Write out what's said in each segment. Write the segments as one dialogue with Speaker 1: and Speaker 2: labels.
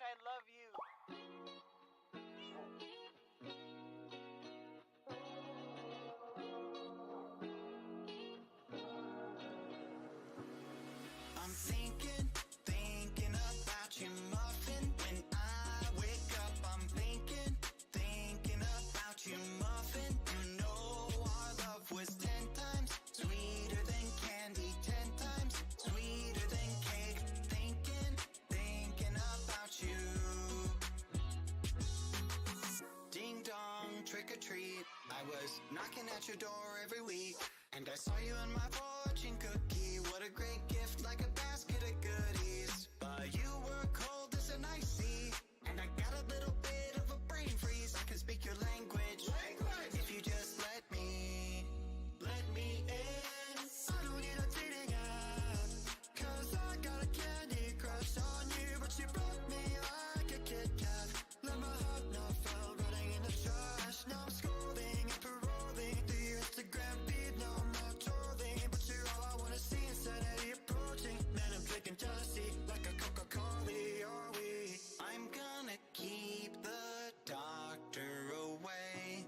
Speaker 1: I love you.
Speaker 2: I'm thinking about you, muffin. When I wake up, I'm thinking about you, muffin. You know our love was 10 times sweeter than candy, 10 times sweeter than cake. Thinking about you. Ding dong, trick or treat. I was knocking at your door every week, and I saw you in my fortune cookie. What a great gift, like a basket of goodies. But you were cold as an ice sea, and I got a little bit of a brain freeze. I can speak your language, if you just let me in. I don't need a dating app, 'cause I got a candy crush on you. But you broke me like a Kit Kat. Let my heart not fall, running in the trash. Now I'm scrolling and paroling through your Instagram feed. No more trolling, but you're all I wanna see. Insanity approaching, man, I'm drinking jealousy like a Coca-Cola. Are we? I'm gonna keep the doctor away,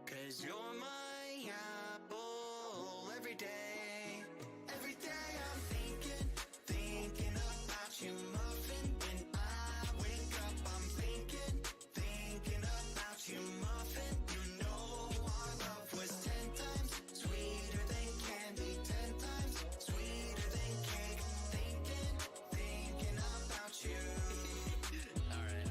Speaker 2: 'cause you're my apple every day. Every day I'm thinking about you, muffin. When I wake up, I'm thinking about you, muffin. You know our love was 10 times sweeter than candy, 10 times sweeter than cake. Thinking about you.
Speaker 3: Alright.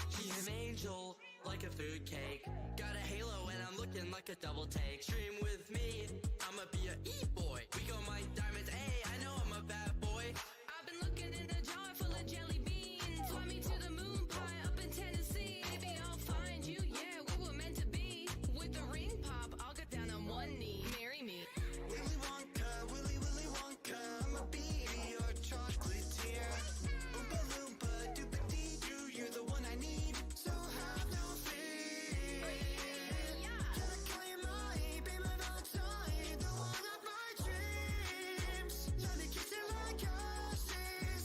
Speaker 3: She's an angel, like a food cake. Got a halo and I'm looking like a double take. Stream with me, I'ma be a e-boy. We go my diamonds, hey, I know I'm a bad boy.
Speaker 4: I've been looking in a jar full of jelly beans. Fly me to the moon pie up in Tennessee. Maybe I'll find you, yeah, we were meant to be. With the ring pop, I'll get down on one knee. Marry me.
Speaker 2: Willy Wonka, I'ma be your chocolatier. Oompa Loompa, Doopa-Dee-Doo, you're the one I need, so have no fear. Can I call you mine, be my Valentine, the one of my dreams? Let me kiss you like horses.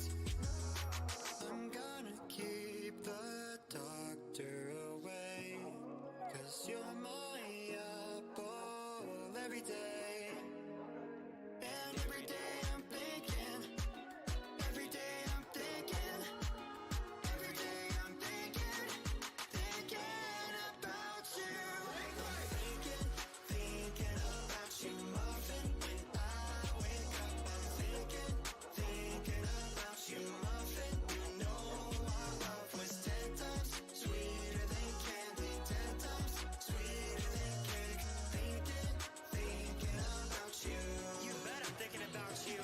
Speaker 2: I'm gonna keep the doctor away, 'cause you're my apple every day. And every day I'm thinking, every day I'm thinking, every day I'm thinking about you. Thinking about you, muffin. When I wake up, I'm thinking about you, muffin. You know our love was 10 times sweeter than candy, 10 times sweeter than cake. Thinking about you. You bet I'm thinking about you.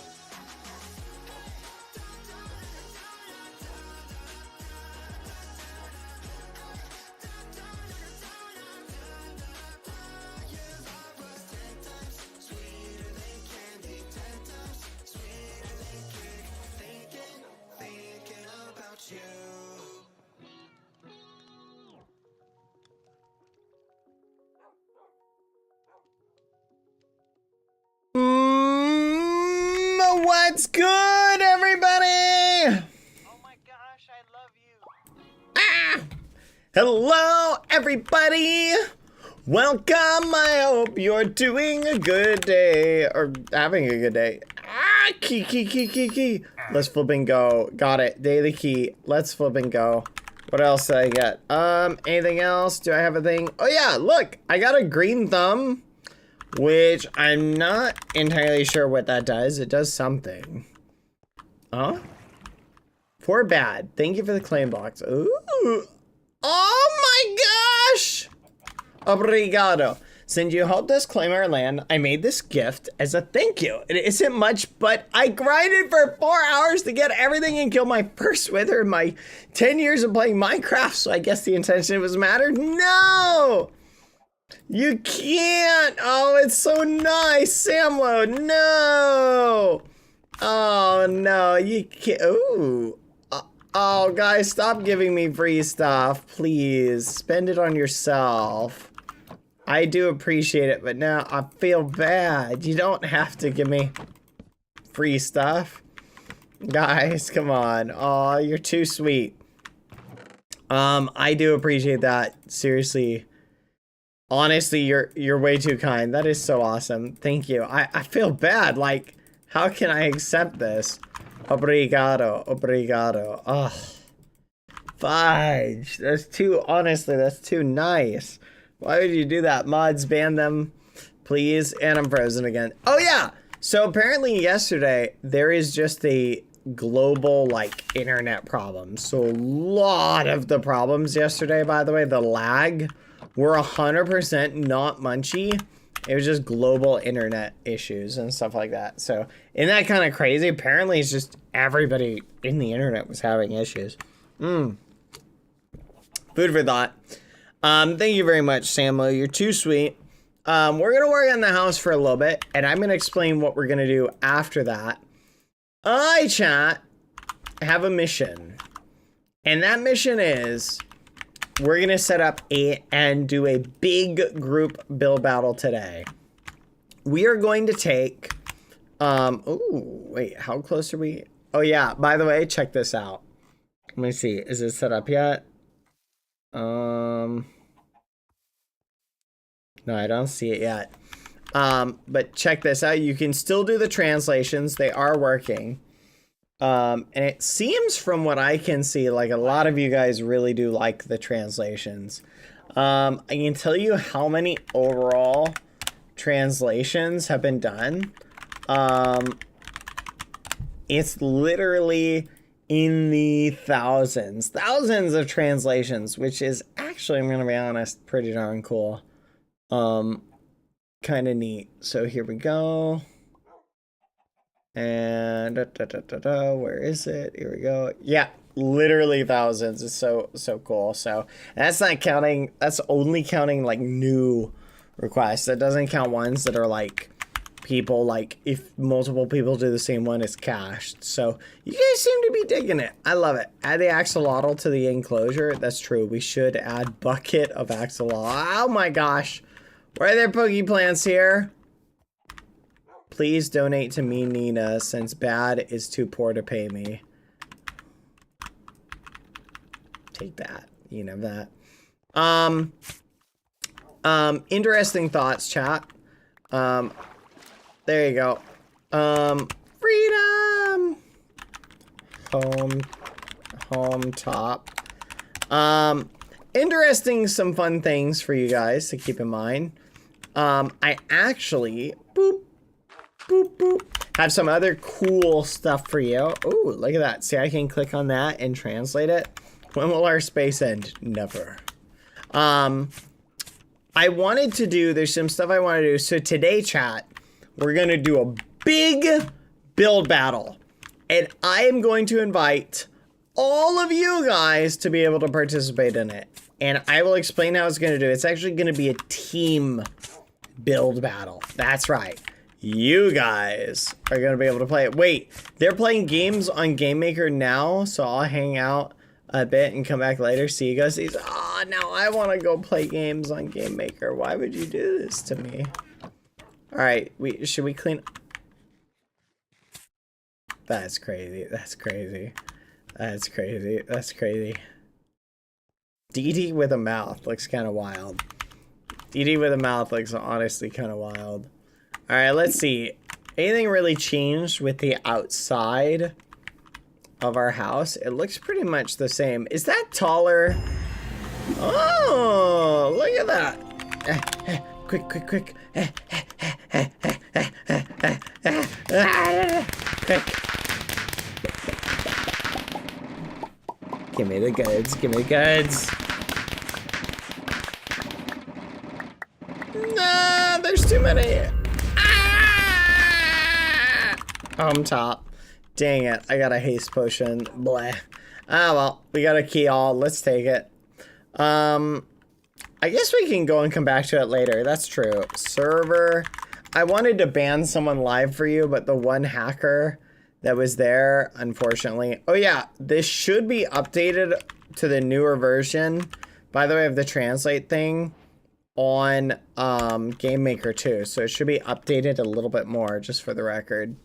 Speaker 2: Your love was 10 times sweeter than candy, 10 times sweeter than cake. Thinking about you.
Speaker 5: What's good, everybody?
Speaker 1: Oh my gosh, I love you.
Speaker 5: Hello, everybody. Welcome. I hope you're doing a good day or having a good day. Key. Let's flip and go. Got it. Daily key. Let's flip and go. What else did I get? Anything else? Do I have a thing? Oh yeah, look, I got a green thumb, which I'm not entirely sure what that does. It does something. Huh? For bad. Thank you for the claim box. Ooh. Oh my gosh! Obrigado. Since you helped us claim our land, I made this gift as a thank you. It isn't much, but I grinded for 4 hours to get everything and kill my first wither in my 10 years of playing Minecraft, so I guess the intention was mattered. No! You can't! Oh, it's so nice, Samlo. No! Oh, no, you can't. Ooh. Oh, guys, stop giving me free stuff, please. Spend it on yourself. I do appreciate it, but now I feel bad. You don't have to give me free stuff. Guys, come on. Oh, you're too sweet. I do appreciate that. Seriously. Honestly, you're way too kind. That is so awesome. Thank you. I feel bad. Like, how can I accept this? Obrigado. Obrigado. Ugh. Fudge. That's too, honestly, that's too nice. Why would you do that? Mods, ban them, please. And I'm frozen again. Oh, yeah. So apparently yesterday, there is just a global, like, internet problem. So a lot of the problems yesterday, by the way, the lag, were 100% not Munchie. It was just global internet issues and stuff like that. So, isn't that kind of crazy? Apparently, it's just everybody in the internet was having issues. Food for thought. Thank you very much, Samlo. You're too sweet. We're going to work on the house for a little bit, and I'm going to explain what we're going to do after that. I, chat, have a mission. And that mission is, we're going to set up and do a big group build battle today. We are going to take, ooh, wait, how close are we? Oh yeah, by the way, check this out. Let me see, is it set up yet? No, I don't see it yet. But check this out. You can still do the translations. They are working. And it seems from what I can see, like a lot of you guys really do like the translations. I can tell you how many overall translations have been done. It's literally in the thousands of translations, which is actually, I'm gonna be honest, pretty darn cool. Kind of neat. So here we go. And where is it? Here we go. Yeah, literally thousands. It's so cool. So that's not counting, that's only counting like new requests. That doesn't count ones that are like people, like if multiple people do the same one, it's cached. So you guys seem to be digging it. I love it. Add the axolotl to the enclosure. That's true. We should add bucket of axolotl. Oh my gosh. Why are there pokey plants here? Please donate to me, Nina, since Bad is too poor to pay me. Take that. You know that. Interesting thoughts, chat. There you go. Freedom! Home top. Interesting, some fun things for you guys to keep in mind. I actually, boop, have some other cool stuff for you. Ooh, look at that. See, I can click on that and translate it. When will our space end? Never. I wanted to do, there's some stuff I want to do. So today, chat, we're going to do a big build battle. And I am going to invite all of you guys to be able to participate in it. And I will explain how it's going to do. It's actually going to be a team build battle. That's right. You guys are going to be able to play it. Wait, they're playing games on Game Maker now, so I'll hang out a bit and come back later. See you guys. Oh, now I want to go play games on Game Maker. Why would you do this to me? All right, should we clean? That's crazy. That's crazy. That's crazy. That's crazy. DD with a mouth looks kind of wild. DD with a mouth looks honestly kind of wild. All right, let's see. Anything really changed with the outside of our house? It looks pretty much the same. Is that taller? Oh, look at that. Quick. Quick. Give me the goods. Give me the goods. No, there's too many. Top. Dang it. I got a haste potion. Bleh. Ah, well, we got a key all. Let's take it. I guess we can go and come back to it later. That's true. Server. I wanted to ban someone live for you, but the one hacker that was there, unfortunately. Oh, yeah. This should be updated to the newer version, by the way, of the translate thing on Game Maker too. So it should be updated a little bit more, just for the record.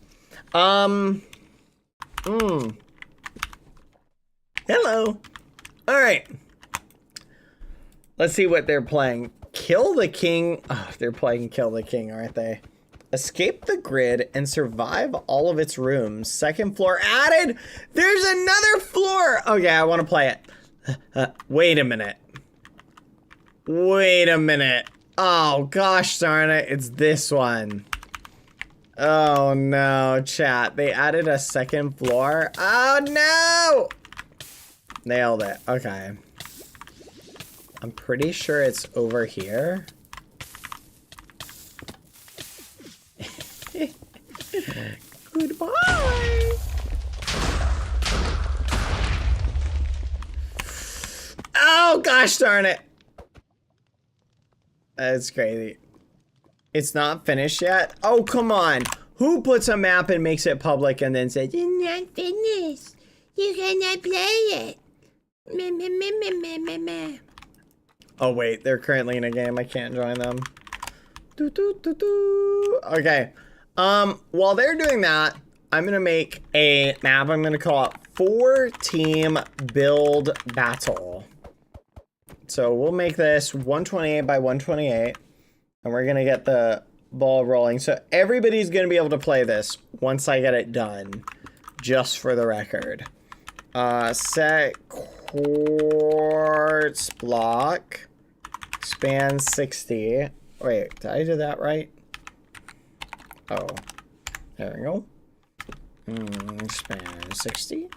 Speaker 5: Hello. All right. Let's see what they're playing. Kill the King. Oh, they're playing Kill the King, aren't they? Escape the grid and survive all of its rooms. Second floor added. There's another floor. Okay, I want to play it. Wait a minute. Wait a minute. Oh, gosh darn it. It's this one. Oh, no, chat. They added a second floor. Oh, no. Nailed it. Okay. I'm pretty sure it's over here. Goodbye. Oh, gosh darn it. That's crazy. It's not finished yet? Oh, come on. Who puts a map and makes it public and then says, it's not finished. You cannot play it. Meh, meh, meh, meh, meh, meh, meh. Oh, wait. They're currently in a game. I can't join them. Doo, doo, doo, doo. Okay. While they're doing that, I'm going to make a map. I'm going to call it 4-Team Build Battle. So we'll make this 128 by 128. And we're going to get the ball rolling. So everybody's going to be able to play this once I get it done. Just for the record. Set quartz block. Span 60. Wait, did I do that right? Oh, there we go. Expand 60.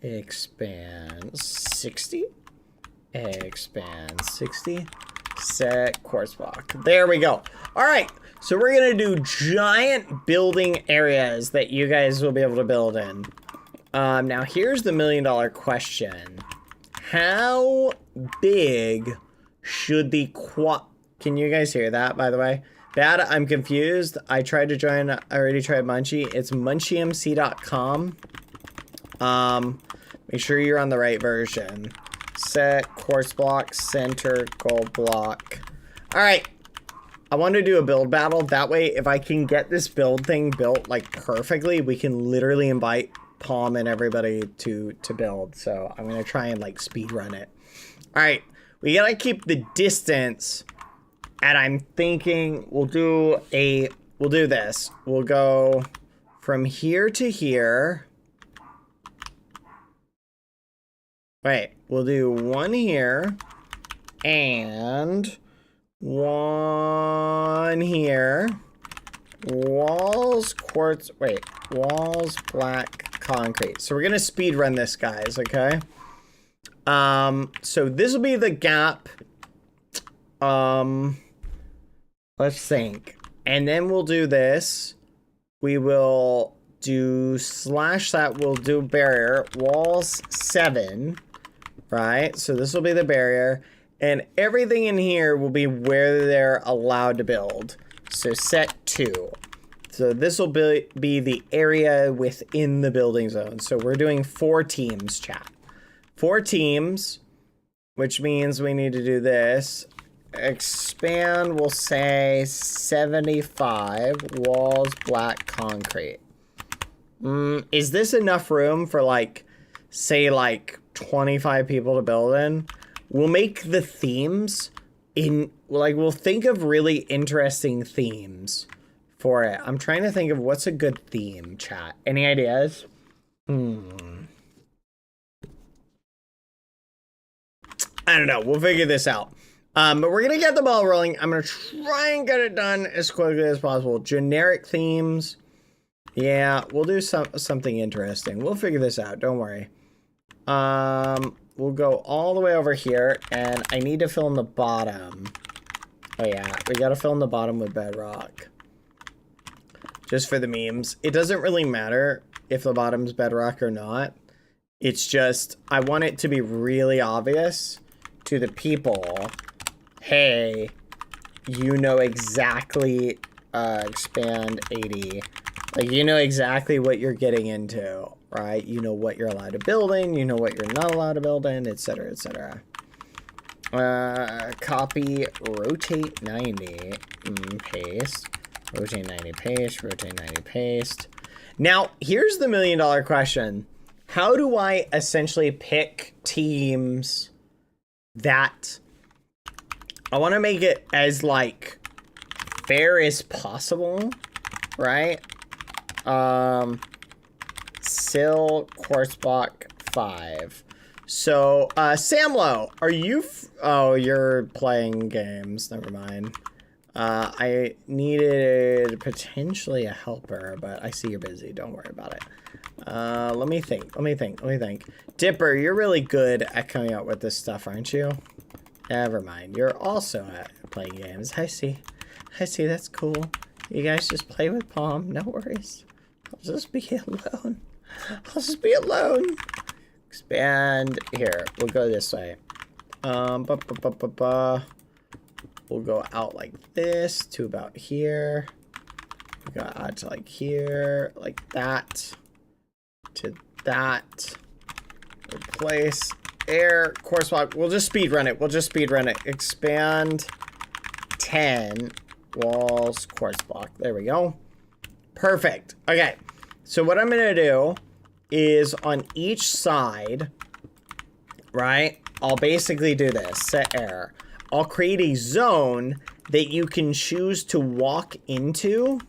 Speaker 5: Expand 60. Expand 60. Set quartz block. There we go. All right, so we're gonna do giant building areas that you guys will be able to build in. Now here's the $1 million question. How big should the Can you guys hear that, by the way? Bad, I'm confused. I tried to join, I already tried Munchie. It's munchiemc.com. Make sure you're on the right version. Set, quartz block, center, gold block. All right. I want to do a build battle. That way, if I can get this build thing built, like, perfectly, we can literally invite Palm and everybody to build. So I'm going to try and, like, speed run it. All right. We got to keep the distance. And I'm thinking we'll do this. We'll go from here to here. Wait, we'll do one here and one here. Walls, quartz, wait, walls, black, concrete. So we're gonna speed run this, guys, okay? So this will be the gap. Let's think. And then we'll do this. We will do slash that. We'll do barrier. Walls 7. Right? So this will be the barrier. And everything in here will be where they're allowed to build. So set 2. So this will be the area within the building zone. So we're doing 4 teams, chat. 4 teams, which means we need to do this. Expand, we'll say 75 walls, black concrete. Is this enough room for, like, say, like 25 people to build in? We'll make the themes in, like, we'll think of really interesting themes for it. I'm trying to think of what's a good theme, chat. Any ideas? I don't know. We'll figure this out. But we're going to get the ball rolling. I'm going to try and get it done as quickly as possible. Generic themes. Yeah, we'll do something interesting. We'll figure this out. Don't worry. We'll go all the way over here. And I need to fill in the bottom. Oh, yeah. We got to fill in the bottom with bedrock. Just for the memes. It doesn't really matter if the bottom's bedrock or not. It's just, I want it to be really obvious to the people. Hey, you know exactly, expand 80. Like, you know exactly what you're getting into, right? You know what you're allowed to build in, you know what you're not allowed to build in, etc., etc. Copy, rotate 90, paste, rotate 90, paste, rotate 90, paste. Now, here's the $1 million question. How do I essentially pick teams that I want to make it as like fair as possible, right? Sil quartz block 5. So, Samlo, are you? Oh, you're playing games. Never mind. I needed potentially a helper, but I see you're busy. Don't worry about it. Let me think. Dipper, you're really good at coming up with this stuff, aren't you? Never mind. You're also at playing games. I see. That's cool. You guys just play with Palm. No worries. I'll just be alone. Expand. Here, we'll go this way. We'll go out like this to about here. We go out to like here, like that. To that. Replace air course block. We'll just speed run it. Expand 10 walls quartz block. There we go. Perfect. Okay. So what I'm gonna do is on each side, right? I'll basically do this. Set air. I'll create a zone that you can choose to walk into.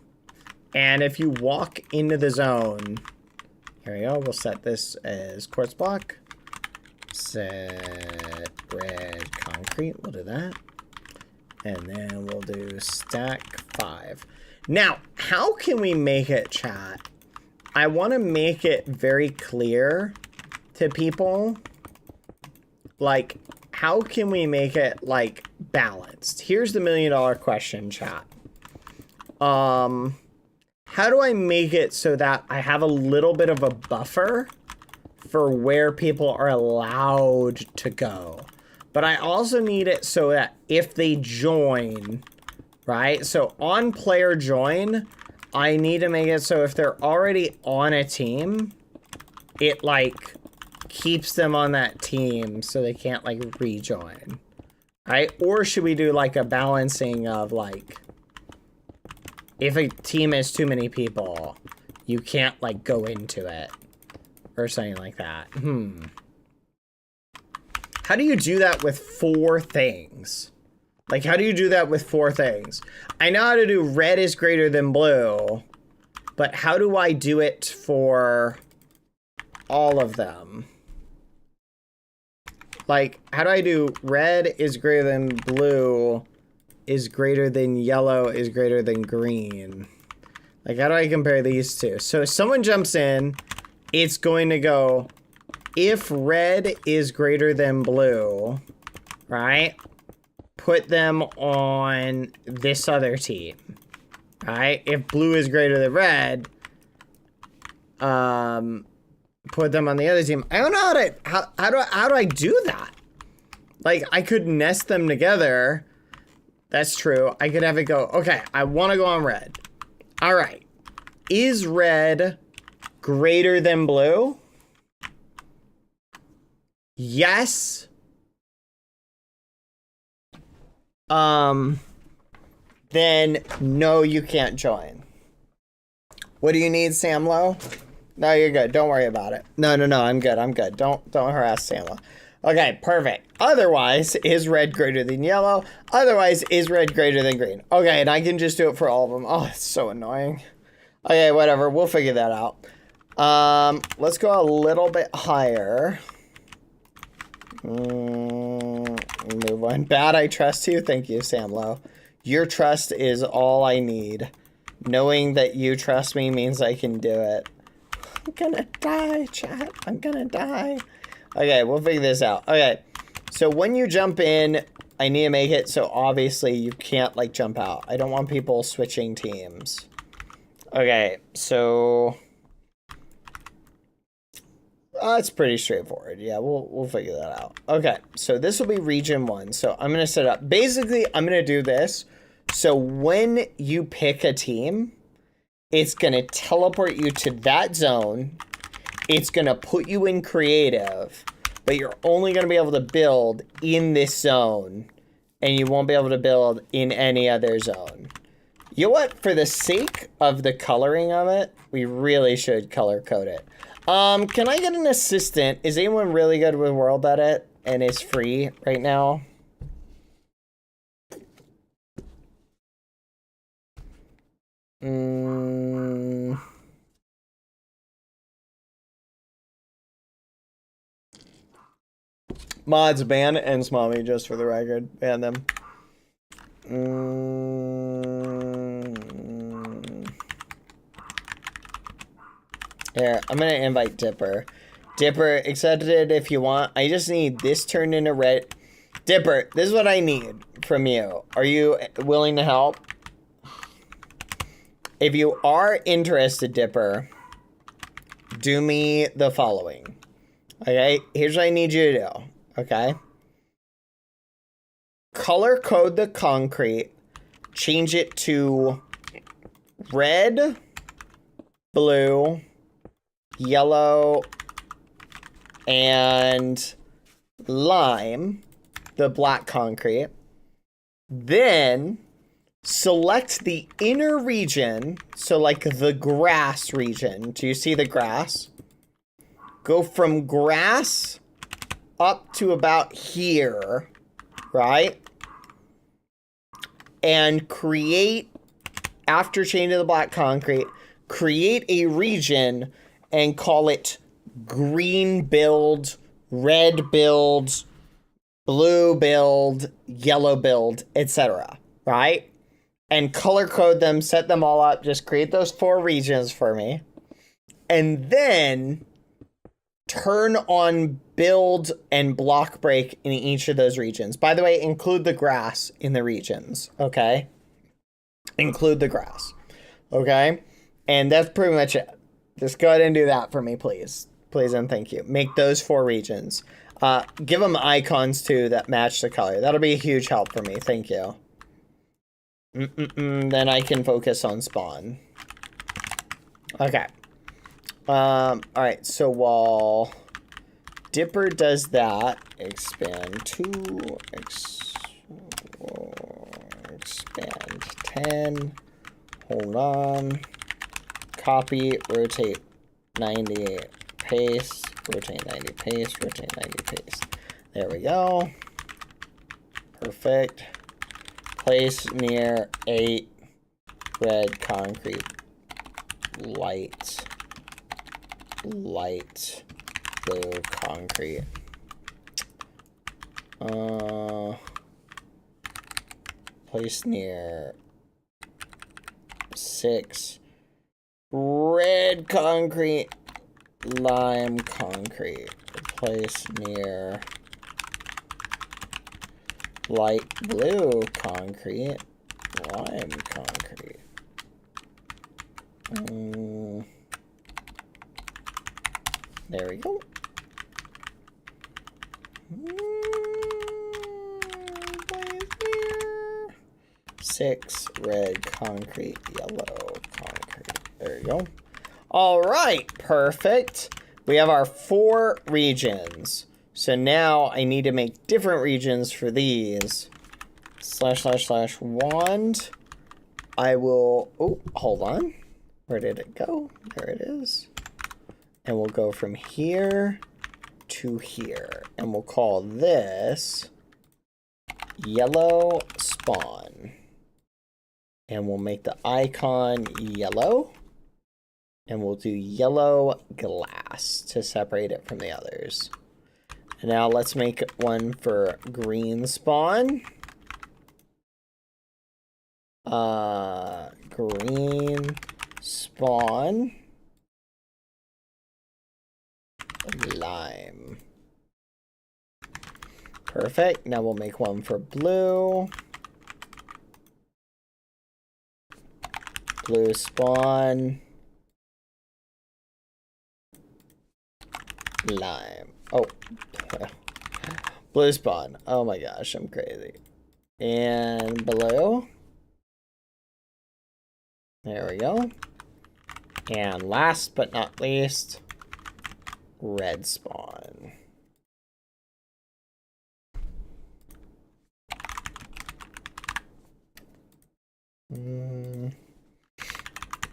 Speaker 5: And if you walk into the zone, here we go. We'll set this as quartz block. Set red concrete. We'll do that. And then we'll do stack 5. Now, how can we make it, chat? I want to make it very clear to people. Like, how can we make it, like, balanced? Here's the $1 million question, chat. How do I make it so that I have a little bit of a buffer for where people are allowed to go? But I also need it so that if they join, right? So on player join, I need to make it so if they're already on a team, it, like, keeps them on that team so they can't, like, rejoin, right? Or should we do, like, a balancing of, like, if a team has too many people, you can't, like, go into it or something like that. How do you do that with 4 things? Like, how do you do that with 4 things? I know how to do red is greater than blue, but how do I do it for all of them? Like, how do I do red is greater than blue is greater than yellow is greater than green? Like, how do I compare these two? So if someone jumps in, it's going to go, if red is greater than blue, right? Put them on this other team, right? If blue is greater than red, put them on the other team. I don't know how do I do that? Like, I could nest them together. That's true. I could have it go, okay, I want to go on red. All right. Is red greater than blue? Yes. Then no, you can't join. What do you need, Samlo? No, you're good. Don't worry about it. No, I'm good. Don't harass Samlo. Okay, perfect. Otherwise, is red greater than yellow? Otherwise, is red greater than green? Okay, and I can just do it for all of them. Oh, it's so annoying. Okay, whatever. We'll figure that out. Let's go a little bit higher. Move on. Bad, I trust you. Thank you, Samlo. Your trust is all I need. Knowing that you trust me means I can do it. I'm gonna die, chat. I'm gonna die. Okay, we'll figure this out. Okay, so when you jump in, I need to make it so obviously you can't, like, jump out. I don't want people switching teams. Okay, so it's pretty straightforward. Yeah, we'll figure that out. Okay, so this will be region 1. So I'm gonna set up. Basically, I'm gonna do this. So when you pick a team, it's gonna teleport you to that zone. It's gonna put you in creative, but you're only gonna be able to build in this zone, and you won't be able to build in any other zone. You know what? For the sake of the coloring of it, we really should color code it. Can I get an assistant? Is anyone really good with World Edit and is free right now? Mods ban and Smommy, just for the record. Ban them. Here, I'm gonna invite Dipper. Dipper, accepted if you want. I just need this turned into red. Dipper, this is what I need from you. Are you willing to help? If you are interested, Dipper, do me the following. Okay, here's what I need you to do. Okay. Color code the concrete. Change it to red, blue, yellow, and lime, the black concrete. Then select the inner region, so like the grass region. Do you see the grass? Go from grass up to about here, right? And create, after changing the black concrete, create a region and call it green build, red build, blue build, yellow build, etc. Right? And color code them, set them all up. Just create those 4 regions for me. And then turn on build and block break in each of those regions. By the way, include the grass in the regions, okay? Include the grass, okay? And that's pretty much it. Just go ahead and do that for me, please. Please and thank you. Make those 4 regions. Give them icons, too, that match the color. That'll be a huge help for me. Thank you. Then I can focus on spawn. Okay. Alright, so while Dipper does that, expand 2, expand 10, hold on, copy, rotate 90, paste, rotate 90, paste, rotate 90, paste. There we go. Perfect. Place near 8 red concrete light blue concrete. Place near 6 red concrete lime concrete. Place near light blue concrete lime concrete. There we go. 6 red concrete, yellow concrete. There you go. All right, perfect. We have our 4 regions. So now I need to make different regions for these. / wand. I will, oh, hold on. Where did it go? There it is. And we'll go from here to here. And we'll call this yellow spawn. And we'll make the icon yellow. And we'll do yellow glass to separate it from the others. And now let's make one for green spawn. Green spawn. Lime. Perfect. Now we'll make one for blue. Blue spawn. Lime. Oh. Blue spawn. Oh my gosh, I'm crazy. And blue. There we go. And last but not least, red spawn.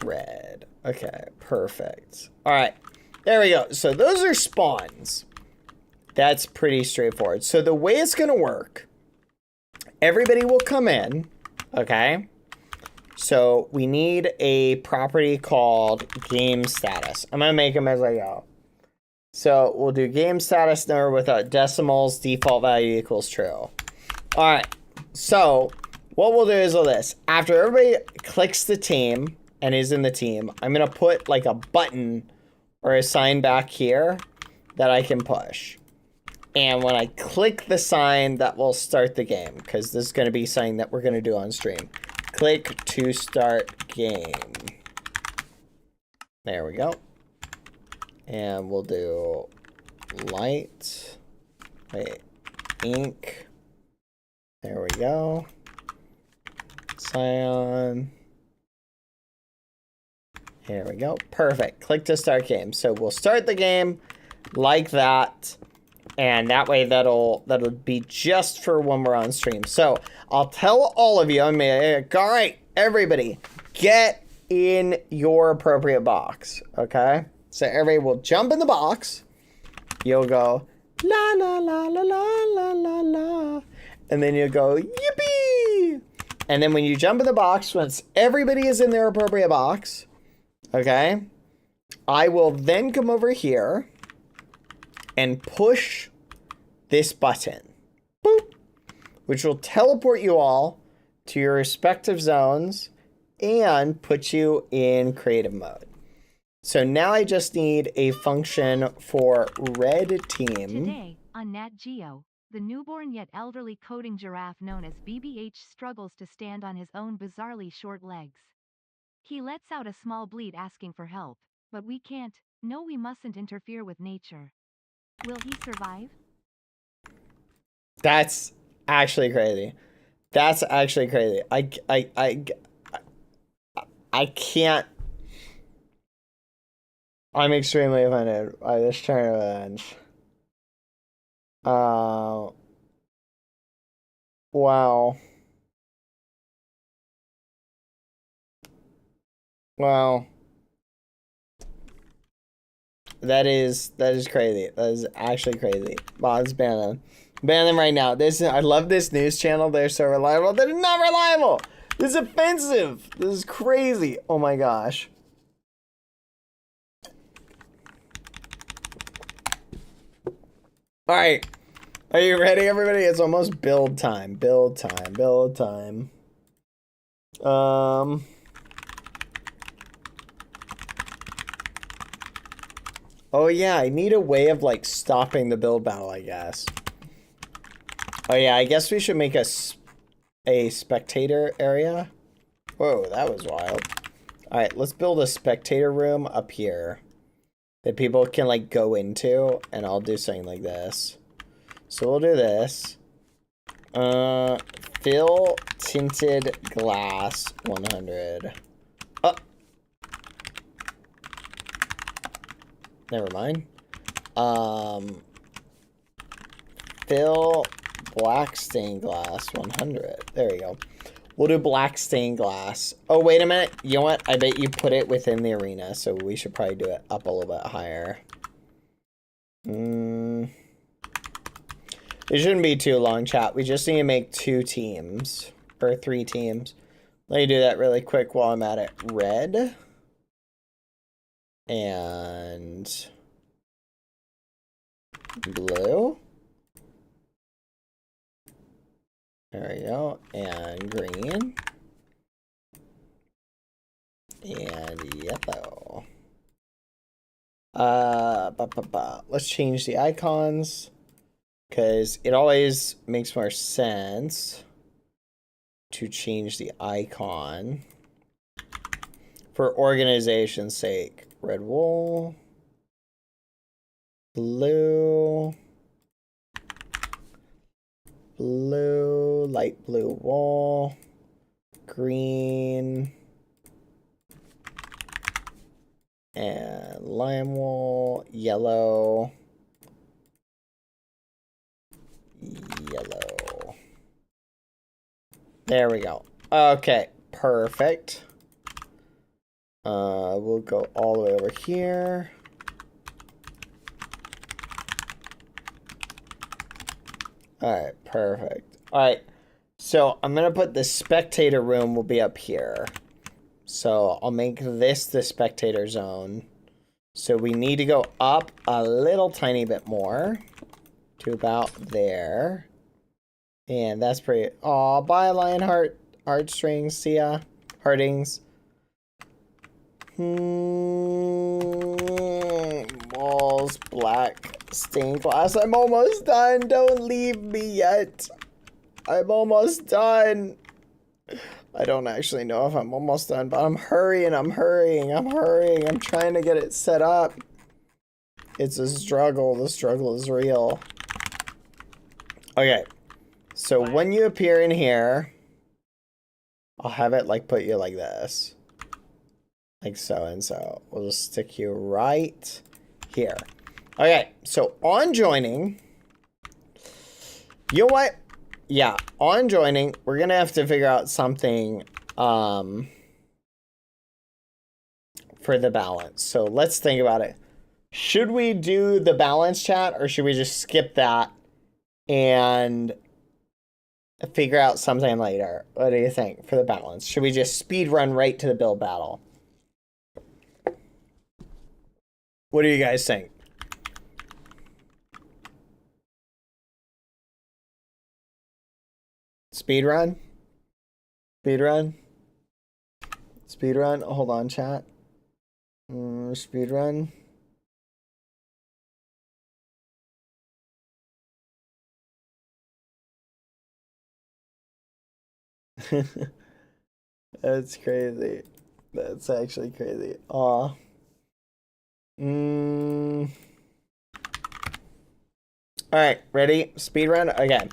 Speaker 5: Red. Okay, perfect. All right, there we go. So those are spawns. That's pretty straightforward. So the way it's gonna work, everybody will come in, okay? So we need a property called game status. I'm gonna make them as I go. So we'll do game status number without decimals, default value equals true. All right, so what we'll do is this. After everybody clicks the team and is in the team, I'm gonna put like a button or a sign back here that I can push. And when I click the sign, that will start the game, because this is gonna be something that we're gonna do on stream. Click to start game. There we go. And we'll do light, wait, ink. There we go. Cyan. Here we go. Perfect. Click to start game. So we'll start the game like that. And that way that'll be just for when we're on stream. So I'll tell all of you, all right, everybody, get in your appropriate box. Okay? So everybody will jump in the box. You'll go la la la la la la la la. And then you'll go yippee. And then when you jump in the box, once everybody is in their appropriate box, okay, I will then come over here and push this button, boop, which will teleport you all to your respective zones and put you in creative mode. So now I just need a function for red team.
Speaker 6: Today, on Nat Geo, the newborn yet elderly coding giraffe known as BBH struggles to stand on his own bizarrely short legs. He lets out a small bleat asking for help, but we can't, no we mustn't interfere with nature. Will he survive?
Speaker 5: That's actually crazy. That's actually crazy. I can't. I'm extremely offended by this turn of events. Wow. Wow. That is crazy. That is actually crazy. Wow, let's ban them. Ban them right now. I love this news channel. They're so reliable. They're not reliable. This is offensive. This is crazy. Oh my gosh. All right. Are you ready, everybody? It's almost build time. Build time. Build time. Oh yeah, I need a way of like stopping the build battle, I guess. Oh yeah, I guess we should make a spectator area. Whoa, that was wild. All right, let's build a spectator room up here that people can like go into, and I'll do something like this. So we'll do this. Fill tinted glass 100. Oh. Never mind. Fill black stained glass 100. There we go. We'll do black stained glass. Oh, wait a minute. You know what? I bet you put it within the arena, so we should probably do it up a little bit higher. It shouldn't be too long, chat. We just need to make 2 teams. Or 3 teams. Let me do that really quick while I'm at it. Red. And blue. There we go. And green. And yellow. Let's change the icons, because it always makes more sense to change the icon for organization's sake. Red wool, blue, light blue wool, green, and lime wool, yellow. There we go. Okay, perfect. We'll go all the way over here. Alright, perfect. Alright, so I'm gonna put the spectator room will be up here. So I'll make this the spectator zone. So we need to go up a little tiny bit more to about there. And that's pretty... Aw, bye, Lionheart. Heartstrings. See ya. Heartings. Walls, black, stained glass. I'm almost done. Don't leave me yet. I'm almost done. I don't actually know if I'm almost done, but I'm hurrying. I'm trying to get it set up. It's a struggle. The struggle is real. Okay. So when you appear in here, I'll have it like put you like this. Like so and so. We'll just stick you right here. Okay, so on joining, you know what? Yeah, on joining, we're gonna have to figure out something for the balance. So let's think about it. Should we do the balance chat or should we just skip that and figure out something later? What do you think for the balance? Should we just speed run right to the build battle? What do you guys think? Speed run? Speed run? Speed run? Hold on, chat. Speed run. That's crazy. That's actually crazy. Aw. Alright, ready? Speed run? Okay.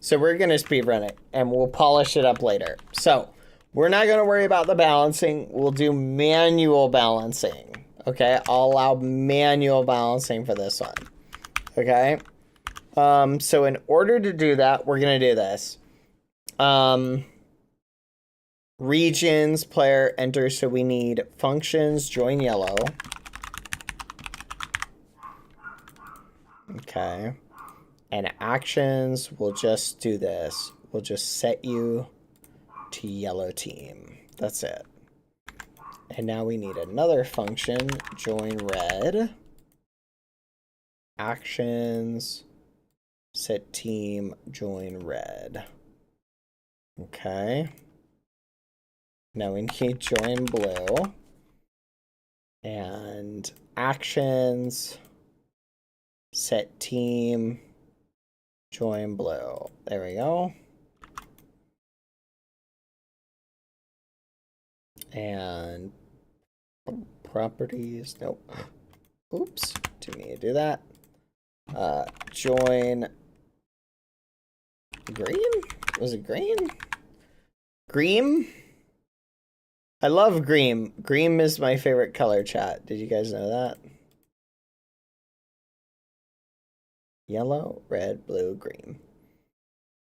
Speaker 5: So we're going to speed run it and we'll polish it up later. So we're not going to worry about the balancing. We'll do manual balancing. Okay. I'll allow manual balancing for this one. Okay. So in order to do that, we're going to do this. Regions, player, enter. So we need functions, join yellow. Okay. And actions, we'll just do this. We'll just set you to yellow team. That's it. And now we need another function, join red. Actions, set team, join red. Okay. Now we need join blue. And actions, set team, join blue. There we go. And properties. Nope. Oops. Didn't mean to do that. Join green? Was it green? Green? I love green. Green is my favorite color, chat. Did you guys know that? Yellow, red, blue, green.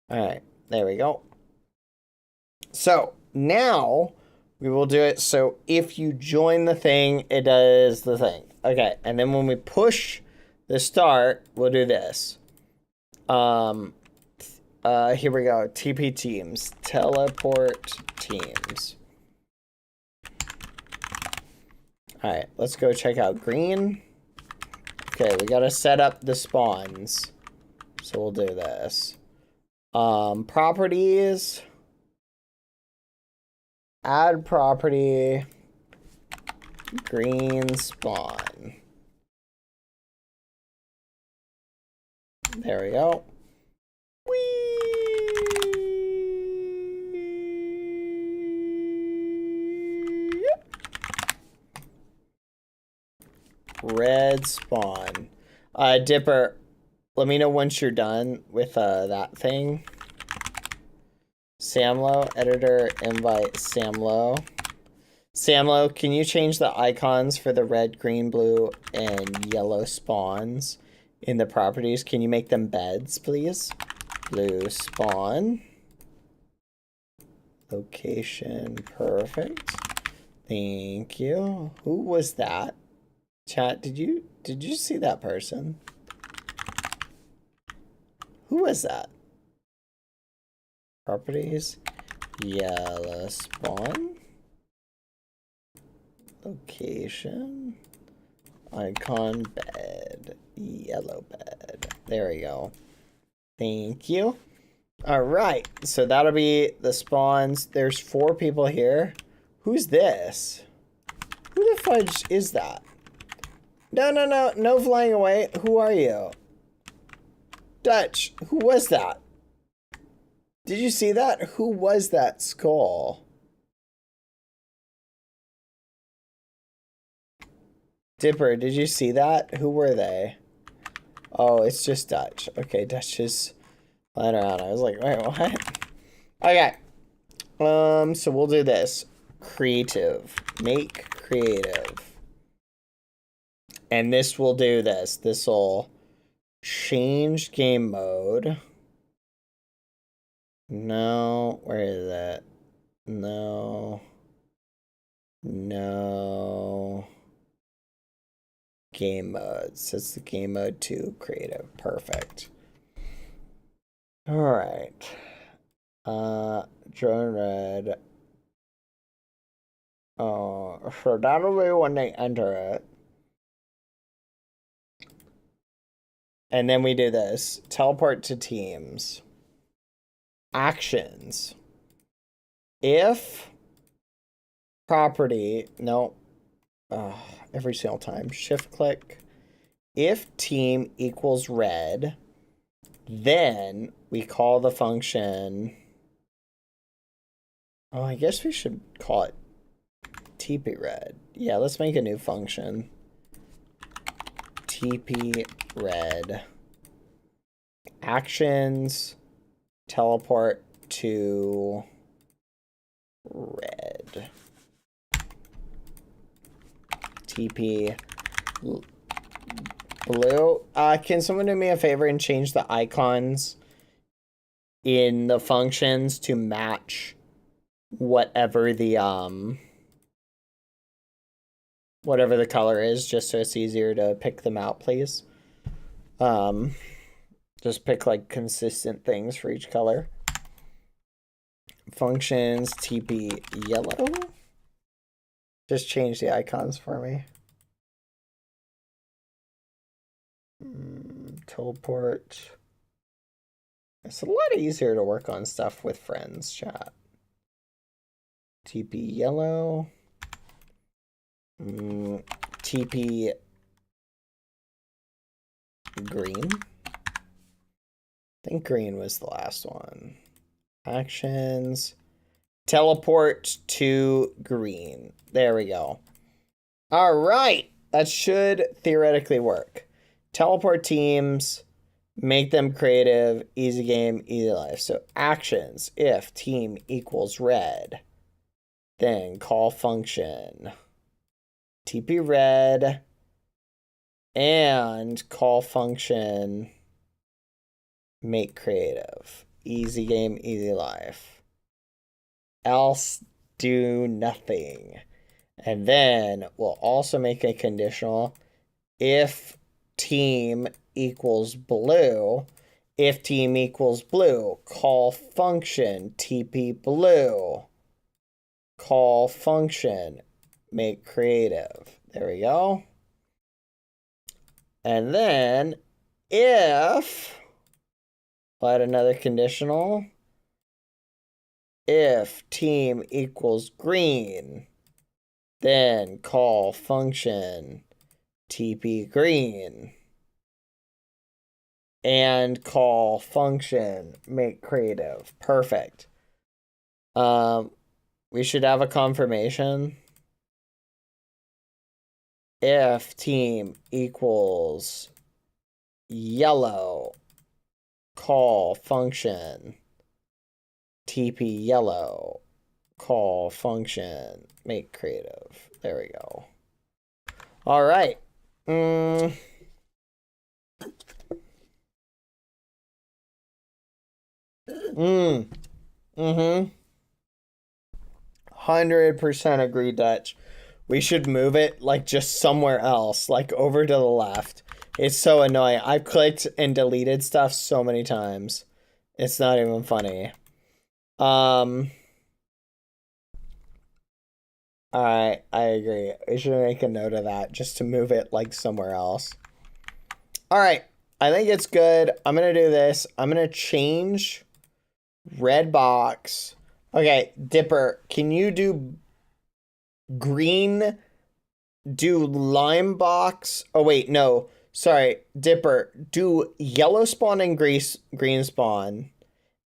Speaker 5: All right, there we go. So now we will do it. So if you join the thing, it does the thing. Okay, and then when we push the start, we'll do this. Here we go. TP teams, teleport teams. All right, let's go check out green. Okay, we gotta set up the spawns. So we'll do this. Properties. Add property. Green spawn. There we go. Red spawn. Dipper, let me know once you're done with that thing. Samlo, editor, invite Samlo. Samlo, can you change the icons for the red, green, blue, and yellow spawns in the properties? Can you make them beds, please? Blue spawn. Location, perfect. Thank you. Who was that? Chat, did you see that person? Who was that? Properties, yellow spawn. location, icon, bed, yellow bed. There we go. Thank you. All right, so that'll be the spawns. There's 4 people here. Who's this? Who the fudge is that? No, no, no, no flying away. Who are you? Dutch, who was that? Did you see that? Who was that skull? Dipper, did you see that? Who were they? Oh, it's just Dutch. Okay, Dutch is flying around. I was like, wait, what? Okay. So we'll do this. Creative. Make creative. And this will do this. This will change game mode. No, where is it? No. No. Game mode. So it's the game mode to creative. Perfect. Alright. Drone red. Oh, so that'll be when they enter it. And then we do this. Teleport to teams. Actions. If property, no. Every single time. Shift click. If team equals red, then we call the function. Oh, I guess we should call it TP red. Yeah, let's make a new function. TP red. Actions. Teleport to red. TP blue. Can someone do me a favor and change the icons in the functions to match whatever the color is, just so it's easier to pick them out, please. Just pick like consistent things for each color. Functions TP yellow. Just change the icons for me. Teleport. It's a lot easier to work on stuff with friends, chat. TP yellow. TP green. I think green was the last one. Actions. Teleport to green. There we go. All right. That should theoretically work. Teleport teams. Make them creative. Easy game, easy life. So actions. If team equals red, then call function. TP red. And call function. Make creative. Easy game, easy life. Else do nothing. And then we'll also make a conditional. If team equals blue, if team equals blue, call function TP blue. Call function make creative. There we go. And then if, we'll add another conditional. If team equals green, then call function TP green. And call function make creative. Perfect. We should have a confirmation. If team equals yellow, call function TP yellow. Call function make creative. There we go. All right. Mm-hmm. 100% agree, Dutch. We should move it like just somewhere else, like over to the left. It's so annoying. I've clicked and deleted stuff so many times. It's not even funny. Alright, I agree. We should make a note of that just to move it like somewhere else. Alright, I think it's good. I'm gonna do this. I'm gonna change red box. Okay, Dipper, can you do green, do lime box? Oh wait, no. Sorry, Dipper, do yellow spawn and green spawn.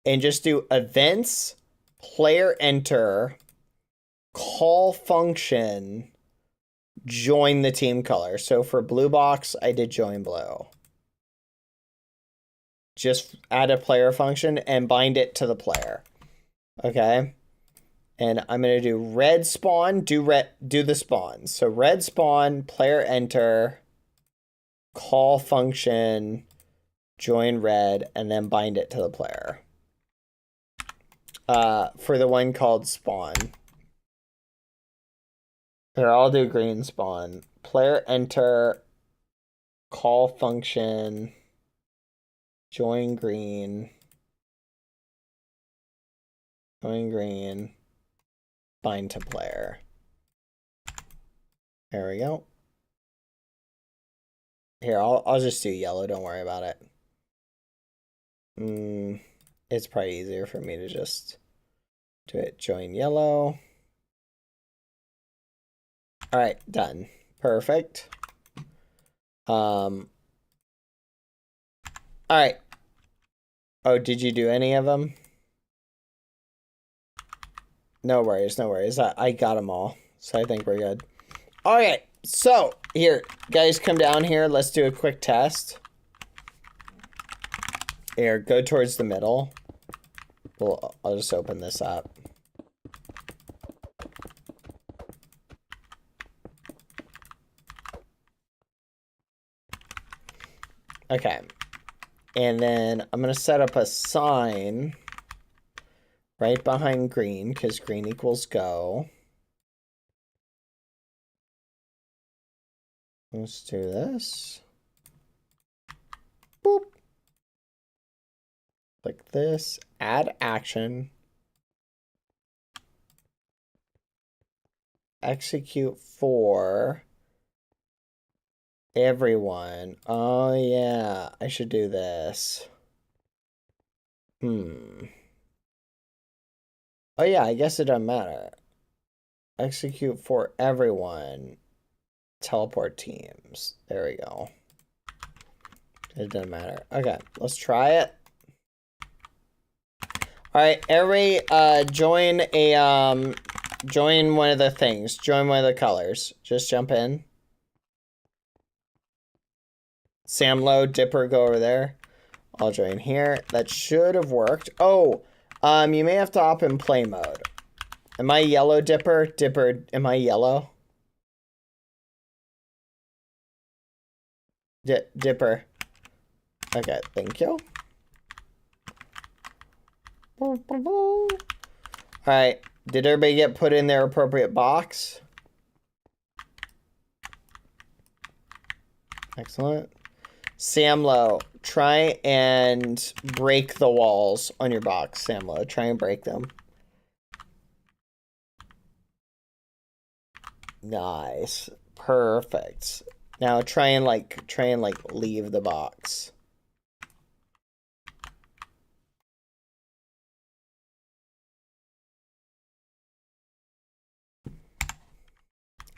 Speaker 5: And just do events, player enter, call function, join the team color. So for blue box, I did join blue. Just add a player function and bind it to the player. Okay. And I'm going to do red spawn, do the spawn. So red spawn, player enter, call function, join red, and then bind it to the player. For the one called spawn. Here, I'll do green spawn. Player enter, call function, join green, bind to player. There we go. Here, I'll just do yellow, don't worry about it. It's probably easier for me to just do it, join yellow. All right, done. Perfect. All right. Oh, did you do any of them? No worries, no worries. I got them all, so I think we're good. All right, so here, guys, come down here. Let's do a quick test. Here, go towards the middle. Well, I'll just open this up. Okay. And then I'm going to set up a sign right behind green, because green equals go. Let's do this. Boop. Like this. Add action. Execute for everyone. Oh, yeah. I should do this. Oh, yeah. I guess it doesn't matter. Execute for everyone. Teleport teams. There we go. It doesn't matter. Okay, let's try it. All right, everybody, join one of the things. Join one of the colors. Just jump in. Samlo, Dipper, go over there. I'll join here. That should have worked. Oh, you may have to hop in play mode. Am I yellow, Dipper? Dipper, am I yellow? Dipper. Okay, thank you. Alright, did everybody get put in their appropriate box? Excellent. Samlo, try and break the walls on your box. Samlo, try and break them. Nice. Perfect. Now try and leave the box.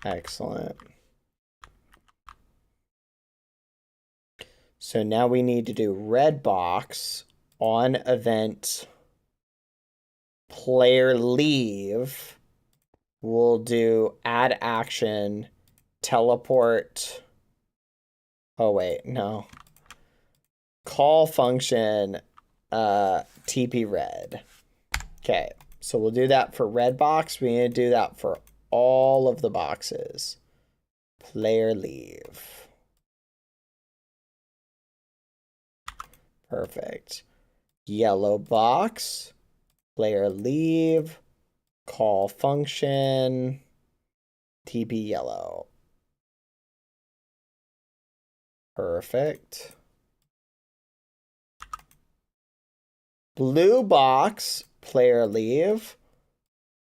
Speaker 5: Excellent. So now we need to do red box on event player leave. We'll do add action, teleport. Oh, wait, no. Call function, TP red. Okay, so we'll do that for red box. We need to do that for all of the boxes. Player leave. Perfect. Yellow box, player leave, call function, TP yellow. Perfect. Blue box, player leave,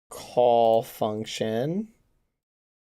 Speaker 5: call function,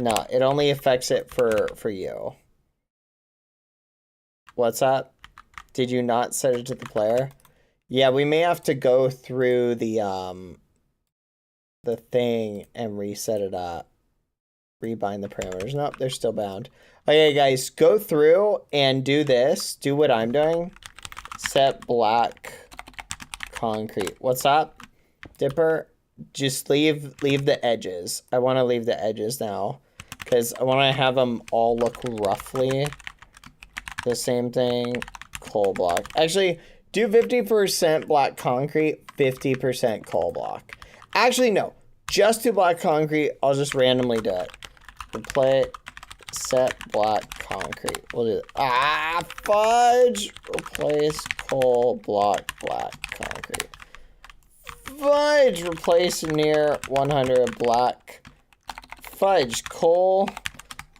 Speaker 5: No, it only affects it for you. What's that? Did you not set it to the player? Yeah, we may have to go through the thing and reset it up. Rebind the parameters. Nope, they're still bound. Okay, guys, go through and do this. Do what I'm doing. Set black concrete. What's up, Dipper? Just leave the edges. I want to leave the edges now because I want to have them all look roughly the same thing. Coal block. Actually, do 50% black concrete, 50% coal block. Actually, no. Just do black concrete. I'll just randomly do it. Replace set black concrete. We'll do it. Ah, fudge. Replace coal block black concrete. Fudge. Replace near 100 black. Fudge. Coal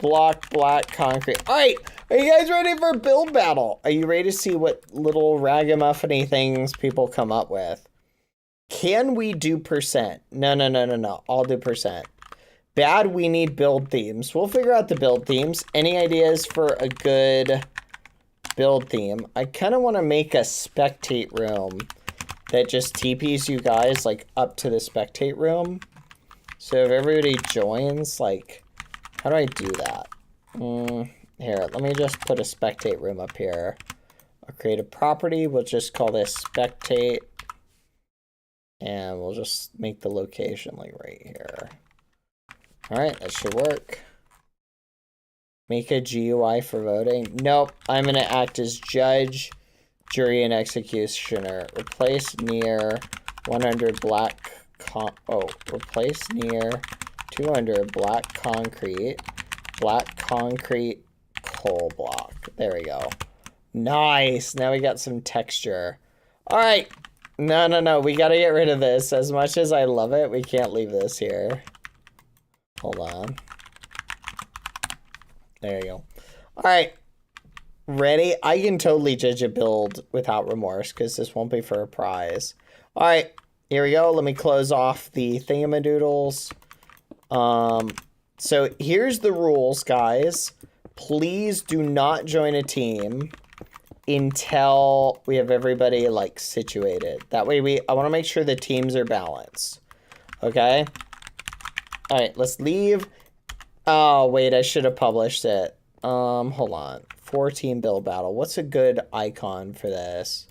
Speaker 5: block black concrete. All right. Are you guys ready for build battle? Are you ready to see what little ragamuffiny things people come up with? Can we do percent? No. I'll do percent. Bad, we need build themes. We'll figure out the build themes. Any ideas for a good build theme? I kind of want to make a spectate room that just TPs you guys like up to the spectate room. So if everybody joins, like, how do I do that? Here, let me just put a spectate room up here. I'll create a property. We'll just call this spectate. And we'll just make the location like right here. All right, that should work. Make a GUI for voting. Nope, I'm gonna act as judge, jury, and executioner. Replace near 100 black replace near 200 black concrete coal block. There we go. Nice, now we got some texture. All right. No. We gotta get rid of this. As much as I love it, we can't leave this here. Hold on. There you go. All right. Ready? I can totally judge a build without remorse because this won't be for a prize. All right. Here we go. Let me close off the thingamadoodles. So here's the rules, guys. Please do not join a team until we have everybody like situated. That way I want to make sure the teams are balanced. Okay? All right, let's leave. Oh, wait, I should have published it. Hold on. 4-team build battle. What's a good icon for this?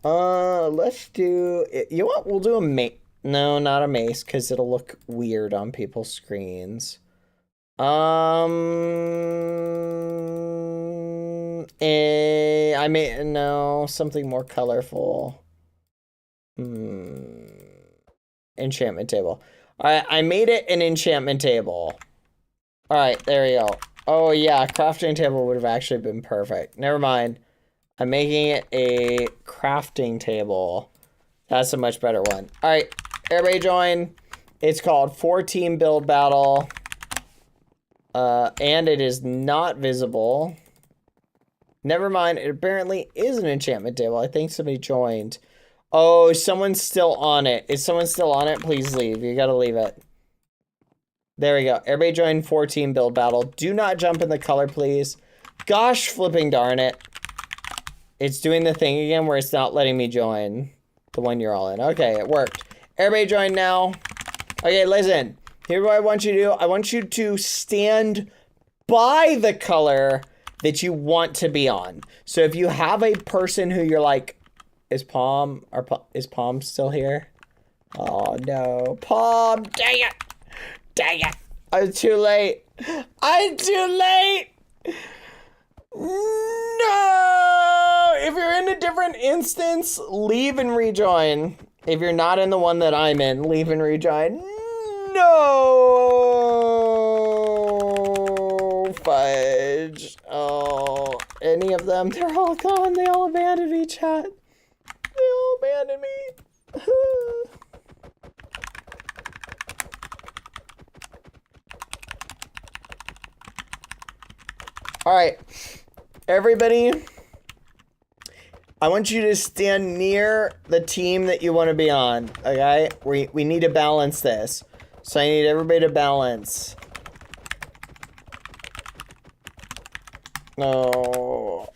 Speaker 5: Let's do you know what? We'll do a mace. No, not a mace cuz it'll look weird on people's screens. I may no something more colorful. Enchantment table. All right, I made it an enchantment table. All right, there we go. Oh yeah, crafting table would have actually been perfect. Never mind. I'm making it a crafting table. That's a much better one. All right, everybody join. It's called 4-team build battle. And it is not visible. Never mind, it apparently is an enchantment table. I think somebody joined. Oh, someone's still on it. Is someone still on it? Please leave. You gotta leave it. There we go. Everybody join 4-team build battle. Do not jump in the color, please. Gosh flipping darn it. It's doing the thing again where it's not letting me join the one you're all in. Okay, it worked. Everybody join now. Okay, listen. Here's what I want you to do. I want you to stand by the color that you want to be on. So if you have a person who you're like, is Palm still here? Oh no, Palm, dang it. Dang it. I'm too late. I'm too late. No. If you're in a different instance, leave and rejoin. If you're not in the one that I'm in, leave and rejoin. No. Fudge. Oh, any of them? They're all gone. They all abandoned me, chat. They all abandoned me. All right, everybody, I want you to stand near the team that you want to be on, okay? We need to balance this. So I need everybody to balance. No.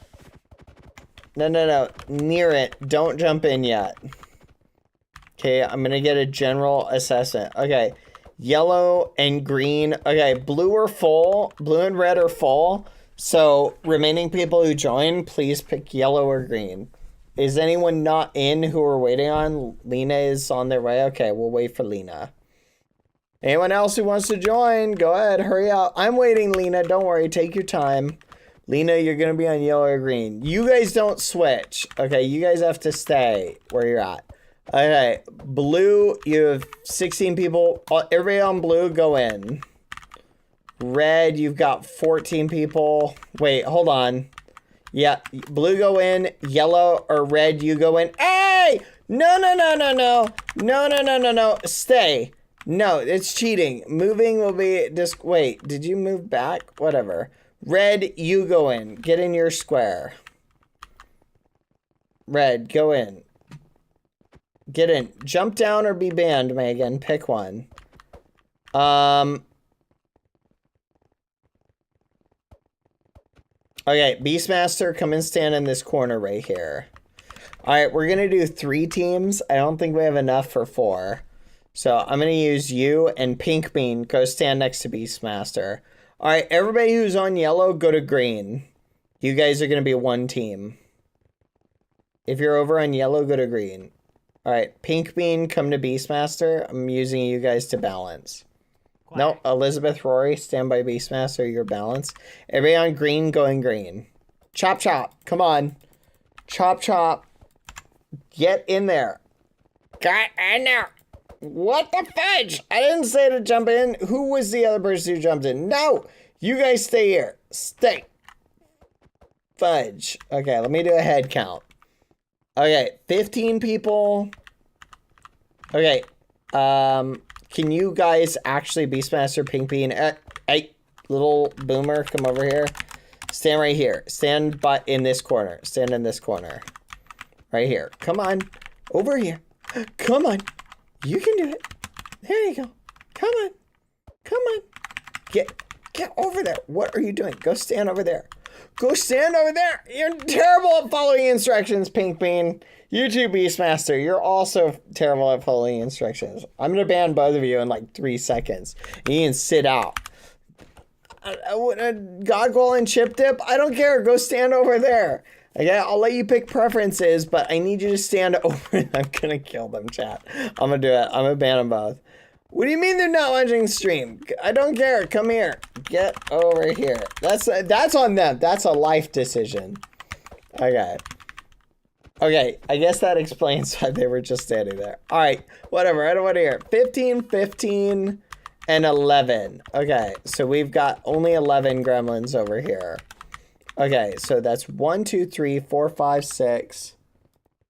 Speaker 5: No. Near it. Don't jump in yet. Okay, I'm gonna get a general assessment. Okay, yellow and green. Okay, blue are full. Blue and red are full. So, remaining people who join, please pick yellow or green. Is anyone not in who we're waiting on? Lena is on their way. Okay, we'll wait for Lena. Anyone else who wants to join, go ahead, hurry up. I'm waiting, Lena. Don't worry, take your time. Lena, you're gonna be on yellow or green. You guys don't switch. Okay, you guys have to stay where you're at. Okay, blue, you have 16 people. Everybody on blue, go in. Red, you've got 14 people. Wait, hold on. Yeah, blue go in, yellow or red, you go in. Hey! No. Stay. No, it's cheating. Moving will be just, wait, did you move back? Whatever. Red, you go in. Get in your square. Red, go in. Get in. Jump down or be banned, Megan. Pick one. Okay, Beastmaster, come and stand in this corner right here. Alright, we're gonna do 3 teams. I don't think we have enough for 4. So I'm gonna use you and Pink Bean. Go stand next to Beastmaster. Alright, everybody who's on yellow, go to green. You guys are gonna be one team. If you're over on yellow, go to green. Alright, Pink Bean, come to Beastmaster. I'm using you guys to balance. No, Elizabeth, Rory, stand by Beastmaster, your balance. Everybody on green, going green. Chop, chop. Come on. Chop, chop. Get in there. Get in there. What the fudge? I didn't say to jump in. Who was the other person who jumped in? No! You guys stay here. Stay. Fudge. Okay, let me do a head count. Okay, 15 people. Okay, can you guys actually Beastmaster, Pink Bean? Hey, little boomer, come over here. Stand right here. Stand in this corner. Stand in this corner. Right here. Come on. Over here. Come on. You can do it. There you go. Come on. Come on. Get over there. What are you doing? Go stand over there. Go stand over there. You're terrible at following instructions, Pink Bean. You too, Beastmaster. You're also terrible at following instructions. I'm going to ban both of you in like 3 seconds. You can sit out. Godwall and Chip Dip? I don't care. Go stand over there. Okay, I'll let you pick preferences, but I need you to stand over. I'm going to kill them, chat. I'm going to do it. I'm going to ban them both. What do you mean they're not watching stream? I don't care. Come here. Get over here. That's on them. That's a life decision. Okay. Okay, I guess that explains why they were just standing there. All right, whatever. I don't want to hear it. 15, 15, and 11. Okay, so we've got only 11 gremlins over here. Okay, so that's 1, 2, 3, 4, 5, 6.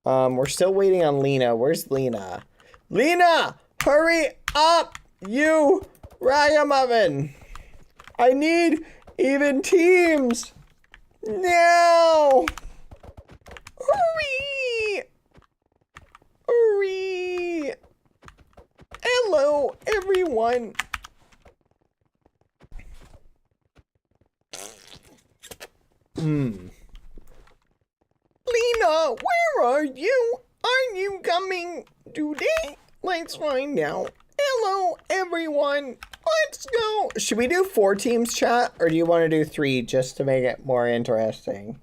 Speaker 5: We're still waiting on Lena. Where's Lena? Lena! Hurry up, you ragamuffin! I need even teams! Now! Hurry! Hurry! Hello, everyone! Lena, where are you? Are you coming today? Let's find out. Hello, everyone. Let's go. Should we do 4 teams, chat? Or do you want to do 3 just to make it more interesting?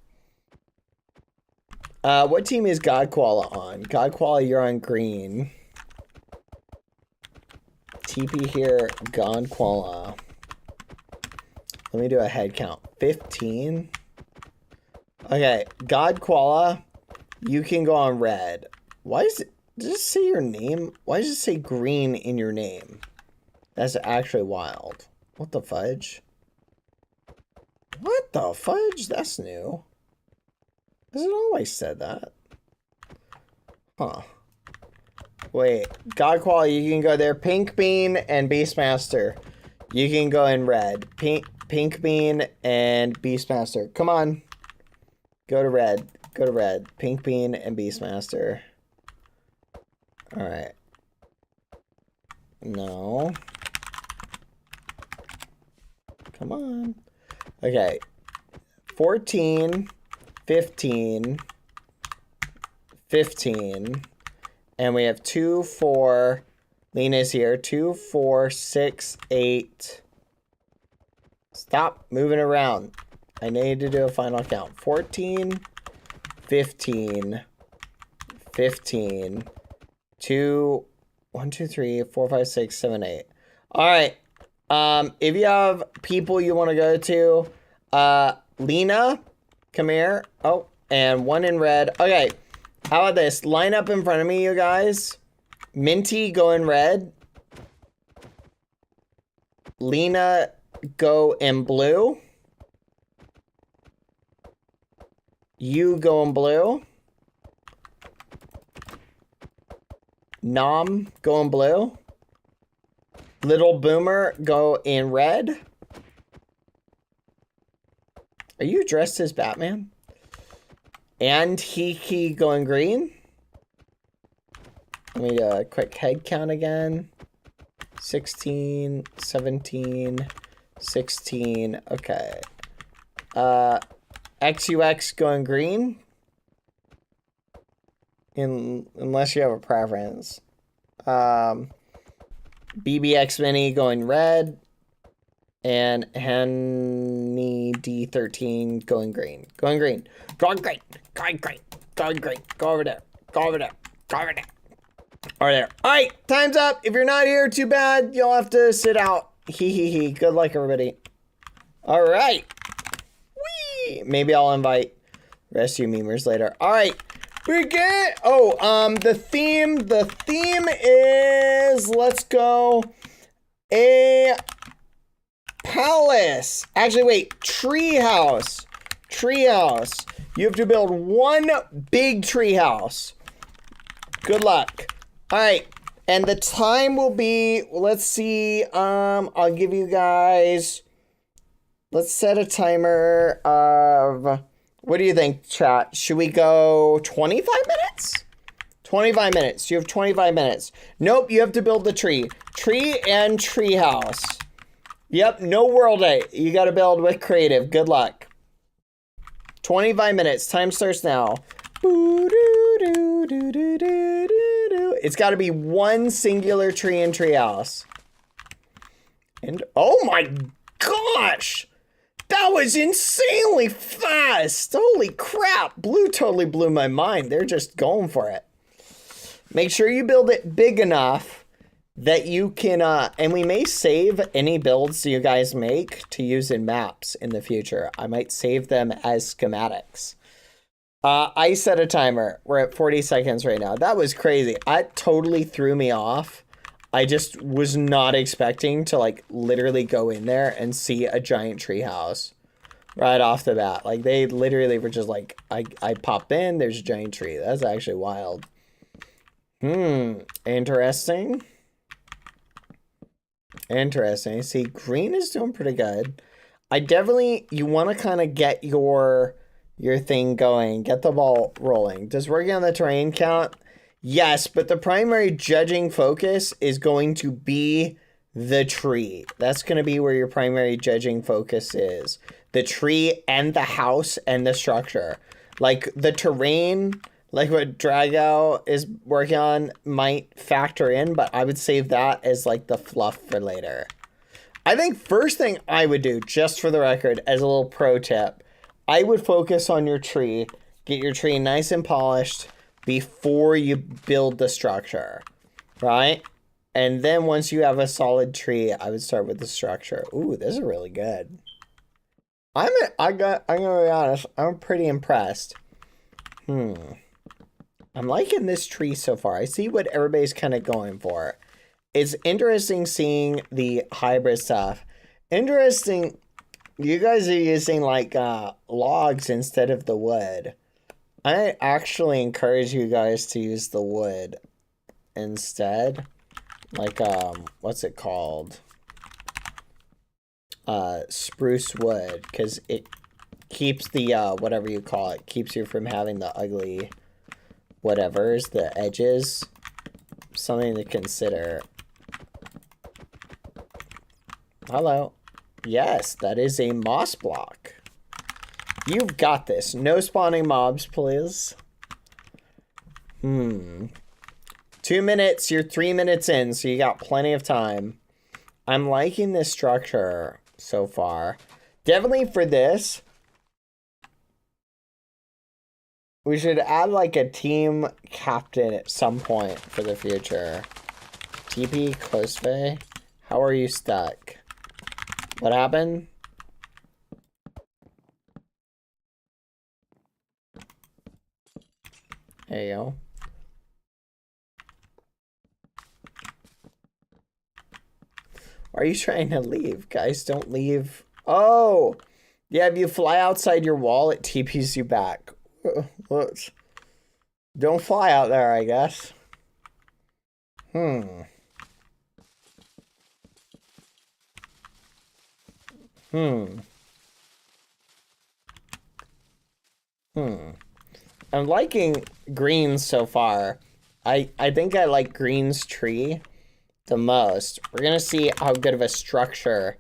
Speaker 5: What team is Godkoala on? Godkoala, you're on green. TP here, Godkoala. Let me do a head count. 15. Okay, Godkoala, you can go on red. Why is it? Does it say your name? Why does it say green in your name? That's actually wild. What the fudge? What the fudge? That's new. Has it always said that? Huh. Wait, Godqual, you can go there. Pink Bean and Beastmaster. You can go in red. Pink Bean and Beastmaster. Come on. Go to red. Go to red. Pink Bean and Beastmaster. Alright. No. Come on. Okay. 14, 15, 15. And we have 2, 4. Lena's here. 2, 4, 6, 8. Stop moving around. I need to do a final count. 14, 15, 15, 2, 1, 2, 3, 4, 5, 6, 7, 8. All right. If you have people you want to go to, Lena, come here. Oh, and 1 in red. Okay. How about this? Line up in front of me, you guys. Minty, go in red. Lena, go in blue. You go in blue. Nom, go in blue. Little Boomer, go in red. Are you dressed as Batman? And Hiki going green. Let me do a quick head count again. 16, 17, 16. Okay. XUX going green. Unless you have a preference. BBX Mini going red. And Henny D13 going green. Going green. Going green. Going green. Going green. Go over there. Go over there. Go over there. Over there. Alright, time's up. If you're not here, too bad. You'll have to sit out. Hee hee hee. Good luck, everybody. Alright. Whee! Maybe I'll invite the rest of you memers later. Alright. We get... Oh, the theme. The theme is... Let's go. A... palace. Actually, wait. Treehouse. Treehouse. You have to build one big treehouse. Good luck. All right. And the time will be, let's see. I'll give you guys, let's set a timer of, what do you think, chat? Should we go 25 minutes? 25 minutes. You have 25 minutes. Nope, you have to build the tree. Tree and treehouse. Yep, no world eight. You got to build with creative. Good luck. 25 minutes. Time starts now. It's got to be one singular tree and treehouse. And oh my gosh, that was insanely fast. Holy crap. Blue totally blew my mind. They're just going for it. Make sure you build it big enough that you can, and we may save any builds you guys make to use in maps in the future. I might save them as schematics. I set a timer. We're at 40 seconds right now. That was crazy. That totally threw me off. I just was not expecting to like literally go in there and see a giant tree house right off the bat. Like they literally were just like, I pop in, there's a giant tree. That's actually wild. Interesting. Interesting. See, green is doing pretty good. I definitely, you want to kind of get your thing going, get the ball rolling. Does working on the terrain count? Yes, but the primary judging focus is going to be the tree. That's going to be where your primary judging focus is. The tree and the house and the structure. Like the terrain, like what Drago is working on might factor in, but I would save that as like the fluff for later. I think first thing I would do, just for the record, as a little pro tip, I would focus on your tree, get your tree nice and polished before you build the structure, right? And then once you have a solid tree, I would start with the structure. Ooh, this is really good. I'm gonna be honest, I'm pretty impressed. I'm liking this tree so far. I see what everybody's kind of going for. It's interesting seeing the hybrid stuff. Interesting. You guys are using like logs instead of the wood. I actually encourage you guys to use the wood instead. Like, what's it called? Spruce wood, because it keeps the, whatever you call it, keeps you from having the ugly whatevers, the edges. Something to consider. Hello. Yes, that is a moss block. You've got this. No spawning mobs, please. 2 minutes. You're 3 minutes in, so you got plenty of time. I'm liking this structure so far. Definitely for this, we should add like a team captain at some point for the future. TP Closeway, how are you stuck? What happened? There you go. Why are you trying to leave? Guys, don't leave. Oh! Yeah, if you fly outside your wall, it TPs you back. Whoops. Don't fly out there, I guess. I'm liking Green's so far. I think I like Green's tree the most. We're gonna see how good of a structure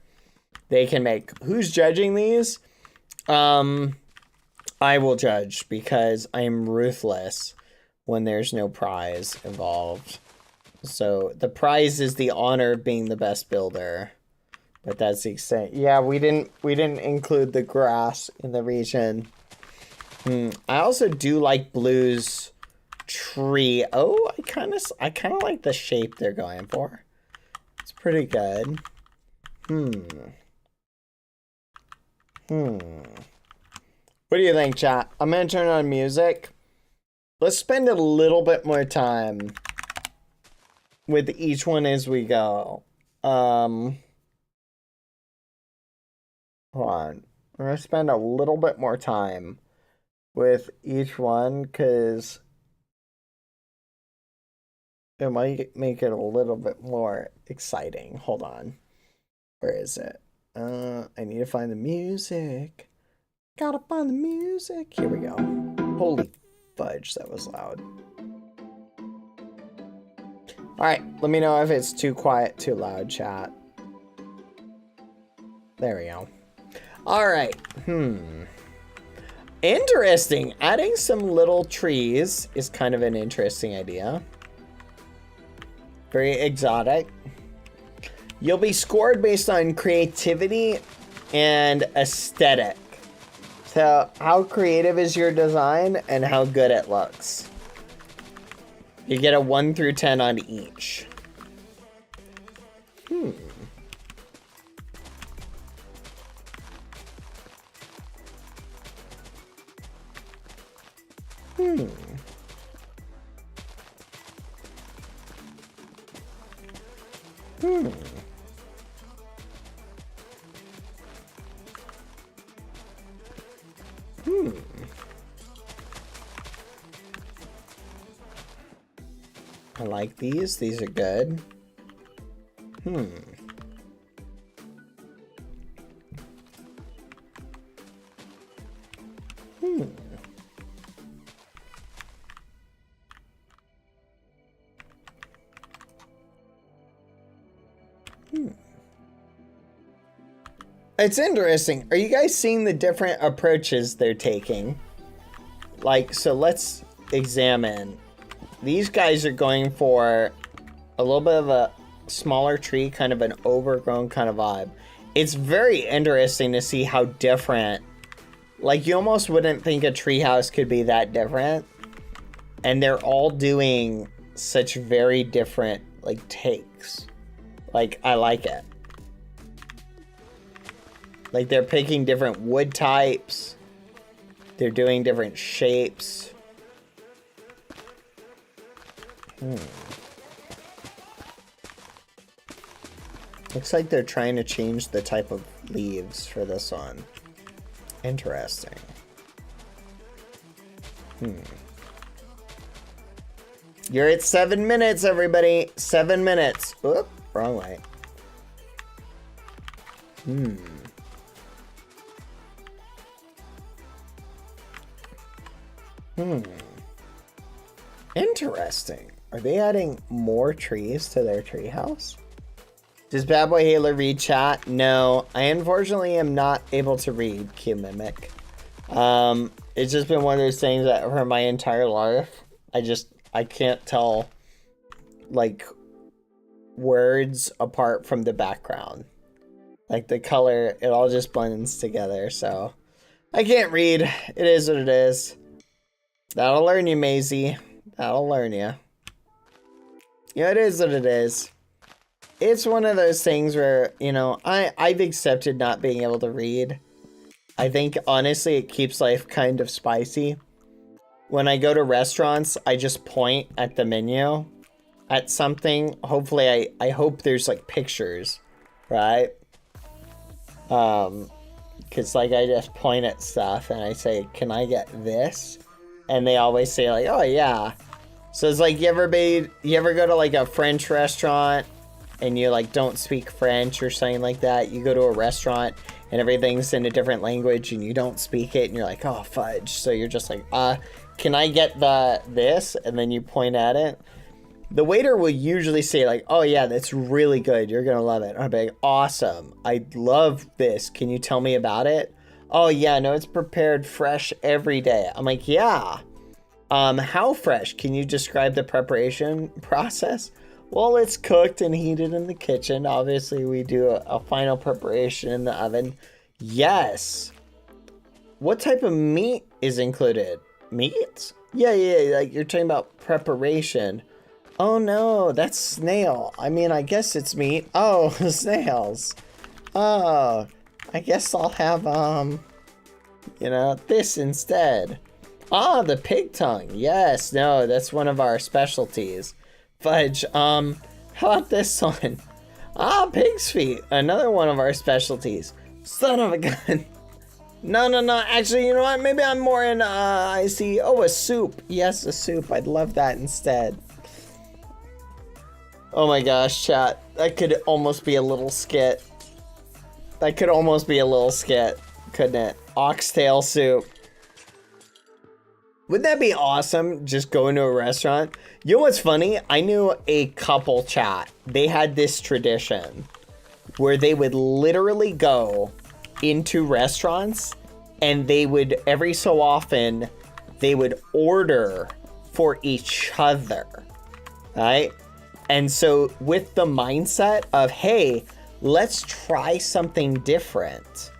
Speaker 5: they can make. Who's judging these? I will judge because I am ruthless when there's no prize involved. So the prize is the honor of being the best builder. But that's the extent. Yeah, we didn't include the grass in the region. I also do like Blue's tree. Oh, I kind of like the shape they're going for. It's pretty good. What do you think, chat? I'm gonna turn on music. Let's spend a little bit more time with each one as we go. Hold on. We're gonna spend a little bit more time with each one because it might make it a little bit more exciting. Hold on. Where is it? I need to find the music. Gotta find the music. Here we go. Holy fudge, that was loud. Alright, let me know if it's too quiet, too loud, chat. There we go. Alright, Interesting. Adding some little trees is kind of an interesting idea. Very exotic. You'll be scored based on creativity and aesthetic. So, how creative is your design and how good it looks. You get a 1 through 10 on each. I like these. These are good. It's interesting. Are you guys seeing the different approaches they're taking? Like, so let's examine. These guys are going for a little bit of a smaller tree, kind of an overgrown kind of vibe. It's very interesting to see how different, like you almost wouldn't think a treehouse could be that different. And they're all doing such very different like takes. Like, I like it. Like they're picking different wood types. They're doing different shapes. Looks like they're trying to change the type of leaves for this one. Interesting. You're at 7 minutes, everybody. 7 minutes. Oop, wrong way. Interesting. Are they adding more trees to their treehouse? Does BadBoyHalo read chat? No, I unfortunately am not able to read Q Mimic. It's just been one of those things that for my entire life, I can't tell, like, words apart from the background. Like, the color, it all just blends together, so. I can't read. It is what it is. That'll learn you, Maisie. That'll learn you. Yeah, it is what it is. It's one of those things where, you know, I've accepted not being able to read. I think, honestly, it keeps life kind of spicy. When I go to restaurants, I just point at the menu at something. Hopefully, I hope there's, like, pictures, right? Because, like, I just point at stuff and I say, can I get this? And they always say, like, oh, yeah. So it's like, you ever go to, like, a French restaurant and you, like, don't speak French or something like that? You go to a restaurant and everything's in a different language and you don't speak it and you're like, oh, fudge. So you're just like, can I get this? And then you point at it. The waiter will usually say, like, oh, yeah, that's really good. You're going to love it. I'll be like, awesome. I love this. Can you tell me about it? Oh, yeah, no, it's prepared fresh every day. I'm like, yeah. How fresh? Can you describe the preparation process? Well, it's cooked and heated in the kitchen. Obviously, we do a final preparation in the oven. Yes. What type of meat is included? Meat? Yeah, like you're talking about preparation. Oh, no, that's snail. I mean, I guess it's meat. Oh, snails. Oh, I guess I'll have, you know, this instead. Ah, the pig tongue. Yes, no, that's one of our specialties. Fudge, how about this one? Ah, pig's feet. Another one of our specialties. Son of a gun. No. Actually, you know what? Maybe I'm more in, I see. Oh, a soup. Yes, a soup. I'd love that instead. Oh my gosh, chat. That could almost be a little skit. Couldn't it? Oxtail soup. Wouldn't that be awesome? Just going to a restaurant. You know what's funny? I knew a couple, chat. They had this tradition where they would literally go into restaurants and they would, every so often, they would order for each other, right? And so with the mindset of, hey, let's try something different.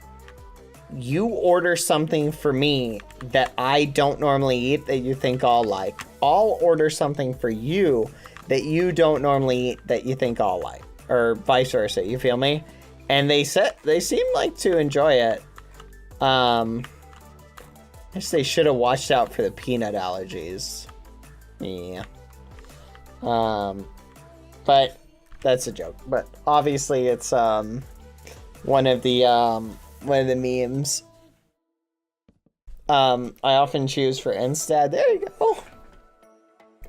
Speaker 5: You order something for me that I don't normally eat that you think I'll like. I'll order something for you that you don't normally eat that you think I'll like. Or vice versa, you feel me? And they seem like to enjoy it. I guess they should have watched out for the peanut allergies. Yeah. But that's a joke. But obviously it's one of the memes. I often choose for instead. There you go.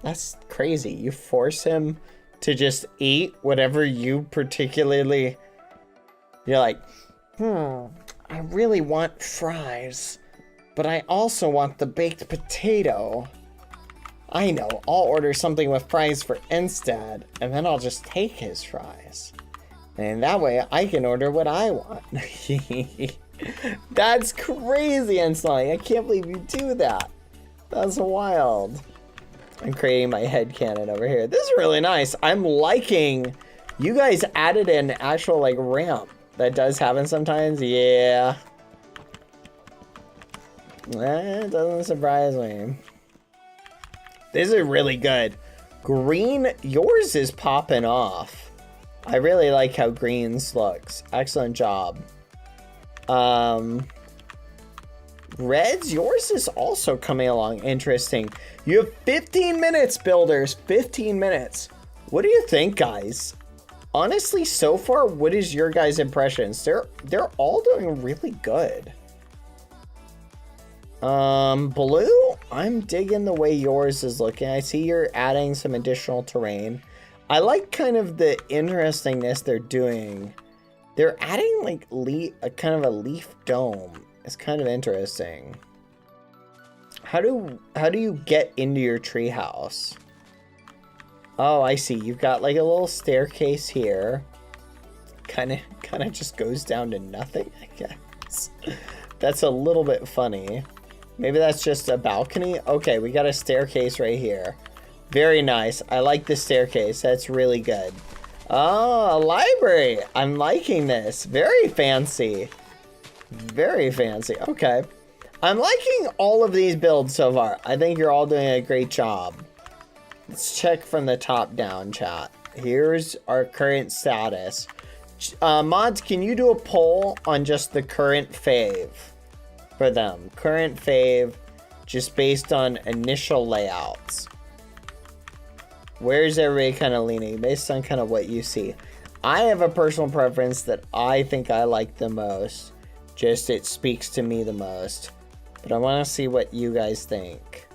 Speaker 5: That's crazy. You force him to just eat whatever you particularly. You're like, I really want fries, but I also want the baked potato. I know, I'll order something with fries for instead, and then I'll just take his fries. And that way I can order what I want. That's crazy, Ensley. I can't believe you do that. That's wild. I'm creating my headcanon over here. This is really nice. I'm liking, you guys added an actual like ramp. That does happen sometimes, yeah. It doesn't surprise me. This is really good. Green, yours is popping off. I really like how Green's looks. Excellent job. Reds, yours is also coming along interesting. You have 15 minutes, builders. 15 minutes. What do you think, guys? Honestly, so far, what is your guys' impressions? They're all doing really good. Blue, I'm digging the way yours is looking. I see you're adding some additional terrain. I like kind of the interestingness they're doing. They're adding like a kind of a leaf dome. It's kind of interesting. How do you get into your treehouse? Oh, I see. You've got like a little staircase here. Kind of just goes down to nothing, I guess. That's a little bit funny. Maybe that's just a balcony. Okay, we got a staircase right here. Very nice. I like the staircase. That's really good. Oh, a library. I'm liking this. Very fancy. Very fancy. Okay. I'm liking all of these builds so far. I think you're all doing a great job. Let's check from the top down, chat. Here's our current status. Mods, can you do a poll on just the current fave for them? Current fave, just based on initial layouts. Where's everybody kind of leaning? Based on kind of what you see. I have a personal preference that I think I like the most. Just it speaks to me the most. But I want to see what you guys think.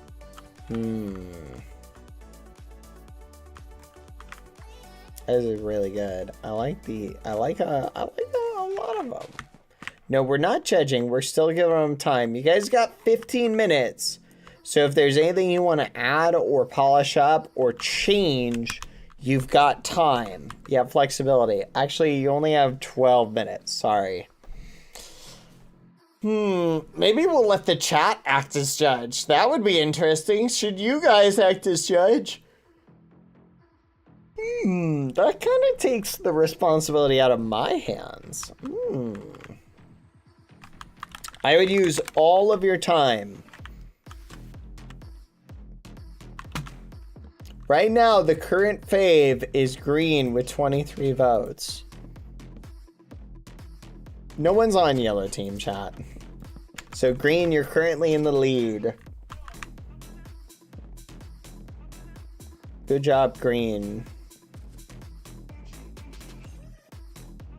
Speaker 5: This is really good. I like a lot of them. No, we're not judging. We're still giving them time. You guys got 15 minutes. So if there's anything you want to add or polish up or change, you've got time. You have flexibility. Actually, you only have 12 minutes. Sorry. Maybe we'll let the chat act as judge. That would be interesting. Should you guys act as judge? That kind of takes the responsibility out of my hands. I would use all of your time. Right now, the current fave is green with 23 votes. No one's on yellow team, chat. So green, you're currently in the lead. Good job, green.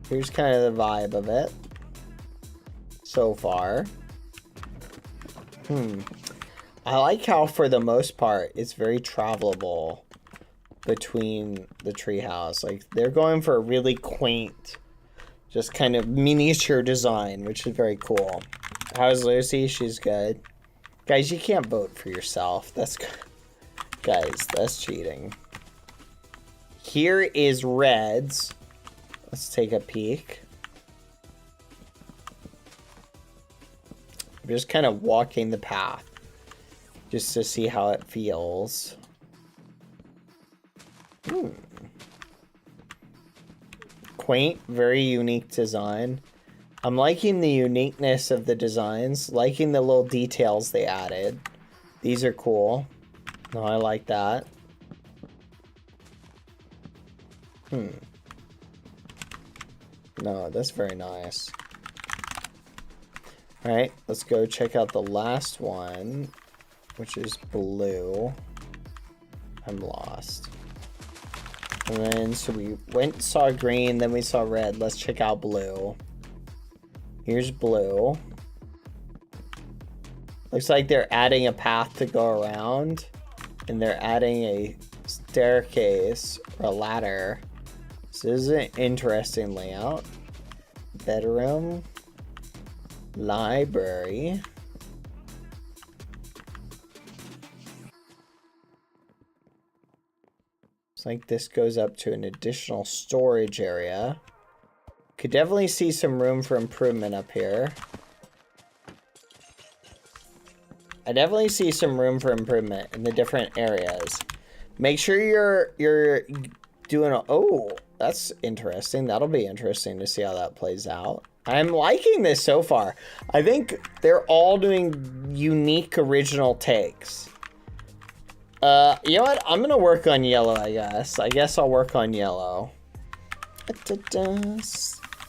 Speaker 5: Here's kind of the vibe of it so far. I like how, for the most part, it's very travelable between the treehouse. Like, they're going for a really quaint, just kind of miniature design, which is very cool. How's Lucy? She's good. Guys, you can't vote for yourself. That's... Guys, that's cheating. Here is Red's. Let's take a peek. I'm just kind of walking the path just to see how it feels. Quaint, very unique design. I'm liking the uniqueness of the designs, liking the little details they added. These are cool. No, I like that. No, that's very nice. Alright, let's go check out the last one, which is blue. I'm lost. And then, so we went and saw green, then we saw red. Let's check out blue. Here's blue. Looks like they're adding a path to go around. And they're adding a staircase or a ladder. So this is an interesting layout. Bedroom. Library. It's like this goes up to an additional storage area. Could definitely see some room for improvement up here. I definitely see some room for improvement in the different areas. Make sure you're doing a... Oh, that's interesting. That'll be interesting to see how that plays out. I'm liking this so far. I think they're all doing unique, original takes. You know what? I'm going to work on yellow, I guess. I guess I'll work on yellow.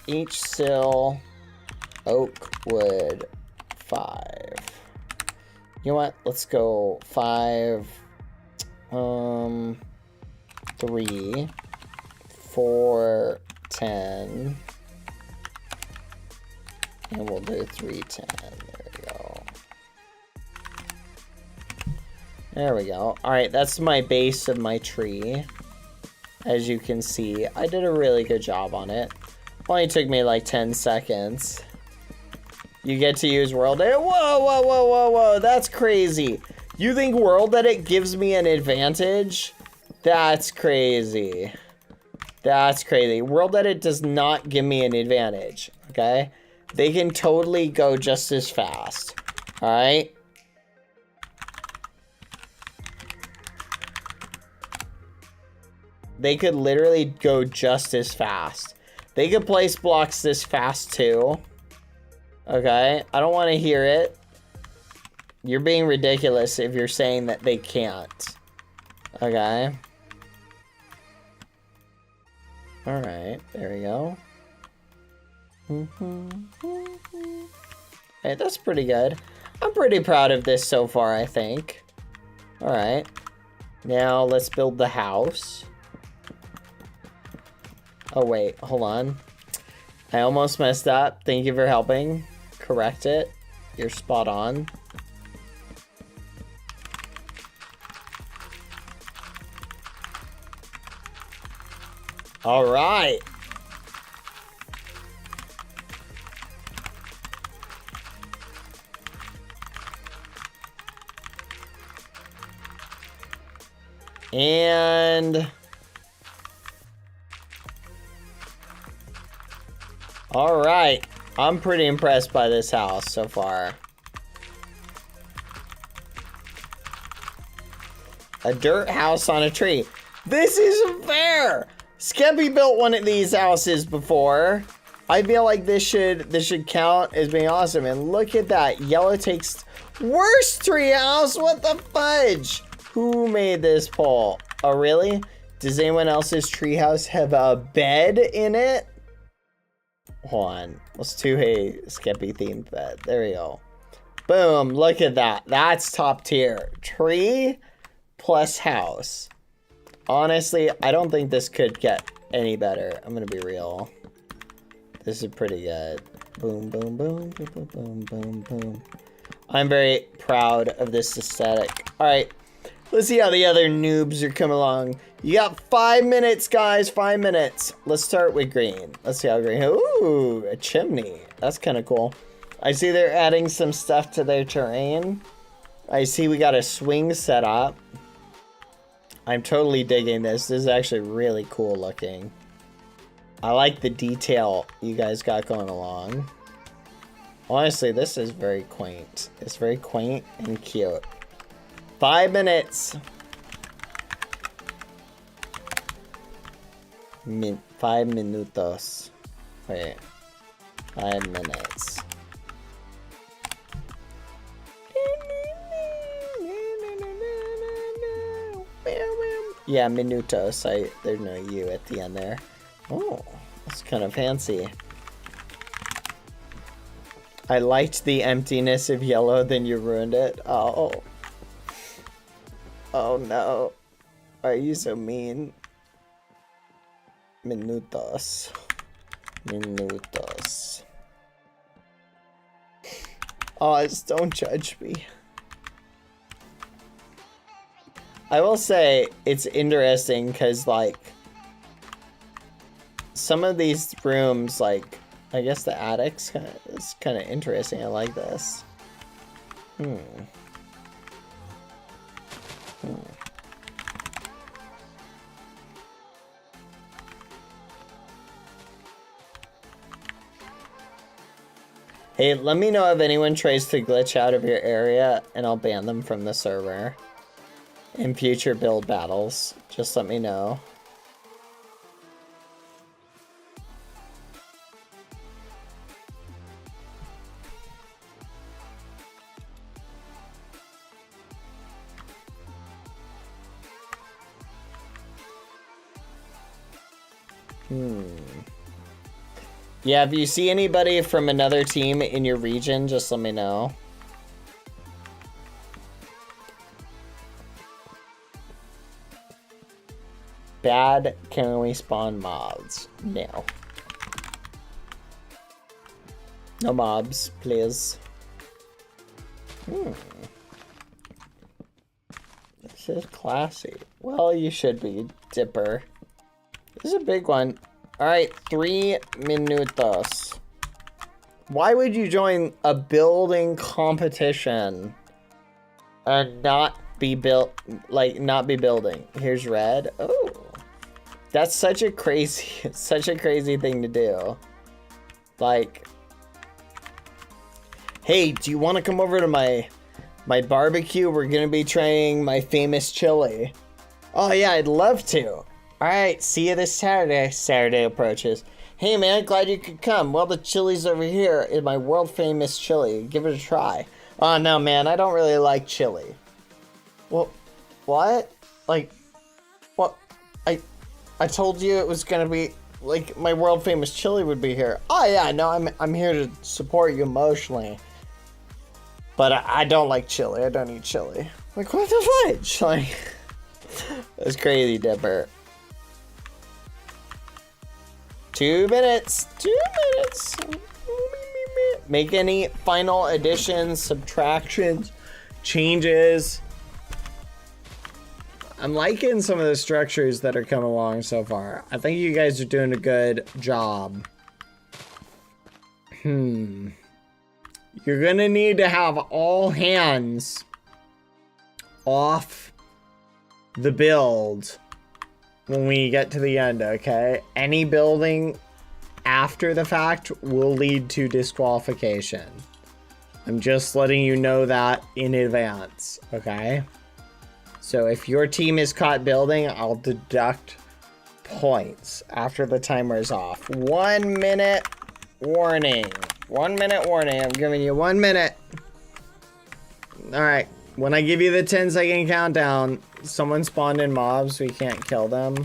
Speaker 5: Each sill, oak, wood, 5. You know what? Let's go 5, 3, 4, 10. And we'll do 3, 10. There we go. There we go. Alright, that's my base of my tree. As you can see, I did a really good job on it. Only took me like 10 seconds. You get to use World Edit. Whoa, whoa, whoa, whoa, whoa. That's crazy. You think World Edit gives me an advantage? That's crazy. That's crazy. World Edit does not give me an advantage. Okay? they can totally go just as fast. Alright? They could literally go just as fast. They could place blocks this fast too. Okay? I don't want to hear it. You're being ridiculous if you're saying that they can't. Okay? Alright, there we go. Hey, that's pretty good. I'm pretty proud of this so far, I think. Alright. Now, let's build the house. Oh, wait. Hold on. I almost messed up. Thank you for helping. Correct it. You're spot on. All right. And all right. I'm pretty impressed by this house so far. A dirt house on a tree. This isn't fair. Skeppy built one of these houses before. I feel like this should count as being awesome. And look at that. Yellow takes worst tree house. What the fudge? Who made this poll? Oh, really? Does anyone else's treehouse have a bed in it? Hold on. Let's do a Skeppy themed bed. There we go. Boom. Look at that. That's top tier. Tree plus house. Honestly, I don't think this could get any better. I'm gonna be real. This is pretty good. Boom, boom, boom, boom, boom, boom, boom, boom. I'm very proud of this aesthetic. All right, let's see how the other noobs are coming along. You got 5 minutes, guys, 5 minutes. Let's start with green. Let's see how green, ooh, a chimney. That's kind of cool. I see they're adding some stuff to their terrain. I see we got a swing set up. I'm totally digging this. This is actually really cool looking. I like the detail you guys got going along. Honestly, this is very quaint. It's very quaint and cute. 5 minutes. 5 minutos. Wait. 5 minutes. Yeah, minutos. There's no U at the end there. Oh, that's kind of fancy. I liked the emptiness of yellow, then you ruined it. Oh. Oh no. Why are you so mean? Minutos. Minutos. Oh, just don't judge me. I will say it's interesting because, like, some of these rooms, like, I guess the attic's is kind of interesting. I like this. Hey, let me know if anyone tries to glitch out of your area, and I'll ban them from the server. In future build battles, just let me know. Yeah, if you see anybody from another team in your region, just let me know. Bad, can we spawn mobs? No. No mobs, please. This is classy. Well, you should be, Dipper. This is a big one. Alright, 3 minutos. Why would you join a building competition and not be not be building? Here's red. Oh. That's such a crazy thing to do. Like, Hey, do you want to come over to my barbecue? We're gonna be trying my famous chili. Oh yeah, I'd love to. Alright, see you this Saturday. Saturday approaches. Hey man, glad you could come. Well, the chili's over here in my world famous chili. Give it a try. Oh no man, I don't really like chili. Well, what? Like, what? I told you it was gonna be, like, my world famous chili would be here. Oh yeah, no, I'm here to support you emotionally. But I don't like chili. I don't eat chili. Like, what the fudge? Like, that's crazy, Dipper. 2 minutes. 2 minutes. Make any final additions, subtractions, changes. I'm liking some of the structures that are coming along so far. I think you guys are doing a good job. You're gonna need to have all hands off the build when we get to the end, okay? Any building after the fact will lead to disqualification. I'm just letting you know that in advance, okay? So if your team is caught building, I'll deduct points after the timer is off. 1 minute warning. 1 minute warning. I'm giving you 1 minute. All right. When I give you the 10-second countdown, someone spawned in mobs. We can't kill them.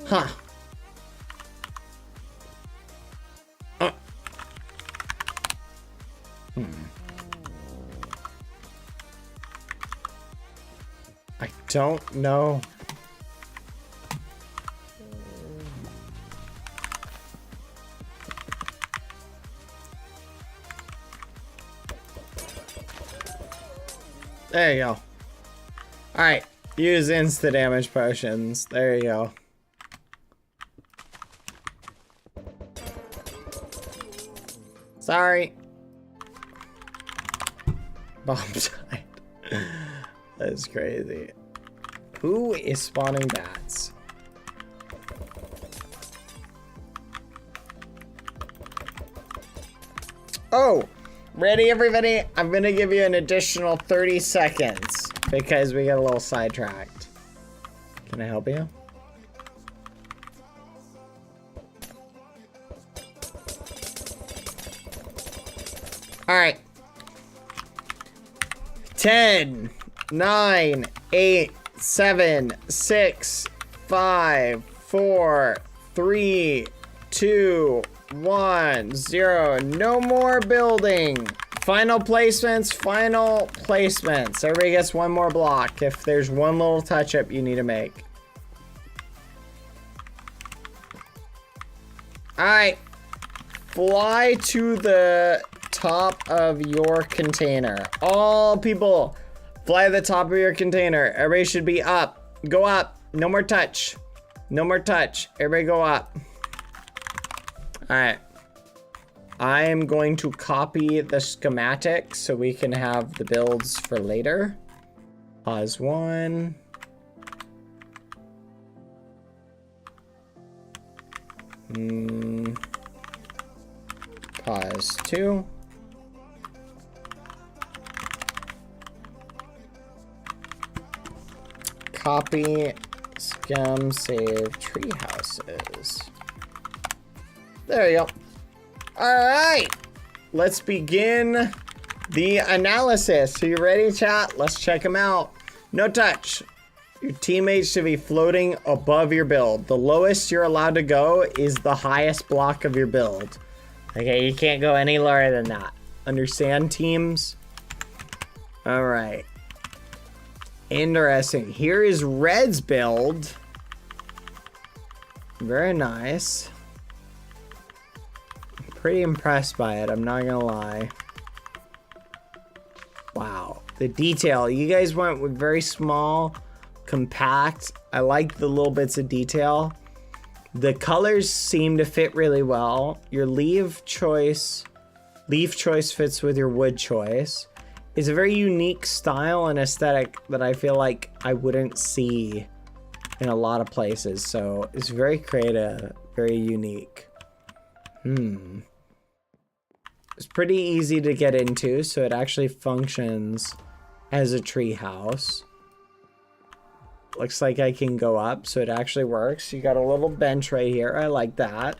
Speaker 5: Huh. I don't know. There you go. Alright, use insta damage potions. There you go. Sorry. Bomb died. That's crazy. Who is spawning bats? Oh! Ready, everybody? I'm gonna give you an additional 30 seconds because we got a little sidetracked. Can I help you? All right. 10, 9, 8, 7, 6, 5, 4, 3, 2, 1, 0. No more building. Final placements, final placements. Everybody gets one more block if there's one little touch-up you need to make. Alright. Fly to the top of your container. All people, fly to the top of your container. Everybody should be up. Go up. No more touch. No more touch. Everybody go up. Alright. I am going to copy the schematic so we can have the builds for later. Pause 1. Pause 2. Copy, scum, save, tree houses. There you go. All right, let's begin the analysis. Are you ready, chat? Let's check them out. No touch. Your teammates should be floating above your build. The lowest you're allowed to go is the highest block of your build. Okay, you can't go any lower than that. Understand, teams? All right. Interesting. Here is Red's build. Very nice. Pretty impressed by it, I'm not gonna lie. Wow, the detail. You guys went with very small, compact. I like the little bits of detail. The colors seem to fit really well. Your leaf choice fits with your wood choice. It's a very unique style and aesthetic that I feel like I wouldn't see in a lot of places. So it's very creative, very unique. It's pretty easy to get into, so it actually functions as a tree house. Looks like I can go up, so it actually works. You got a little bench right here. I like that.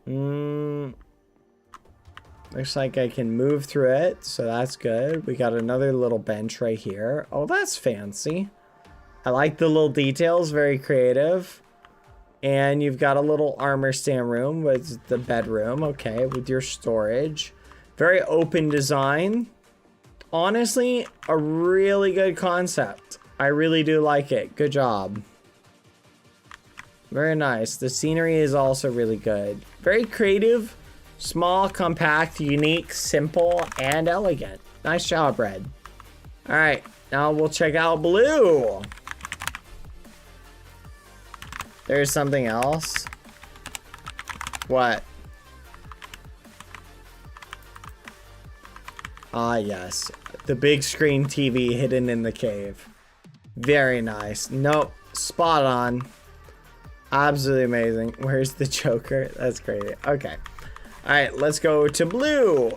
Speaker 5: Looks like I can move through it, so that's good. We got another little bench right here. Oh, that's fancy. I like the little details, very creative. And you've got a little armor stand room with the bedroom, okay, with your storage. Very open design. Honestly, a really good concept. I really do like it. Good job. Very nice. The scenery is also really good. Very creative, small, compact, unique, simple, and elegant. Nice job, Red. All right, now we'll check out Blue. There's something else. What? Ah, yes. The big screen TV hidden in the cave. Very nice. Nope. Spot on. Absolutely amazing. Where's the Joker? That's crazy. Okay. All right, let's go to Blue.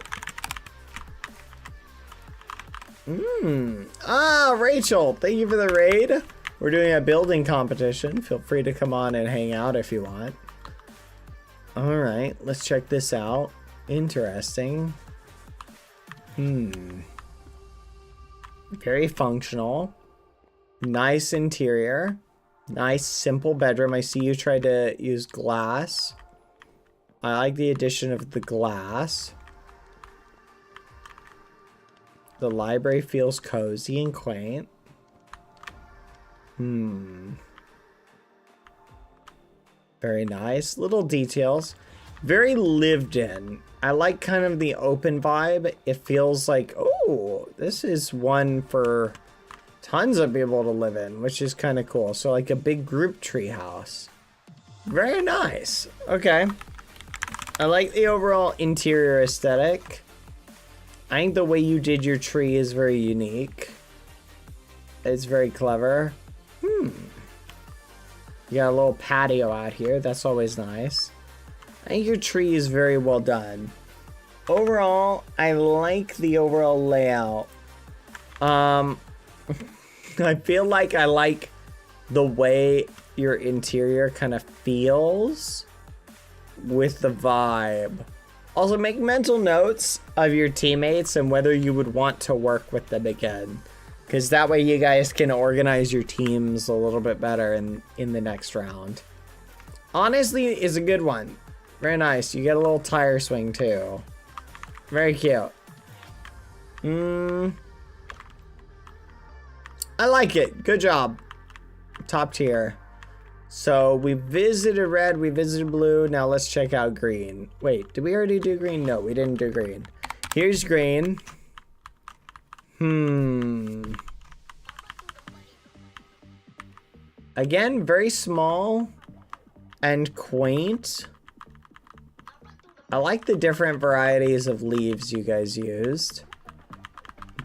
Speaker 5: Ah, Rachel. Thank you for the raid. We're doing a building competition. Feel free to come on and hang out if you want. All right, let's check this out. Interesting. Very functional. Nice interior. Nice, simple bedroom. I see you tried to use glass. I like the addition of the glass. The library feels cozy and quaint. Very nice. Little details. Very lived in. I like kind of the open vibe. It feels like, oh, this is one for tons of people to live in, which is kind of cool. So like a big group tree house. Very nice. Okay. I like the overall interior aesthetic. I think the way you did your tree is very unique. It's very clever. You got a little patio out here. That's always nice. I think your tree is very well done. Overall, I like the overall layout. I feel like I like the way your interior kind of feels with the vibe. Also, make mental notes of your teammates and whether you would want to work with them again. Because that way you guys can organize your teams a little bit better in the next round. Honestly, is a good one. Very nice. You get a little tire swing too. Very cute. I like it. Good job. Top tier. So we visited red, we visited blue. Now let's check out green. Wait, did we already do green? No, we didn't do green. Here's green. Again, very small and quaint. I like the different varieties of leaves you guys used.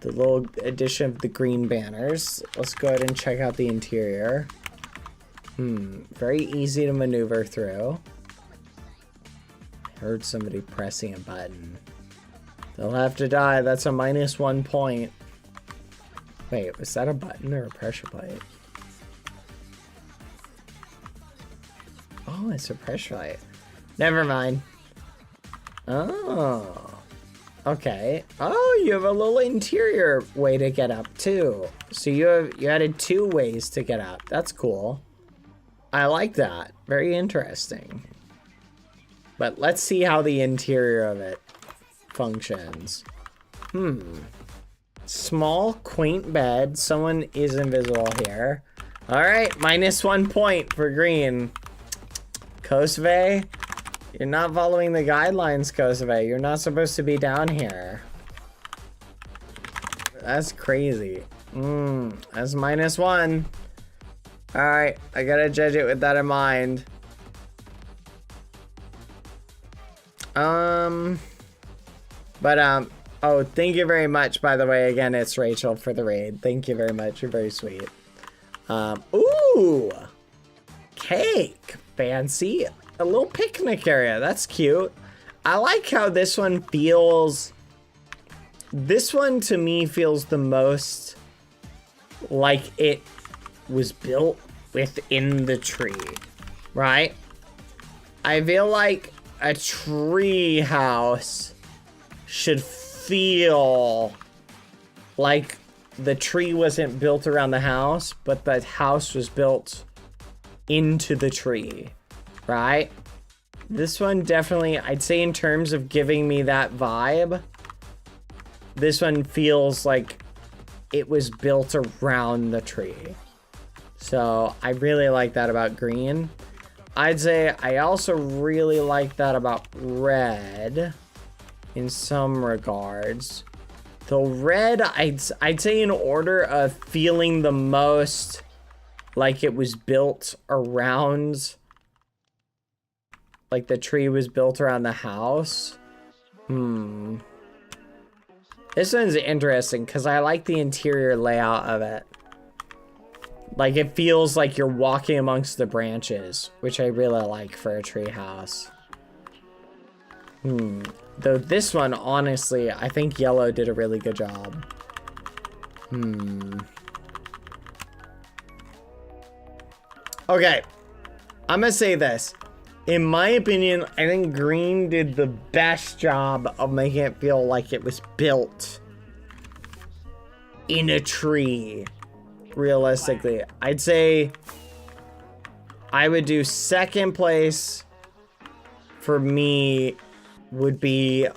Speaker 5: The little addition of the green banners. Let's go ahead and check out the interior. Very easy to maneuver through. Heard somebody pressing a button. They'll have to die. That's a -1 point. Wait, was that a button or a pressure plate? Oh, it's a pressure plate. Never mind. Oh. Okay. Oh, you have a little interior way to get up too. So you added 2 ways to get up. That's cool. I like that. Very interesting. But let's see how the interior of it functions. Small, quaint bed. Someone is invisible here. All right, -1 point for green. Kosve, you're not following the guidelines, Kosve. You're not supposed to be down here. That's crazy. That's -1. All right, I gotta judge it with that in mind. Oh, thank you very much, by the way. Again, it's Rachel for the raid. Thank you very much. You're very sweet. Ooh, cake. Fancy. a little picnic area. That's cute. I like how this one feels. This one to me feels the most like it was built within the tree, right? I feel like a tree house should feel like the tree wasn't built around the house, but the house was built into the tree, right? This one definitely, I'd say in terms of giving me that vibe, this one feels like it was built around the tree. So I really like that about green. I'd say I also really like that about red in some regards. The red, I'd say in order of feeling the most like it was built around, like the tree was built around the house. This one's interesting because I like the interior layout of it. Like it feels like you're walking amongst the branches, which I really like for a tree house. Though this one, honestly, I think yellow did a really good job. Okay, I'm gonna say this. In my opinion, I think green did the best job of making it feel like it was built in a tree. Realistically, I'd say I would do second place for me would be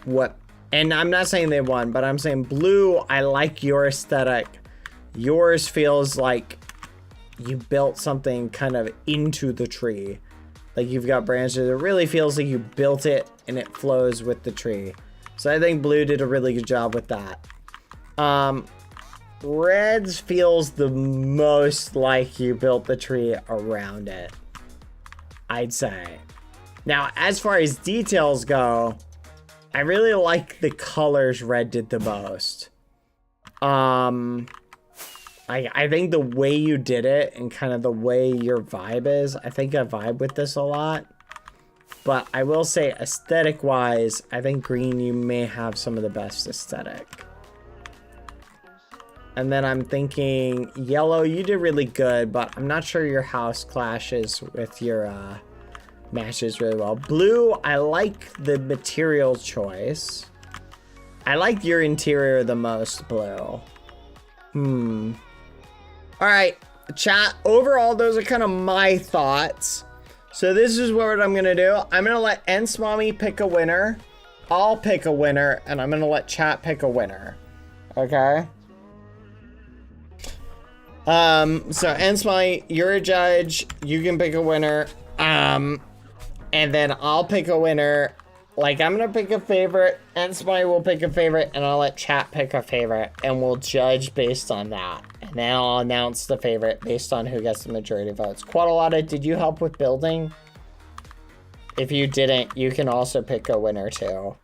Speaker 5: what, and I'm not saying they won, but I'm saying blue. I like your aesthetic. Yours feels like you built something kind of into the tree, like you've got branches. It really feels like you built it and it flows with the tree. So I think blue did a really good job with that. Reds feels the most like you built the tree around it, I'd say. Now, as far as details go, I really like the colors red did the most. I think the way you did it and kind of the way your vibe is, I think I vibe with this a lot. But I will say aesthetic wise, I think green, you may have some of the best aesthetic. And then I'm thinking yellow, you did really good, but I'm not sure your house clashes with your matches really well. Blue, I like the material choice. I like your interior the most, blue. All right, chat, overall, those are kind of my thoughts. So this is what I'm gonna do. I'm gonna let Ents Mommy pick a winner. I'll pick a winner, and I'm gonna let chat pick a winner. Okay? So Ents Mommy, you're a judge. You can pick a winner. And then I'll pick a winner. Like, I'm gonna pick a favorite. Ents Mommy will pick a favorite, and I'll let chat pick a favorite, and we'll judge based on that. And then I'll announce the favorite based on who gets the majority of votes. Quadralotta, did you help with building? If you didn't, you can also pick a winner too.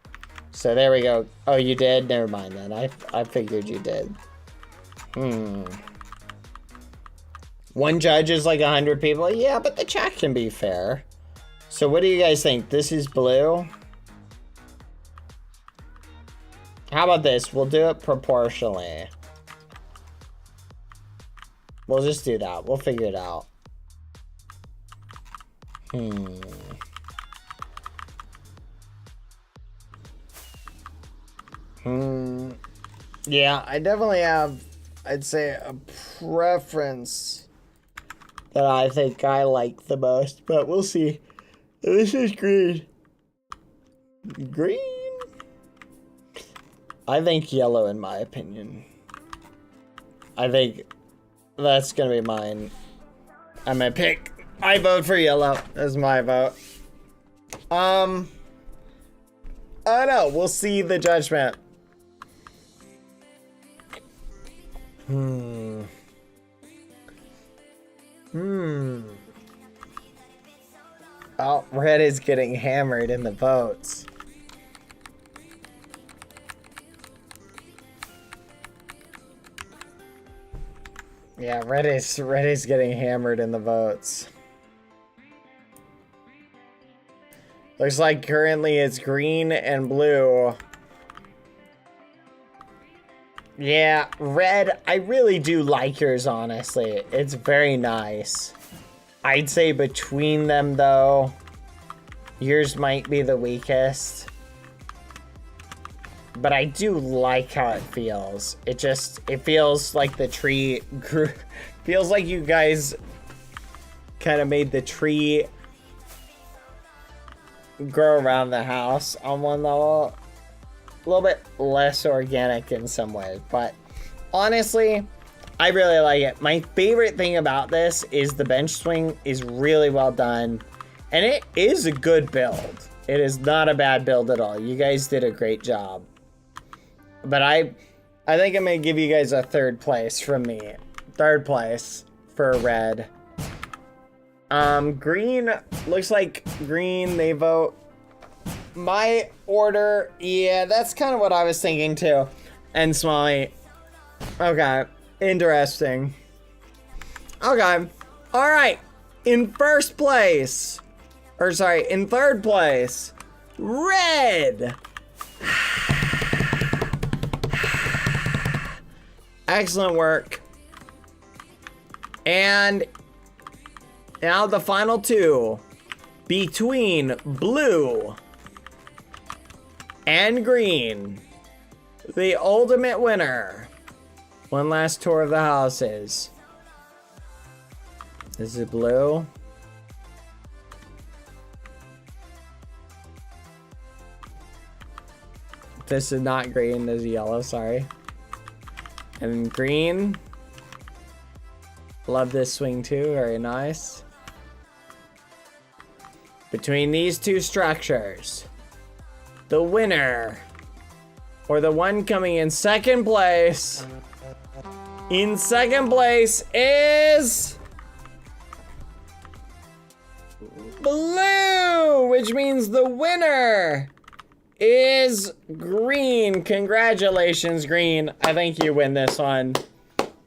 Speaker 5: So there we go. Oh, you did? Never mind then. I figured you did. One judge is like 100 people. Yeah, but the chat can be fair. So what do you guys think? This is blue? How about this? We'll do it proportionally. We'll just do that. We'll figure it out. Yeah, I definitely have, I'd say, a preference that I think I like the most, but we'll see. This is green. Green? I think yellow, in my opinion. I think that's gonna be mine. I'm gonna pick. I vote for yellow. That's my vote. I don't know. We'll see the judgment. Oh, red is getting hammered in the votes. Yeah, red is getting hammered in the votes. Looks like currently it's green and blue. Yeah, red, I really do like yours, honestly. It's very nice. I'd say between them, though, yours might be the weakest. But I do like how it feels. It feels like the tree grew. Feels like you guys kind of made the tree grow around the house on one level. A little bit less organic in some ways, but honestly, I really like it. My favorite thing about this is the bench swing is really well done, and it is a good build. It is not a bad build at all. You guys did a great job. But I think I'm gonna give you guys a 3rd place from me. 3rd place for red. Green, looks like green, they vote. My order, yeah, that's kind of what I was thinking too. And Smiley. Okay, interesting. Okay, all right. In 1st place, or sorry, in 3rd place, red. Excellent work. And now the final 2 between blue and green. The ultimate winner. One last tour of the houses. This is blue. This is not green, this is yellow, sorry. And green. Love this swing too, very nice. Between these 2 structures, the winner, or the one coming in 2nd place, is blue, which means the winner is green. Congratulations, green. I think you win this one.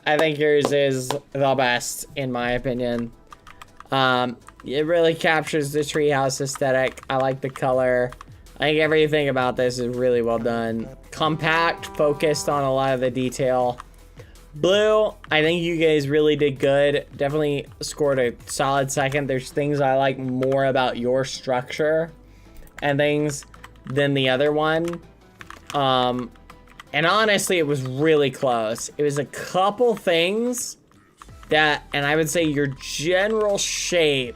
Speaker 5: I think yours is the best, in my opinion. It really captures the treehouse aesthetic. I like the color. I think everything about this is really well done. Compact, focused on a lot of the detail. Blue, I think you guys really did good. Definitely scored a solid 2nd. There's things I like more about your structure and things than the other one. And honestly, it was really close. It was a couple things that, and I would say your general shape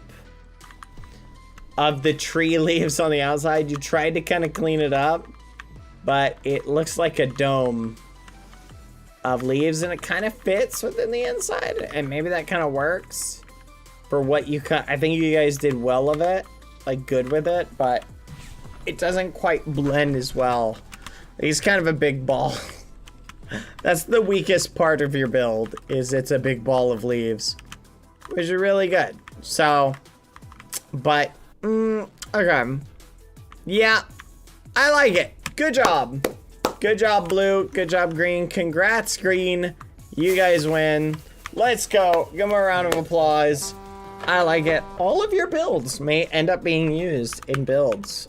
Speaker 5: of the tree leaves on the outside, you tried to kind of clean it up, but it looks like a dome of leaves, and it kind of fits within the inside, and maybe that kind of works for what you cut. I think you guys did well of it, like good with it, but it doesn't quite blend as well. He's kind of a big ball. That's the weakest part of your build, is it's a big ball of leaves, which is really good. So, but, okay. Yeah, I like it. Good job. Good job, blue. Good job, green. Congrats, green. You guys win. Let's go. Give them a round of applause. I like it. All of your builds may end up being used in builds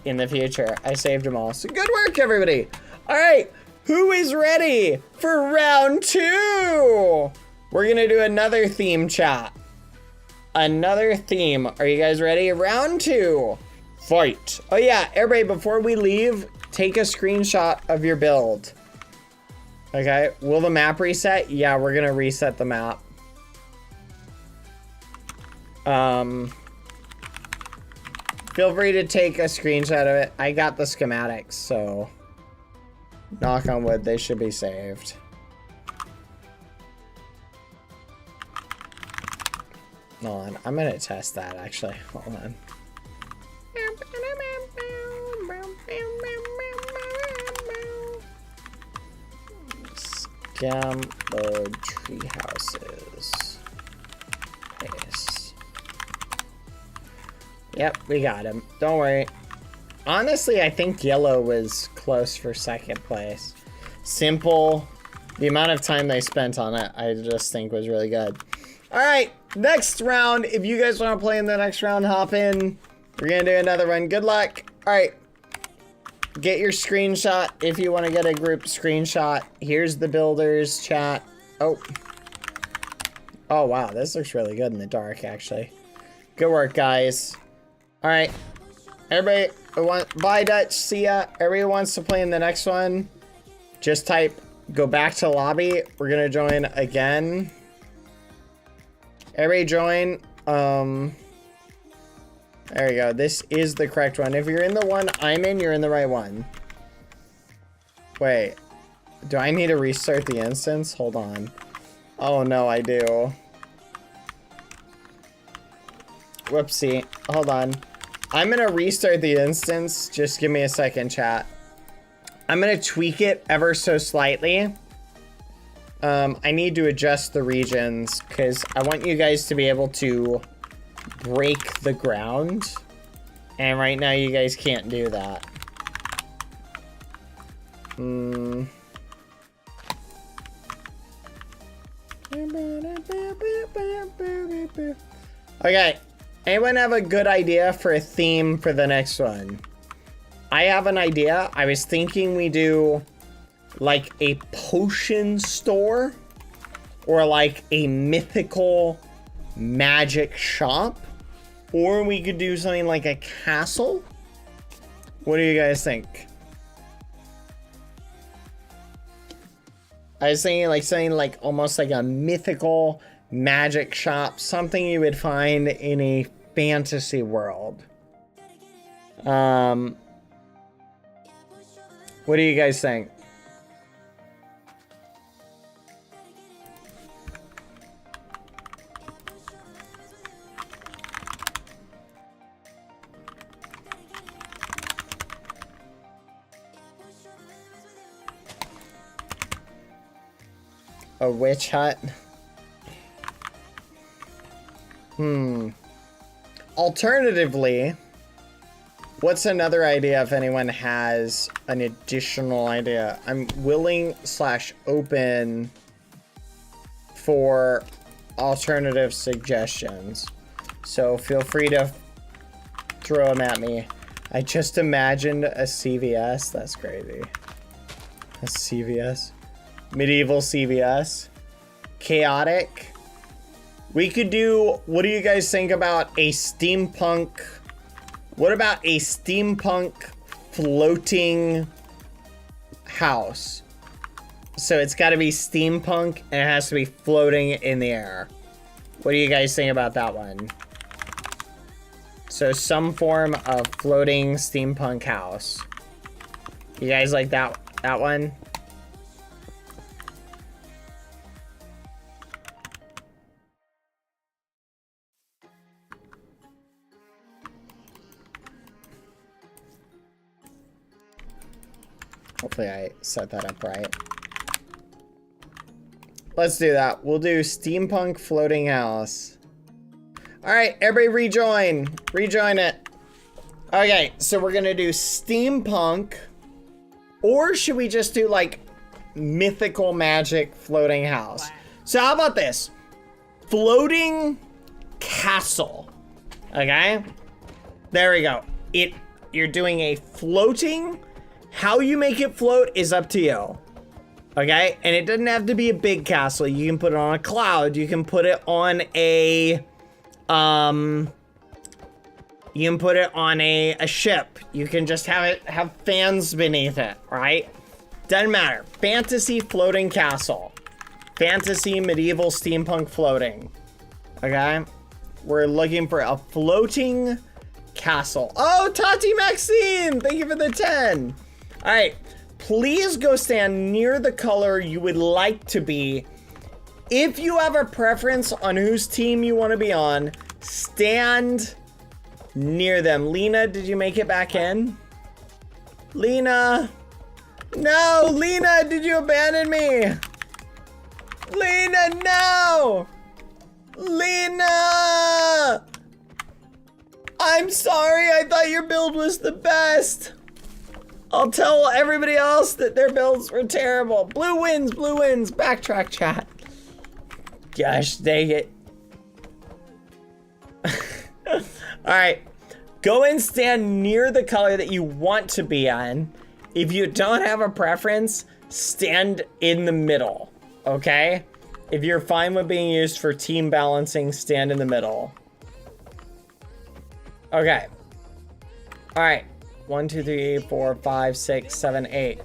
Speaker 5: in the future. I saved them all. So good work, everybody. All right. Who is ready for round 2? We're going to do another theme chat. Another theme. Are you guys ready? Round 2. Fight. Oh, yeah. Everybody, before we leave, take a screenshot of your build. Okay. Will the map reset? Yeah, we're going to reset the map. Feel free to take a screenshot of it. I got the schematics, so knock on wood, they should be saved. Hold on, I'm gonna test that actually. Hold on. Scam load tree houses. Paste. Yep, we got him. Don't worry. Honestly, I think yellow was close for 2nd place. Simple. The amount of time they spent on it, I just think was really good. All right, next round. If you guys want to play in the next round, hop in. We're gonna do another one. Good luck. All right. Get your screenshot if you want to get a group screenshot. Here's the builders chat. Oh. Oh, wow. This looks really good in the dark, actually. Good work, guys. All right. Everybody, bye, Dutch. See ya. Everybody wants to play in the next one. Just type, go back to lobby. We're going to join again. Everybody join. There you go. This is the correct one. If you're in the one I'm in, you're in the right one. Wait. Do I need to restart the instance? Hold on. Oh, no, I do. Whoopsie. Hold on. I'm going to restart the instance. Just give me a second, chat. I'm going to tweak it ever so slightly. I need to adjust the regions because I want you guys to be able to break the ground. And right now you guys can't do that. Okay. Anyone have a good idea for a theme for the next one? I have an idea. I was thinking we do like a potion store or like a mythical magic shop, or we could do something like a castle. What do you guys think? I was thinking like something like almost like a mythical magic shop, something you would find in a fantasy world. What do you guys think? A witch hut? Alternatively, what's another idea if anyone has an additional idea? I'm willing / open for alternative suggestions. So feel free to throw them at me. I just imagined a CVS. That's crazy. A CVS. Medieval CVS. Chaotic. We could do, what do you guys think about a steampunk? What about a steampunk floating house? So it's got to be steampunk and it has to be floating in the air. What do you guys think about that one? So some form of floating steampunk house. You guys like that one? Hopefully I set that up right. Let's do that. We'll do steampunk floating house. All right, everybody rejoin. Rejoin it. Okay, so we're gonna do steampunk, or should we just do like mythical magic floating house? So how about this? Floating castle. Okay? There we go. You're doing a floating. How you make it float is up to you. Okay? And it doesn't have to be a big castle. You can put it on a cloud. You can put it on a you can put it on a ship. You can just have fans beneath it, right? Doesn't matter. Fantasy floating castle. Fantasy medieval steampunk floating. Okay? We're looking for a floating castle. Oh, Tati Maxine! Thank you for the 10. All right, please go stand near the color you would like to be. If you have a preference on whose team you want to be on, stand near them. Lena, did you make it back in? Lena. No, Lena, did you abandon me? Lena, no. Lena. I'm sorry, I thought your build was the best. I'll tell everybody else that their builds were terrible. Blue wins, backtrack chat. Gosh, dang it. All right, Go and stand near the color that you want to be on. If you don't have a preference, stand in the middle, okay? If you're fine with being used for team balancing, stand in the middle. Okay. All right. 1, 2, 3, 4, 5, 6, 7, 8.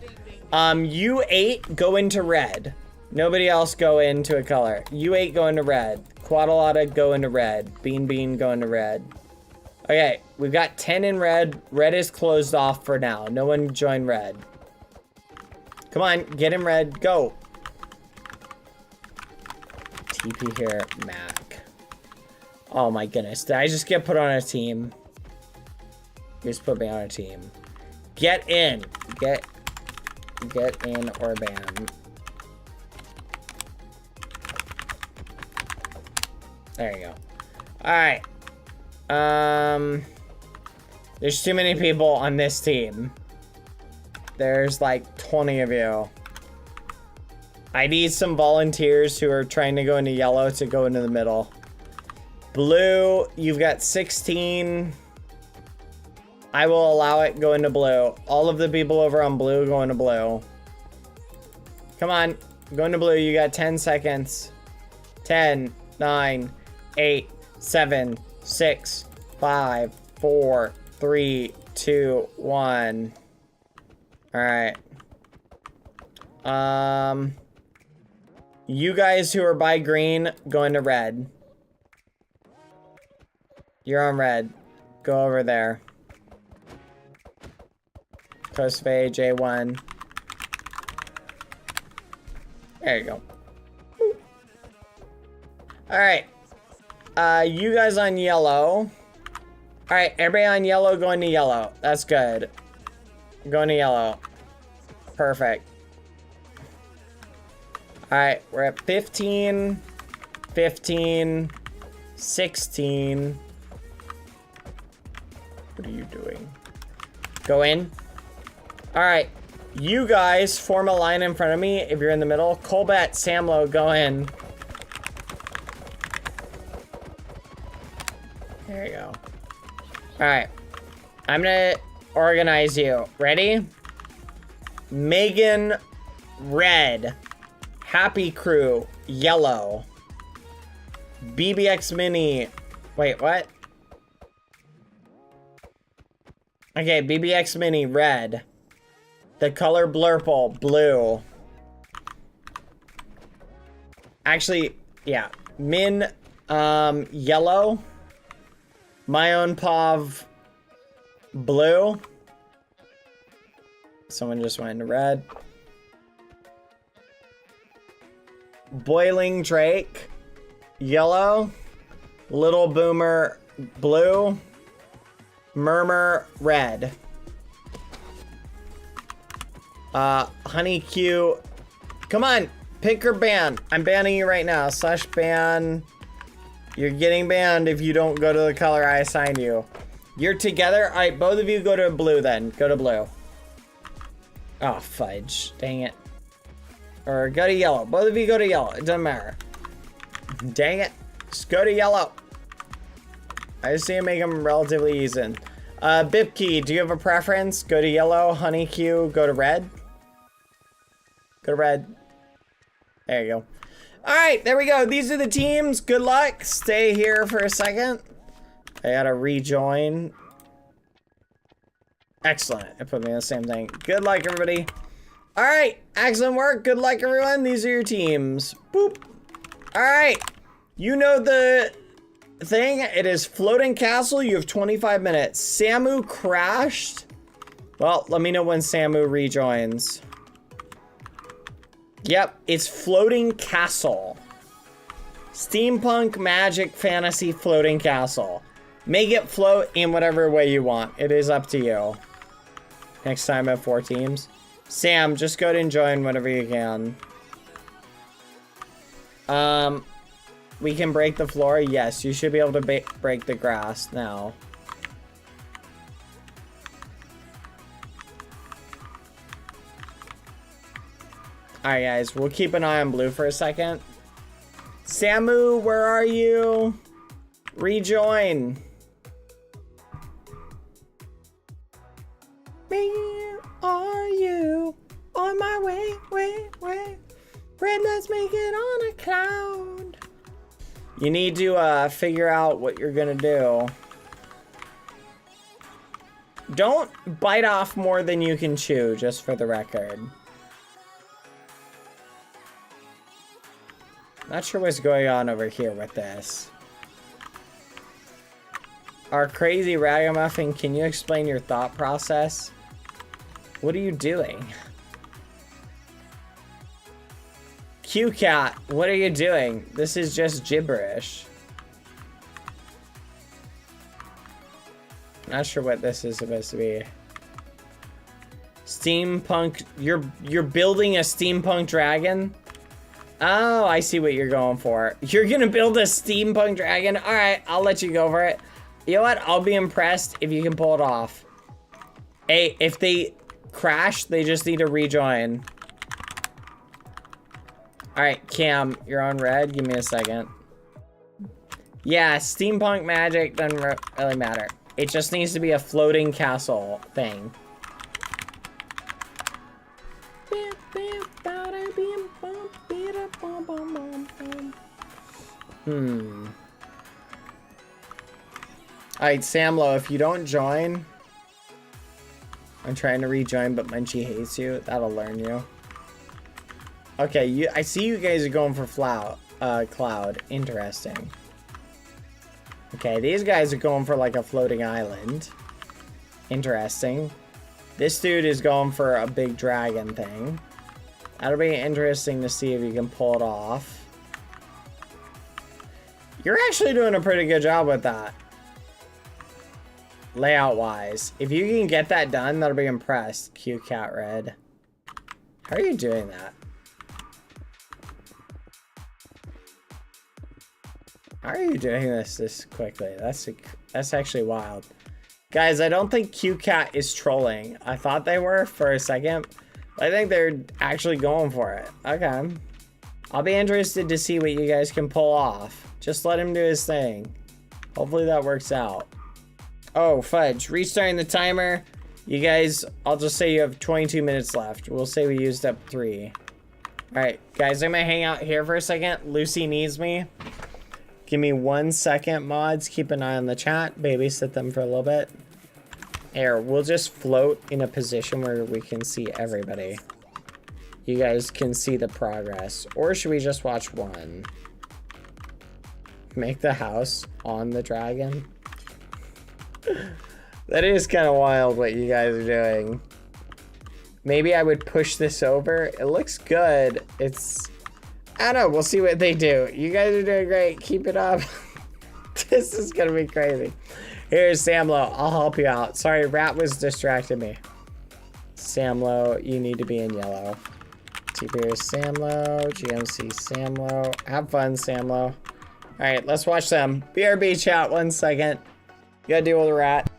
Speaker 5: You 8 go into red. Nobody else go into a color. You 8 go into red. Quaddalada go into red. Bean go into red. Okay, we've got 10 in red. Red is closed off for now. No one join red. Come on, get in red. Go. TP here, Mac. Oh my goodness. Did I just get put on a team? You just put me on a team. Get in. Get in or ban. There you go. Alright. There's too many people on this team. There's like 20 of you. I need some volunteers who are trying to go into yellow to go into the middle. Blue, you've got 16. I will allow it, go into blue. All of the people over on blue go into blue. Come on, go into blue, you got 10 seconds. 10, 9, 8, 7, 6, 5, 4, 3, 2, 1. Alright. You guys who are by green, go into red. You're on red. Go over there. Cosplay J1. There you go. Alright. You guys on yellow. Alright, everybody on yellow going to yellow. That's good. Going to yellow. Perfect. Alright, we're at 15, 15, 16. What are you doing? Go in. Alright, you guys form a line in front of me if you're in the middle. Colbert, Samlo, go in. There you go. Alright, I'm gonna organize you. Ready? Megan, red. Happy Crew, yellow. BBX Mini. Wait, what? Okay, BBX Mini, red. The color Blurple, blue. Actually, yeah. Min, yellow. My own Pav, blue. Someone just went into red. Boiling Drake, yellow. Little Boomer, blue. Murmur, red. Honey Q. Come on, pick or ban. I'm banning you right now. Slash ban. You're getting banned if you don't go to the color I assign you. You're together. All right, both of you go to blue then. Go to blue. Oh, fudge. Dang it. Or go to yellow. Both of you go to yellow. It doesn't matter. Dang it. Just go to yellow. I just need to make them relatively easy. Bipkey, do you have a preference? Go to yellow. Honey Q, go to red. Go to red. There you go. All right, there we go. These are the teams. Good luck. Stay here for a second. I gotta rejoin. Excellent. It put me in the same thing. Good luck, everybody. All right, excellent work. Good luck, everyone. These are your teams. Boop. All right, you know the thing. It is Floating Castle. You have 25 minutes. Samu crashed. Well, let me know when Samu rejoins. Yep, it's Floating Castle. Steampunk Magic Fantasy Floating Castle. Make it float in whatever way you want. It is up to you. Next time I have 4 teams. Sam, just go ahead and join whenever you can. We can break the floor. Yes, you should be able to break the grass now. Alright guys, we'll keep an eye on blue for a second. Samu, where are you? Rejoin. Where are you? On my way. Red, let's make it on a cloud. You need to figure out what you're gonna do. Don't bite off more than you can chew, just for the record. Not sure what's going on over here with this. Our crazy ragamuffin, can you explain your thought process? What are you doing? Q-Cat, what are you doing? This is just gibberish. Not sure what this is supposed to be. Steampunk, you're building a steampunk dragon? Oh, I see what you're going for. You're gonna build a steampunk dragon? All right, I'll let you go for it. You know what? I'll be impressed if you can pull it off. Hey, if they crash, they just need to rejoin. All right, Cam, you're on red. Give me a second. Yeah, steampunk magic doesn't really matter. It just needs to be a floating castle thing. Alright, Samlo, if you don't join... I'm trying to rejoin, but Munchie hates you. That'll learn you. Okay, I see you guys are going for Cloud. Interesting. Okay, these guys are going for like a floating island. Interesting. This dude is going for a big dragon thing. That'll be interesting to see if you can pull it off. You're actually doing a pretty good job with that. Layout wise. If you can get that done, that'll be impressed. Q-Cat Red. How are you doing that? How are you doing this quickly? That's actually wild. Guys, I don't think Q-Cat is trolling. I thought they were for a second. I think they're actually going for it. Okay. I'll be interested to see what you guys can pull off. Just let him do his thing. Hopefully that works out. Oh, fudge. Restarting the timer. You guys, I'll just say you have 22 minutes left. We'll say we used up 3. Alright, guys, I'm gonna hang out here for a second. Lucy needs me. Give me 1 second, mods. Keep an eye on the chat. Babysit them for a little bit. Here, we'll just float in a position where we can see everybody. You guys can see the progress. Or should we just watch one? Make the house on the dragon? That is kind of wild what you guys are doing. Maybe I would push this over. It looks good. It's... I don't know. We'll see what they do. You guys are doing great. Keep it up. This is going to be crazy. Here's Samlo. I'll help you out. Sorry, Rat was distracting me. Samlo, you need to be in yellow. TP is Samlo. GMC Samlo. Have fun, Samlo. All right, let's watch them. BRB chat, 1 second. You gotta deal with a rat.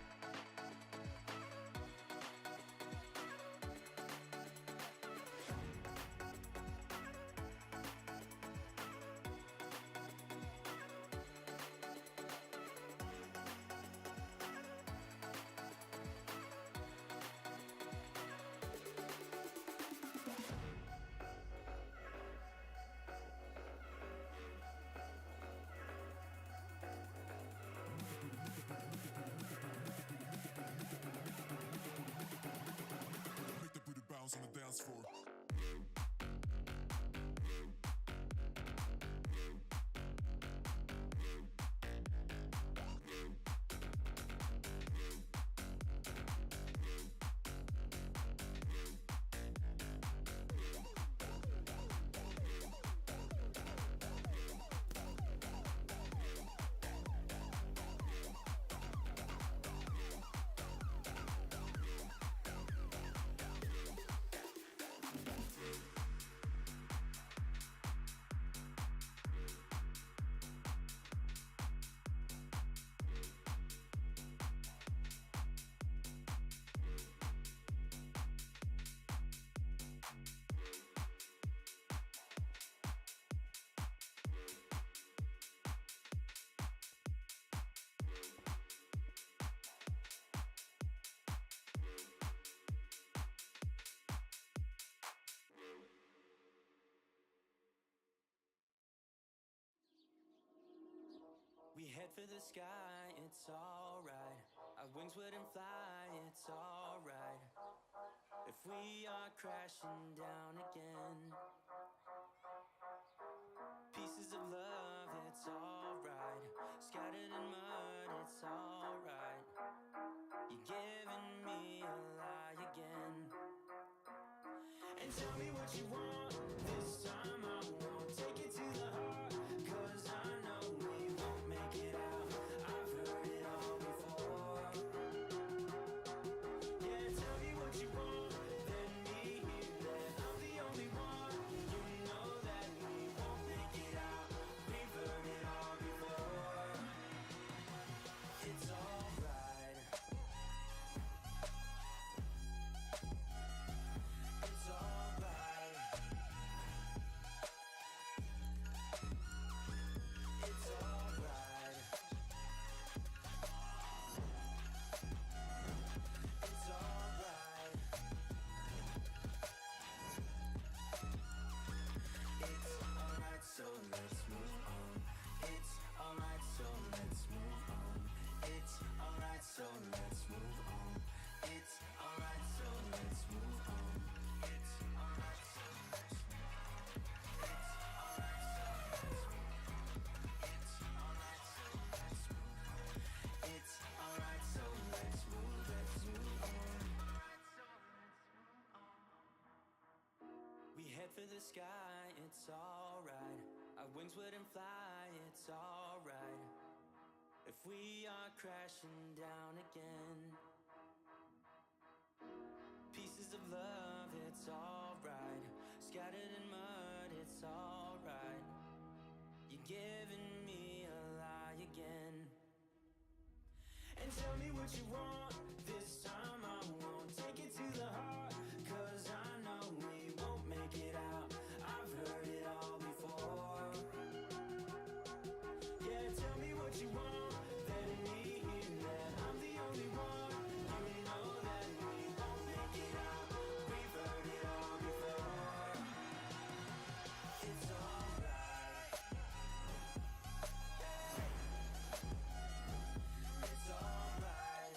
Speaker 3: head for the sky, it's alright. Our wings wouldn't fly, it's alright. If we are crashing down again, pieces of love, it's alright. Scattered in mud, it's alright. You're giving me a lie again. And tell me what you want, this time I won't take it to the heart, 'cause I know we won't make it out. I've heard it all before. Yeah, tell me what you want, let me hear that I'm the only one. You know that we won't make it out. We've heard it all before. It's alright. It's alright. It's alright. It's alright. It's alright, so let's move on. It's alright, so let's move on. It's alright, so let's move on. It's alright, so let's move on. It's alright, so let's move on. It's alright, so let's move on. It's alright, so let's move on. It's alright, so let's move on. We head for the sky, it's alright. Our wings wouldn't fly, it's alright. If we are crashing down again, pieces of love, it's alright. Scattered in mud, it's alright. You're giving me a lie again. And tell me what you want, this time I won't take it to the heart, 'cause I know we won't make it out. I've heard it all before. Yeah, tell me what you want, let me hear that I'm the only one. You know that we won't make it out. We've heard it all before. It's alright. It's alright.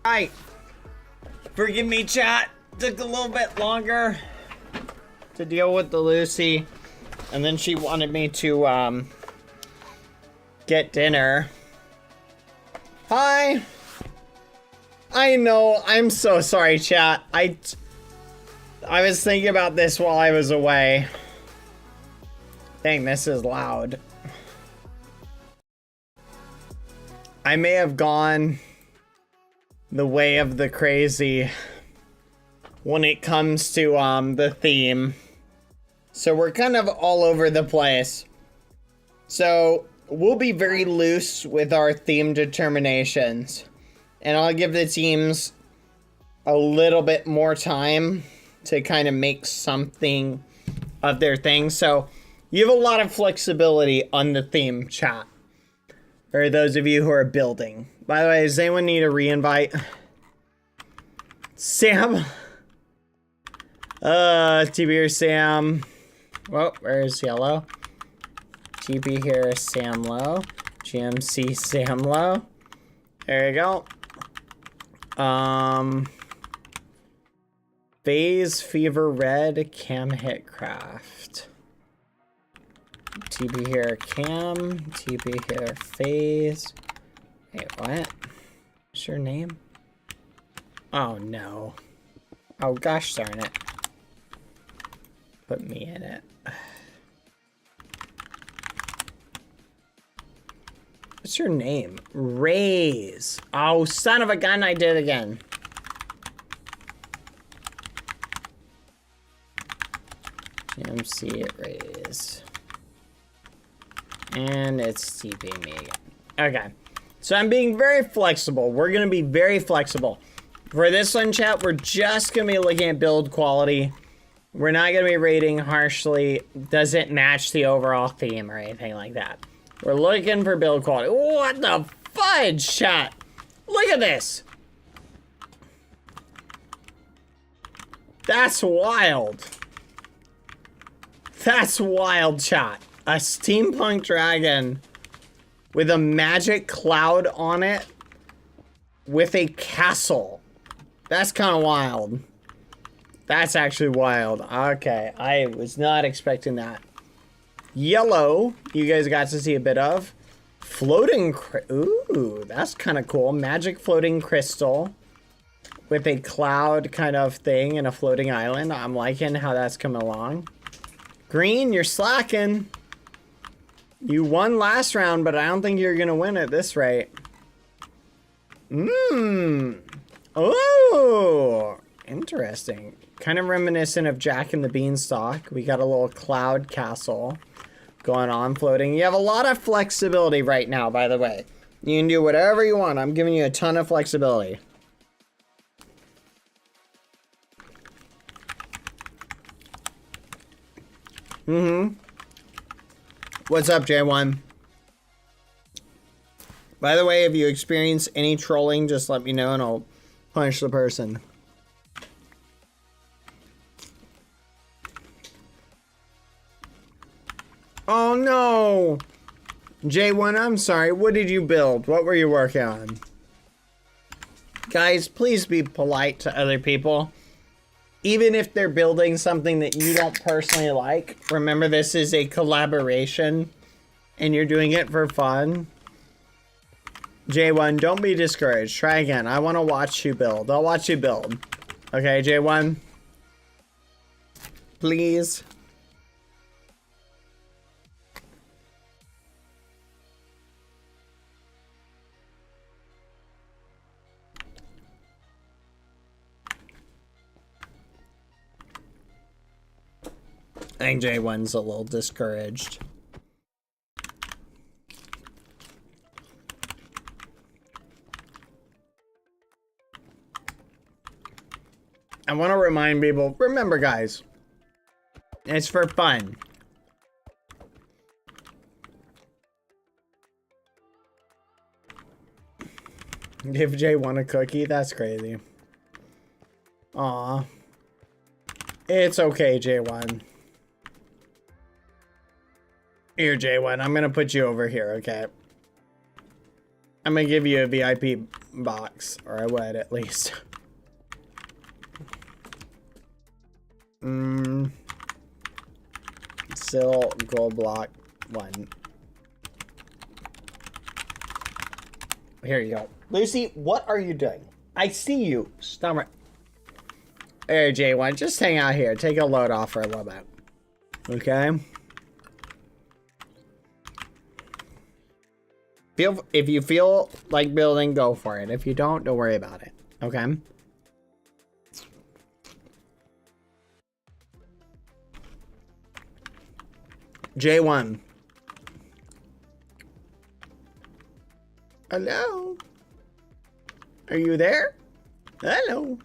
Speaker 5: Alright. Forgive me, chat. Took a little bit longer to deal with the Lucy. And then she wanted me to, get dinner. Hi. I know. I'm so sorry, chat. I was thinking about this while I was away. Dang, this is loud. I may have gone the way of the crazy when it comes to the theme. So we're kind of all over the place. So we'll be very loose with our theme determinations. And I'll give the teams a little bit more time to kind of make something of their thing. So you have a lot of flexibility on the theme, chat. Or those of you who are building. By the way, does anyone need a re-invite? Sam? TB here, Sam. Well, where's Yellow? TB here, Sam Low. GMC Sam Low. There you go. Phase Fever Red Cam Hitcraft. TB here, Cam. TB here, Phase. Wait, what? What's your name? Oh, no. Oh, gosh darn it. Put me in it. What's your name? Raise. Oh, son of a gun, I did again. GMC Raise. And it's TPing me again. Okay. So I'm being very flexible. We're going to be very flexible. For this one, chat, we're just going to be looking at build quality. We're not going to be rating harshly. Doesn't match the overall theme or anything like that. We're looking for build quality. What the fudge, chat? Look at this. That's wild. That's wild, chat. A steampunk dragon with a magic cloud on it with a castle. That's kind of wild. That's actually wild. Okay, I was not expecting that. Yellow, you guys got to see a bit of. Floating, ooh, that's kind of cool. Magic floating crystal with a cloud kind of thing and a floating island. I'm liking how that's coming along. Green, you're slacking. You won last round, but I don't think you're gonna win at this rate. Oh, interesting. Kind of reminiscent of Jack and the Beanstalk. We got a little cloud castle going on, floating. You have a lot of flexibility right now, by the way. You can do whatever you want. I'm giving you a ton of flexibility. What's up, J1? By the way, if you experience any trolling, just let me know and I'll punish the person. Oh no! J1, I'm sorry. What did you build? What were you working on? Guys, please be polite to other people. Even if they're building something that you don't personally like, remember this is a collaboration and you're doing it for fun. J1, don't be discouraged. Try again. I want to watch you build. I'll watch you build. Okay, J1? Please. I think J1's a little discouraged. I want to remind people, remember guys, it's for fun. Give J1 a cookie? That's crazy. Aw. It's okay, J1. Here, J1, I'm gonna put you over here, okay? I'm gonna give you a VIP box, or I would at least. Still gold block 1. Here you go. Lucy, what are you doing? I see you. Stop it. Hey, J1, just hang out here. Take a load off for a little bit. Okay? If you feel like building, go for it. If you don't worry about it. Okay? J1. Hello? Are you there? Hello?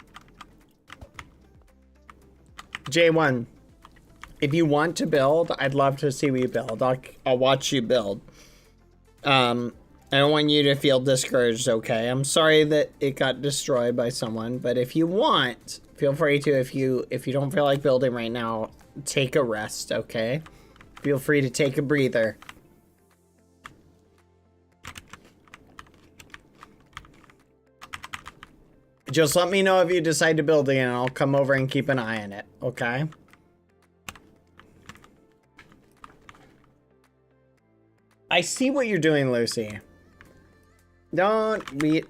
Speaker 5: J1. If you want to build, I'd love to see you build. I'll watch you build. I don't want you to feel discouraged, okay? I'm sorry that it got destroyed by someone, but if you want, feel free to. If you don't feel like building right now, take a rest, okay? Feel free to take a breather. Just let me know if you decide to build again, and I'll come over and keep an eye on it, okay? I see what you're doing, Lucy. Don't be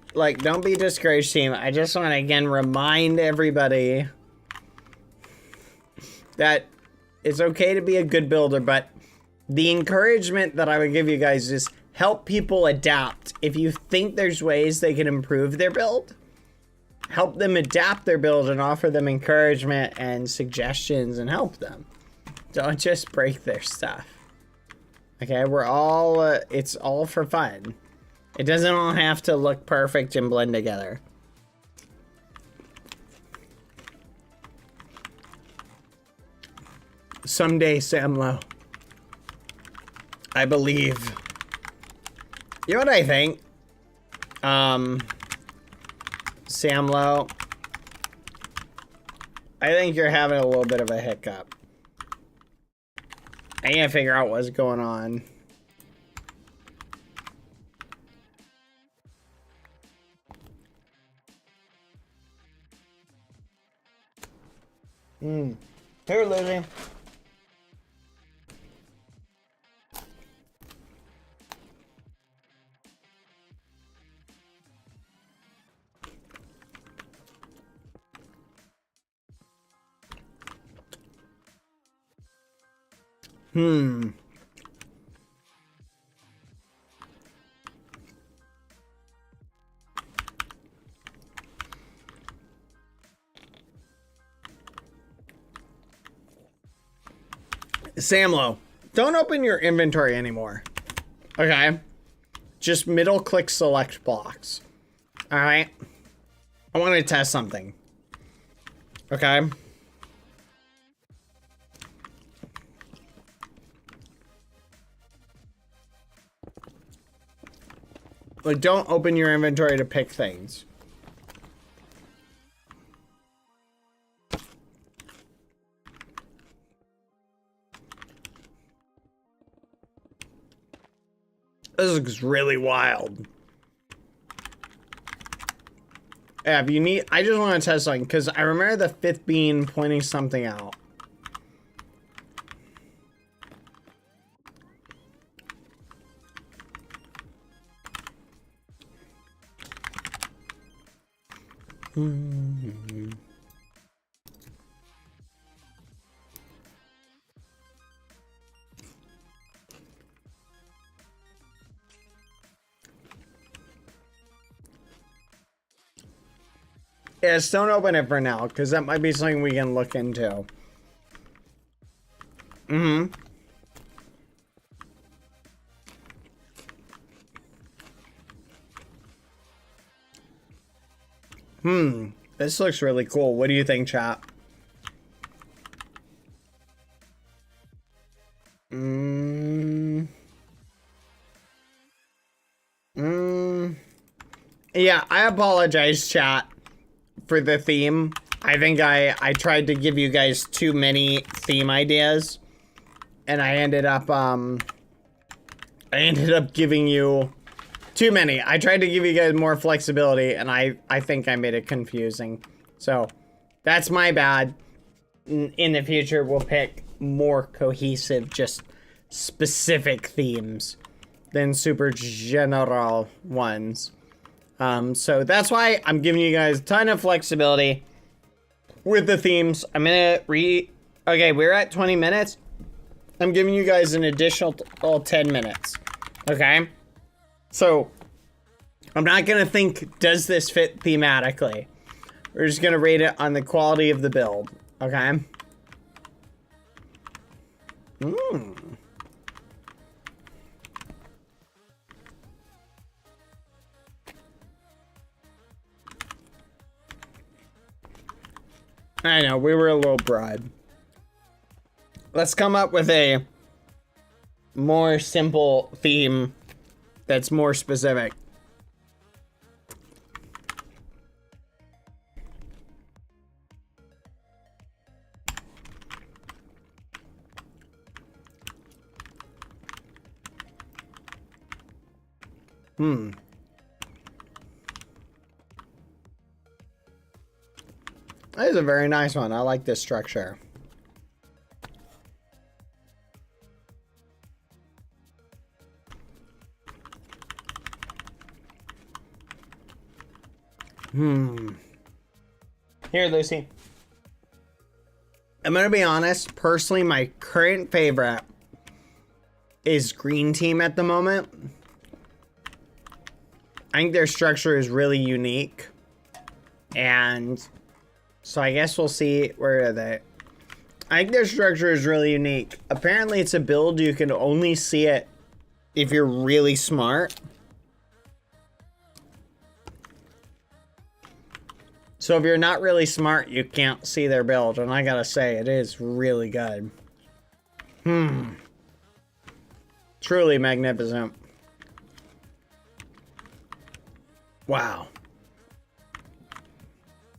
Speaker 5: discouraged, team. I just want to again remind everybody that it's okay to be a good builder, but the encouragement that I would give you guys is help people adapt. If you think there's ways they can improve their build, help them adapt their build and offer them encouragement and suggestions and help them. Don't just break their stuff. Okay, we're all, it's all for fun. It doesn't all have to look perfect and blend together. Someday, Samlo. I believe. You know what I think? Samlo. I think you're having a little bit of a hiccup. I can't figure out what's going on. Here, Lizzie. Samlo, don't open your inventory anymore. Okay? Just middle click select blocks. Alright? I want to test something. Okay? Like, don't open your inventory to pick things. This looks really wild. Yeah, if you need, I just want to test something because I remember the 5th bean pointing something out. Yes, don't open it for now, because that might be something we can look into. This looks really cool. What do you think, chat? Yeah, I apologize, chat, for the theme. I think I tried to give you guys too many theme ideas, and I ended up giving you Too many. I tried to give you guys more flexibility, and I think I made it confusing. So, that's my bad. In the future, we'll pick more cohesive, just specific themes than super general ones. So that's why I'm giving you guys a ton of flexibility with the themes. I'm gonna okay, we're at 20 minutes. I'm giving you guys an additional 10 minutes. Okay? So, I'm not gonna think, does this fit thematically? We're just gonna rate it on the quality of the build. Okay? I know, we were a little broad. Let's come up with a more simple theme that's more specific. That is a very nice one. I like this structure. Here, Lucy. I'm gonna be honest. Personally, my current favorite is Green Team at the moment. I think their structure is really unique. And so I guess we'll see. Where are they? I think their structure is really unique. Apparently, it's a build you can only see it if you're really smart. So if you're not really smart, you can't see their build. And I gotta say, it is really good. Truly magnificent. Wow.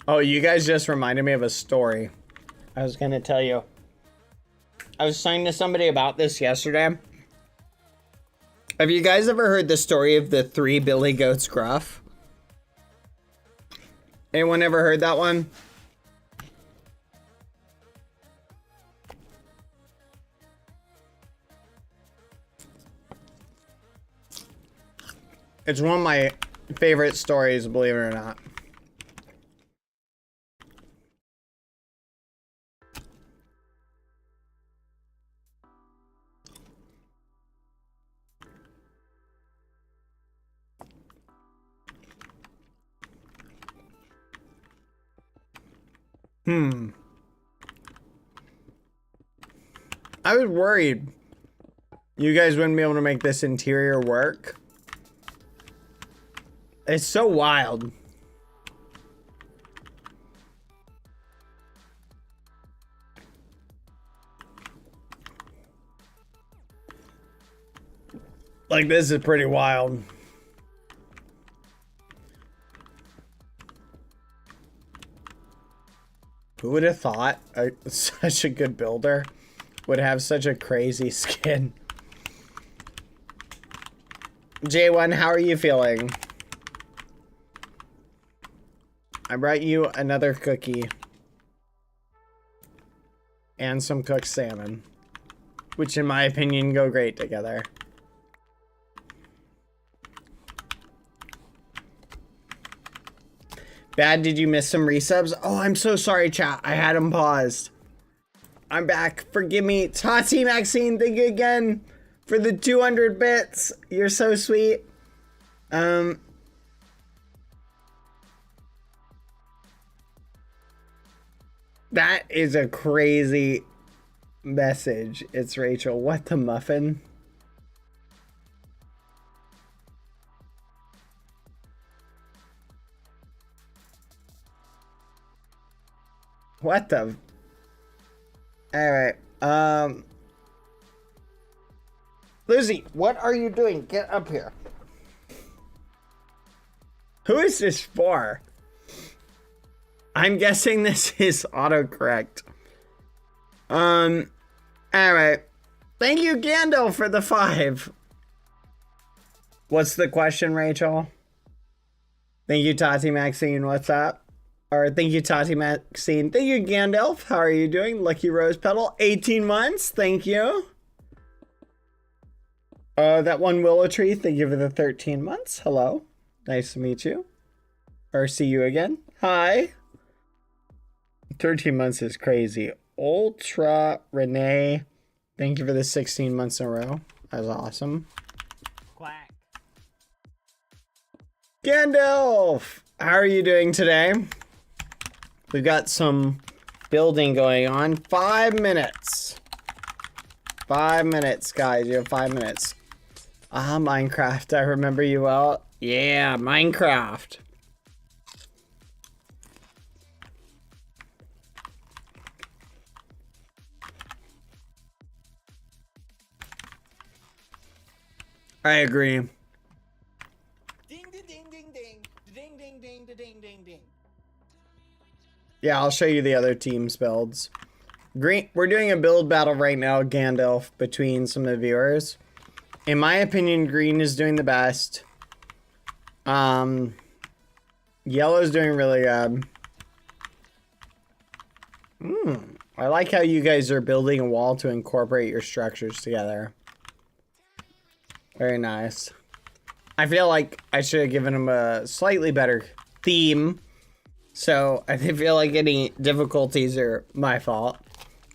Speaker 5: Oh, you guys just reminded me of a story. I was gonna tell you. I was talking to somebody about this yesterday. Have you guys ever heard the story of the 3 Billy Goats Gruff? Anyone ever heard that one? It's one of my favorite stories, believe it or not. I was worried you guys wouldn't be able to make this interior work. It's so wild. Like, this is pretty wild. Who would have thought such a good builder would have such a crazy skin? J1, how are you feeling? I brought you another cookie. And some cooked salmon. Which in my opinion go great together. Bad, did you miss some resubs? Oh, I'm so sorry, chat. I had them paused. I'm back. Forgive me. Tati Maxine, thank you again for the 200 bits. You're so sweet. That is a crazy message. It's Rachel. What the muffin? What the? Alright, Lizzie, what are you doing? Get up here. Who is this for? I'm guessing this is autocorrect. Alright. Thank you, Gandalf, for the 5. What's the question, Rachel? Thank you, Tati Maxine. What's up? Or thank you, Tati Maxine. Thank you, Gandalf. How are you doing? Lucky Rose Petal. 18 months. Thank you. That one Willow Tree. Thank you for the 13 months. Hello. Nice to meet you. Or see you again. Hi. 13 months is crazy. Ultra Renee. Thank you for the 16 months in a row. That's awesome.
Speaker 1: Quack.
Speaker 5: Gandalf! How are you doing today? We've got some building going on. 5 minutes. 5 minutes, guys. You have 5 minutes. Ah, Minecraft. I remember you well. Yeah, Minecraft. I agree.
Speaker 1: Ding ding ding ding ding. Ding ding ding ding ding ding.
Speaker 5: Yeah, I'll show you the other team's builds. Green, we're doing a build battle right now, Gandalf, between some of the viewers. In my opinion, green is doing the best. Yellow's doing really good. I like how you guys are building a wall to incorporate your structures together. Very nice. I feel like I should have given him a slightly better theme. So I feel like any difficulties are my fault.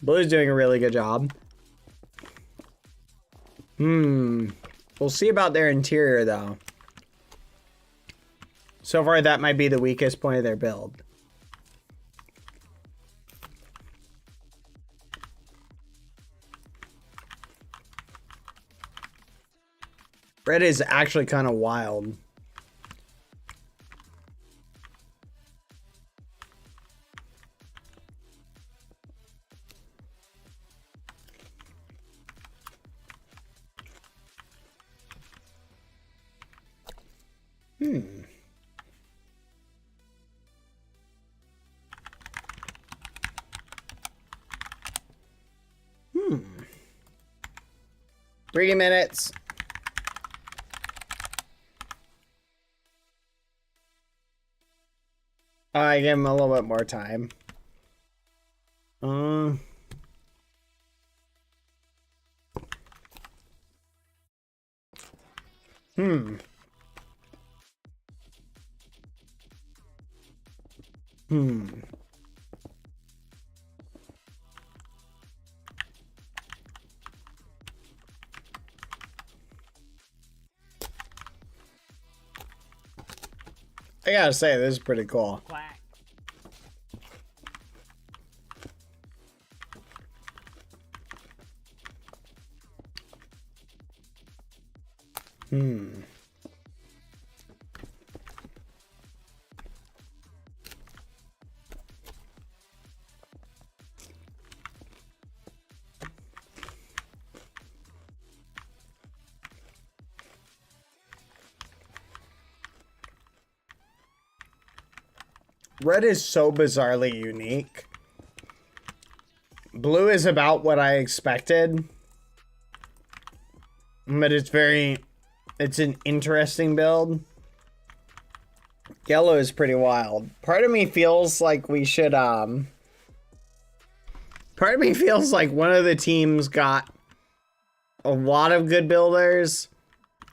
Speaker 5: Blue's doing a really good job. We'll see about their interior though. So far that might be the weakest point of their build. Red is actually kind of wild. Three minutes. I give him a little bit more time. I gotta say, this is pretty cool.
Speaker 1: Quack.
Speaker 5: Red is so bizarrely unique. Blue is about what I expected. But it's an interesting build. Yellow is pretty wild. Part of me feels like we should, part of me feels like one of the teams got a lot of good builders,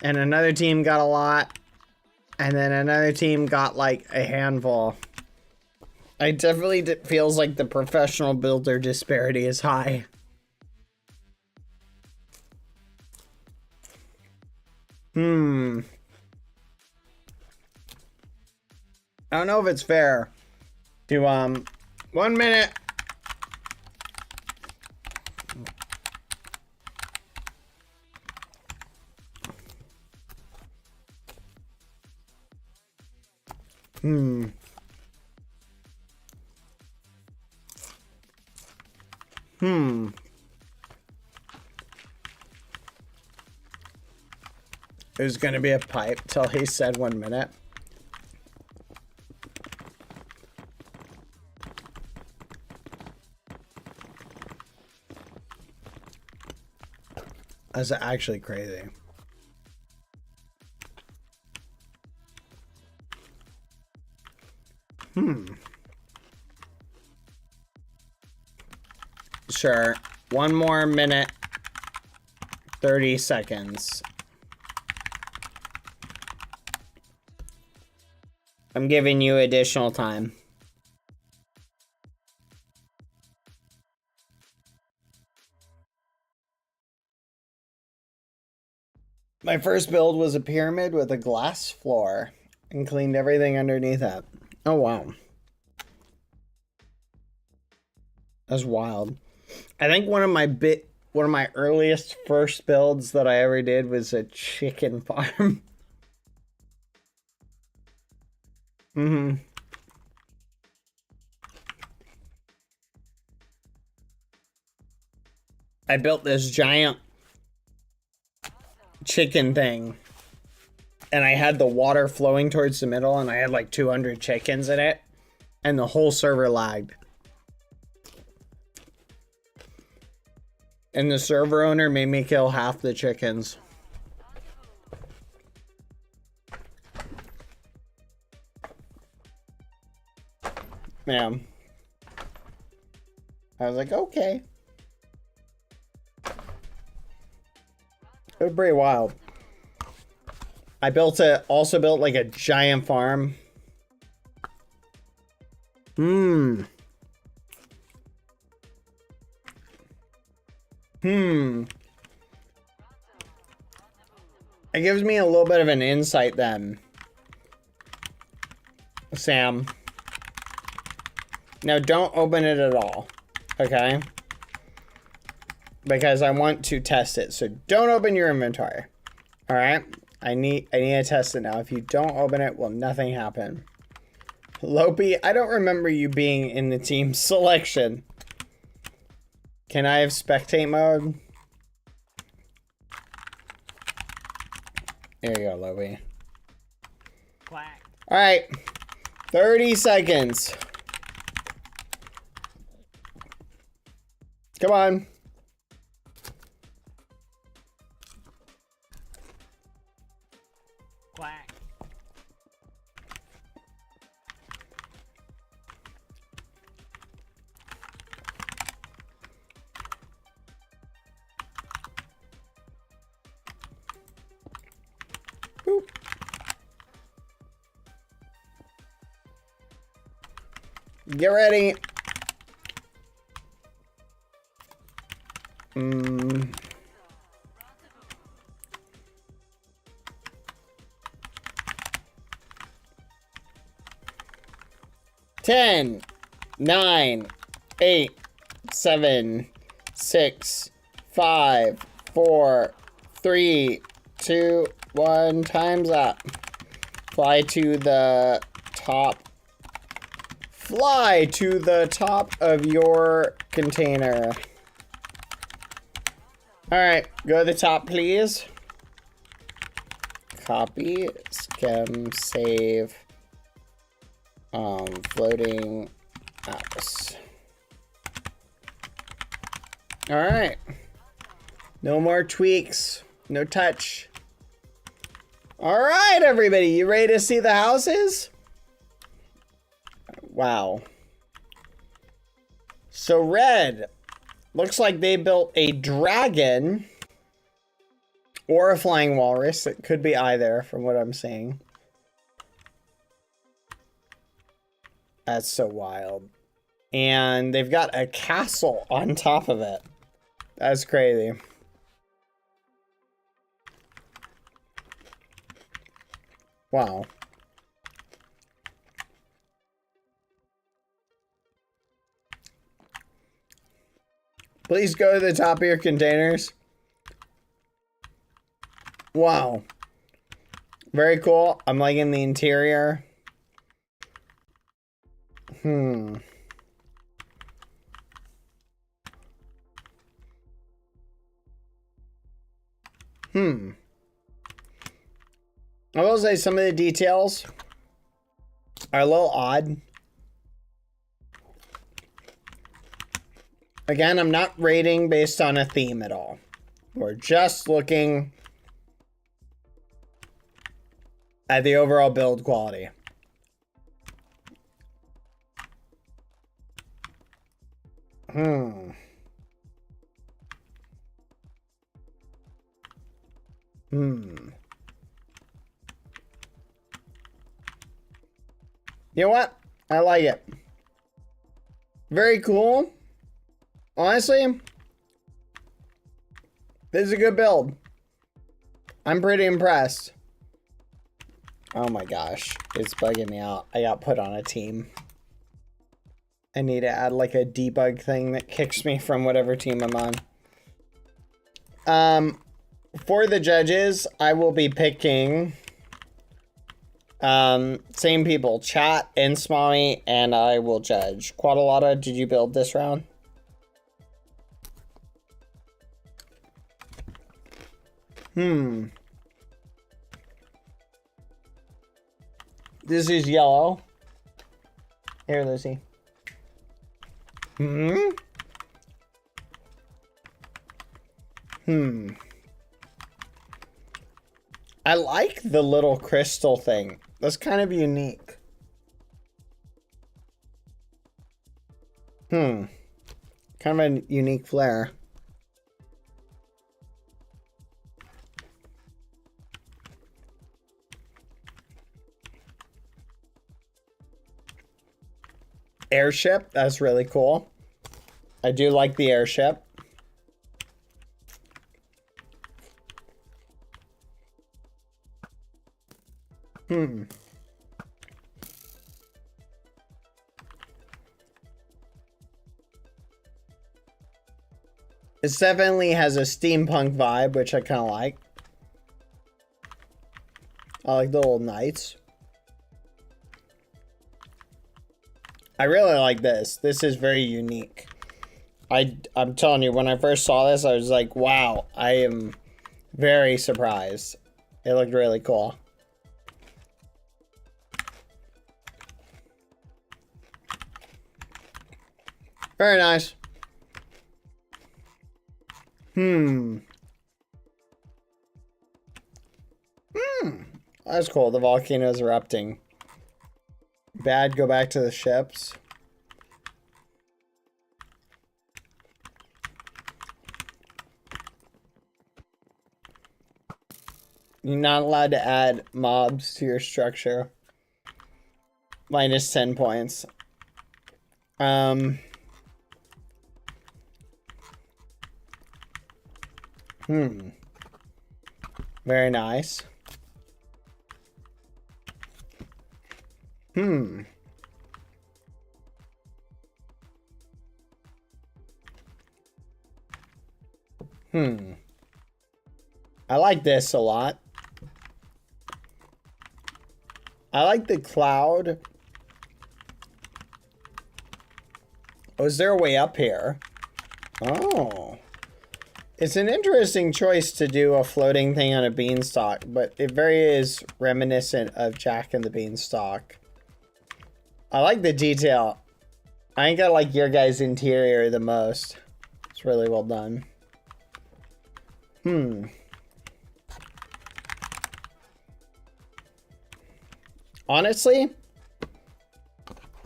Speaker 5: and another team got a lot, and then another team got like a handful. I definitely feels like the professional builder disparity is high. I don't know if it's fair to 1 minute. It was gonna be a pipe till he said 1 minute. That's actually crazy. Sure. 1 more minute. 30 seconds. I'm giving you additional time. My first build was a pyramid with a glass floor and cleaned everything underneath it. Oh, wow. That's wild. I think one of my earliest first builds that I ever did was a chicken farm. I built this giant chicken thing, and I had the water flowing towards the middle, and I had like 200 chickens in it, and the whole server lagged. And the server owner made me kill half the chickens. Yeah. I was like, okay. It was pretty wild. I also built like a giant farm. It gives me a little bit of an insight then, Sam. Now don't open it at all, okay? Because I want to test it. So don't open your inventory. All right? I need to test it now. If you don't open it, will nothing happen? Lopi, I don't remember you being in the team selection. Can I have spectate mode? There you go, Lopi.
Speaker 1: Quack.
Speaker 5: All right. 30 seconds. Come on.
Speaker 1: Quack.
Speaker 5: Boop. Get ready. 10, 9, 8, 7, 6, 5, 4, 3, 2, 1. Time's up. Fly to the top. Fly to the top of your container. Alright, go to the top, please. Copy, schem, save. Floating apps. Alright. No more tweaks. No touch. Alright, everybody. You ready to see the houses? Wow. So red. Looks like they built a dragon. Or a flying walrus. It could be either from what I'm seeing. That's so wild. And they've got a castle on top of it. That's crazy. Wow. Please go to the top of your containers. Wow. Very cool. I'm liking the interior. I will say some of the details are a little odd. Again, I'm not rating based on a theme at all. We're just looking at the overall build quality. Hmm. Hmm. You know what? I like it. Very cool. Honestly, this is a good build. I'm pretty impressed. Oh my gosh, it's bugging me out. I got put on a team. I need to add like a debug thing that kicks me from whatever team I'm on. For the judges, I will be picking same people, Chat and Smommy, and I will judge. Quadalata, did you build this round? This is yellow. Here, Lucy. I like the little crystal thing. That's kind of unique. Kind of a unique flair. Airship, that's really cool. I do like the airship. It definitely has a steampunk vibe, which I kind of like. I like the old knights. I really like this. This is very unique. I'm telling you, when I first saw this, I was like, wow, I am very surprised. It looked really cool. Very nice. That's cool. The volcano's erupting. Bad, go back to the ships. You're not allowed to add mobs to your structure. Minus 10 points. Very nice. I like this a lot. I like the cloud. Oh, is there a way up here? Oh. It's an interesting choice to do a floating thing on a beanstalk, but it very is reminiscent of Jack and the Beanstalk. I like the detail. I think I like your guys' interior the most. It's really well done. Honestly,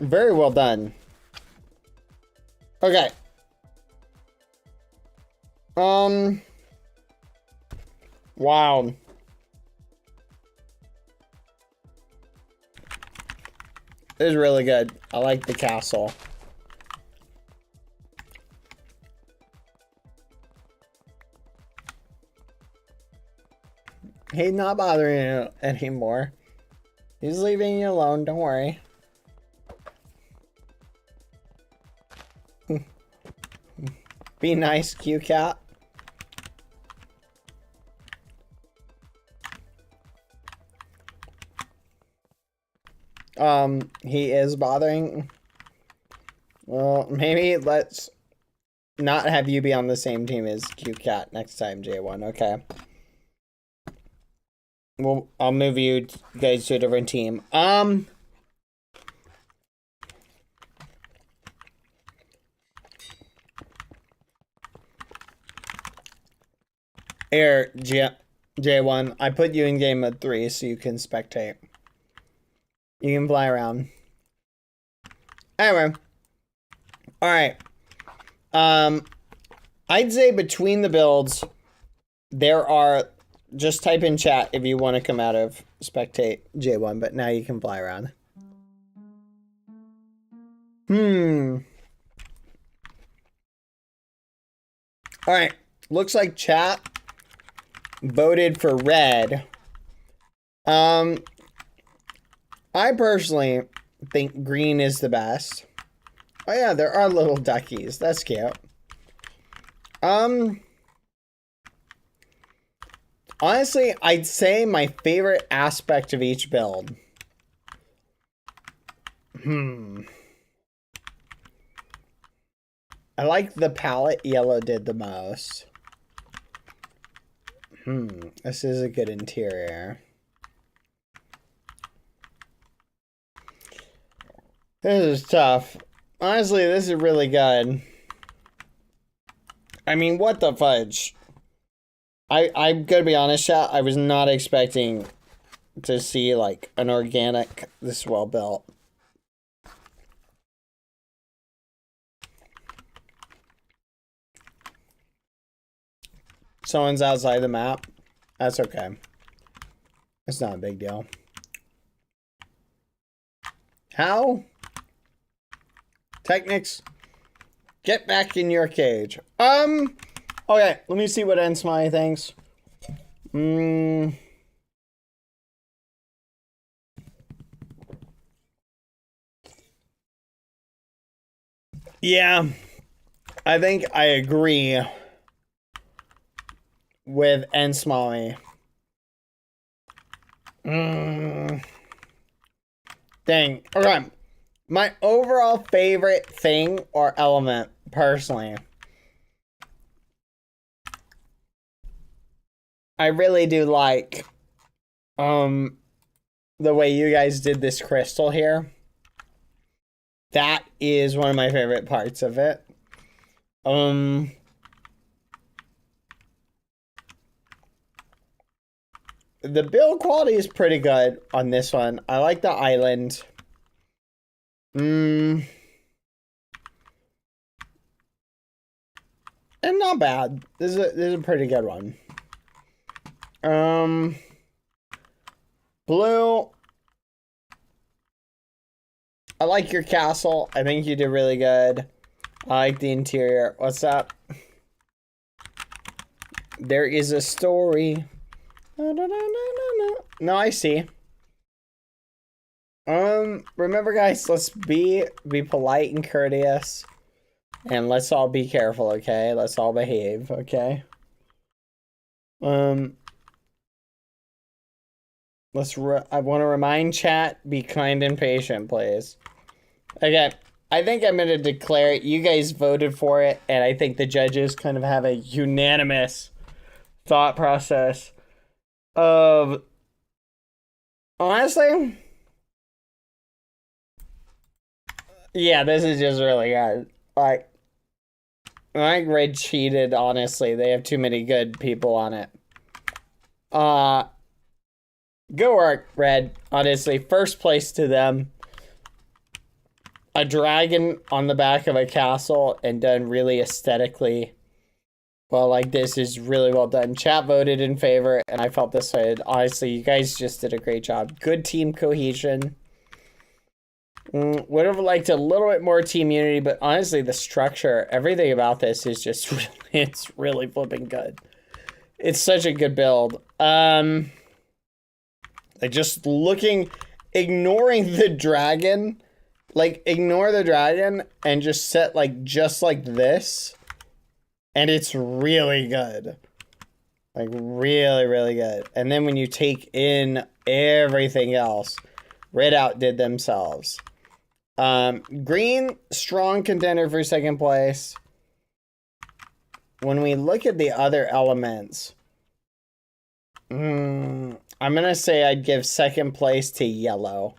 Speaker 5: very well done. Okay. Wow. This is really good. I like the castle. He's not bothering you anymore. He's leaving you alone, don't worry. Be nice, cute cat. He is bothering. Well, maybe let's not have you be on the same team as cute cat next time, J1, okay? Well, I'll move you guys to a different team. Here, J1, I put you in game mode 3 so you can spectate. You can fly around. Anyway. Alright. I'd say between the builds, there are, just type in chat if you want to come out of spectate J1, but now you can fly around. Alright, looks like chat voted for red. I personally think green is the best. Oh yeah, there are little duckies. That's cute. Honestly, I'd say my favorite aspect of each build. I like the palette yellow did the most. This is a good interior. This is tough. Honestly, this is really good. I mean, what the fudge? I'm gonna be honest, chat. I was not expecting to see like an organic this well built. Someone's outside the map. That's okay. It's not a big deal. How? Technics, get back in your cage. Okay, let me see what N Smiley thinks. Yeah, I think I agree with N Smiley. Dang. Okay. My overall favorite thing or element, personally, I really do like the way you guys did this crystal here. That is one of my favorite parts of it. The build quality is pretty good on this one. I like the island. And not bad. This is a pretty good one. Blue. I like your castle. I think you did really good. I like the interior. What's up? There is a story. No, I see. Remember guys, let's be polite and courteous. And let's all be careful, okay? Let's all behave, okay? I want to remind chat, be kind and patient, please. Okay, I think I'm going to declare it. You guys voted for it, and I think the judges kind of have a unanimous thought process of, honestly, yeah, this is just really good. Like, I think Red cheated, honestly. They have too many good people on it. Good work, Red. Honestly, first place to them. A dragon on the back of a castle and done really aesthetically well like this is really well done. Chat voted in favor, and I felt this way. Honestly, you guys just did a great job. Good team cohesion. Would have liked a little bit more team unity, but honestly, the structure, everything about this is just really, it's really flipping good. It's such a good build. Like just looking, ignoring the dragon, like ignore the dragon and just set like just like this, and it's really good. Like really, really good. And then when you take in everything else, Red outdid themselves. Green, strong contender for second place. When we look at the other elements, I'm gonna say I'd give second place to yellow.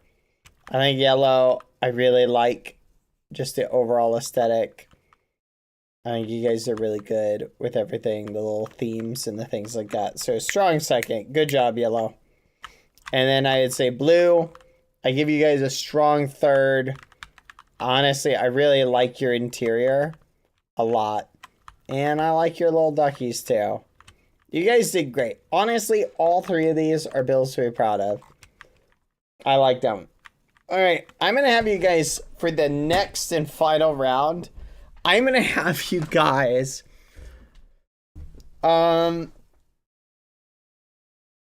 Speaker 5: I think yellow, I really like just the overall aesthetic. I think you guys are really good with everything, the little themes and the things like that. So strong second. Good job, yellow. And then I would say blue. I give you guys a strong third. Honestly, I really like your interior. a lot. And I like your little duckies too. You guys did great. Honestly, all three of these are builds to be proud of. I like them. All right, I'm gonna have you guys for the next and final round. I'm gonna have you guys. I'm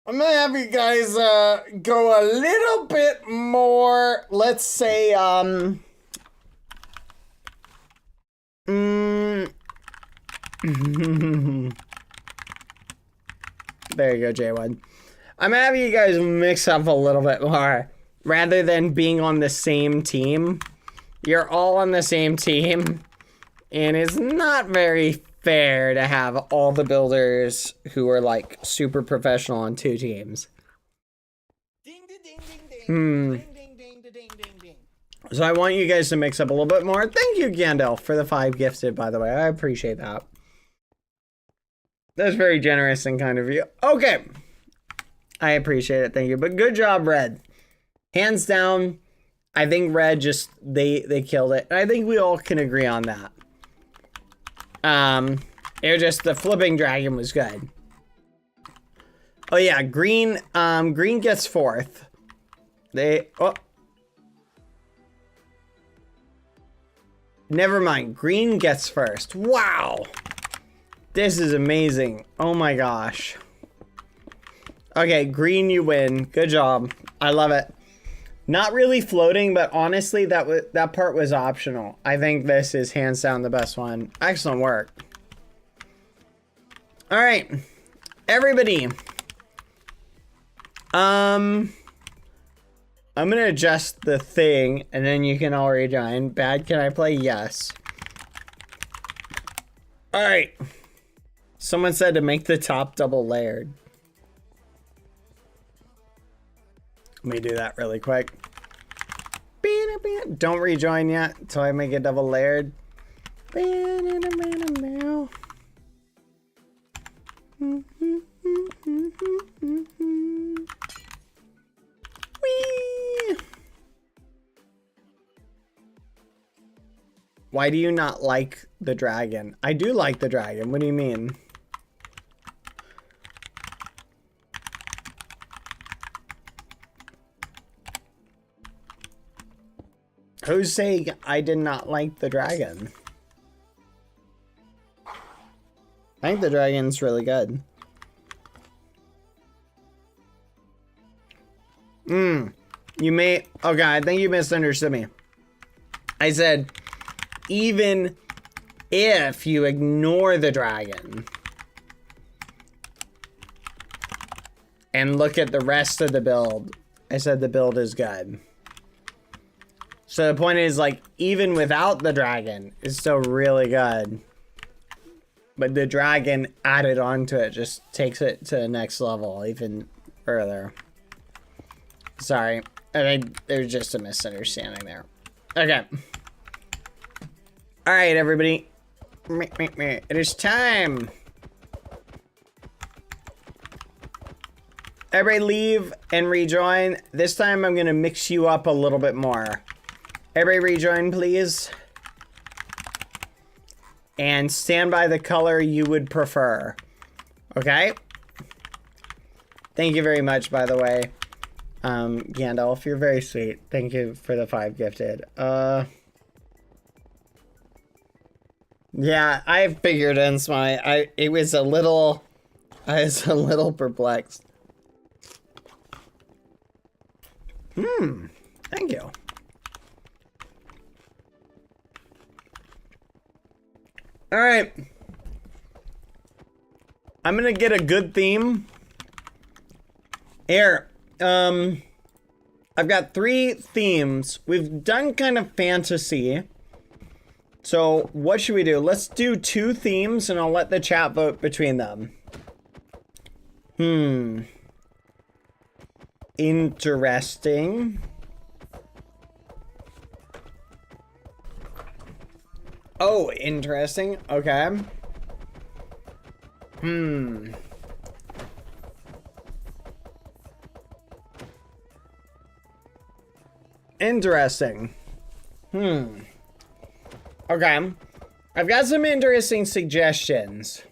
Speaker 5: gonna have you guys go a little bit more. Let's say There you go, J1. I'm gonna have you guys mix up a little bit more. Rather than being on the same team, you're all on the same team. And it's not very fair to have all the builders who are like super professional on two teams.
Speaker 1: Ding ding ding ding ding. Ding ding ding ding ding ding.
Speaker 5: So I want you guys to mix up a little bit more. Thank you, Gandalf, for the 5 gifted, by the way. I appreciate that. That's very generous and kind of you. Okay. I appreciate it. Thank you. But good job, Red. Hands down, I think Red just, they killed it. And I think we all can agree on that. It was just, the flipping dragon was good. Oh yeah, green gets 4th. Never mind, green gets 1st. Wow. This is amazing. Oh my gosh. Okay, green, you win. Good job. I love it. Not really floating, but honestly, that part was optional. I think this is hands down the best one. Excellent work. All right, everybody. I'm gonna adjust the thing, and then you can all rejoin. Bad, can I play? Yes. All right. Someone said to make the top double layered. Let me do that really quick. Don't rejoin yet until I make it double layered. Why do you not like the dragon? I do like the dragon. What do you mean? Who's saying I did not like the dragon? I think the dragon's really good. You may... Okay, I think you misunderstood me. I said, even if you ignore the dragon and look at the rest of the build, I said the build is good. So the point is, like, even without the dragon, it's still really good. But the dragon added onto it just takes it to the next level even further. Sorry. I think there's just a misunderstanding there. Okay. Alright, everybody. It is time. Everybody leave and rejoin. This time I'm going to mix you up a little bit more. Everybody rejoin, please. And stand by the color you would prefer. Okay? Thank you very much, by the way. Gandalf, you're very sweet. Thank you for the 5 gifted. Yeah, I figured in I was a little perplexed. Thank you. All right. I'm gonna get a good theme. Here, I've got 3 themes. We've done kind of fantasy. So what should we do? Let's do 2 themes and I'll let the chat vote between them. Interesting. Oh, interesting. Okay. Interesting. Okay. I've got some interesting suggestions.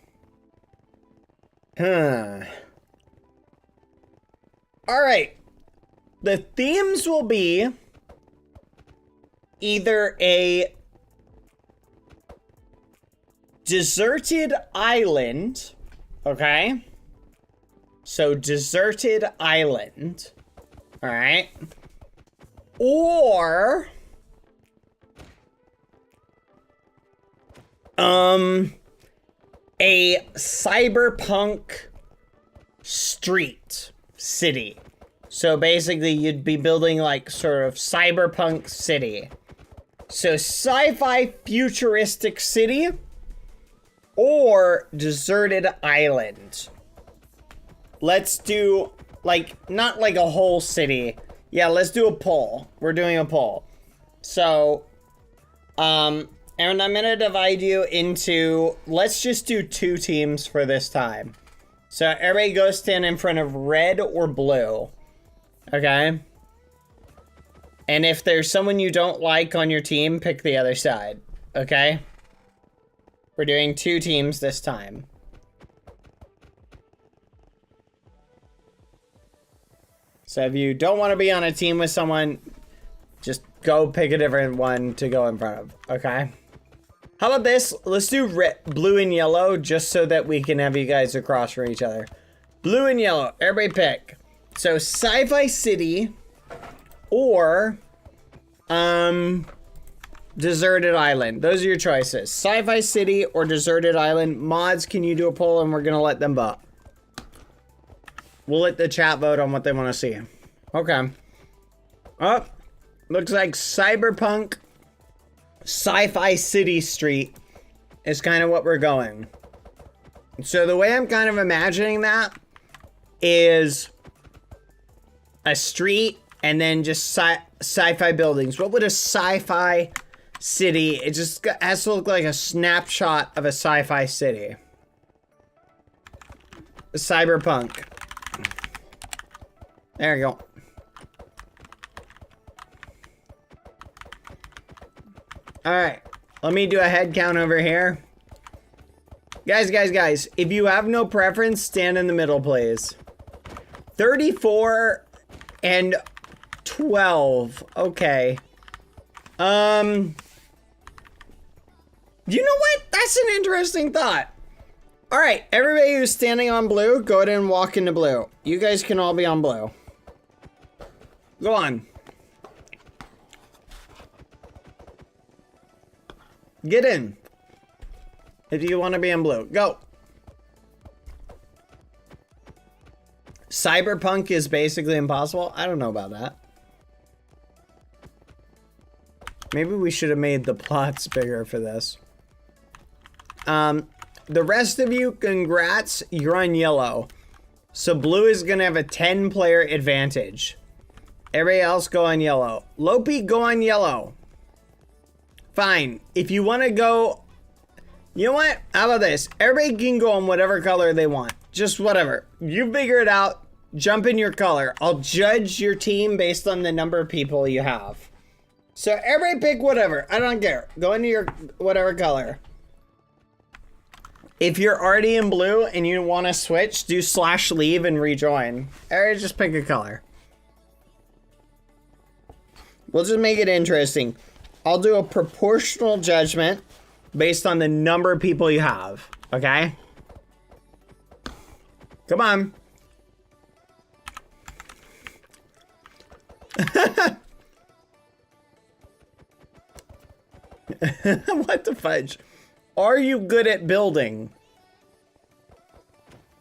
Speaker 5: All right. The themes will be either a deserted island, okay? So deserted island, all right? Or a cyberpunk street city. So basically you'd be building like sort of cyberpunk city. So sci-fi futuristic city or deserted island. Let's do like, not like a whole city. Yeah, let's do a poll. We're doing a poll. So, and I'm gonna divide you into, let's just do 2 teams for this time. So everybody go stand in front of red or blue. Okay? And if there's someone you don't like on your team, pick the other side. Okay? We're doing 2 teams this time. So if you don't want to be on a team with someone, just go pick a different one to go in front of. Okay? How about this? Let's do red, blue and yellow just so that we can have you guys across from each other. Blue and yellow. Everybody pick. So sci-fi city or deserted island. Those are your choices. Sci-fi city or deserted island. Mods, can you do a poll and we're going to let them vote. We'll let the chat vote on what they want to see. Okay. Oh, looks like cyberpunk sci-fi city street is kind of what we're going. So the way I'm kind of imagining that is a street and then just sci-fi buildings. What would a sci-fi city? It just has to look like a snapshot of a sci-fi city. Cyberpunk. There you go. Alright. Let me do a head count over here. Guys. If you have no preference, stand in the middle, please. 34 and 12. Okay. You know what? That's an interesting thought. Alright, everybody who's standing on blue, go ahead and walk into blue. You guys can all be on blue. Go on. Get in. If you want to be in blue. Go. Cyberpunk is basically impossible? I don't know about that. Maybe we should have made the plots bigger for this. The rest of you, congrats. You're on yellow. So blue is going to have a 10-player advantage. Everybody else go on yellow. Lopi, go on yellow. Fine. If you want to go... You know what? How about this? Everybody can go on whatever color they want. Just whatever. You figure it out. Jump in your color. I'll judge your team based on the number of people you have. So everybody pick whatever. I don't care. Go into your whatever color. If you're already in blue and you want to switch, do /leave and rejoin. Or just pick a color. We'll just make it interesting. I'll do a proportional judgment based on the number of people you have. Okay? Come on. What the fudge? Are you good at building?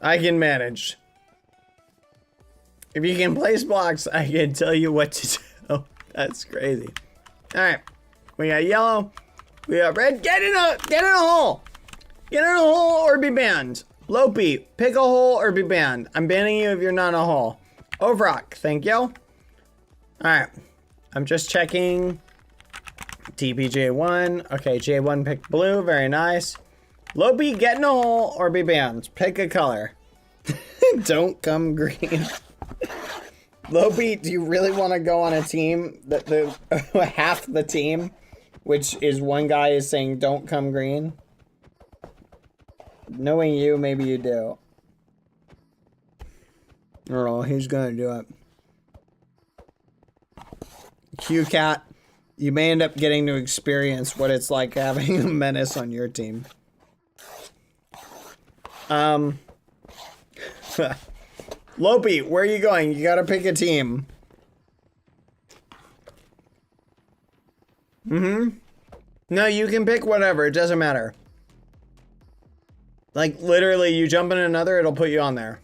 Speaker 5: I can manage. If you can place blocks, I can tell you what to do. That's crazy. Alright. We got yellow. We got red. Get in a hole. Get in a hole or be banned. Lopi, pick a hole or be banned. I'm banning you if you're not in a hole. Overrock, thank you. Alright. I'm just checking. TPJ1. Okay, J1 picked blue. Very nice. Lopi, get in a hole or be banned. Pick a color. Don't come green. Lopi, do you really want to go on a team that half the team which is one guy is saying don't come green. Knowing you, maybe you do. I don't know, he's gonna do it. Q-Cat, you may end up getting to experience what it's like having a menace on your team. Lopi, where are you going? You gotta pick a team. No, you can pick whatever. It doesn't matter. Like, literally, you jump in another, it'll put you on there.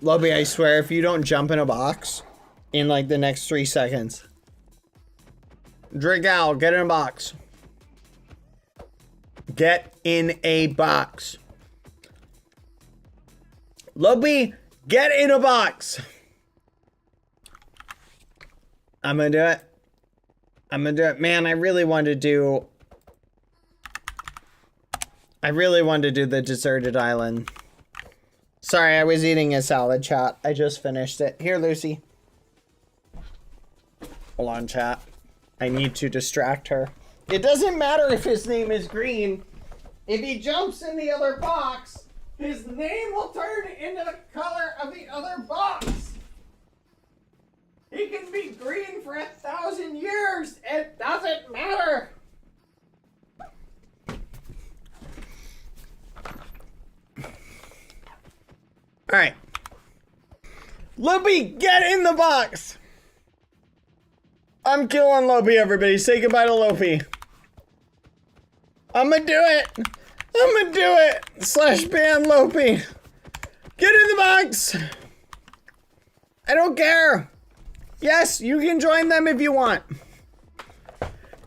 Speaker 5: Lopi, I swear, if you don't jump in a box in, like, the next 3 seconds. Drigal, get in a box. Get in a box. Lopi, get in a box. I'm gonna do it. I'm gonna do it. Man, I really wanted to do the deserted island. Sorry, I was eating a salad, chat. I just finished it. Here, Lucy. Hold on, chat. I need to distract her. It doesn't matter if his name is green. If he jumps in the other box, his name will turn into the color of the other box. He can be green for 1,000 years. It doesn't matter. All right. Lopi, get in the box. I'm killing Lopi, everybody. Say goodbye to Lopi. I'm gonna do it. I'm gonna do it. /ban Lopi. Get in the box. I don't care. Yes, you can join them if you want.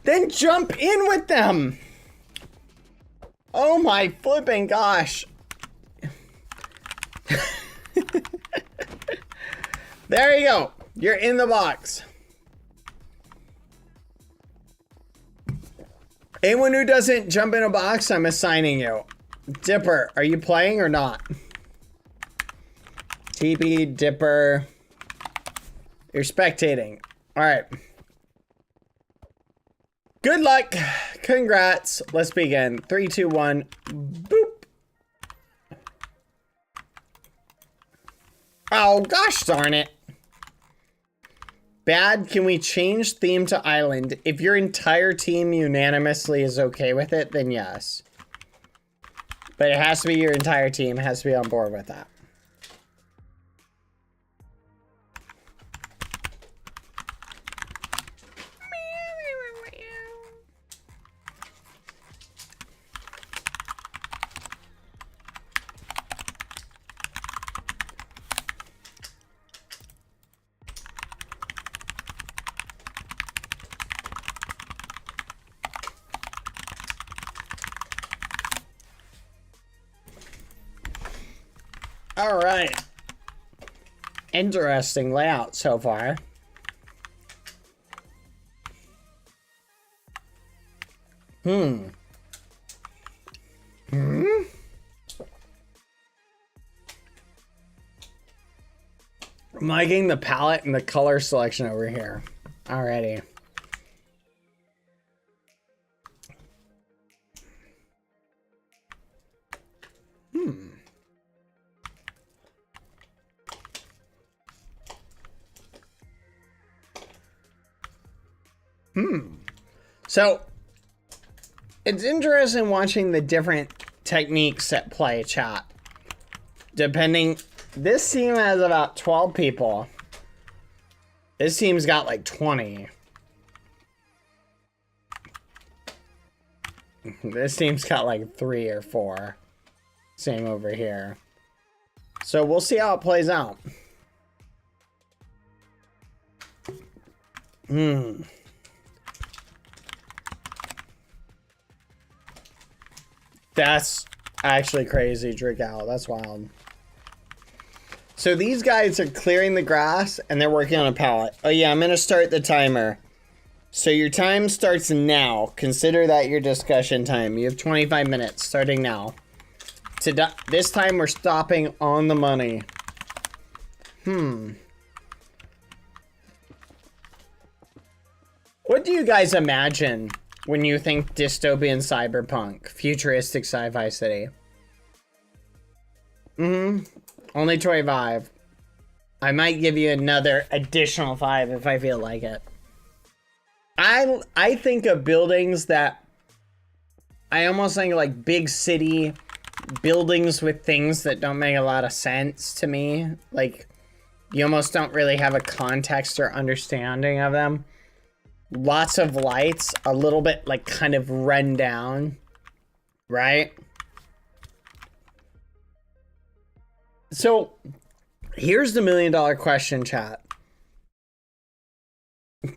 Speaker 5: Then jump in with them. Oh my flipping gosh. There you go. You're in the box. Anyone who doesn't jump in a box, I'm assigning you. Dipper, are you playing or not? TP, Dipper. You're spectating. All right. Good luck. Congrats. Let's begin. 3, 2, 1. Boop. Oh, gosh darn it. Bad, can we change theme to island? If your entire team unanimously is okay with it, then yes. But it has to be your entire team. It has to be on board with that. All right. Interesting layout so far. I'm liking the palette and the color selection over here. Alrighty. So, it's interesting watching the different techniques at play, chat. Depending, this team has about 12 people. This team's got like 20. This team's got like 3 or 4. Same over here. So we'll see how it plays out. That's actually crazy, Drigal. That's wild. So these guys are clearing the grass and they're working on a pallet. Oh yeah, I'm gonna start the timer. So your time starts now. Consider that your discussion time. You have 25 minutes starting now. This time we're stopping on the money. What do you guys imagine when you think dystopian cyberpunk, futuristic sci-fi city? Only 25. I might give you another additional 5 if I feel like it. I think of buildings that I almost think like big city buildings with things that don't make a lot of sense to me. Like, you almost don't really have a context or understanding of them. Lots of lights, a little bit like kind of run down, right? So here's the $1 million question, chat.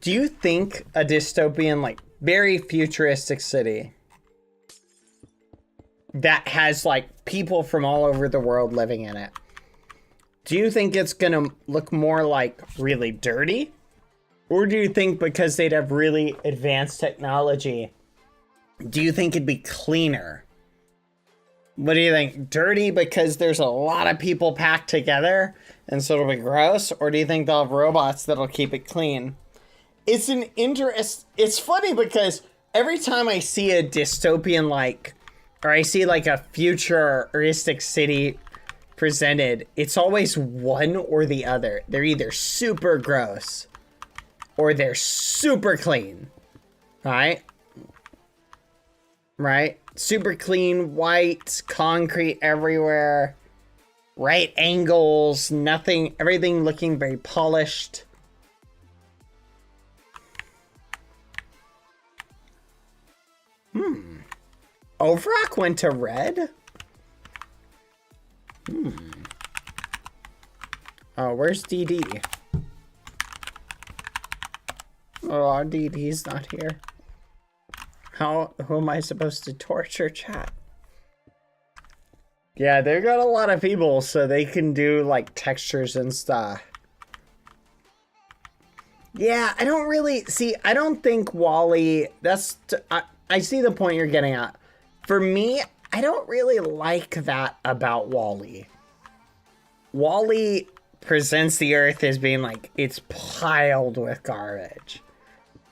Speaker 5: Do you think a dystopian, like very futuristic city that has like people from all over the world living in it, do you think it's gonna look more like really dirty? Or do you think because they'd have really advanced technology, do you think it'd be cleaner? What do you think? Dirty because there's a lot of people packed together and so it'll be gross? Or do you think they'll have robots that'll keep it clean? It's an it's funny because every time I see a dystopian or I see like a futuristic city presented, it's always one or the other. They're either super gross or they're super clean, right? Right? Super clean, white, concrete everywhere, right angles, nothing, everything looking very polished. Overrock went to red? Oh, where's DD? Oh, DD's not here. Who am I supposed to torture, chat? Yeah, they got a lot of people, so they can do, like, textures and stuff. Yeah, I don't really... See, I don't think Wall-E... I see the point you're getting at. For me, I don't really like that about Wall-E. Wall-E presents the Earth as being, like, it's piled with garbage.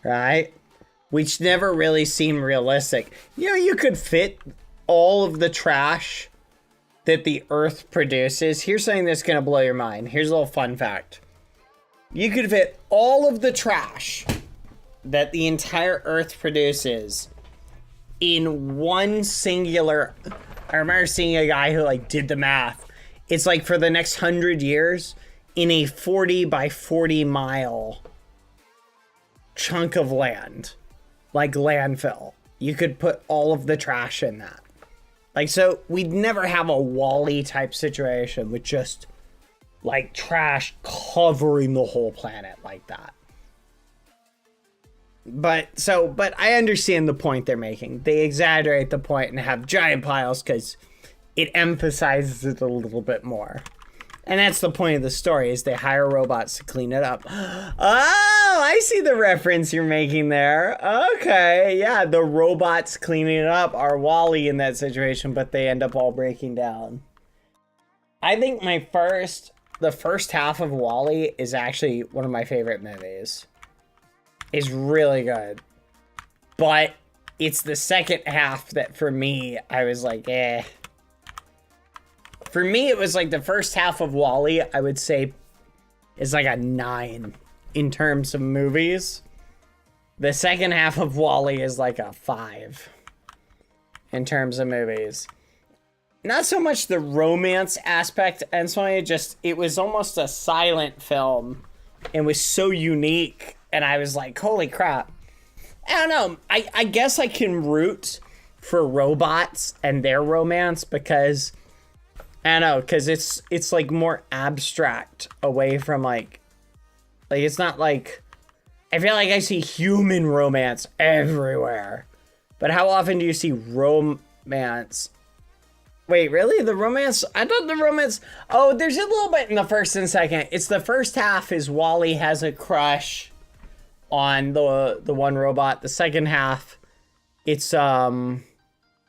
Speaker 5: Right? Which never really seemed realistic. You know, you could fit all of the trash that the Earth produces. Here's something that's going to blow your mind. Here's a little fun fact. You could fit all of the trash that the entire Earth produces in one singular... I remember seeing a guy who, like, did the math. It's like for the next 100 years in a 40 by 40 mile chunk of land, like landfill. You could put all of the trash in that. Like, so we'd never have a Wall-E type situation with just like trash covering the whole planet like that. But I understand the point they're making. They exaggerate the point and have giant piles because it emphasizes it a little bit more. And that's the point of the story, is they hire robots to clean it up. Oh, I see the reference you're making there. Okay, yeah, the robots cleaning it up are Wall-E in that situation, but they end up all breaking down. I think the first half of Wall-E is actually one of my favorite movies. It's really good. But it's the second half that, for me, I was like, eh. For me, it was like the first half of Wall-E, I would say, is like a 9 in terms of movies. The second half of Wall-E is like a 5 in terms of movies. Not so much the romance aspect, and so it was almost a silent film and was so unique. And I was like, holy crap. I don't know. I guess I can root for robots and their romance because... I don't know, because it's like more abstract away from like it's not like, I feel like I see human romance everywhere. But how often do you see romance? Wait, really? The romance? I thought the romance, oh, there's a little bit in the first and second. It's the first half is Wall-E has a crush on the one robot. The second half, it's the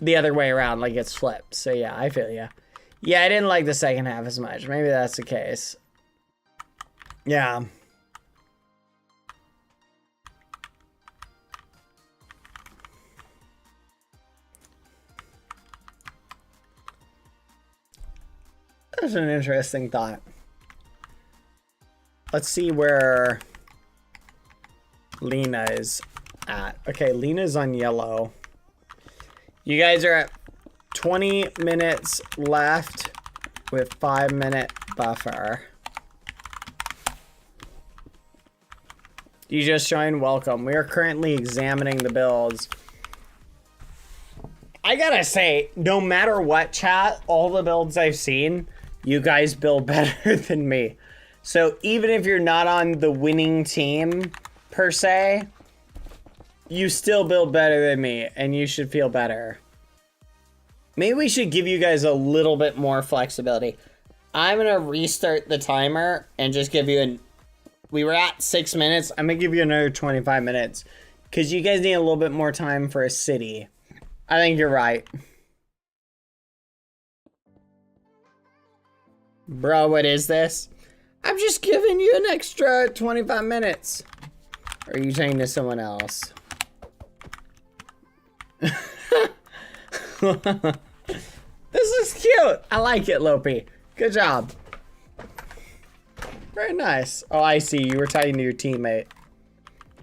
Speaker 5: other way around, like it's flipped. So yeah, I feel ya. Yeah, I didn't like the second half as much. Maybe that's the case. Yeah. That's an interesting thought. Let's see where Lena is at. Okay, Lena's on yellow. You guys are at 20 minutes left with 5-minute buffer. You just joined, welcome. We are currently examining the builds. I gotta say, no matter what, chat, all the builds I've seen, you guys build better than me. So even if you're not on the winning team, per se, you still build better than me, and you should feel better. Maybe we should give you guys a little bit more flexibility. I'm gonna restart the timer and just give you we were at 6 minutes. I'm gonna give you another 25 minutes because you guys need a little bit more time for a city. I think you're right. Bro, what is this? I'm just giving you an extra 25 minutes. Or are you saying to someone else? This is cute. I like it, Lopi. Good job. Very nice. Oh, I see. You were talking to your teammate.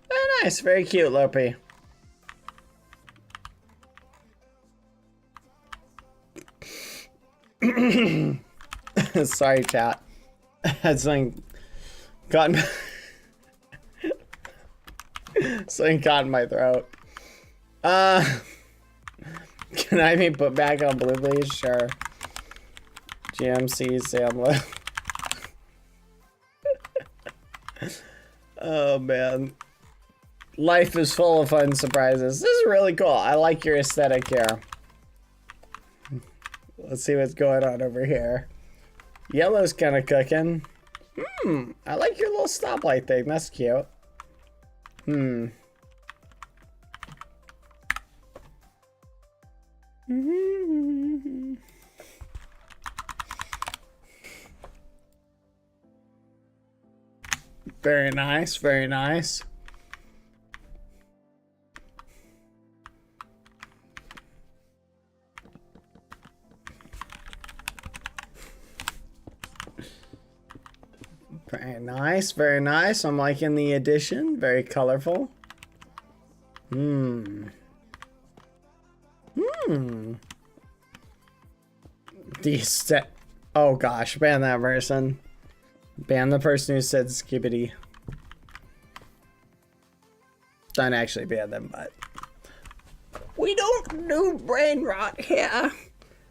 Speaker 5: Very nice. Very cute, Lopi. Sorry, chat. I had something caught in something caught in my throat. Can I be put back on blue, please? Sure. GMC Sam. Oh man. Life is full of fun surprises. This is really cool. I like your aesthetic here. Let's see what's going on over here. Yellow's kind of cooking. I like your little stoplight thing. That's cute. Very nice, very nice. Very nice, very nice. I'm liking the addition. Very colorful. Oh gosh, ban that person. Ban the person who said skibbity. Don't actually ban them, but we don't do brain rot here.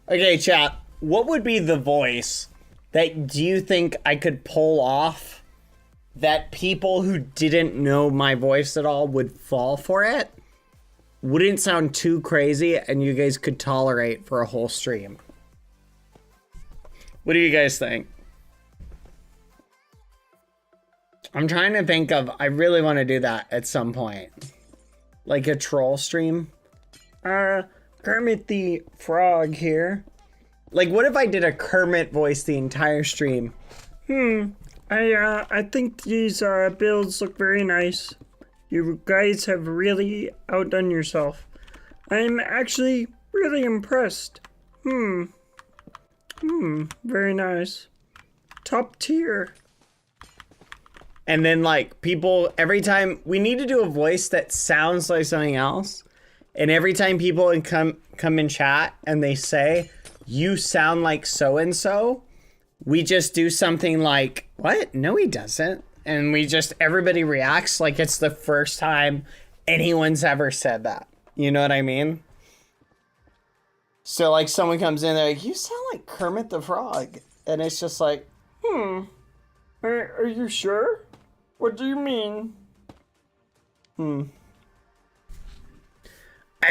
Speaker 5: Okay, chat. What would be the voice that do you think I could pull off that people who didn't know my voice at all would fall for it? Wouldn't sound too crazy and you guys could tolerate for a whole stream. What do you guys think? I'm trying to think of, I really want to do that at some point. Like a troll stream. Kermit the Frog here. Like, what if I did a Kermit voice the entire stream?
Speaker 7: I think these builds look very nice. You guys have really outdone yourself. I'm actually really impressed. Very nice. Top tier.
Speaker 5: And then, like, people, every time, we need to do a voice that sounds like something else. And every time people come in chat and they say, you sound like so-and-so, we just do something like, what? No, he doesn't. And we just, everybody reacts like it's the first time anyone's ever said that. You know what I mean? So, like, someone comes in, they're like, you sound like Kermit the Frog. And it's just like,
Speaker 7: Are you sure? What do you mean?
Speaker 8: A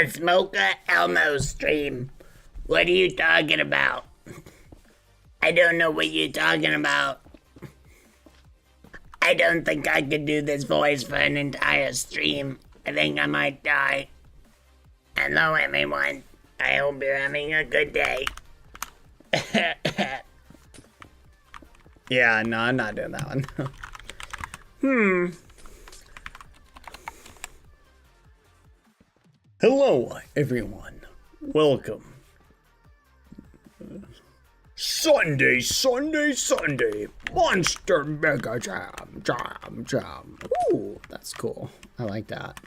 Speaker 8: Smoker Elmo stream. What are you talking about? I don't know what you're talking about. I don't think I could do this voice for an entire stream. I think I might die. Hello, everyone. I hope you're having a good day.
Speaker 5: yeah, no, I'm not doing that one. Hello, everyone. Welcome. Sunday. Monster Mega Jam. Ooh, that's cool. I like that.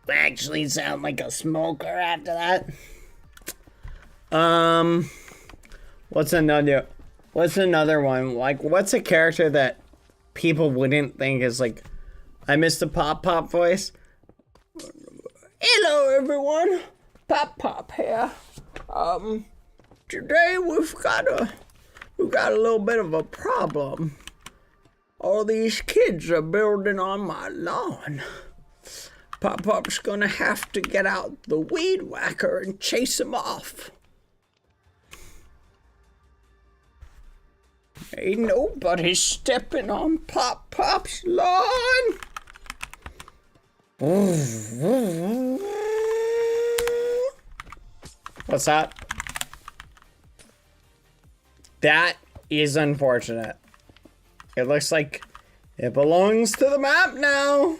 Speaker 8: We actually sound like a smoker after that.
Speaker 5: What's another one? Like, what's a character that people wouldn't think is like, I missed the Pop voice. Hello, everyone. Pop here. Today we've got a little bit of a problem. All these kids are building on my lawn. Pop's gonna have to get out the weed whacker and chase them off. Ain't nobody stepping on Pop's lawn. What's that? That is unfortunate. It looks like it belongs to the map now.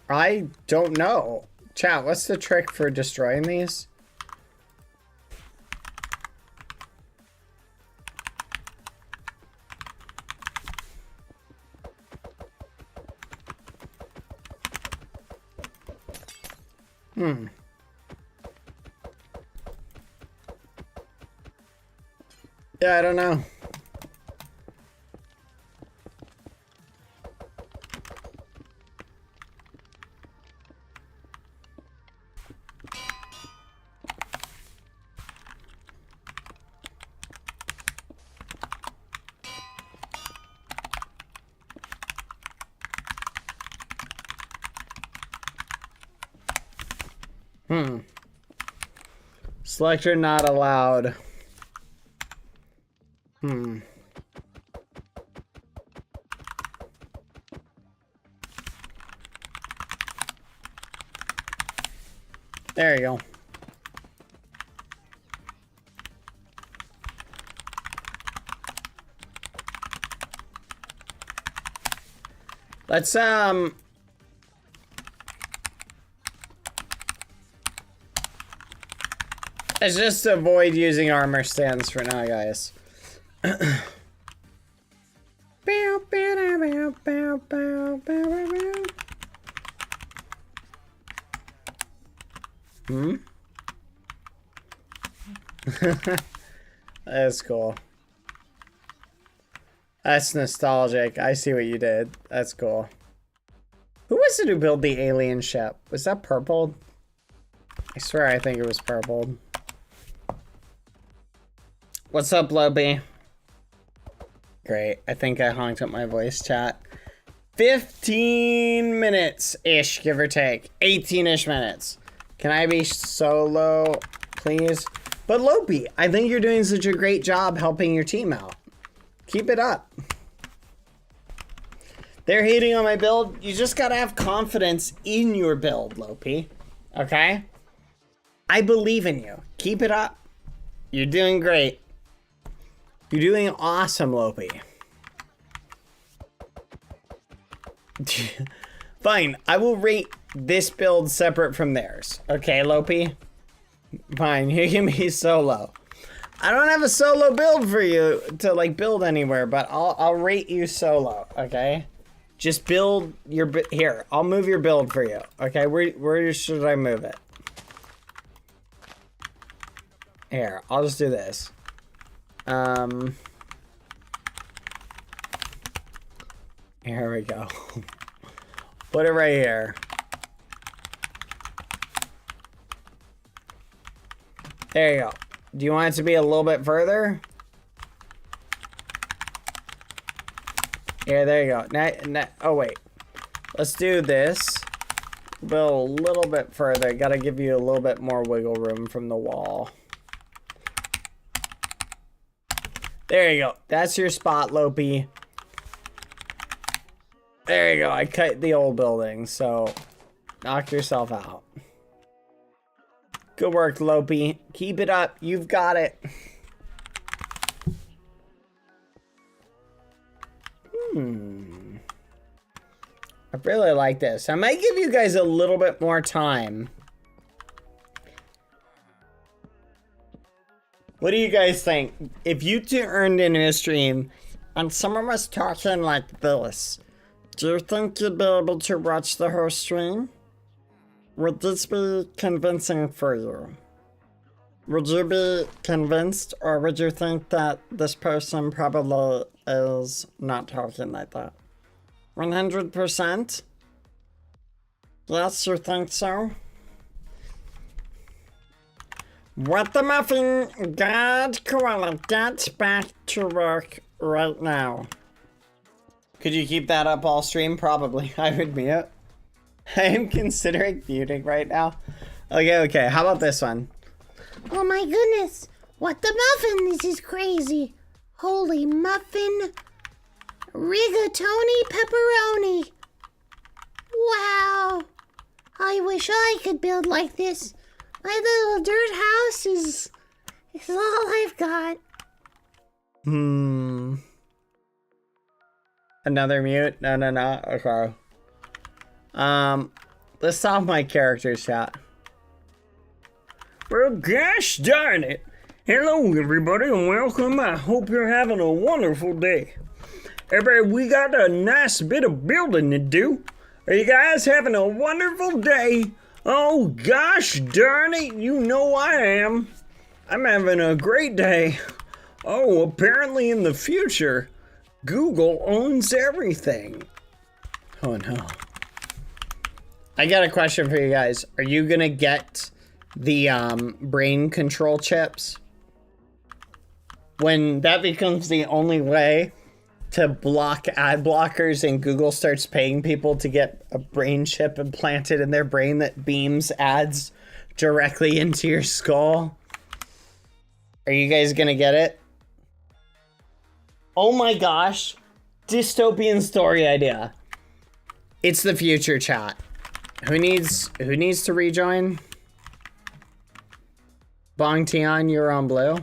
Speaker 5: I don't know. Chat, what's the trick for destroying these? Yeah, I don't know. Selector not allowed. There you go. Let's just avoid using armor stands for now, guys. That's cool. That's nostalgic. I see what you did. That's cool. Who was it who built the alien ship? Was that purple? I swear I think it was purple. What's up, Lobby? Great. I think I honked up my voice chat. 15 minutes-ish, give or take. 18-ish minutes. Can I be solo, please? But Lopi, I think you're doing such a great job helping your team out. Keep it up. They're hating on my build. You just gotta have confidence in your build, Lopi. Okay? I believe in you. Keep it up. You're doing great. You're doing awesome, Lopi. Fine, I will rate this build separate from theirs. Okay, Lopi? Fine, you can be solo. I don't have a solo build for you to like build anywhere, but I'll rate you solo, okay? Just build your here. I'll move your build for you, okay? Where should I move it? Here, I'll just do this. Here we go. Put it right here. There you go. Do you want it to be a little bit further? Yeah, there you go. Now, oh, wait. Let's do this. Build a little bit further. Gotta give you a little bit more wiggle room from the wall. There you go. That's your spot, Lopi. There you go. I cut the old building, so knock yourself out. Good work, Lopi. Keep it up. You've got it. I really like this. I might give you guys a little bit more time. What do you guys think? If you two earned into a stream and someone was talking like this, do you think you'd be able to watch the whole stream? Would this be convincing for you? Would you be convinced, or would you think that this person probably is not talking like that? 100%? Yes, you think so? What the muffin? God, Koala, get back to work right now. Could you keep that up all stream? Probably. I would mute. I am considering muting right now. Okay, how about this one?
Speaker 8: Oh my goodness. What the muffin? This is crazy. Holy muffin. Rigatoni pepperoni. Wow. I wish I could build like this. My little dirt house is all I've got.
Speaker 5: Another mute? No. Okay. Let's solve my characters, chat.
Speaker 7: Well, gosh darn it. Hello, everybody, and welcome. I hope you're having a wonderful day. Everybody, we got a nice bit of building to do. Are you guys having a wonderful day? Oh, gosh darn it, you know I am. I'm having a great day. Oh, apparently in the future, Google owns everything. Oh, no. I got a question for you guys. Are you gonna get the brain control chips? When that becomes the only way to block ad blockers and Google starts paying people to get a brain chip implanted in their brain that beams ads directly into your skull, are you guys gonna get it? Oh my gosh, dystopian story idea. It's the future, chat. Who needs to rejoin? Bong Tian, you're on blue.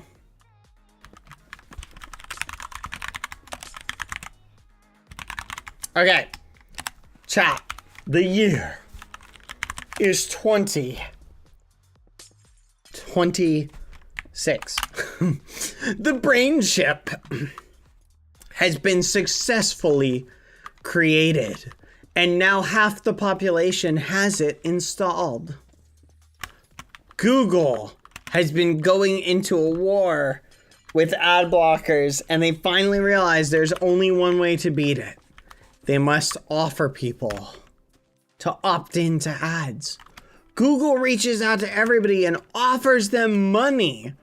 Speaker 7: Okay, chat. The year is 2026. The brain chip has been successfully created, and now half the population has it installed. Google has been going into a war with ad blockers, and they finally realized there's only one way to beat it. They must offer people to opt into ads. Google reaches out to everybody and offers them money,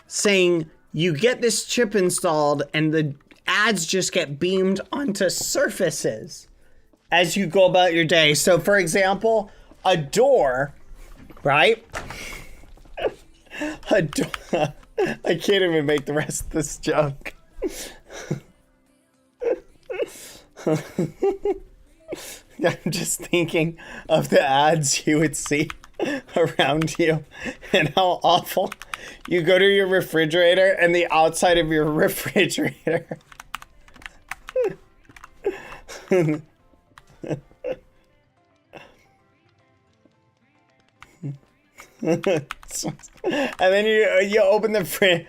Speaker 7: saying you get this chip installed and the ads just get beamed onto surfaces as you go about your day. So for example, a door, right? A door. I can't even make the rest of this joke. I'm just thinking of the ads you would see around you and how awful. You go to your refrigerator and the outside of your refrigerator and then you open the fridge.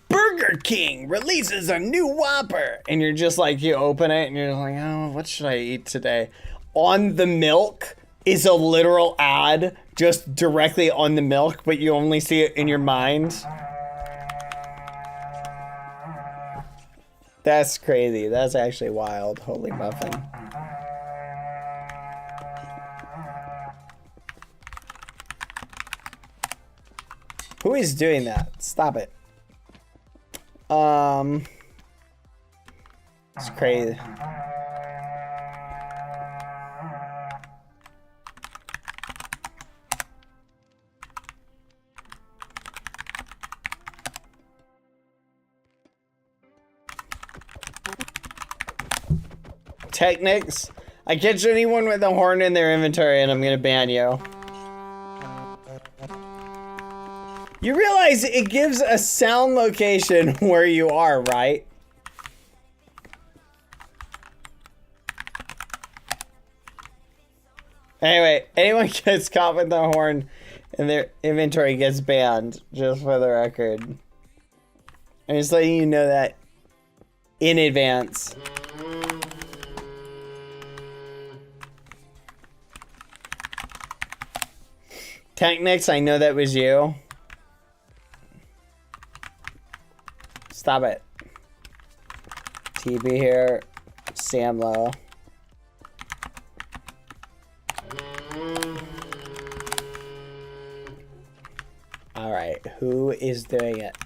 Speaker 7: Burger King releases a new Whopper, and you're just like, you open it and you're like, oh, what should I eat today? On the milk is a literal ad just directly on the milk, but you only see it in your mind. That's crazy. That's actually wild. Holy muffin. Who is doing that? Stop it. It's crazy. Technics.
Speaker 5: I catch anyone with a horn in their inventory and I'm gonna ban you. You realize it gives a sound location where you are, right? Anyway, anyone gets caught with a horn in their inventory gets banned, just for the record. I'm just letting you know that in advance. Technics, I know that was you. Stop it. TB here. Samlo. Alright, who is doing it?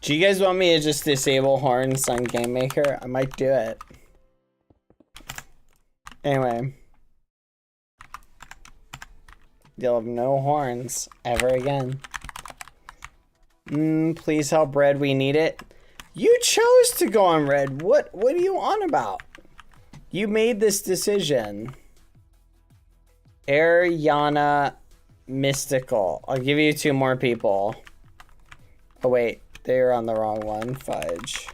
Speaker 5: Do you guys want me to just disable horns on Game Maker? I might do it. Anyway. You'll have no horns ever again. Please help Red, we need it. You chose to go on Red. What are you on about? You made this decision. Ariana Mystical. I'll give you 2 more people. Oh wait, they're on the wrong one. Fudge.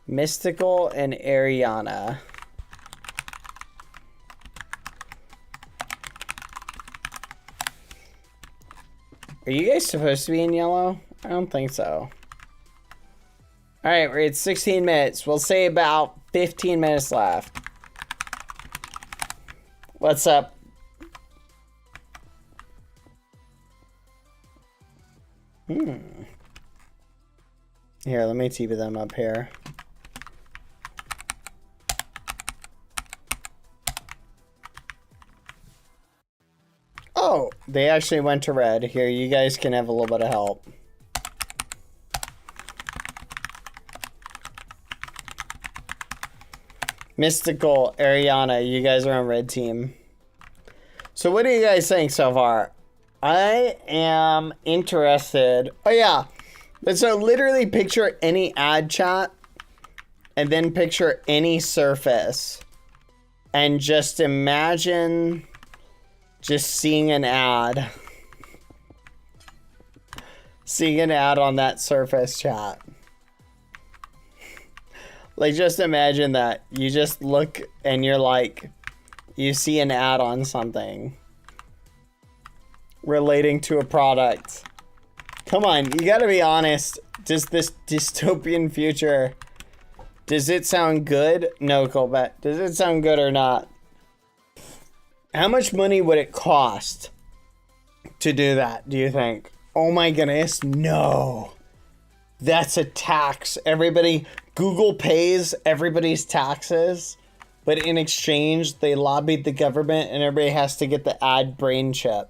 Speaker 5: Mystical and Ariana. Are you guys supposed to be in yellow? I don't think so. Alright, we're at 16 minutes. We'll say about 15 minutes left. What's up? Here, let me TP them up here. Oh, they actually went to red. Here, you guys can have a little bit of help. Mystical, Ariana, you guys are on red team. So what do you guys think so far? I am interested. Oh yeah, so literally picture any ad chat and then picture any surface and just imagine just seeing an ad. Seeing an ad on that surface chat. Like, just imagine that. You just look and you're like, you see an ad on something relating to a product. Come on, you gotta be honest. Does this dystopian future, does it sound good? No, Colbert. Does it sound good or not? How much money would it cost to do that, do you think? Oh my goodness, no. That's a tax. Everybody, Google pays everybody's taxes, but in exchange, they lobbied the government and everybody has to get the ad brain chip.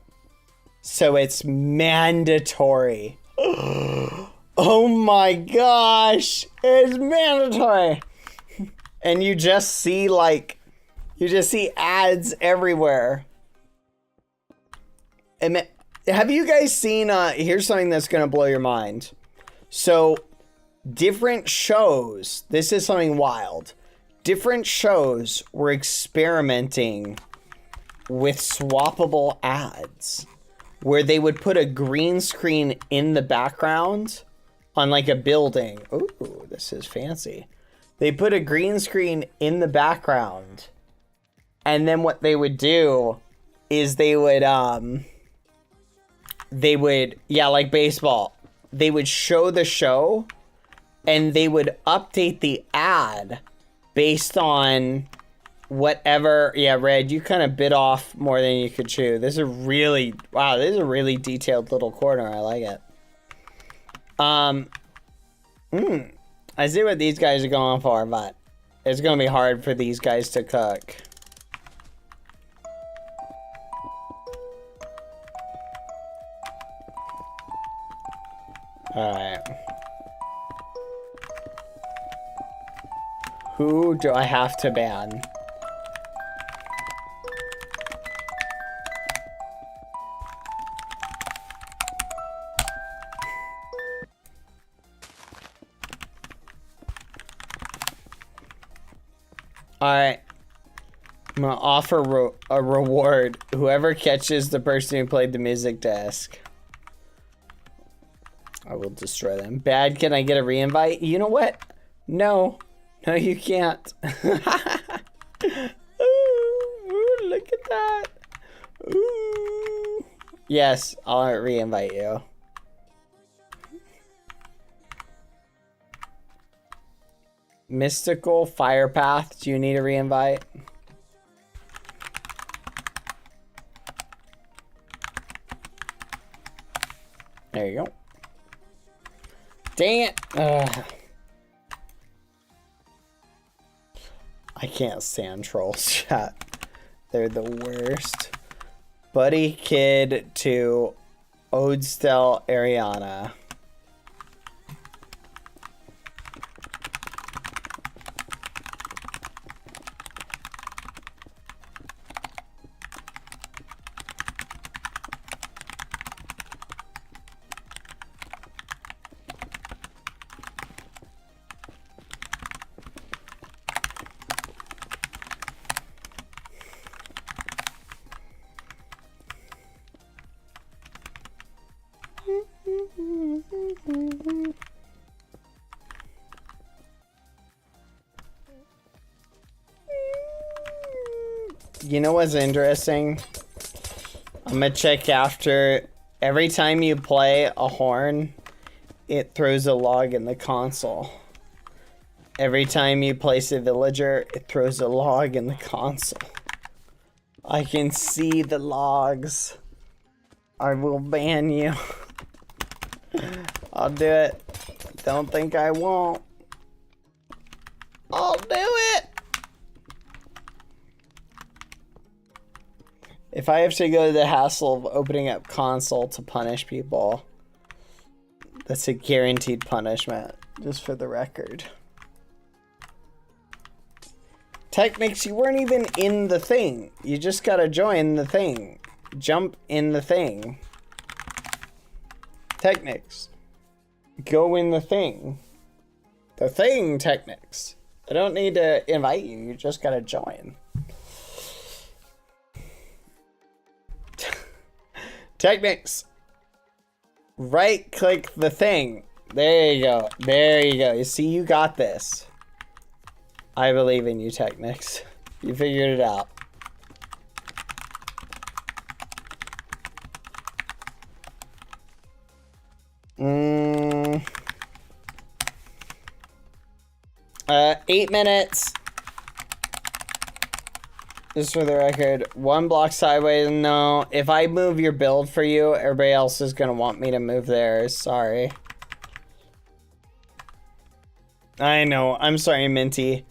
Speaker 5: So it's mandatory. Oh my gosh, it's mandatory. And you just see ads everywhere. And have you guys seen, here's something that's gonna blow your mind. So, different shows, this is something wild. Different shows were experimenting with swappable ads, where they would put a green screen in the background on like a building. Ooh, this is fancy. They put a green screen in the background, and then what they would do is they would, yeah, like baseball. They would show the show and they would update the ad based on whatever. Yeah, Red, you kind of bit off more than you could chew. This is really, wow, this is a really detailed little corner. I like it. I see what these guys are going for, but it's going to be hard for these guys to cook. Alright. Who do I have to ban? Alright. I'm gonna offer a reward. Whoever catches the person who played the music desk, I will destroy them. Bad, can I get a re-invite? You know what? No. No, you can't. Ooh, look at that. Ooh. Yes, I'll re-invite you. Mystical Firepath, do you need a re-invite? There you go. Dang it. I can't stand trolls, chat. They're the worst. Buddy Kid to Odestel Ariana. You know what's interesting? I'm gonna check after. Every time you play a horn, it throws a log in the console. Every time you place a villager, it throws a log in the console. I can see the logs. I will ban you. I'll do it. Don't think I won't. I'll do it. If I have to go to the hassle of opening up console to punish people, that's a guaranteed punishment, just for the record. Technics, you weren't even in the thing. You just gotta join the thing. Jump in the thing. Technics. Go in the thing. The thing, Technics. I don't need to invite you, you just gotta join. Technics. Right click the thing. There you go. There you go. You see, you got this. I believe in you, Technics. You figured it out. Mm. 8 minutes. Just for the record, 1 block sideways. No, if I move your build for you, everybody else is gonna want me to move theirs. Sorry. I know. I'm sorry, Minty.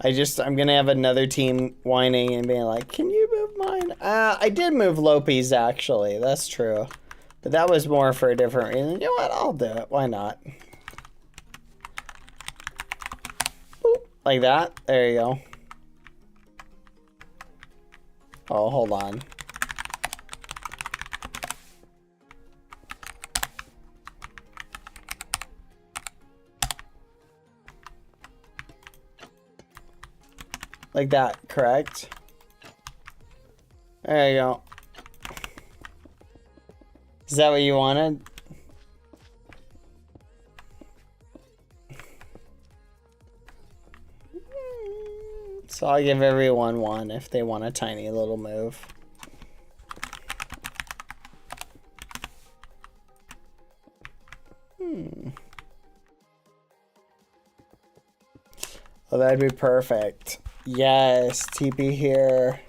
Speaker 5: I'm gonna have another team whining and being like, can you move mine? I did move Lopi's, actually. That's true. But that was more for a different reason. You know what? I'll do it. Why not? Boop. Like that. There you go. Oh, hold on. Like that, correct? There you go. Is that what you wanted? So I'll give everyone 1 if they want a tiny little move. Oh, that'd be perfect. Yes, TP here.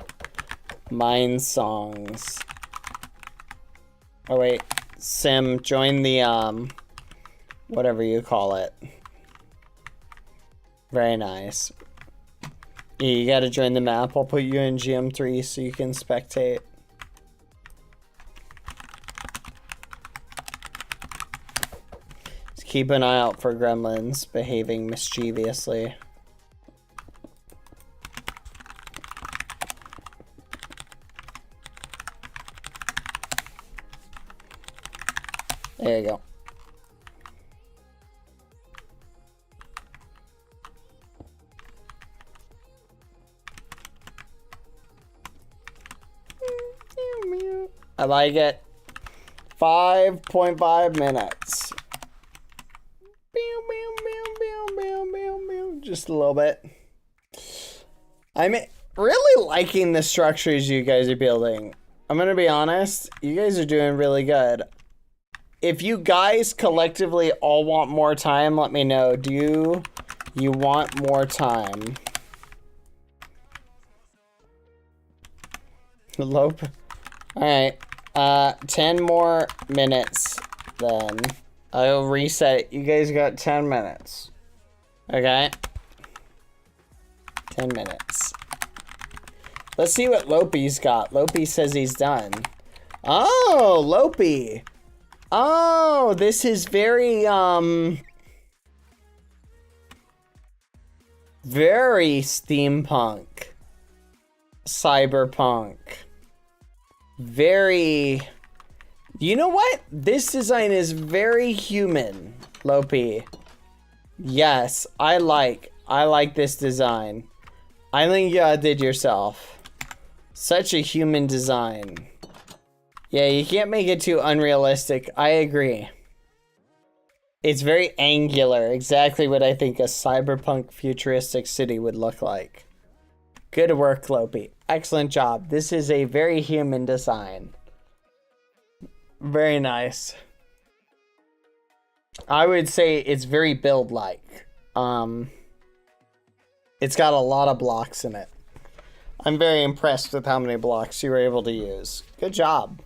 Speaker 5: Mine songs. Oh wait, Sim, join the whatever you call it. Very nice. Yeah, you gotta join the map. I'll put you in GM3 so you can spectate. Keep an eye out for gremlins behaving mischievously. There you go. I like it. 5.5 minutes. Just a little bit. I'm really liking the structures you guys are building. I'm gonna be honest, you guys are doing really good. If you guys collectively all want more time, let me know. Do you want more time? Lope. Alright. 10 more minutes then. I'll reset it. You guys got 10 minutes. Okay? 10 minutes. Let's see what Lope's got. Lope says he's done. Oh, Lope. Oh, this is very, very steampunk. Cyberpunk. Very... You know what? This design is very human, Lope. Yes, I like this design. I think you outdid yourself. Such a human design. Yeah, you can't make it too unrealistic. I agree. It's very angular. Exactly what I think a cyberpunk futuristic city would look like. Good work, Lope. Excellent job. This is a very human design. Very nice. I would say it's very build-like. It's got a lot of blocks in it. I'm very impressed with how many blocks you were able to use. Good job.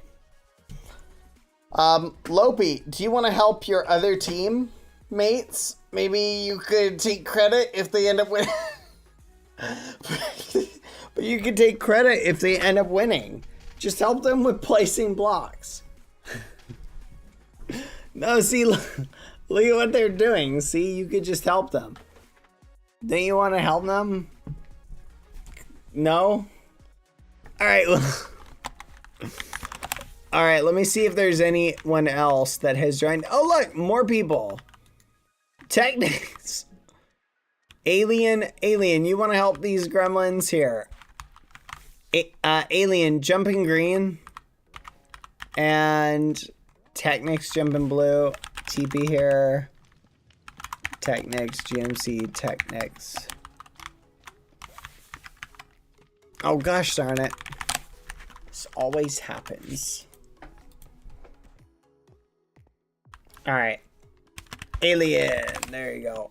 Speaker 5: Lope, do you want to help your other team mates? Maybe you could take credit if they end up winning. But you could take credit if they end up winning. Just help them with placing blocks. No, see, look at what they're doing. See, you could just help them. Don't you want to help them? No? Alright, alright, let me see if there's anyone else that has joined. Oh, look, more people. Technics. Alien, you want to help these gremlins here? Alien, jumping green. And Technics, jumping blue. TP here. Technics, GMC, Technics. Oh gosh darn it. This always happens. Alright. Alien, there you go.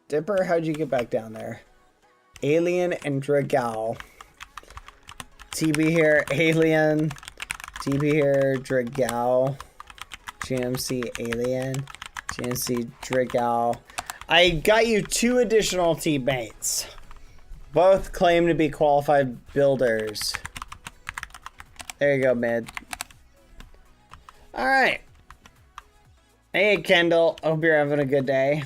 Speaker 5: Dipper, how'd you get back down there? Alien and Dragal. TB here, Alien. TB here, Dragal. GMC, Alien. GMC, Dragal. I got you 2 additional teammates. Both claim to be qualified builders. There you go, mid. Alright. Hey, Kendall. Hope you're having a good day.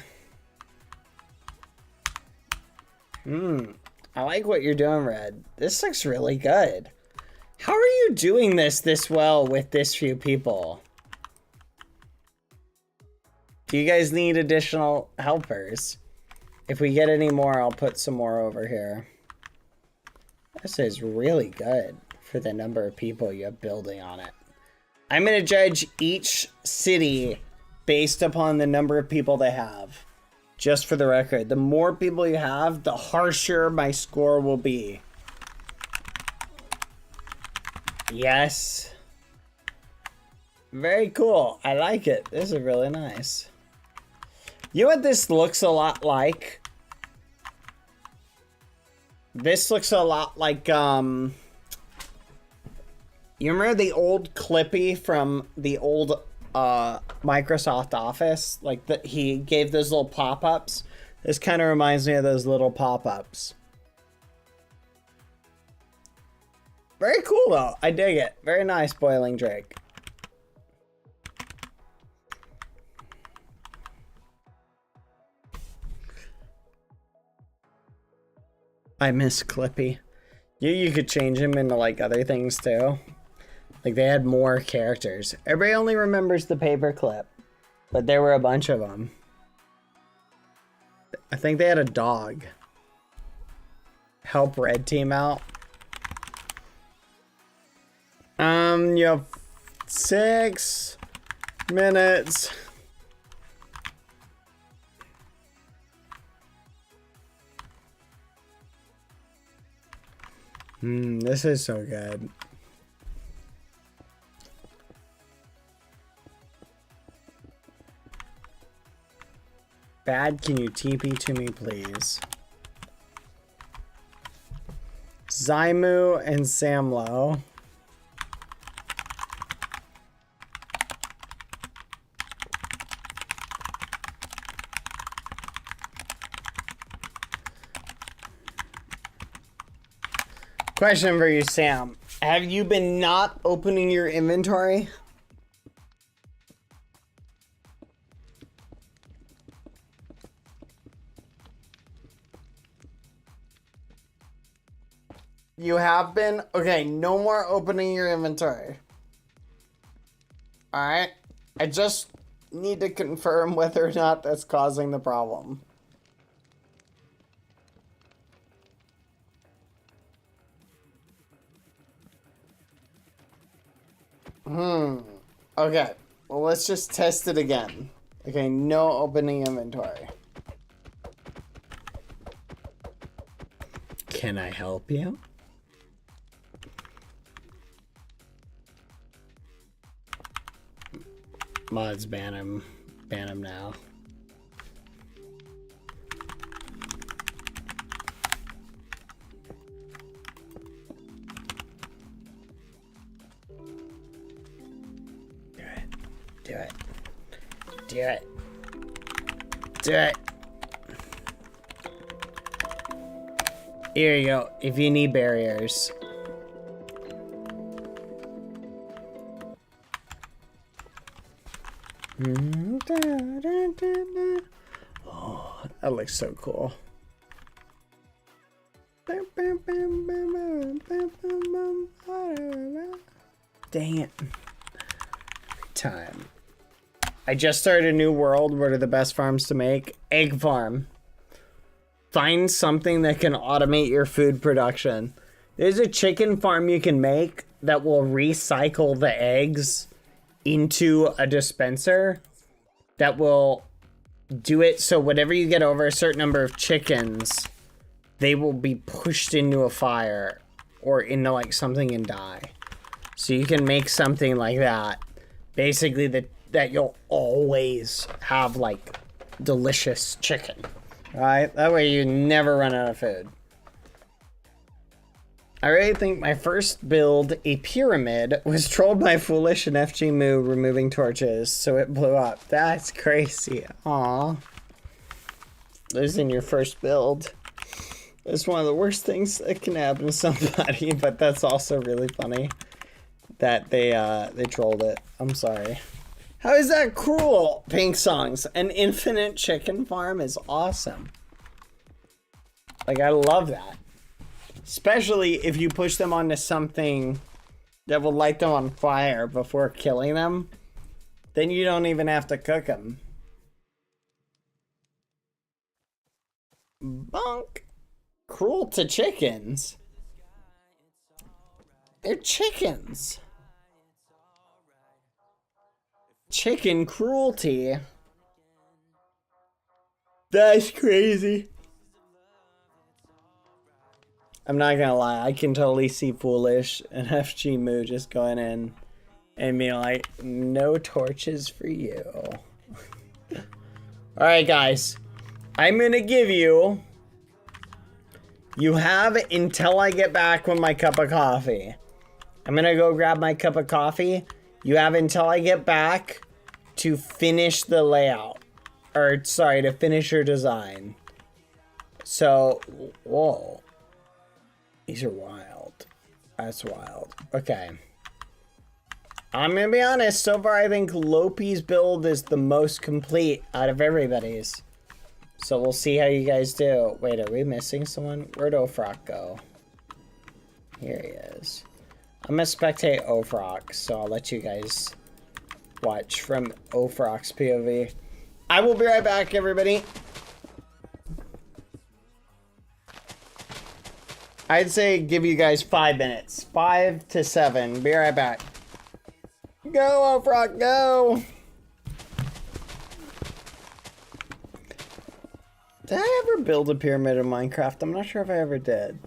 Speaker 5: I like what you're doing, Red. This looks really good. How are you doing this well with this few people? Do you guys need additional helpers? If we get any more, I'll put some more over here. This is really good for the number of people you have building on it. I'm going to judge each city based upon the number of people they have. Just for the record, the more people you have, the harsher my score will be. Yes. Very cool. I like it. This is really nice. You know what this looks a lot like? This looks a lot like, you remember the old Clippy from the old Microsoft Office? Like, he gave those little pop-ups. This kind of reminds me of those little pop-ups. Very cool, though. I dig it. Very nice, Boiling Drake. I miss Clippy. You could change him into like other things too. Like they had more characters. Everybody only remembers the paperclip, but there were a bunch of them. I think they had a dog. Help red team out. You have 6 minutes. This is so good. Bad, can you TP to me, please? Zymu and Samlo. Question for you, Sam. Have you been not opening your inventory? You have been? Okay, no more opening your inventory. Alright. I just need to confirm whether or not that's causing the problem. Okay. Well, let's just test it again. Okay, no opening inventory. Can I help you? Mods ban him. Ban him now. Do it. Do it. Do it. Here you go. If you need barriers. Oh, that looks so cool. Dang it. Every time. I just started a new world. What are the best farms to make? Egg farm. Find something that can automate your food production. There's a chicken farm you can make that will recycle the eggs into a dispenser that will do it so whenever you get over a certain number of chickens, they will be pushed into a fire or into like something and die. So you can make something like that. Basically that you'll always have like delicious chicken. Right? That way you never run out of food. I really think my first build, a pyramid, was trolled by Foolish and FG Moo removing torches, so it blew up. That's crazy. Aww. Losing your first build is one of the worst things that can happen to somebody, but that's also really funny that they trolled it. I'm sorry. How is that cruel? Pink Songs. An infinite chicken farm is awesome. Like, I love that. Especially if you push them onto something that will light them on fire before killing them. Then you don't even have to cook them. Bonk. Cruel to chickens. They're chickens. Chicken cruelty. That's crazy. I'm not gonna lie, I can totally see Foolish and FG Moo just going in and being like, no torches for you. Alright guys, I'm gonna give you, you have until I get back with my cup of coffee. I'm gonna go grab my cup of coffee. You have until I get back to finish the layout. Or, sorry, to finish your design. So, whoa. These are wild. That's wild. Okay. I'm gonna be honest, so far I think Lopi's build is the most complete out of everybody's. So we'll see how you guys do. Wait, are we missing someone? Where'd Ofrock go? Here he is. I'm gonna spectate Ofrock, so I'll let you guys watch from Ofrock's POV. I will be right back, everybody. I'd say give you guys 5 minutes. 5 to 7. Be right back. Go, Ofrock, go! Did I ever build a pyramid in Minecraft? I'm not sure if I ever did.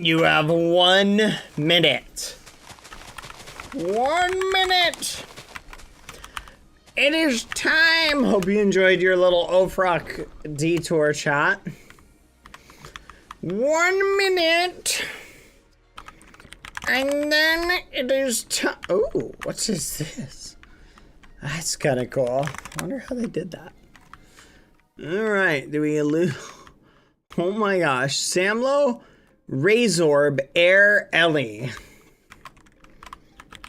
Speaker 5: You have 1 minute. 1 minute. It is time. Hope you enjoyed your little Ofrock detour chat. 1 minute. And then it is time. Oh, what's this? That's kind of cool. I wonder how they did that. All right, do we lose? Oh my gosh, Samlo, Razorb, Air, Ellie.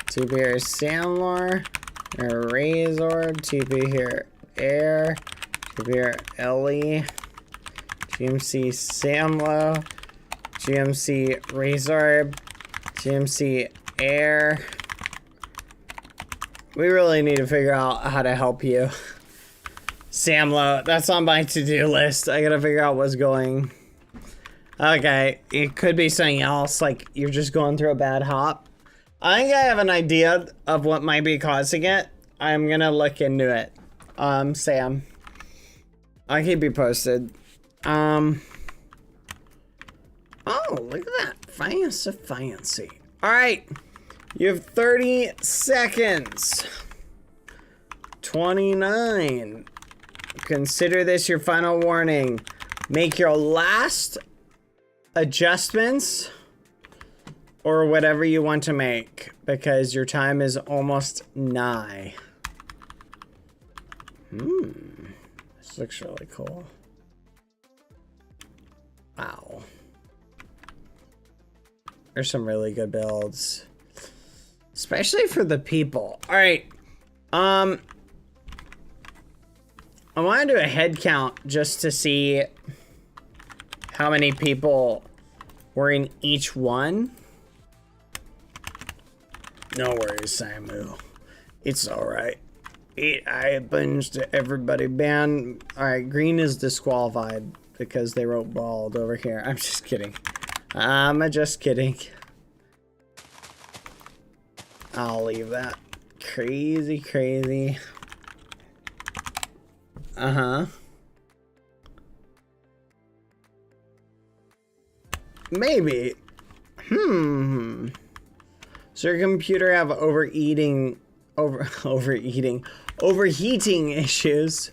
Speaker 5: 2P here, Samlar, Razorb, 2P here, Air, 2P here, Ellie, GMC, Samlo, GMC, Razorb, GMC, Air. We really need to figure out how to help you. Samlo, that's on my to-do list. I gotta figure out what's going. Okay, it could be something else, like you're just going through a bad hop. I think I have an idea of what might be causing it. I'm gonna look into it. Sam. I'll keep you posted. Oh, look at that. Fancy. Alright. You have 30 seconds. 29. Consider this your final warning. Make your last adjustments or whatever you want to make because your time is almost nigh. This looks really cool. Wow. There's some really good builds. Especially for the people. All right. I want to do a head count just to see how many people were in each one. No worries, Samu. It's all right. It happens to everybody. Ban. All right, green is disqualified because they wrote bald over here. I'm just kidding. I'm just kidding. I'll leave that. Crazy. Maybe. So your computer have overheating issues.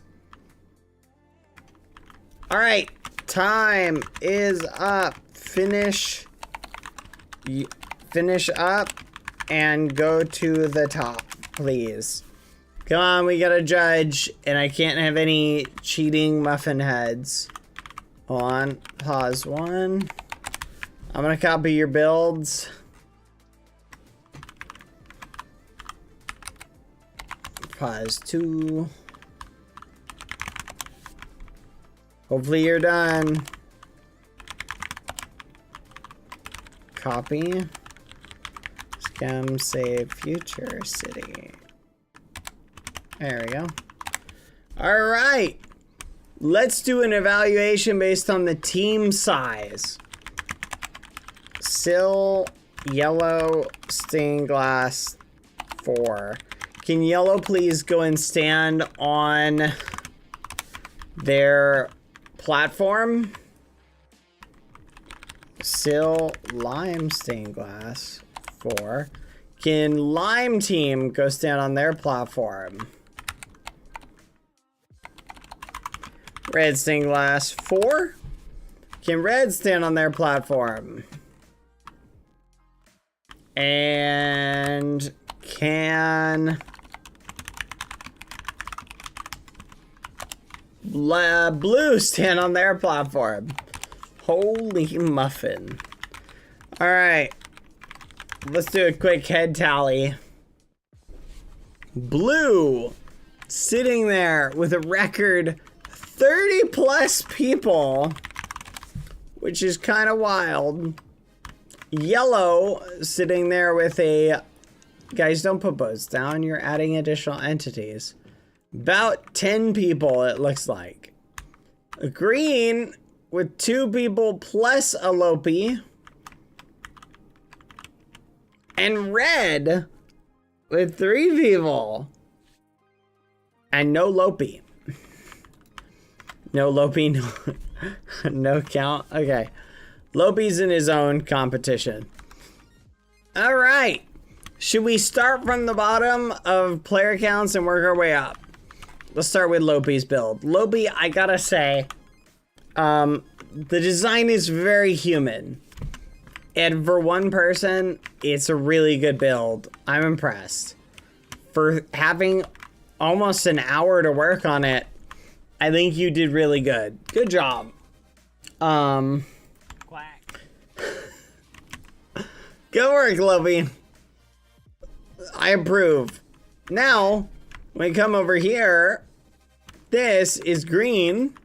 Speaker 5: All right, time is up. Finish up and go to the top, please. Come on, we got a judge, and I can't have any cheating muffin heads. Hold on, pause 1. I'm gonna copy your builds. Pause 2. Hopefully you're done. Copy. Scam save future city. There we go. All right. Let's do an evaluation based on the team size. Sill, yellow, stained glass, 4. Can yellow please go and stand on their platform? Sill, lime, stained glass, 4. Can lime team go stand on their platform? Red stained glass, 4. Can red stand on their platform? And can blue stand on their platform? Holy muffin. All right. Let's do a quick head tally. Blue sitting there with a record 30 plus people, which is kind of wild. Yellow sitting there with a, guys, don't put boats down, you're adding additional entities. About 10 people, it looks like. Green with 2 people plus a Lopi. And red with 3 people. And no Lopi. No Lopi, no count. Okay. Lopi's in his own competition. All right. Should we start from the bottom of player counts and work our way up? Let's start with Lopi's build. Lopi, I gotta say, the design is very human. And for one person, it's a really good build. I'm impressed. For having almost an hour to work on it, I think you did really good. Good job.
Speaker 8: Quack.
Speaker 5: Good work, Lopi. I approve. Now, when we come over here, this is green.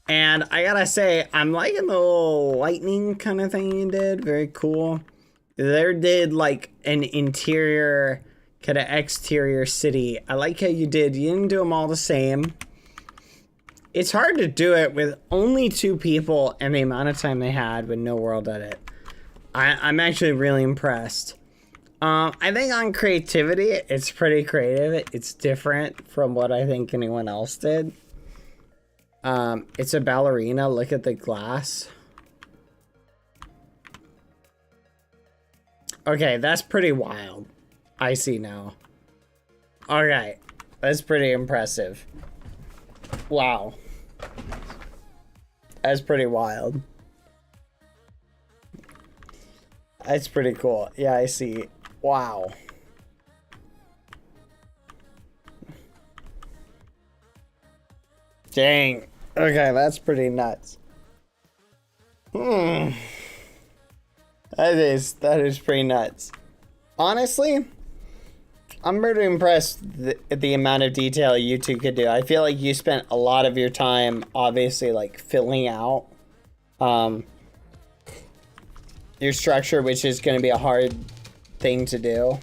Speaker 5: And I gotta say, I'm liking the little lightning kind of thing you did. Very cool. There did like an interior, kind of exterior city. I like how you did. You didn't do them all the same. It's hard to do it with only 2 people and the amount of time they had with no world edit. I'm actually really impressed. I think on creativity, it's pretty creative. It's different from what I think anyone else did. It's a ballerina. Look at the glass. Okay, that's pretty wild. I see now. Okay, that's pretty impressive. Wow. That's pretty wild. That's pretty cool. Yeah, I see. Wow. Dang. Okay, that's pretty nuts. That is pretty nuts. Honestly, I'm pretty impressed at the amount of detail you two could do. I feel like you spent a lot of your time, obviously, like filling out your structure, which is going to be a hard thing to do.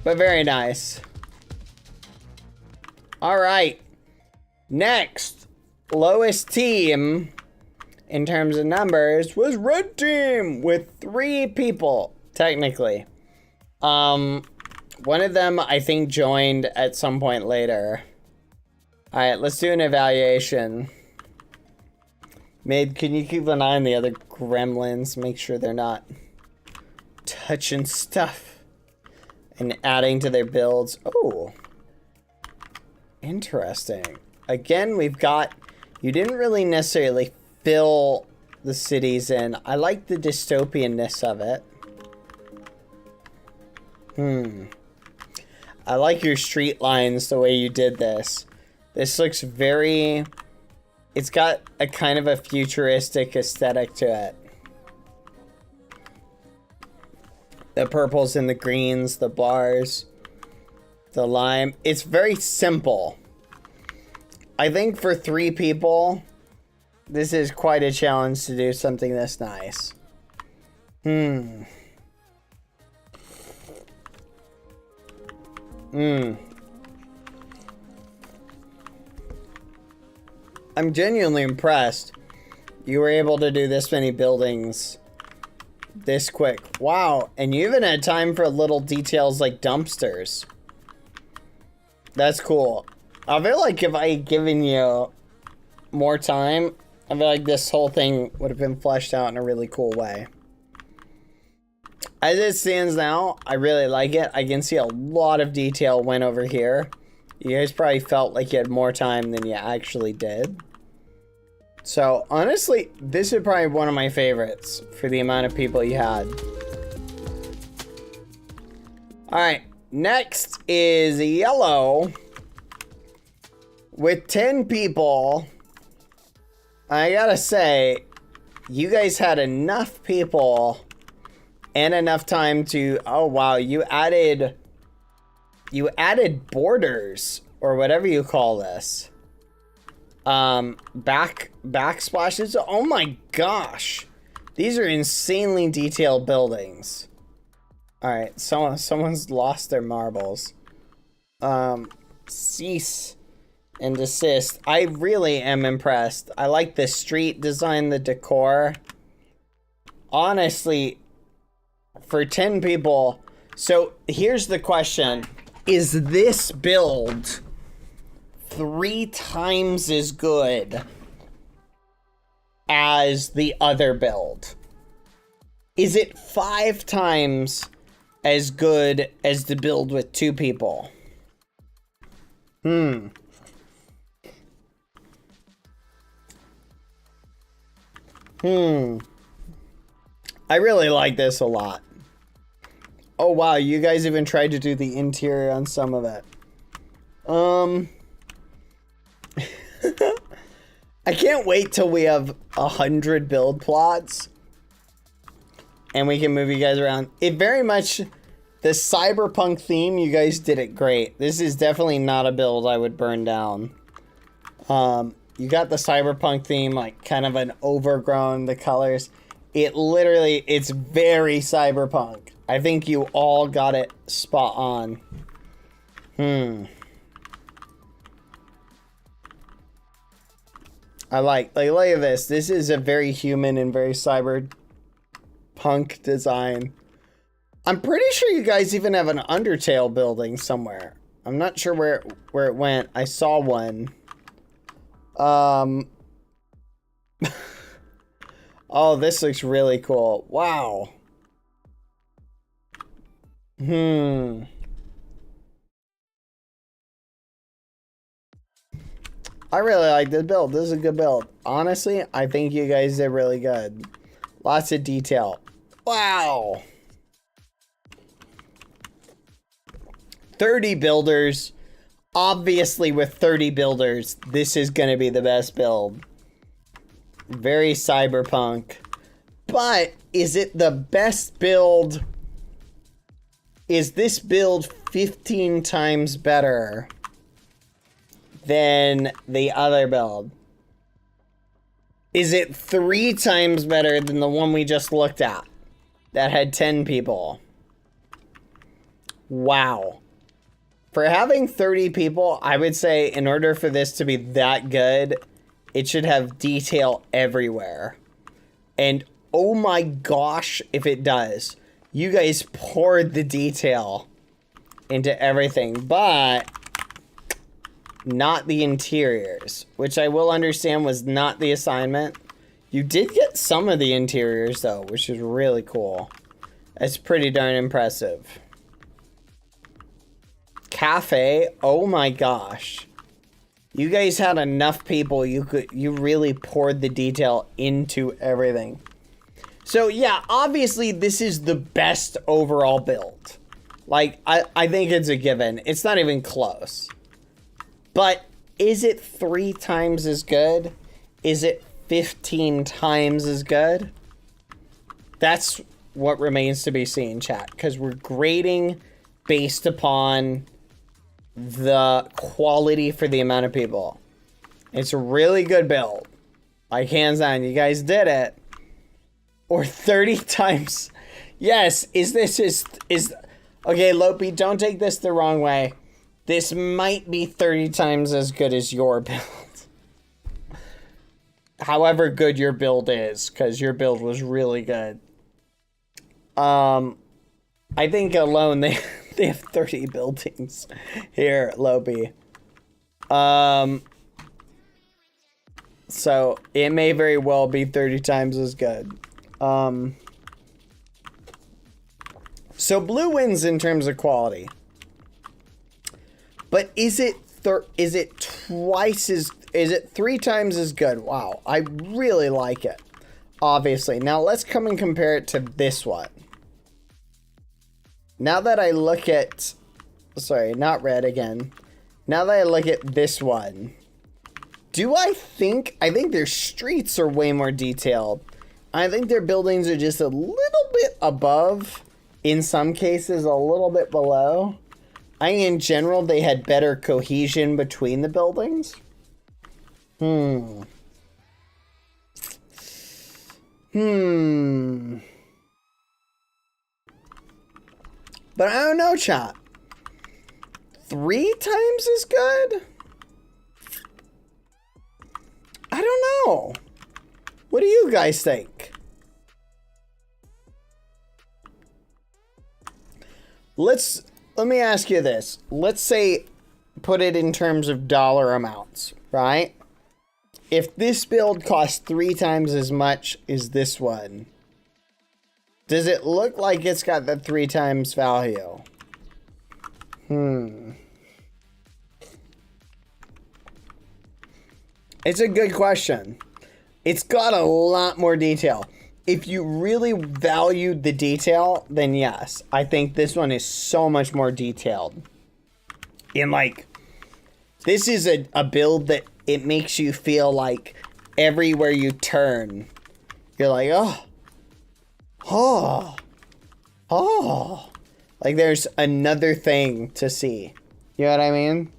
Speaker 5: But very nice. All right. Next, lowest team in terms of numbers was red team with 3 people, technically. One of them, I think, joined at some point later. All right, let's do an evaluation. Mid, can you keep an eye on the other gremlins? Make sure they're not touching stuff and adding to their builds. Oh, interesting. Again, we've got, you didn't really necessarily fill the cities in. I like the dystopianness of it. I like your street lines, the way you did this. This looks very, it's got a kind of a futuristic aesthetic to it. The purples and the greens, the bars, the lime. It's very simple. I think for 3 people, this is quite a challenge to do something this nice. I'm genuinely impressed. You were able to do this many buildings this quick. Wow, and you even had time for little details like dumpsters. That's cool. I feel like if I had given you more time, I feel like this whole thing would have been fleshed out in a really cool way. As it stands now, I really like it. I can see a lot of detail went over here. You guys probably felt like you had more time than you actually did. So, honestly, this is probably one of my favorites for the amount of people you had. Alright, next is yellow. With 10 people, I gotta say, you guys had enough people and enough time to, oh wow, you added borders or whatever you call this. Backsplashes. Oh my gosh. These are insanely detailed buildings. All right, someone's lost their marbles. Cease and desist. I really am impressed. I like the street design, the decor. Honestly, for 10 people. So here's the question. Is this build 3 times as good as the other build? Is it 5 times as good as the build with 2 people? I really like this a lot. Oh wow, you guys even tried to do the interior on some of it. I can't wait till we have 100 build plots and we can move you guys around. It very much, the cyberpunk theme, you guys did it great. This is definitely not a build I would burn down. You got the cyberpunk theme, like kind of an overgrown, the colors. It literally, it's very cyberpunk. I think you all got it spot on. I like look at this. This is a very human and very cyberpunk design. I'm pretty sure you guys even have an Undertale building somewhere. I'm not sure where it went. I saw one. Oh, this looks really cool. Wow. I really like this build. This is a good build. Honestly, I think you guys did really good. Lots of detail. Wow. 30 builders. Obviously, with 30 builders, this is going to be the best build. Very cyberpunk. But is it the best build? Is this build 15 times better than the other build? Is it 3 times better than the one we just looked at that had 10 people? Wow. For having 30 people, I would say in order for this to be that good, it should have detail everywhere. And oh my gosh, if it does. You guys poured the detail into everything, but not the interiors, which I will understand was not the assignment. You did get some of the interiors though, which is really cool. That's pretty darn impressive. Cafe, oh my gosh. You guys had enough people, you really poured the detail into everything. So yeah, obviously this is the best overall build. Like, I think it's a given. It's not even close. But is it 3 times as good? Is it 15 times as good? That's what remains to be seen, chat. Because we're grading based upon the quality for the amount of people. It's a really good build. Like, hands down, you guys did it. Or 30 times. Yes, is okay, Lopi, don't take this the wrong way. This might be 30 times as good as your build. However good your build is, because your build was really good. I think alone they have 30 buildings here, Lopi. So it may very well be 30 times as good. So blue wins in terms of quality. But is it 3 times as good? Wow, I really like it. Obviously. Now let's come and compare it to this one. Now that I look at, sorry, not red again. Now that I look at this one, I think their streets are way more detailed. I think their buildings are just a little bit above, in some cases a little bit below. I think in general they had better cohesion between the buildings. But I don't know, chat. 3 times as good? I don't know. What do you guys think? Let me ask you this. Let's say, put it in terms of dollar amounts, right? if this build costs 3 times as much as this one, does it look like it's got the 3 times value? It's a good question. It's got a lot more detail. If you really valued the detail, then yes. I think this one is so much more detailed. And like, this is a build that it makes you feel like everywhere you turn, you're like, oh. Like there's another thing to see. You know what I mean?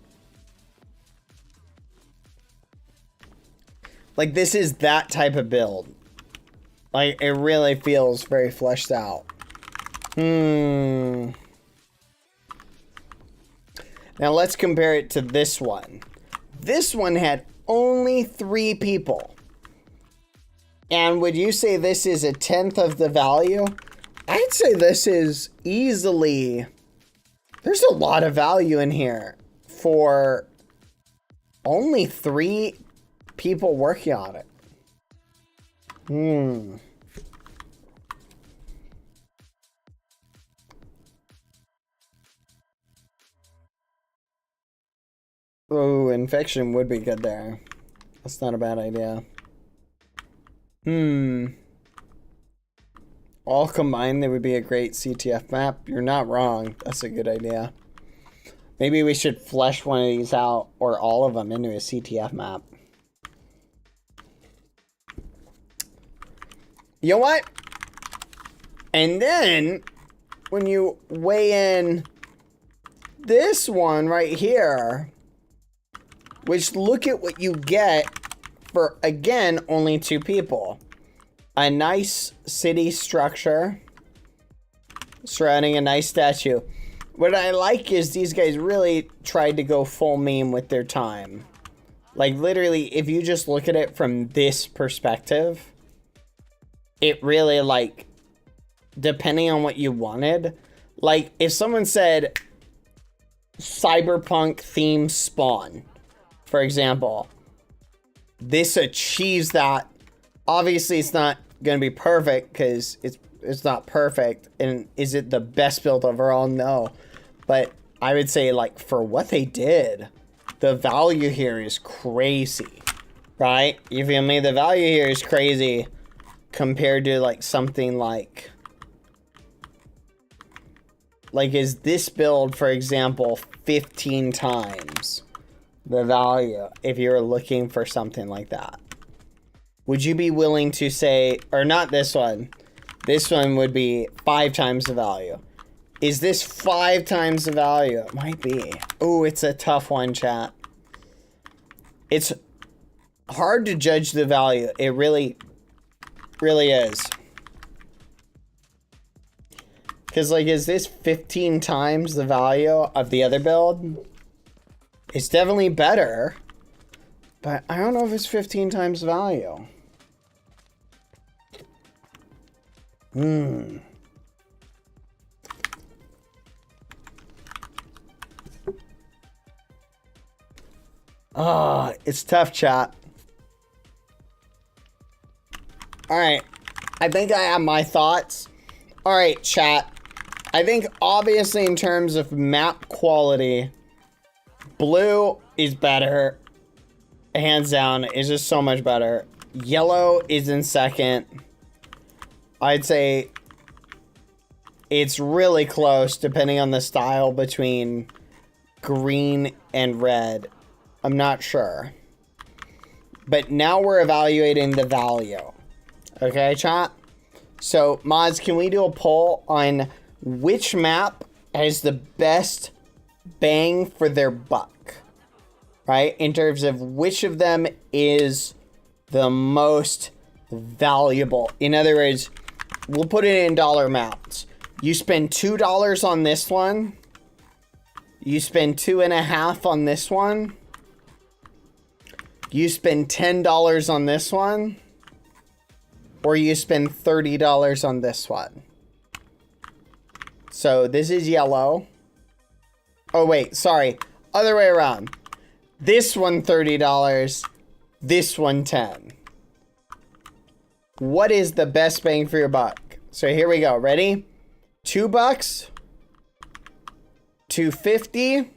Speaker 5: Like this is that type of build. Like it really feels very fleshed out. Now let's compare it to this one. This one had only 3 people. And would you say this is 1/10 of the value? I'd say this is easily... There's a lot of value in here for only 3 people working on it. Oh, infection would be good there. That's not a bad idea. All combined, they would be a great CTF map. You're not wrong. That's a good idea. Maybe we should flesh one of these out, or all of them, into a CTF map. You know what? And then, when you weigh in this one right here, which look at what you get for, again, only 2 people. A nice city structure surrounding a nice statue. What I like is these guys really tried to go full meme with their time. Like, literally, if you just look at it from this perspective, it really, like, depending on what you wanted, like, if someone said cyberpunk theme spawn, for example, this achieves that. Obviously, it's not going to be perfect because it's not perfect. And is it the best build overall? No. But I would say, like, for what they did, the value here is crazy, right? You feel me? The value here is crazy compared to, like, something like is this build, for example, 15 times the value if you're looking for something like that? Would you be willing to say, or not this one, this one would be 5 times the value. Is this 5 times the value? It might be. Oh, it's a tough one, chat. It's hard to judge the value. It really, really is. Because, like, is this 15 times the value of the other build? It's definitely better. But I don't know if it's 15 times the value. It's tough, chat. Alright. I think I have my thoughts. Alright, chat. I think, obviously, in terms of map quality, blue is better. Hands down. It's just so much better. Yellow is in second. I'd say it's really close, depending on the style, between green and red. I'm not sure. But now we're evaluating the value. Okay, chat? So, mods, can we do a poll on which map has the best bang for their buck? Right? In terms of which of them is the most valuable. In other words, we'll put it in dollar amounts. You spend $2 on this one. You spend $2.50 on this one. You spend $10 on this one. Or you spend $30 on this one. So this is yellow. Oh wait, sorry. Other way around. This one $30. this one 10. What is the best bang for your buck? So here we go. Ready? $2, $2.50.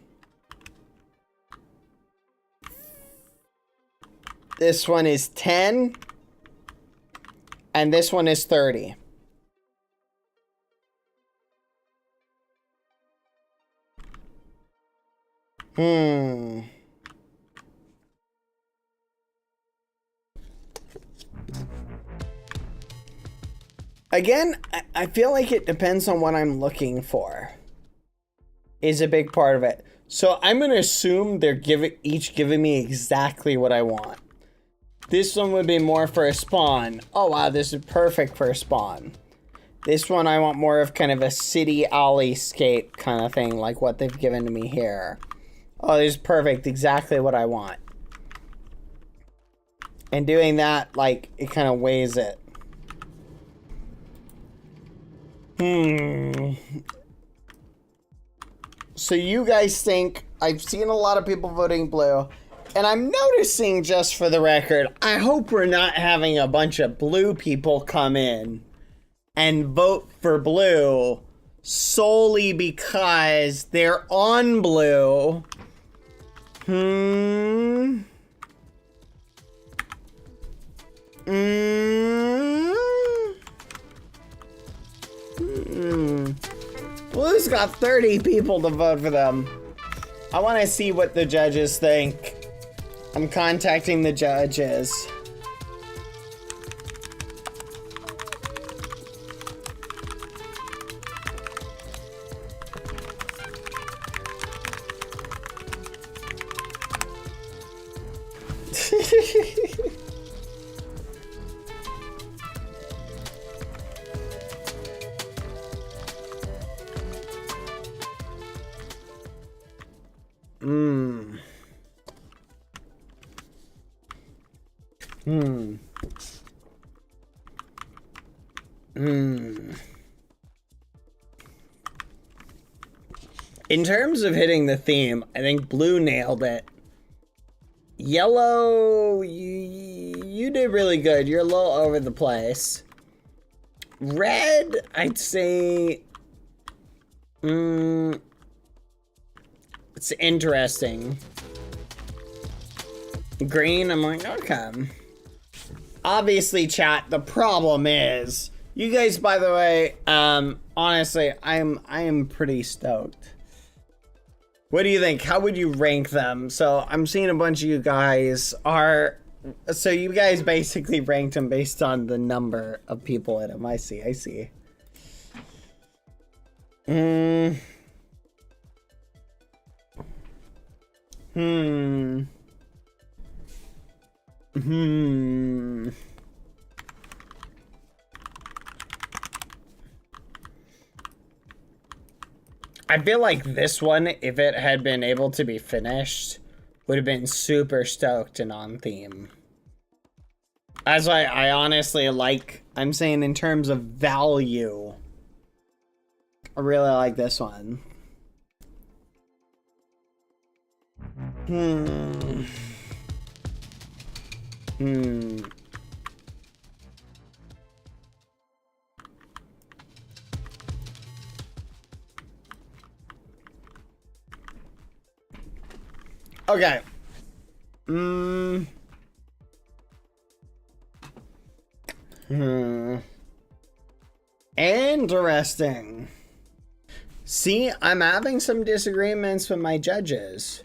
Speaker 5: This one is 10. And this one is 30. Again, I feel like it depends on what I'm looking for. Is a big part of it. So I'm going to assume they're each giving me exactly what I want. This one would be more for a spawn. Oh wow, this is perfect for a spawn. This one I want more of kind of a city alley-scape kind of thing, like what they've given to me here. Oh, this is perfect, exactly what I want. And doing that, like, it kind of weighs it. So you guys think, I've seen a lot of people voting blue, and I'm noticing, just for the record, I hope we're not having a bunch of blue people come in and vote for blue solely because they're on blue. Blue's got 30 people to vote for them. I want to see what the judges think. I'm contacting the judges. In terms of hitting the theme, I think blue nailed it. Yellow, you did really good. You're a little over the place. Red, I'd say... it's interesting. Green, I'm like, okay. Obviously, chat, the problem is... You guys, by the way, honestly, I am pretty stoked. What do you think? How would you rank them? So I'm seeing a bunch of you guys are... So you guys basically ranked them based on the number of people in them. I see. I feel like this one, if it had been able to be finished, would have been super stoked and on theme. That's why I honestly like, I'm saying in terms of value, I really like this one. Okay. Interesting. See, I'm having some disagreements with my judges.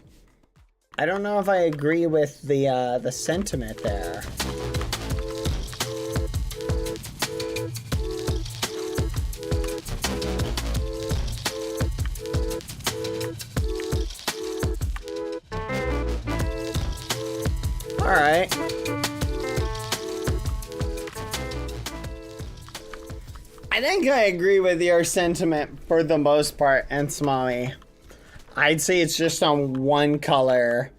Speaker 5: I don't know if I agree with the sentiment there. All right. I think I agree with your sentiment for the most part, and Smami. I'd say it's just on one color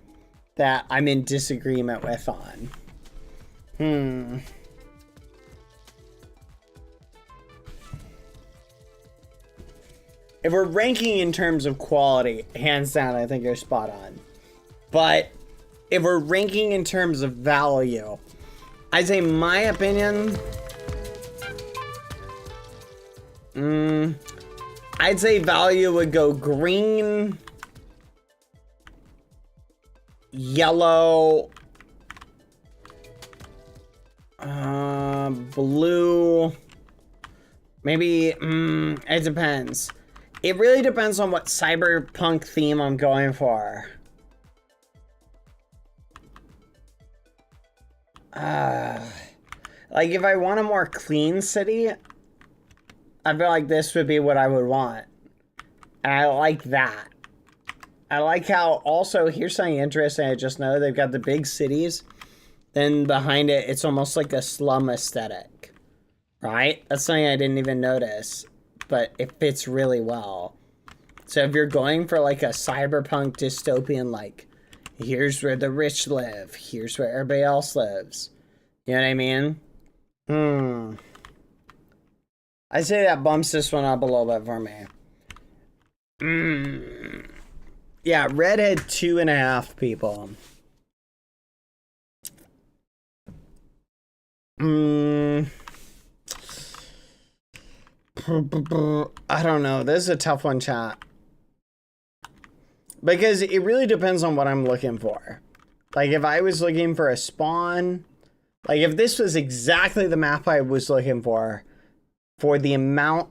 Speaker 5: that I'm in disagreement with on. If we're ranking in terms of quality, hands down, I think you're spot on. But if we're ranking in terms of value, I'd say my opinion, I'd say value would go green, yellow, blue, maybe, it depends. It really depends on what cyberpunk theme I'm going for. Like if I want a more clean city, I feel like this would be what I would want. And I like that. I like how also, here's something interesting I just know, they've got the big cities, then behind it, it's almost like a slum aesthetic, right? That's something I didn't even notice, but it fits really well. So if you're going for like a cyberpunk dystopian, like, here's where the rich live, here's where everybody else lives. You know what I mean? I say that bumps this one up a little bit for me. Yeah, red had 2.5 people. I don't know. This is a tough one, chat. Because it really depends on what I'm looking for. Like, if I was looking for a spawn, like, if this was exactly the map I was looking for the amount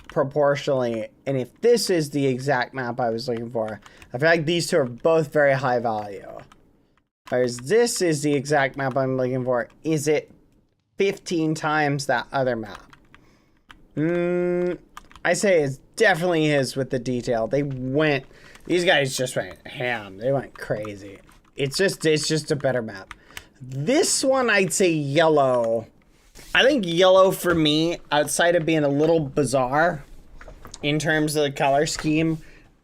Speaker 5: proportionally, and if this is the exact map I was looking for, I feel like these two are both very high value. Whereas this is the exact map I'm looking for. Is it 15 times that other map? I say it's definitely his with the detail. These guys just went ham. They went crazy. It's just a better map. This one, I'd say yellow. I think yellow for me, outside of being a little bizarre in terms of the color scheme,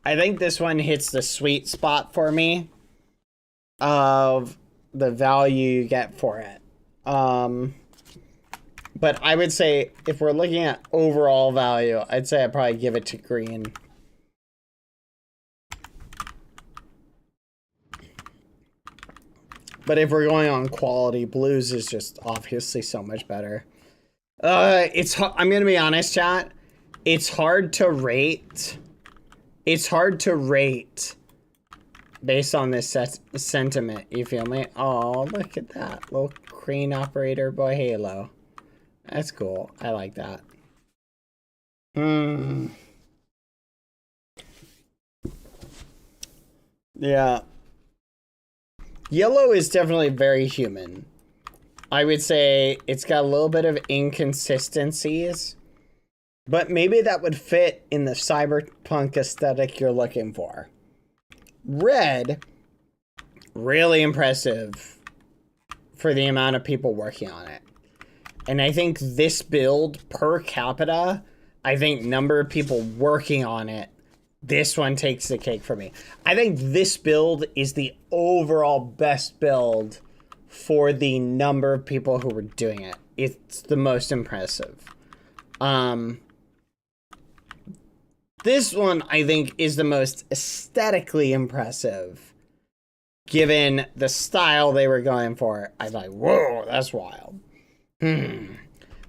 Speaker 5: I think this one hits the sweet spot for me of the value you get for it. But I would say if we're looking at overall value, I'd say I'd probably give it to green. But if we're going on quality, blues is just obviously so much better. I'm gonna be honest, chat. It's hard to rate. It's hard to rate based on this sentiment. You feel me? Oh, look at that little crane operator boy Halo. That's cool. I like that. Yeah. Yellow is definitely very human. I would say it's got a little bit of inconsistencies, but maybe that would fit in the cyberpunk aesthetic you're looking for. Red, really impressive for the amount of people working on it. And I think this build per capita, I think number of people working on it, this one takes the cake for me. I think this build is the overall best build for the number of people who were doing it. It's the most impressive. This one, I think, is the most aesthetically impressive. Given the style they were going for, I was like, whoa, that's wild.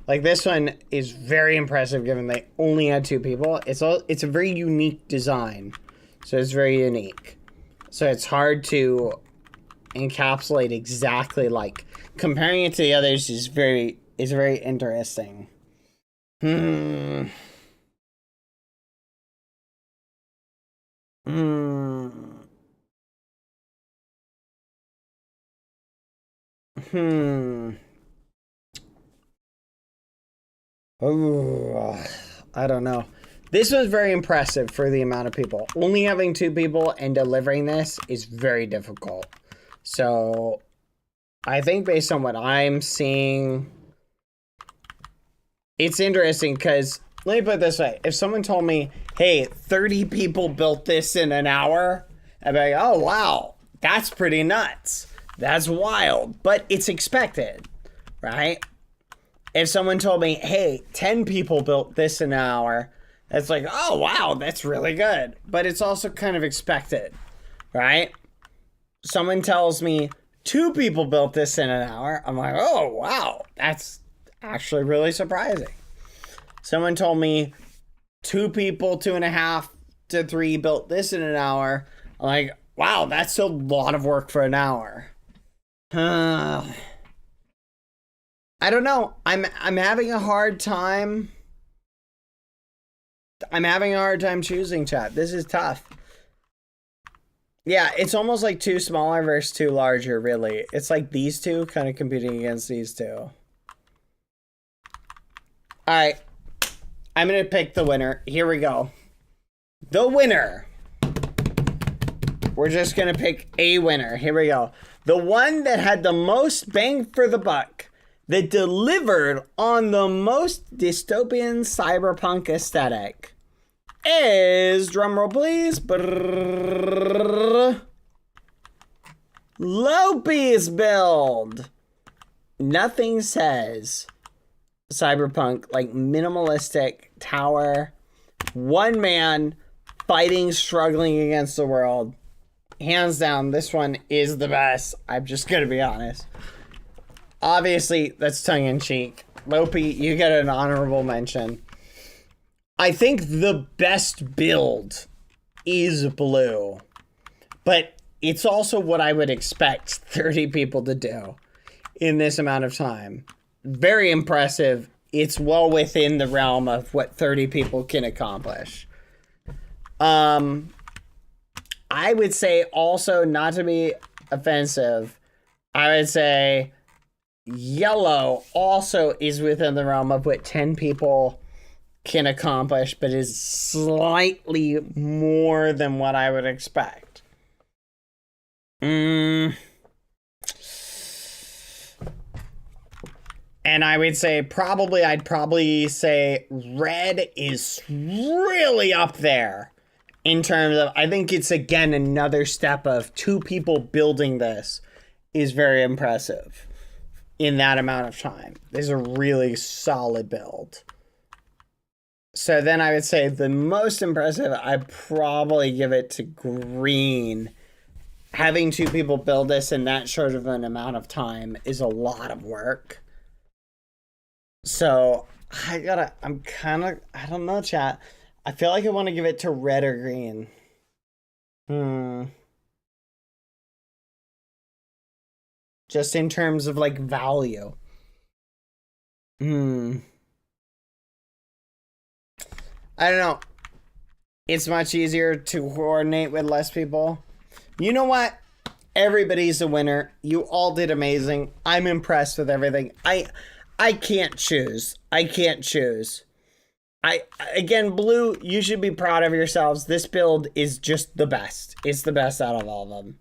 Speaker 5: Like, this one is very impressive given they only had 2 people. It's a very unique design. So it's very unique. So it's hard to encapsulate exactly, like, comparing it to the others is very interesting. Oh, I don't know. This was very impressive for the amount of people. Only having 2 people and delivering this is very difficult. So, I think based on what I'm seeing, it's interesting because, let me put it this way. If someone told me, hey, 30 people built this in an hour, I'd be like, oh, wow, that's pretty nuts. That's wild, but it's expected, right? If someone told me, hey, 10 people built this in an hour, it's like, oh, wow, that's really good. But it's also kind of expected, right? someone tells me 2 people built this in an hour, I'm like, oh, wow, that's actually really surprising. Someone told me 2 people, 2.5 to 3 built this in an hour. I'm like, wow, that's a lot of work for an hour. I don't know. I'm having a hard time. I'm having a hard time choosing, chat. This is tough. Yeah, it's almost like 2 smaller versus 2 larger, really. It's like these 2 kind of competing against these 2. Alright. I'm going to pick the winner. Here we go. The winner. We're just going to pick a winner. Here we go. The one that had the most bang for the buck. That delivered on the most dystopian cyberpunk aesthetic. Is, drumroll please, Lopi's build. Nothing says cyberpunk like minimalistic tower, one man fighting, struggling against the world. Hands down, this one is the best. I'm just gonna be honest. Obviously, that's tongue-in-cheek. Lopi, you get an honorable mention. I think the best build is blue, but it's also what I would expect 30 people to do in this amount of time. Very impressive. It's well within the realm of what 30 people can accomplish. I would say also, not to be offensive, I would say yellow also is within the realm of what 10 people can accomplish, but is slightly more than what I would expect. And I would say I'd probably say red is really up there in terms of, I think it's again another step of 2 people building this is very impressive in that amount of time. This is a really solid build. So then I would say the most impressive, I'd probably give it to green. Having 2 people build this in that short of an amount of time is a lot of work. So I don't know, chat. I feel like I want to give it to red or green. Just in terms of like value. I don't know. It's much easier to coordinate with less people. You know what? Everybody's a winner. You all did amazing. I'm impressed with everything. I can't choose. Again, blue, you should be proud of yourselves. This build is just the best. It's the best out of all of them.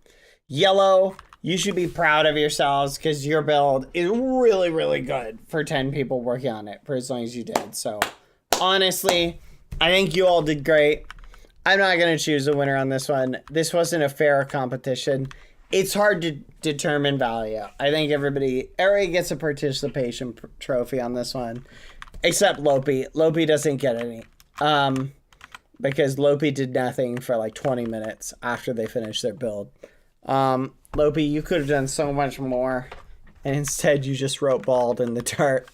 Speaker 5: Yellow, you should be proud of yourselves because your build is really, really good for 10 people working on it for as long as you did. So, honestly, I think you all did great. I'm not going to choose a winner on this one. This wasn't a fair competition. It's hard to determine value. I think everybody gets a participation trophy on this one. Except Lopi. Lopi doesn't get any. Because Lopi did nothing for like 20 minutes after they finished their build. Lopi, you could have done so much more. And instead you just wrote bald in the chart.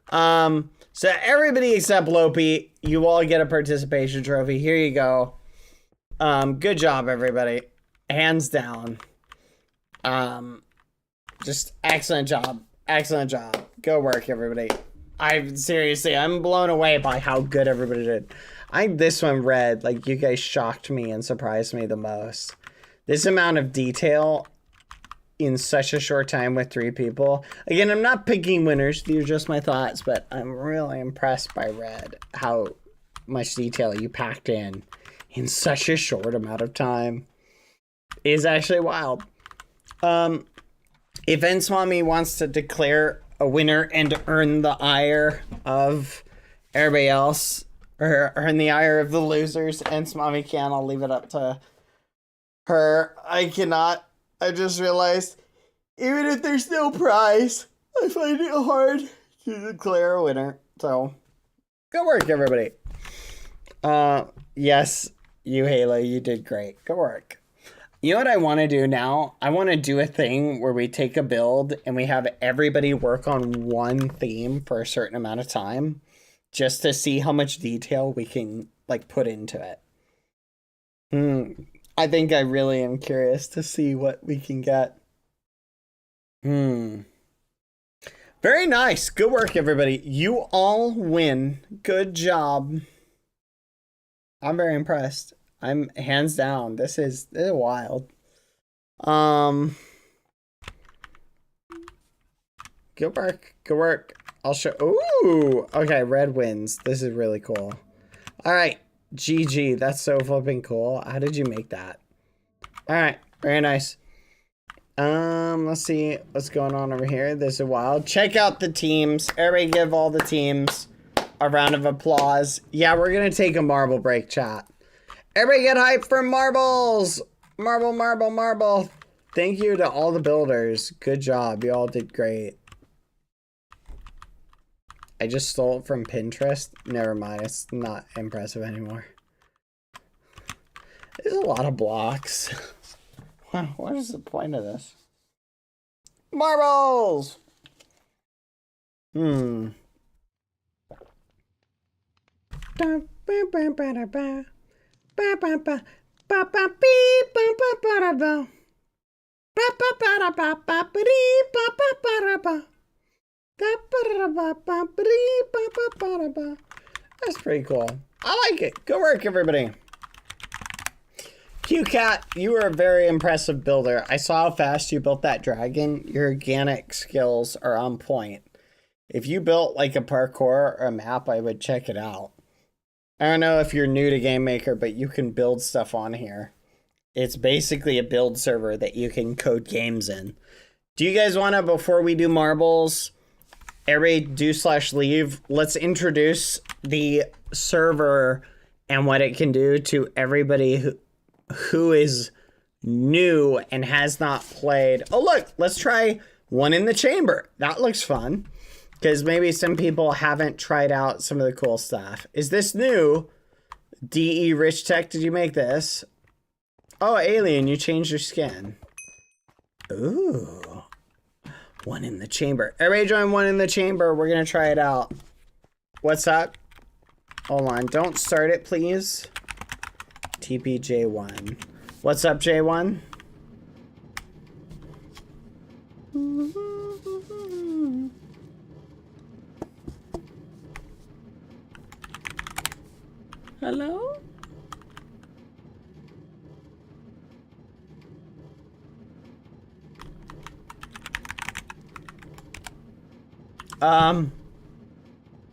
Speaker 5: So everybody except Lopi, you all get a participation trophy. Here you go. Good job, everybody. Hands down. Just excellent job. Excellent job. Go work, everybody. I'm blown away by how good everybody did. This one red, like you guys shocked me and surprised me the most. This amount of detail in such a short time with 3 people. Again, I'm not picking winners. These are just my thoughts, but I'm really impressed by red. How much detail you packed in such a short amount of time is actually wild. If Enswami wants to declare a winner and earn the ire of everybody else, or earn the ire of the losers, Enswami can. I'll leave it up to her. I cannot. I just realized, even if there's no prize, I find it hard to declare a winner. So, good work, everybody. Yes, you, Halo, you did great. Good work. You know what I want to do now? I want to do a thing where we take a build and we have everybody work on one theme for a certain amount of time just to see how much detail we can like put into it. I think I really am curious to see what we can get. Very nice. Good work, everybody. You all win. Good job. I'm very impressed. I'm hands down. This is wild. Good work. Good work. I'll show. Ooh. Okay, red wins. This is really cool. All right. GG. That's so flipping cool. How did you make that? All right. Very nice. Let's see what's going on over here. This is wild. Check out the teams. Everybody give all the teams a round of applause. Yeah, we're gonna take a marble break, chat. Everybody get hype for marbles! Marble, marble, marble. Thank you to all the builders. Good job. You all did great. I just stole it from Pinterest. Never mind. It's not impressive anymore. There's a lot of blocks. Wow, what is the point of this? Marbles! That's pretty cool. I like it. Good work, everybody. QCat, you were a very impressive builder. I saw how fast you built that dragon. Your organic skills are on point. If you built like a parkour or a map, I would check it out. I don't know if you're new to Game Maker, but you can build stuff on here. It's basically a build server that you can code games in. Do you guys want to, before we do marbles, everybody do/leave, let's introduce the server and what it can do to everybody who is new and has not played. Oh, look, let's try one in the chamber. That looks fun. Because maybe some people haven't tried out some of the cool stuff. Is this new? DE Rich Tech, did you make this? Oh, Alien, you changed your skin. Ooh. One in the chamber. Everybody join one in the chamber. We're going to try it out. What's up? Hold on. Don't start it, please. TPJ1. What's up, J1? Hello?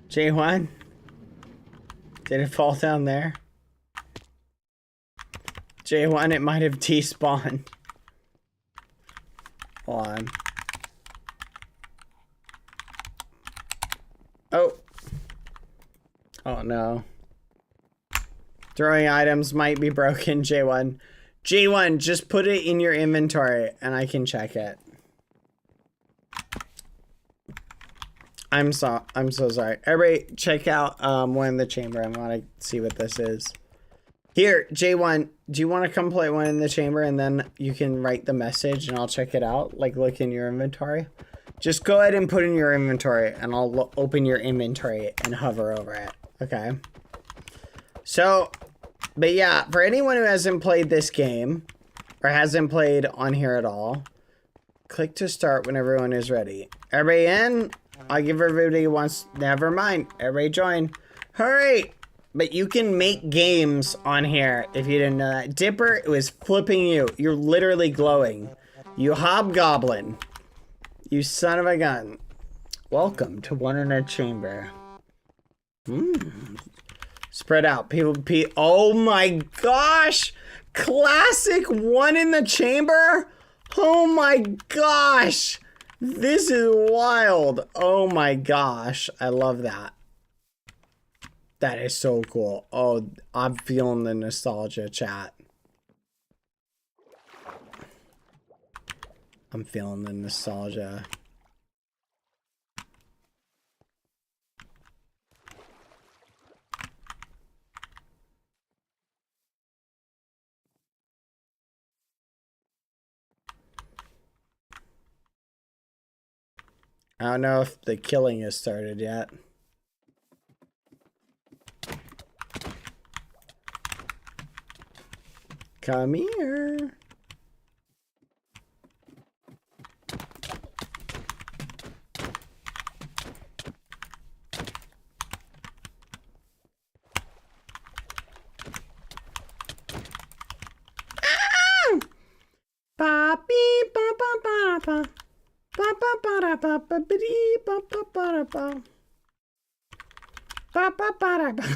Speaker 5: J1? Did it fall down there? J1, it might have despawned. Hold on. Oh. Oh no. Throwing items might be broken, J1. J1, just put it in your inventory and I can check it. I'm so sorry. Everybody check out one in the chamber. I want to see what this is. Here, J1, do you want to come play one in the chamber and then you can write the message and I'll check it out? Like look in your inventory. Just go ahead and put in your inventory and I'll open your inventory and hover over it. Okay. So, but yeah, for anyone who hasn't played this game or hasn't played on here at all, click to start when everyone is ready. Everybody in? I'll give everybody once. Never mind. Everybody join. Hurry! But you can make games on here if you didn't know that. Dipper, it was flipping you. You're literally glowing. You hobgoblin. You son of a gun. Welcome to One in a Chamber. Spread out. People, oh my gosh! Classic One in the Chamber? Oh my gosh! This is wild. Oh my gosh. I love that. That is so cool. Oh, I'm feeling the nostalgia, chat. I'm feeling the nostalgia. I don't know if the killing has started yet. Come here.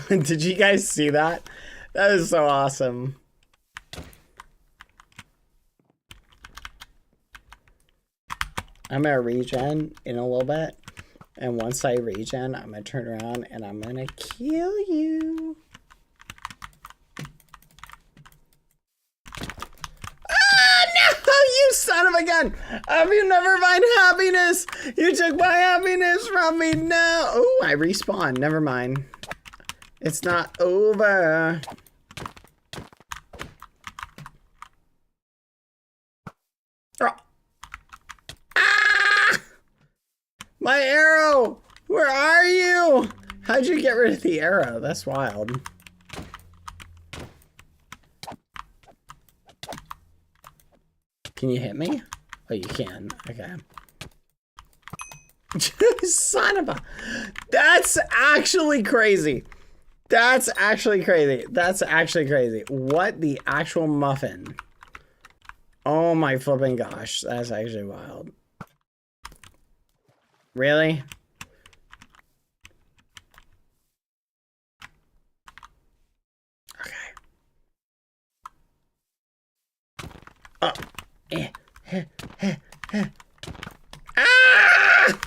Speaker 5: Did you guys see that? That is so awesome. I'm gonna regen in a little bit, and once I regen, I'm gonna turn around and I'm gonna kill you. Ah, no, you son of a gun! Have you never find happiness? You took my happiness from me now. Oh, I respawn. Never mind. It's not over. Oh. My arrow! Where are you? How'd you get rid of the arrow? That's wild. Can you hit me? Oh, you can. Okay. Son of a... That's actually crazy. That's actually crazy. That's actually crazy. What the actual muffin? Oh my flipping gosh. That's actually wild. Really? Okay. Oh. Ah!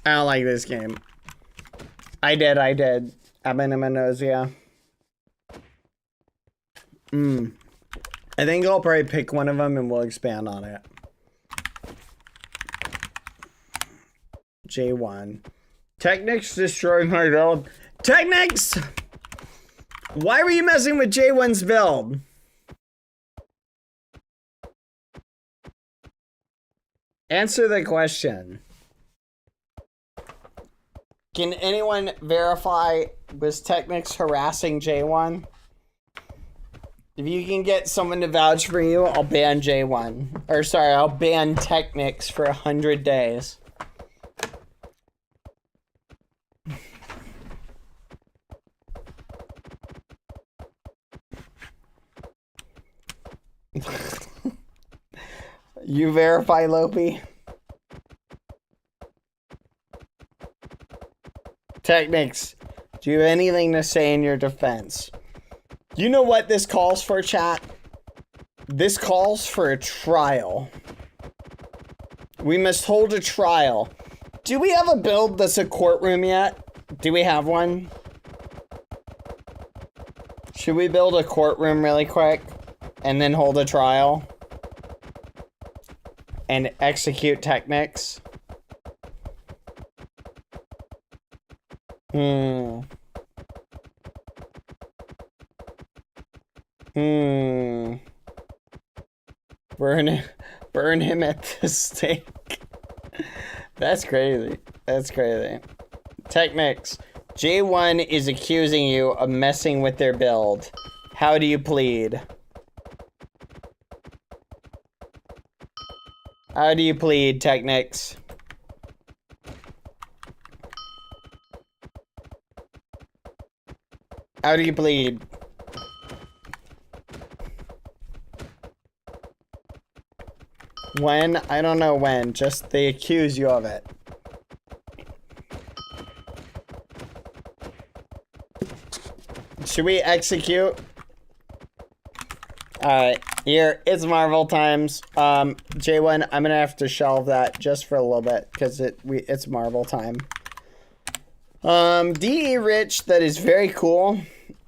Speaker 5: I don't like this game. I did. Abenomanosia. I think I'll probably pick one of them and we'll expand on it. J1. Technics destroyed my build. Technics! Why were you messing with J1's build? Answer the question. Can anyone verify, was Technics harassing J1? If you can get someone to vouch for you, I'll ban J1. Or sorry, I'll ban Technics for 100 days. You verify, Lopi? Technics, do you have anything to say in your defense? You know what this calls for, chat? This calls for a trial. We must hold a trial. Do we have a build that's a courtroom yet? Do we have one? Should we build a courtroom really quick and then hold a trial? And execute Technics? Burn him at the stake. That's crazy. That's crazy. Technics. J1 is accusing you of messing with their build. How do you plead? How do you plead, Technics? How do you plead? When? I don't know when. Just they accuse you of it. Should we execute? Alright, here, it's Marvel times. J1, I'm gonna have to shelve that just for a little bit, because it's Marvel time. DE Rich, that is very cool.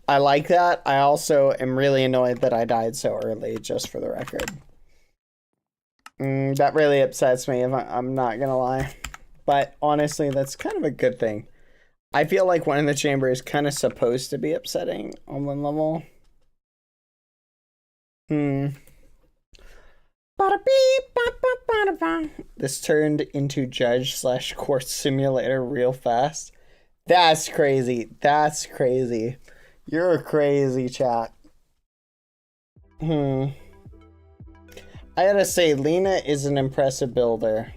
Speaker 5: I like that. I also am really annoyed that I died so early, just for the record. That really upsets me, if I'm not gonna lie. But honestly, that's kind of a good thing. I feel like One in the Chamber is kind of supposed to be upsetting on one level. This turned into judge/court simulator real fast. That's crazy. That's crazy. You're crazy, chat. I gotta say, Lena is an impressive builder.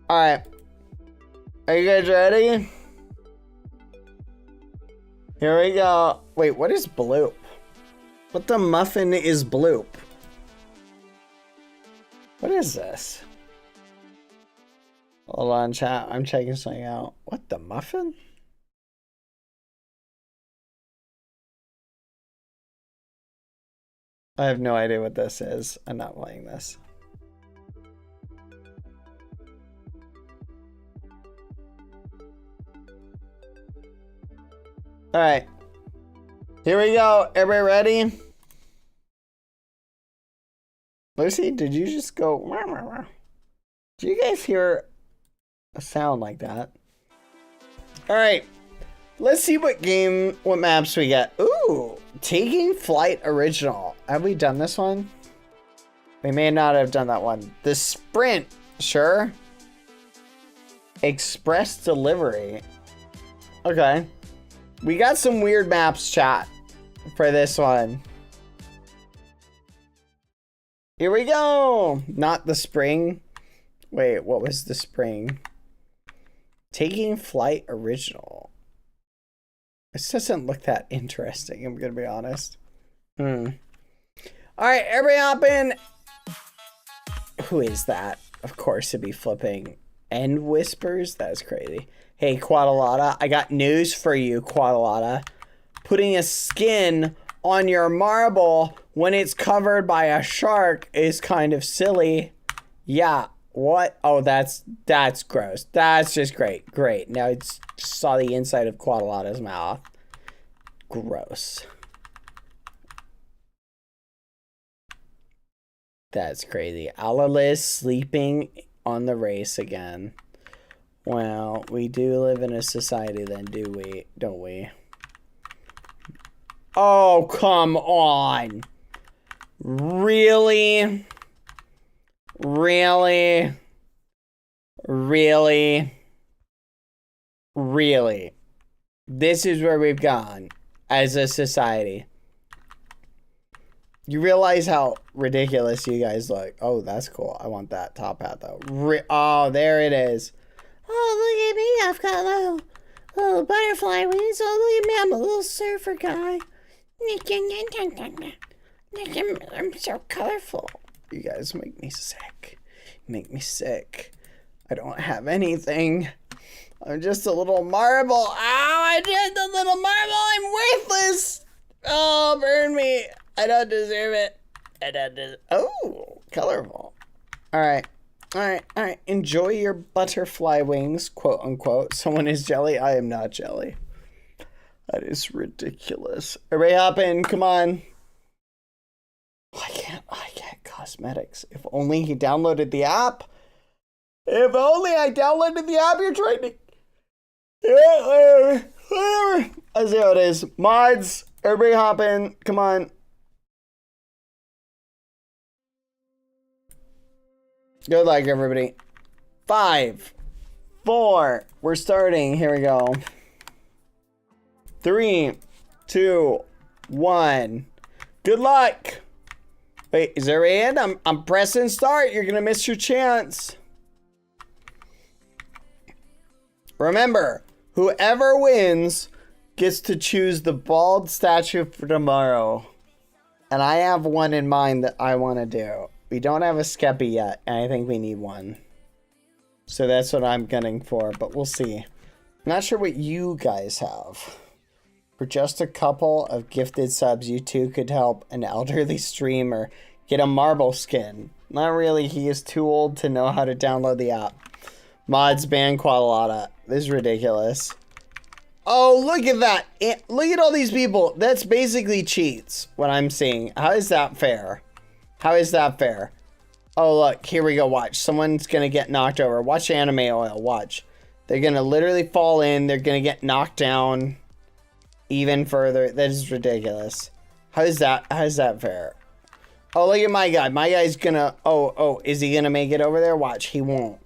Speaker 5: Alright. Are you guys ready? Here we go. Wait, what is bloop? What the muffin is bloop? What is this? Hold on, chat. I'm checking something out. What the muffin? I have no idea what this is. I'm not playing this. Alright. Here we go. Everybody ready? Lucy, did you just go? Wah, wah, wah? Did you guys hear a sound like that? Alright. Let's see what maps we get. Ooh, Taking Flight Original. Have we done this one? We may not have done that one. The Sprint, sure. Express Delivery. Okay. We got some weird maps, chat, for this one. Here we go. Not the spring. Wait, what was the spring? Taking Flight Original. This doesn't look that interesting, I'm gonna be honest. Alright, everybody hop in. Who is that? Of course it'd be flipping End Whispers. That's crazy. Hey, Quadalata, I got news for you, Quadalata. Putting a skin on your marble when it's covered by a shark is kind of silly. Yeah, what? Oh, that's gross. That's just great. Great. Now it's saw the inside of Quadalata's mouth. Gross. That's crazy. Alaliz sleeping on the race again. Well, we do live in a society then, do we? Don't we? Oh, come on. Really? Really? Really? Really? This is where we've gone as a society. You realize how ridiculous you guys look. Oh, that's cool. I want that top hat, though. Oh, there it is. Oh, look at me. I've got little butterfly wings. Oh, look at me. I'm a little surfer guy. I'm so colorful. You guys make me sick. Make me sick. I don't have anything. I'm just a little marble. Ow, I did the little marble. I'm worthless. Oh, burn me. I don't deserve it. I don't deserve. Oh, colorful. All right. All right. Enjoy your butterfly wings, quote unquote. Someone is jelly. I am not jelly. That is ridiculous. Everybody hop in. Come on. I can't cosmetics. If only he downloaded the app. If only I downloaded the app you're trying to. Yeah, whatever. I see how it is. Mods, everybody hop in. Come on. Good luck, everybody. 5, 4. We're starting. Here we go. 3, 2, 1. Good luck. Wait, is there in? I'm pressing start. You're gonna miss your chance. Remember, whoever wins gets to choose the bald statue for tomorrow. And I have one in mind that I want to do. We don't have a Skeppy yet, and I think we need one. So that's what I'm gunning for, but we'll see. I'm not sure what you guys have. For just a couple of gifted subs, you two could help an elderly streamer get a marble skin. Not really, he is too old to know how to download the app. Mods ban Quadalata. This is ridiculous. Oh, look at that. Look at all these people. That's basically cheats, what I'm seeing. How is that fair? How is that fair? Oh, look. Here we go. Watch. Someone's going to get knocked over. Watch anime oil. Watch. They're going to literally fall in. They're going to get knocked down. even further. That is ridiculous. How's that fair? Oh, look at my guy. My guy's gonna... Oh, is he gonna make it over there? Watch, he won't.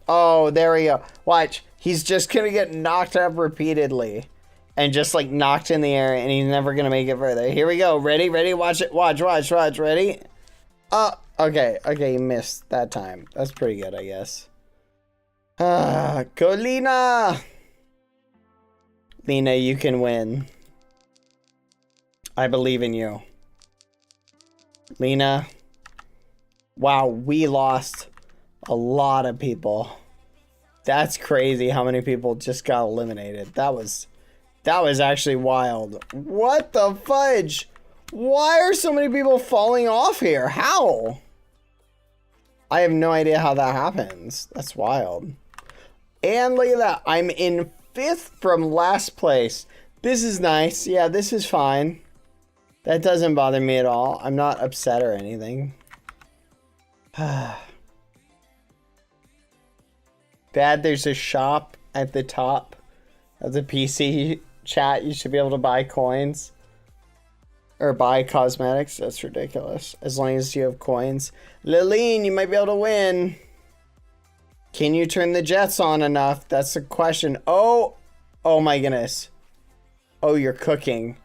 Speaker 5: Oh, there we go. Watch, he's just gonna get knocked up repeatedly. And just, like, knocked in the air, and he's never gonna make it further. Here we go. Ready? Watch it. Watch. Ready? Oh, okay, he missed that time. That's pretty good, I guess. Go Lena! Lena, you can win. I believe in you. Lena. Wow, we lost a lot of people. That's crazy how many people just got eliminated. That was actually wild. What the fudge? Why are so many people falling off here? How? I have no idea how that happens. That's wild. And look at that. I'm in 5th from last place. This is nice. Yeah, this is fine. That doesn't bother me at all. I'm not upset or anything. Bad, there's a shop at the top of the PC chat. You should be able to buy coins. Or buy cosmetics. That's ridiculous. As long as you have coins. Lileen, you might be able to win. Can you turn the jets on enough? That's the question. Oh my goodness. Oh, you're cooking.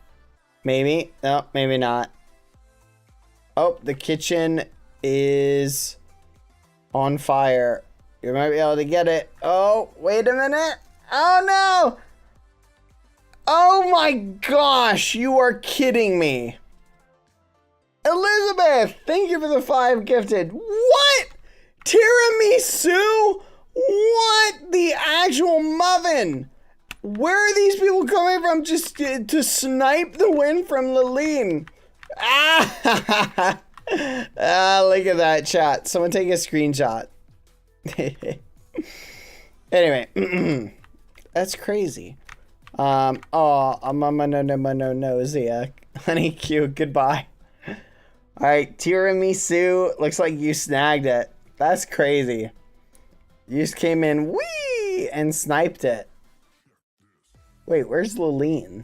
Speaker 5: Maybe. No, maybe not. Oh, the kitchen is on fire. You might be able to get it. Oh, wait a minute. Oh no. Oh my gosh, you are kidding me. Elizabeth, thank you for the 5 gifted. What? Tiramisu? What the actual muffin? Where are these people coming from just to snipe the win from Lileen? Ah, look at that chat. Someone take a screenshot. Anyway, that's crazy. Mama no nosy. Honey cute, goodbye. Alright, tiramisu. Looks like you snagged it. That's crazy. You just came in, wee, and sniped it. Wait, where's Lileen?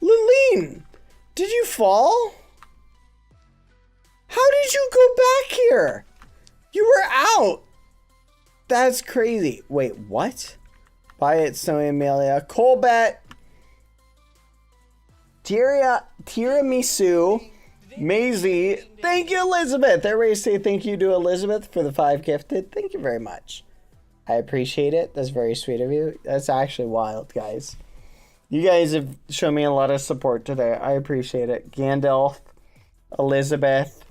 Speaker 5: Lileen, did you fall? How did you go back here? You were out. That's crazy. Wait, what? Buy it, Snowy Amelia. Colbet. Tiramisu. Maisie. Thank you, Elizabeth. Everybody say thank you to Elizabeth for the 5 gifted. Thank you very much. I appreciate it. That's very sweet of you. That's actually wild, guys. You guys have shown me a lot of support today. I appreciate it. Gandalf, Elizabeth,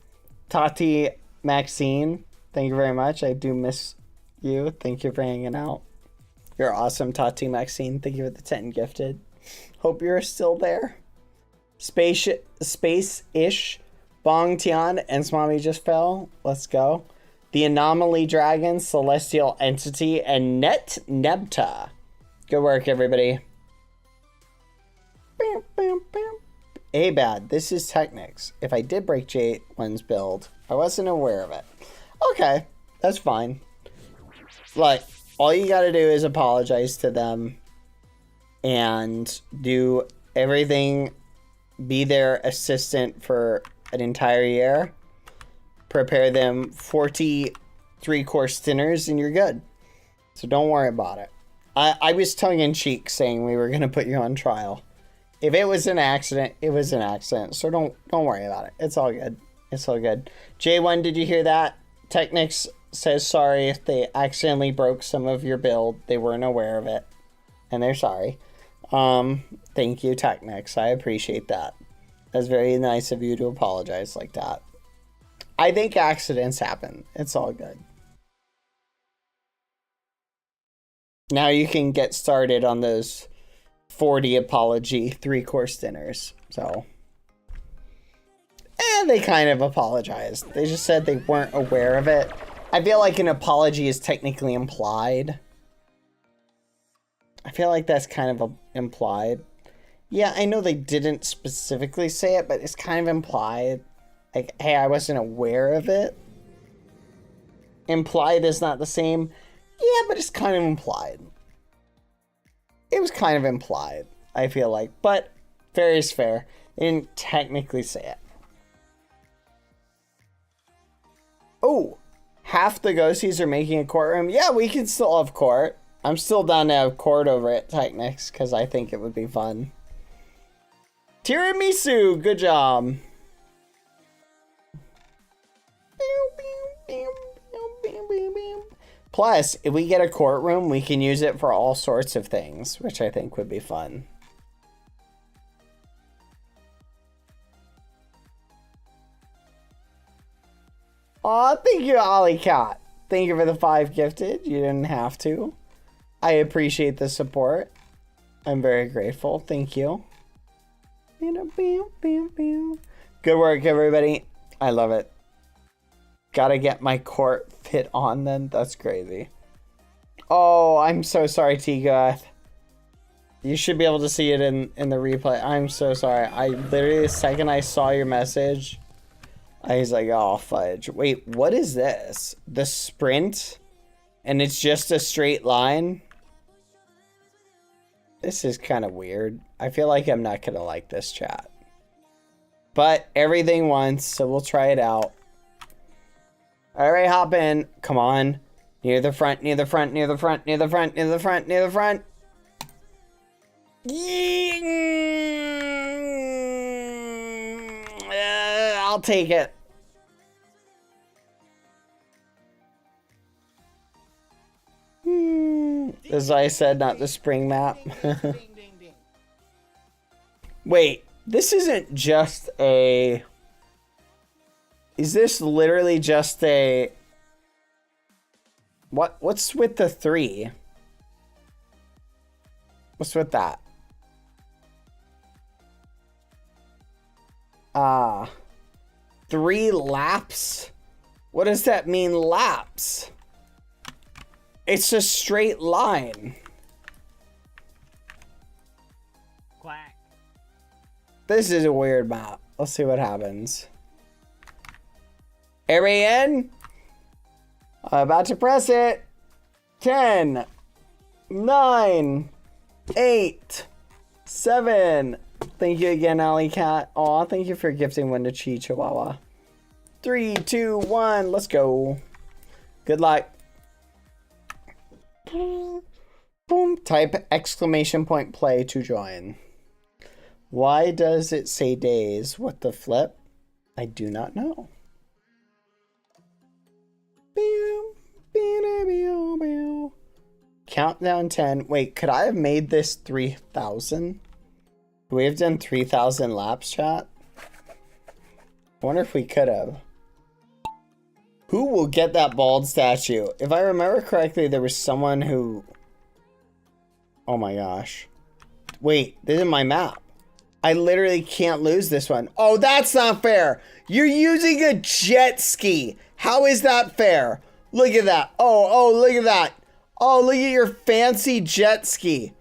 Speaker 5: Tati, Maxine. Thank you very much. I do miss you. Thank you for hanging out. You're awesome, Tati, Maxine. Thank you for the 10 gifted. Hope you're still there. Space-ish. Bong Tian and Smommy just fell. Let's go. The Anomaly Dragon, Celestial Entity, and Net Nebta. Good work, everybody. Hey, Bad. This is Technics. If I did break J1's build, I wasn't aware of it. Okay, that's fine. Like, all you gotta do is apologize to them and do everything, be their assistant for an entire year, prepare them 40 3-course dinners, and you're good. So don't worry about it. I was tongue-in-cheek saying we were going to put you on trial. If it was an accident, it was an accident. So don't worry about it. It's all good. It's all good. J1, did you hear that? Technics says sorry if they accidentally broke some of your build. They weren't aware of it. And they're sorry. Thank you, Technics. I appreciate that. That's very nice of you to apologize like that. I think accidents happen. It's all good. Now you can get started on those 40 apology 3-course dinners. So, they kind of apologized. They just said they weren't aware of it. I feel like an apology is technically implied. I feel like that's kind of implied. Yeah, I know they didn't specifically say it, but it's kind of implied. Like, hey, I wasn't aware of it. Implied is not the same. Yeah, but it's kind of implied. it was kind of implied, I feel like. But fair is fair. They didn't technically say it. Oh, half the ghosties are making a courtroom. Yeah, we can still have court. I'm still down to have court over at Technics because I think it would be fun. Tiramisu, good job. Plus, if we get a courtroom, we can use it for all sorts of things, which I think would be fun. Aw, thank you, Ollie Cat. Thank you for the 5 gifted. You didn't have to. I appreciate the support. I'm very grateful. Thank you. Good work, everybody. I love it. Gotta get my court fit on then. That's crazy. Oh, I'm so sorry, T-Goth. You should be able to see it in the replay. I'm so sorry. I literally, the second I saw your message, I was like, oh, fudge. Wait, what is this? The sprint? And it's just a straight line? This is kind of weird. I feel like I'm not going to like this chat. But everything once, so we'll try it out. All right, hop in. Come on. Near the front, near the front, near the front, near the front, near the front, near the front. I'll take it. As I said, not the spring map. Wait, this isn't just a... Is this literally just a... What's with the 3? What's with that? 3 laps? What does that mean, laps? It's a straight line.
Speaker 9: Quack.
Speaker 5: This is a weird map. Let's see what happens. Everybody in? I'm about to press it. 10, 9, 8, 7. Thank you again, Alley Cat. Aw, thank you for gifting one to Chi Chihuahua. 3, 2, 1, let's go. Good luck. Boom. Type exclamation point play to join. Why does it say days? What the flip? I do not know. Countdown 10. Wait, could I have made this 3,000? Could we have done 3,000 laps, chat? I wonder if we could have. Who will get that bald statue? If I remember correctly, there was someone who... Oh my gosh. Wait, this is my map. I literally can't lose this one. Oh, that's not fair. You're using a jet ski. How is that fair? Look at that. Oh, look at that. Oh, look at your fancy jet ski.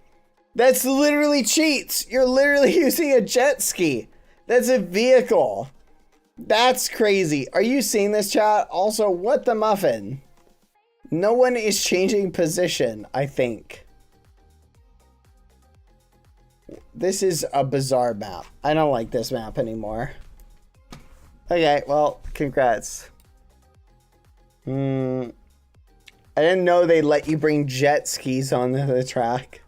Speaker 5: That's literally cheats. You're literally using a jet ski. That's a vehicle. That's crazy. Are you seeing this, chat? Also, what the muffin? No one is changing position, I think. This is a bizarre map. I don't like this map anymore. Okay, well, congrats. I didn't know they let you bring jet skis onto the track.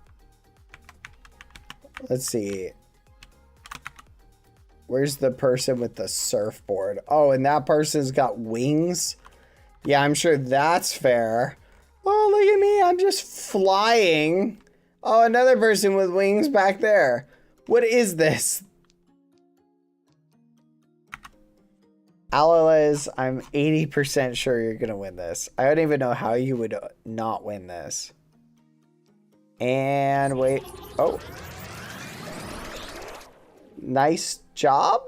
Speaker 5: Let's see. Where's the person with the surfboard? Oh, and that person's got wings? Yeah, I'm sure that's fair. Oh, look at me. I'm just flying. Oh, another person with wings back there. What is this? Alaliz, I'm 80% sure you're going to win this. I don't even know how you would not win this. And wait. Oh. Nice job.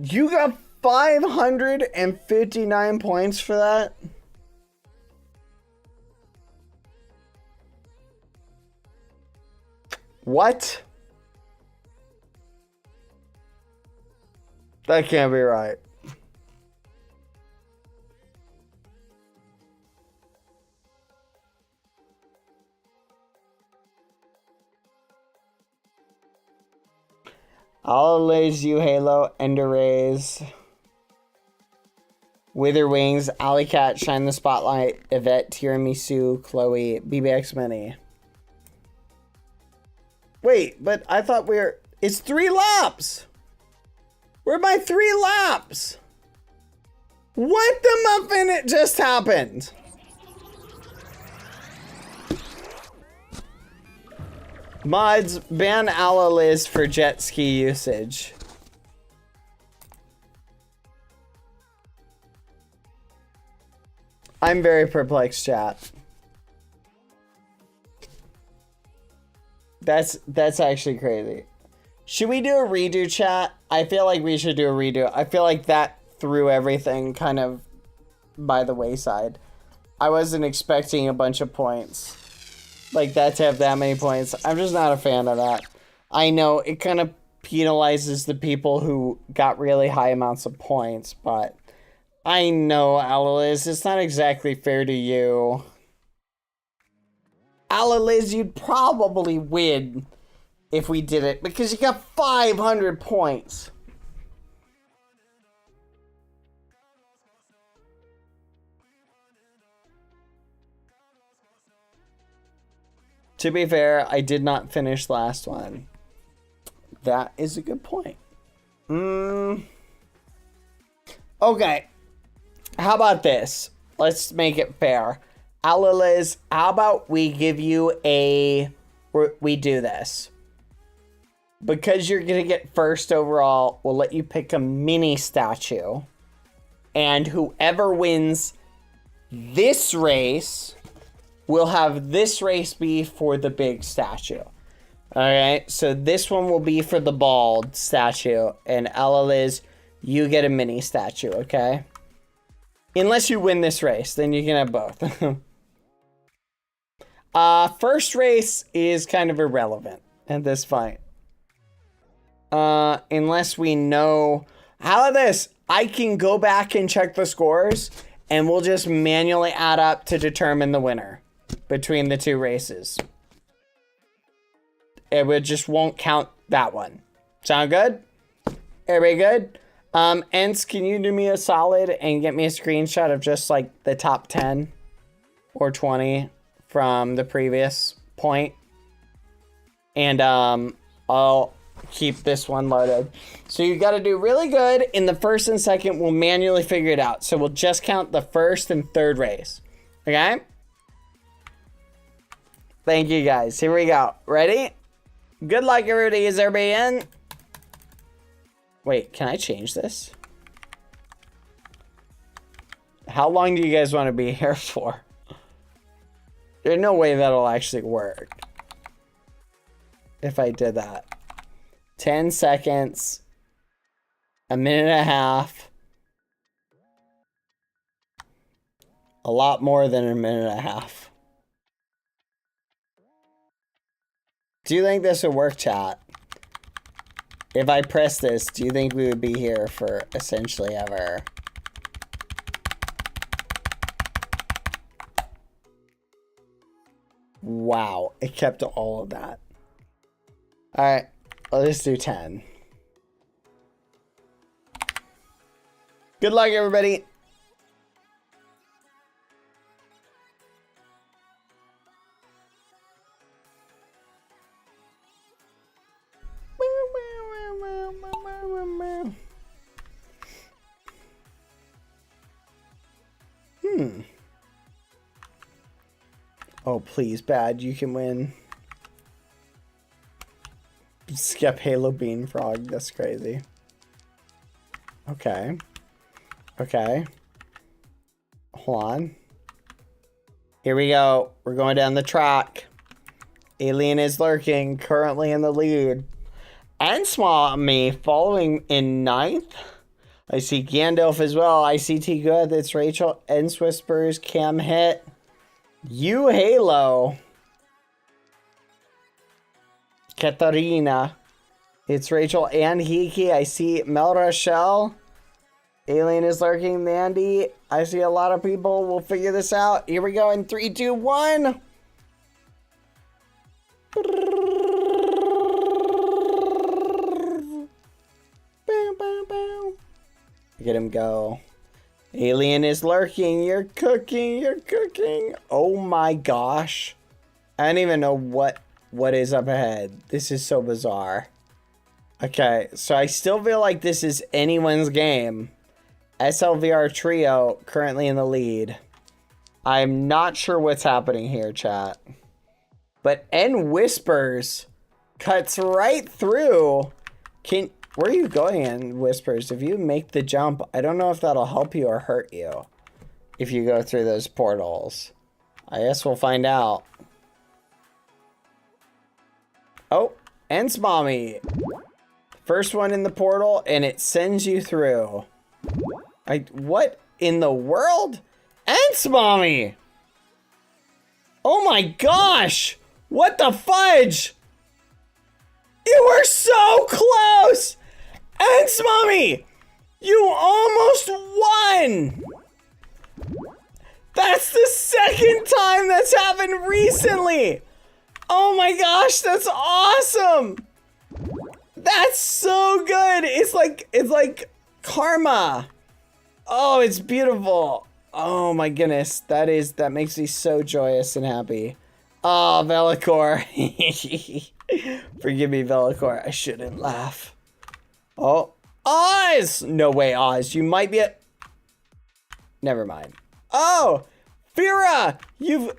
Speaker 5: You got 559 points for that? What? That can't be right. Alalays, you, Halo, Ender Rays. Wither Wings, Alley Cat, Shine the Spotlight, Yvette, Tiramisu, Chloe, BBX Mini. Wait, but I thought it's 3 laps! Where are my 3 laps? What the muffin it just happened? Mods, ban Alalays for jet ski usage. I'm very perplexed, chat. That's actually crazy. Should we do a redo, chat? I feel like we should do a redo. I feel like that threw everything kind of by the wayside. I wasn't expecting a bunch of points like that to have that many points. I'm just not a fan of that. I know it kind of penalizes the people who got really high amounts of points, but I know, Alalays, it's not exactly fair to you. Alalays, you'd probably win if we did it because you got 500 points. To be fair, I did not finish last one. That is a good point. Okay. How about this? Let's make it fair. Alalays, how about we give you we do this. Because you're going to get first overall, we'll let you pick a mini statue. And whoever wins this race will have this race be for the big statue. Alright, so this one will be for the bald statue. And Alalays, you get a mini statue, okay? Unless you win this race, then you can have both. First race is kind of irrelevant at this point. Unless we know... How about this? I can go back and check the scores, and we'll just manually add up to determine the winner between the 2 races. It just won't count that one. Sound good? Everybody good? Ents, can you do me a solid and get me a screenshot of just like the top 10 or 20 from the previous point? And I'll keep this one loaded. So you got to do really good in the first and second. We'll manually figure it out. So we'll just count the first and third race. Okay? Thank you guys. Here we go. Ready? Good luck, everybody. Is everybody in? Wait, can I change this? How long do you guys want to be here for? There's no way that'll actually work. If I did that. 10 seconds. A minute and a half. A lot more than a minute and a half. Do you think this would work, chat? If I press this, do you think we would be here for essentially ever? Wow, it kept all of that. Alright, let's do 10. Good luck, everybody. Oh, please, bad. You can win. Skip Halo Bean Frog. That's crazy. Okay. Okay. Hold on. Here we go. We're going down the track. Alien is lurking, currently in the lead. And Small Me following in 9th. I see Gandalf as well. ICT Good. It's Rachel. Ends Whispers. Cam Hit. You Halo. Katarina. It's Rachel and Hiki. I see Mel Rochelle. Alien is lurking. Mandy. I see a lot of people. We'll figure this out. Here we go in 3, 2, 1. Look at him go. Alien is lurking. You're cooking. You're cooking. Oh my gosh. I don't even know what is up ahead. This is so bizarre. Okay, so I still feel like this is anyone's game. SLVR Trio currently in the lead. I'm not sure what's happening here, chat. But N Whispers cuts right through. Where are you going, N Whispers? If you make the jump, I don't know if that'll help you or hurt you. If you go through those portals. I guess we'll find out. Oh, N's mommy. First one in the portal, and it sends you through. What in the world? Ants mommy! Oh my gosh! What the fudge? You were so close! Ants mommy! You almost won! That's the second time that's happened recently! Oh my gosh, that's awesome! That's so good! It's like karma. Oh, it's beautiful. Oh my goodness. That makes me so joyous and happy. Oh, Velicor. Forgive me, Velicor. I shouldn't laugh. Oh, Oz! No way, Oz. You might be a... Never mind. Oh, Fira! You've...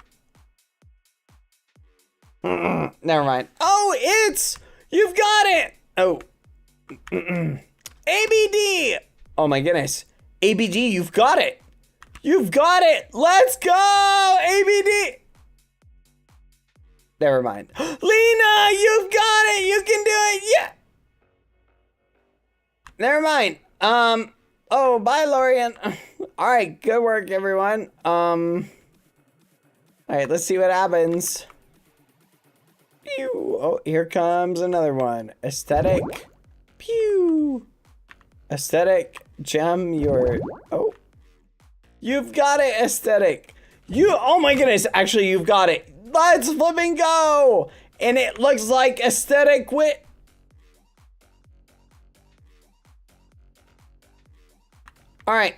Speaker 5: Never mind. Oh, you've got it! Oh. ABD! Oh my goodness. ABD, you've got it! You've got it! Let's go! ABD! Never mind. Lena, you've got it! You can do it! Yeah! Never mind. Oh, bye, Lorian. Alright, good work, everyone. Alright, let's see what happens. Pew! Oh, here comes another one. Aesthetic. Pew! Aesthetic. Gem, oh. You've got it, Aesthetic. Oh my goodness, actually, you've got it. Let's flipping go! And it looks like Aesthetic wit. Alright,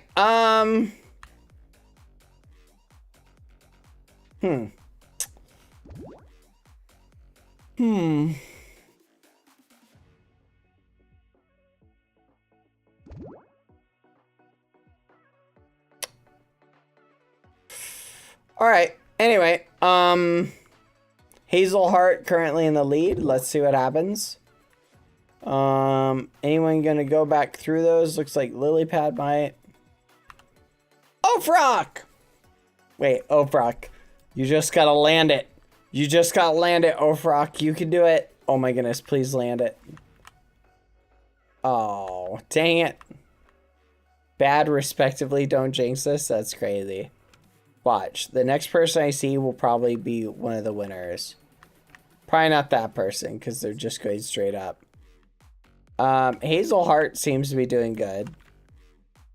Speaker 5: Alright, anyway, Hazelheart currently in the lead. Let's see what happens. Anyone gonna go back through those? Looks like Lilypad might. Ofrock! Wait, Ofrock. You just gotta land it. You just gotta land it, Ofrock. You can do it. Oh my goodness, please land it. Oh, dang it. Bad respectively, don't jinx this. That's crazy. Watch. The next person I see will probably be one of the winners. Probably not that person, because they're just going straight up. Hazelheart seems to be doing good.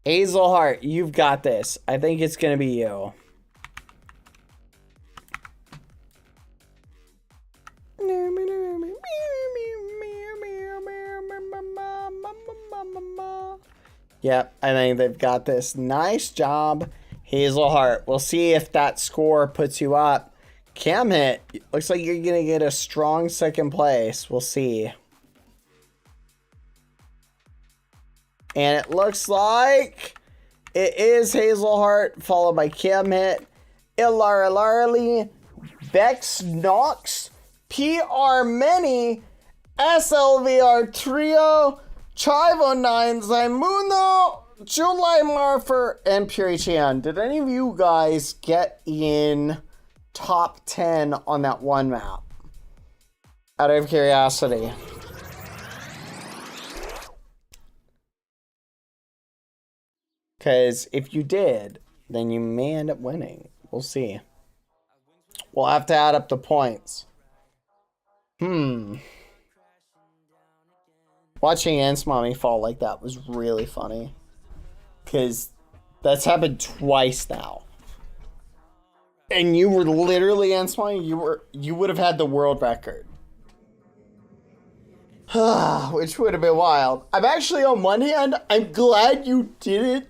Speaker 5: Hazelheart, you've got this. I think it's going to be you. Yep, I think they've got this. Nice job, Hazelheart. We'll see if that score puts you up. Cam hit. Looks like you're going to get a strong second place. We'll see. And it looks like it is Hazelheart, followed by Cam hit, Ilara Larley, Bex Knox, PR Many, SLVR Trio, Chivo9, Zaimuno, Julai Marfer, and Purichian. Did any of you guys get in top 10 on that one map? Out of curiosity. Because if you did, then you may end up winning. We'll see. We'll have to add up the points. Watching Ants Mommy fall like that was really funny. Because that's happened twice now. And you were literally, Ants Mommy, you would have had the world record. Which would have been wild. I'm actually, on one hand, I'm glad you didn't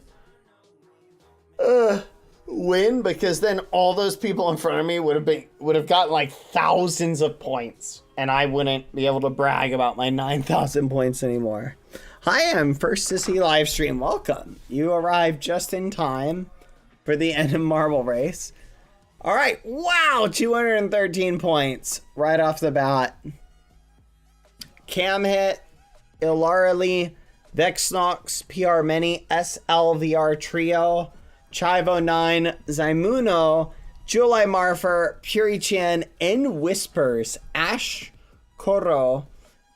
Speaker 5: win, because then all those people in front of me would have gotten like thousands of points, and I wouldn't be able to brag about my 9,000 points anymore. Hi, I'm First to See live stream. Welcome. You arrived just in time for the end of Marble Race. All right. Wow, 213 points right off the bat. Cam hit, Ilarali, Vexnox, PR Many, SLVR Trio, Chivo9, Zaimuno, July Marfer, Purichan, N Whispers, Ash Koro,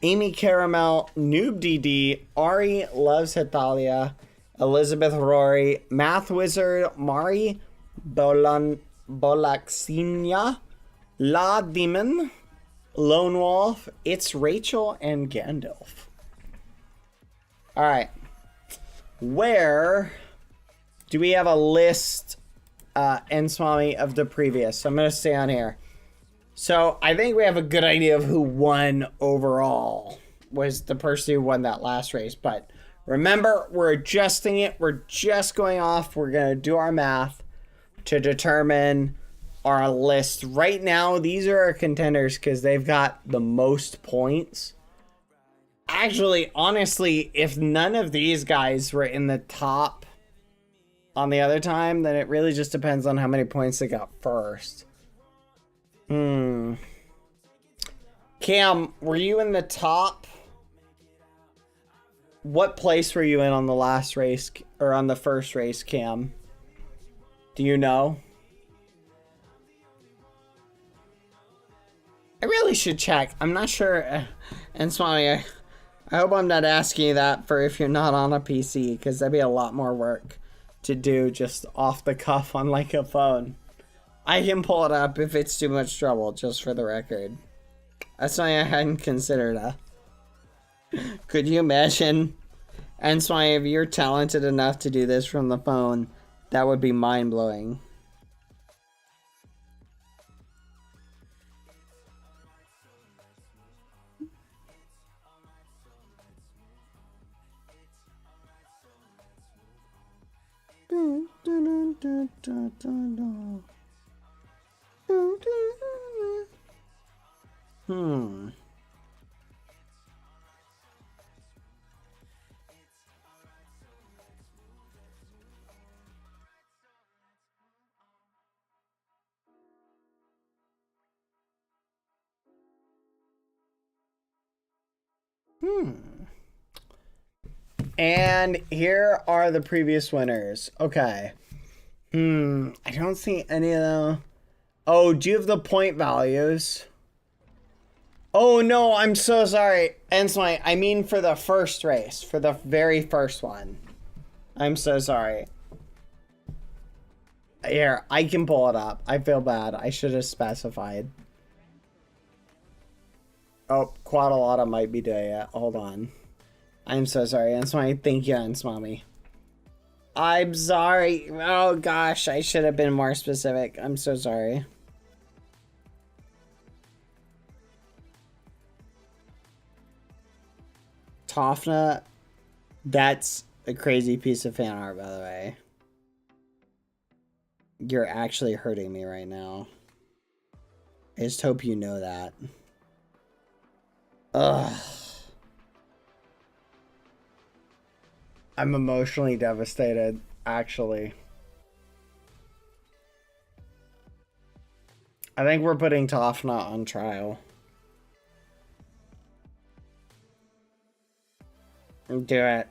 Speaker 5: Amy Caramel, Noob DD, Ari Loves Hitalia, Elizabeth Rory, Math Wizard, Mari Bolaxinia, La Demon, Lone Wolf, It's Rachel, and Gandalf. All right. Where do we have a list, Nswami, of the previous? So I'm going to stay on here. So I think we have a good idea of who won overall. Was the person who won that last race. But remember, we're adjusting it. We're just going off. We're going to do our math to determine our list. Right now, these are our contenders because they've got the most points. Actually, honestly, if none of these guys were in the top on the other time, then it really just depends on how many points they got first. Cam, were you in the top? What place were you in on the last race, or on the first race, Cam? Do you know? I really should check. I'm not sure. And Swami, I hope I'm not asking you that for if you're not on a PC, because that'd be a lot more work to do just off the cuff on like a phone. I can pull it up if it's too much trouble, just for the record. That's why I hadn't considered Could you imagine? And Swami, if you're talented enough to do this from the phone, that would be mind-blowing. And here are the previous winners. Okay. I don't see any of them. Oh, do you have the point values? Oh no, I'm so sorry. Ensmite, I mean for the first race, for the very first one. I'm so sorry. Here, I can pull it up. I feel bad. I should have specified. Oh, Quadalata might be doing it. Hold on. I'm so sorry, Ensmite. Thank you, Ensmami. I'm sorry. Oh gosh, I should have been more specific. I'm so sorry. Tofna, that's a crazy piece of fan art, by the way. You're actually hurting me right now. I just hope you know that. Ugh. I'm emotionally devastated, actually. I think we're putting Tofna on trial. Do it.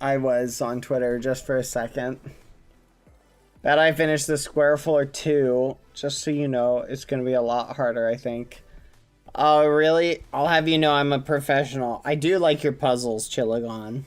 Speaker 5: I was on Twitter just for a second. Bet I finished the Square Floor 2. Just so you know, it's going to be a lot harder, I think. Oh, really? I'll have you know I'm a professional. I do like your puzzles, Chillagon.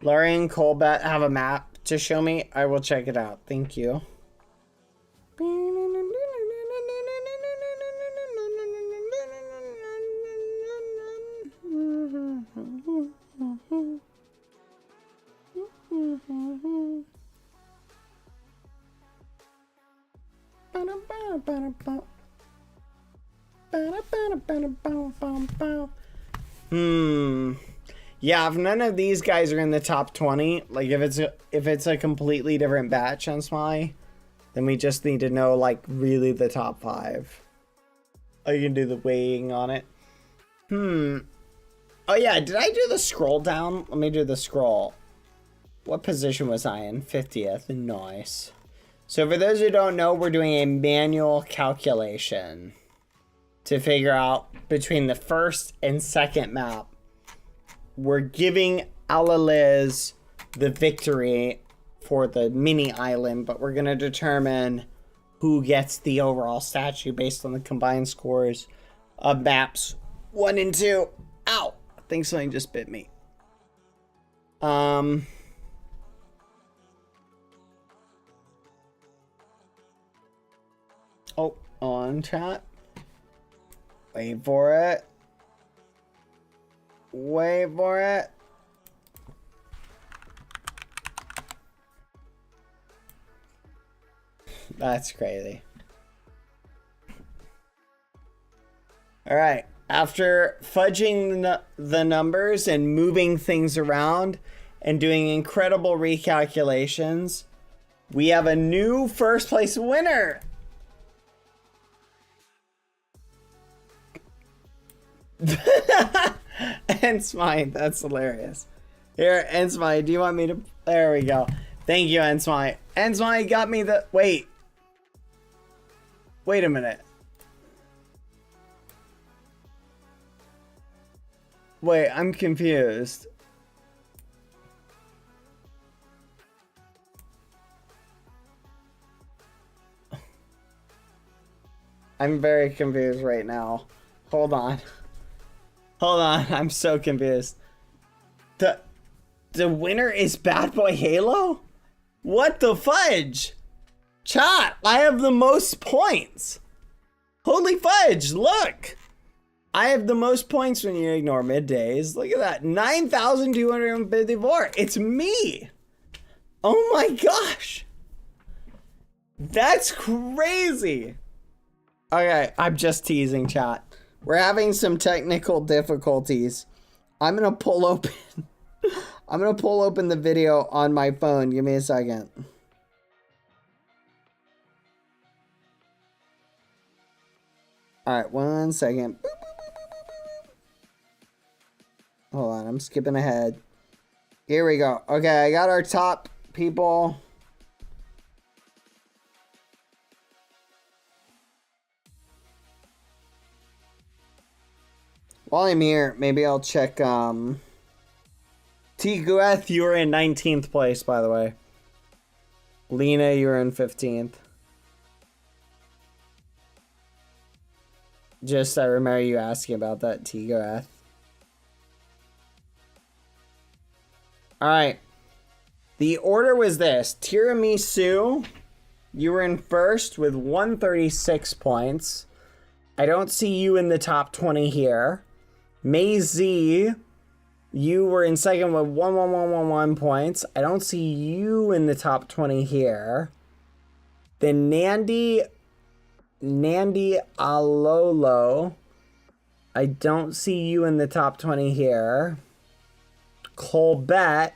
Speaker 5: Laurie and Colbert have a map to show me. I will check it out. Thank you. Yeah, if none of these guys are in the top 20, like if it's a completely different batch on Smiley, then we just need to know like really the top 5. Oh, you can do the weighing on it. Oh yeah, did I do the scroll down? Let me do the scroll. What position was I in? 50th. Nice. So for those who don't know, we're doing a manual calculation to figure out between the first and second map. We're giving Alaliz the victory for the mini island, but we're going to determine who gets the overall statue based on the combined scores of maps 1 and 2. Ow! I think something just bit me. Oh, on chat. Wait for it. Wait for it. That's crazy. All right. After fudging the numbers and moving things around and doing incredible recalculations, we have a new first place winner. Ensmite, that's hilarious. Here, Ensmite, do you want me to... There we go. Thank you, Ensmite. Ensmite got me the... Wait. Wait a minute. Wait, I'm confused. I'm very confused right now. Hold on. Hold on, I'm so confused. The winner is BadBoyHalo? What the fudge? Chat, I have the most points. Holy fudge, look. I have the most points when you ignore middays. Look at that, 9,254. It's me. Oh my gosh. That's crazy. Okay, I'm just teasing, chat. We're having some technical difficulties. I'm gonna pull open the video on my phone. Give me a second. All right, 1 second. Hold on, I'm skipping ahead. Here we go. Okay, I got our top people. While I'm here, maybe I'll check, T. Gueth, you were in 19th place, by the way. Lena, you were in 15th. Just, I remember you asking about that, T. Gueth. Alright. The order was this. Tiramisu, you were in first with 136 points. I don't see you in the top 20 here. May Z, you were in second with 11111 points. I don't see you in the top 20 here. Then Nandi Alolo, I don't see you in the top 20 here. Colbert,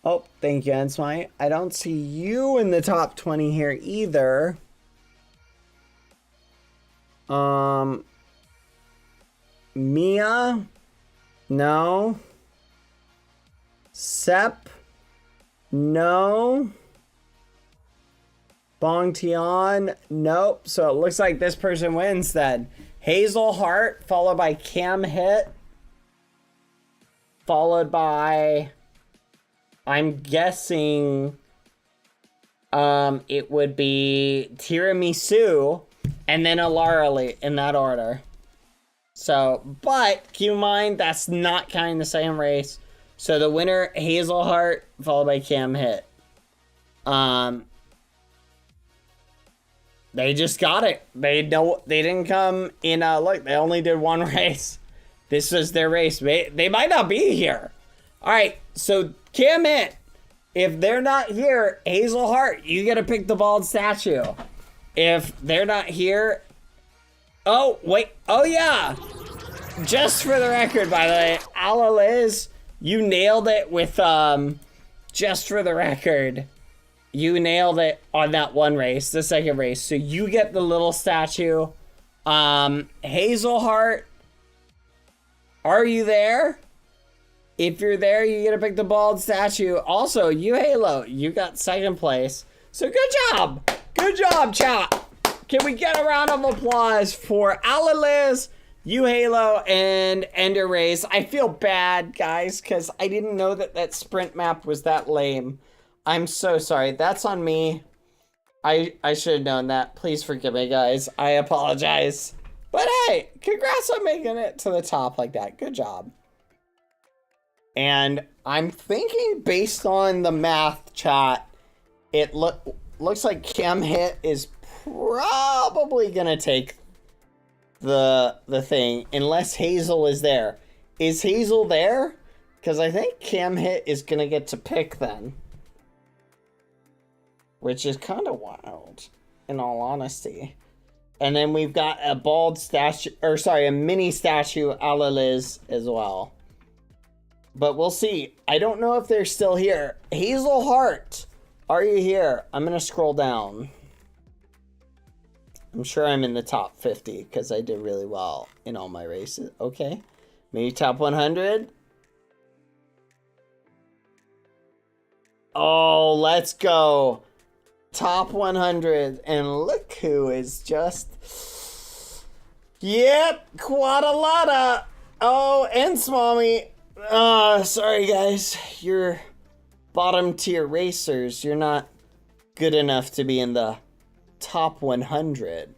Speaker 5: oh, thank you, Ensmite. I don't see you in the top 20 here either. Mia? No. Sep? No. Bong Tian? Nope. So it looks like this person wins then. Hazel Hart, followed by Cam Hit. Followed by... I'm guessing... it would be Tiramisu. And then Alara in that order. So, but keep in mind, that's not counting the second race. So the winner, Hazelheart, followed by Cam Hit. They just got it. They didn't come in, look, they only did one race. This was their race. They might not be here. All right, so Cam Hit, if they're not here, Hazelheart, you get to pick the bald statue. If they're not here, oh, wait, oh yeah. Just for the record, by the way, Ala Liz, you nailed it with, just for the record, you nailed it on that one race, the second race. So you get the little statue. Hazelheart, are you there? If you're there, you get to pick the bald statue. Also, you Halo, you got second place. So good job. Good job, chat. Can we get a round of applause for Ala Liz, you Halo, and Ender Race? I feel bad, guys, because I didn't know that that sprint map was that lame. I'm so sorry. That's on me. I should have known that. Please forgive me, guys. I apologize. But hey, congrats on making it to the top like that. Good job. And I'm thinking based on the math, chat, it looks like Cam Hit is probably going to take the thing, unless Hazel is there. Is Hazel there? Because I think Cam Hit is going to get to pick then. Which is kind of wild, in all honesty. And then we've got a bald statue, or sorry, a mini statue a la Liz as well. But we'll see. I don't know if they're still here. Hazelheart, are you here? I'm going to scroll down. I'm sure I'm in the top 50 because I did really well in all my races. Okay. Maybe top 100. Oh, let's go. Top 100. And look who is just... Yep, Quadalada. Oh, and Smommy. Sorry guys. You're bottom tier racers. You're not good enough to be in the top 100.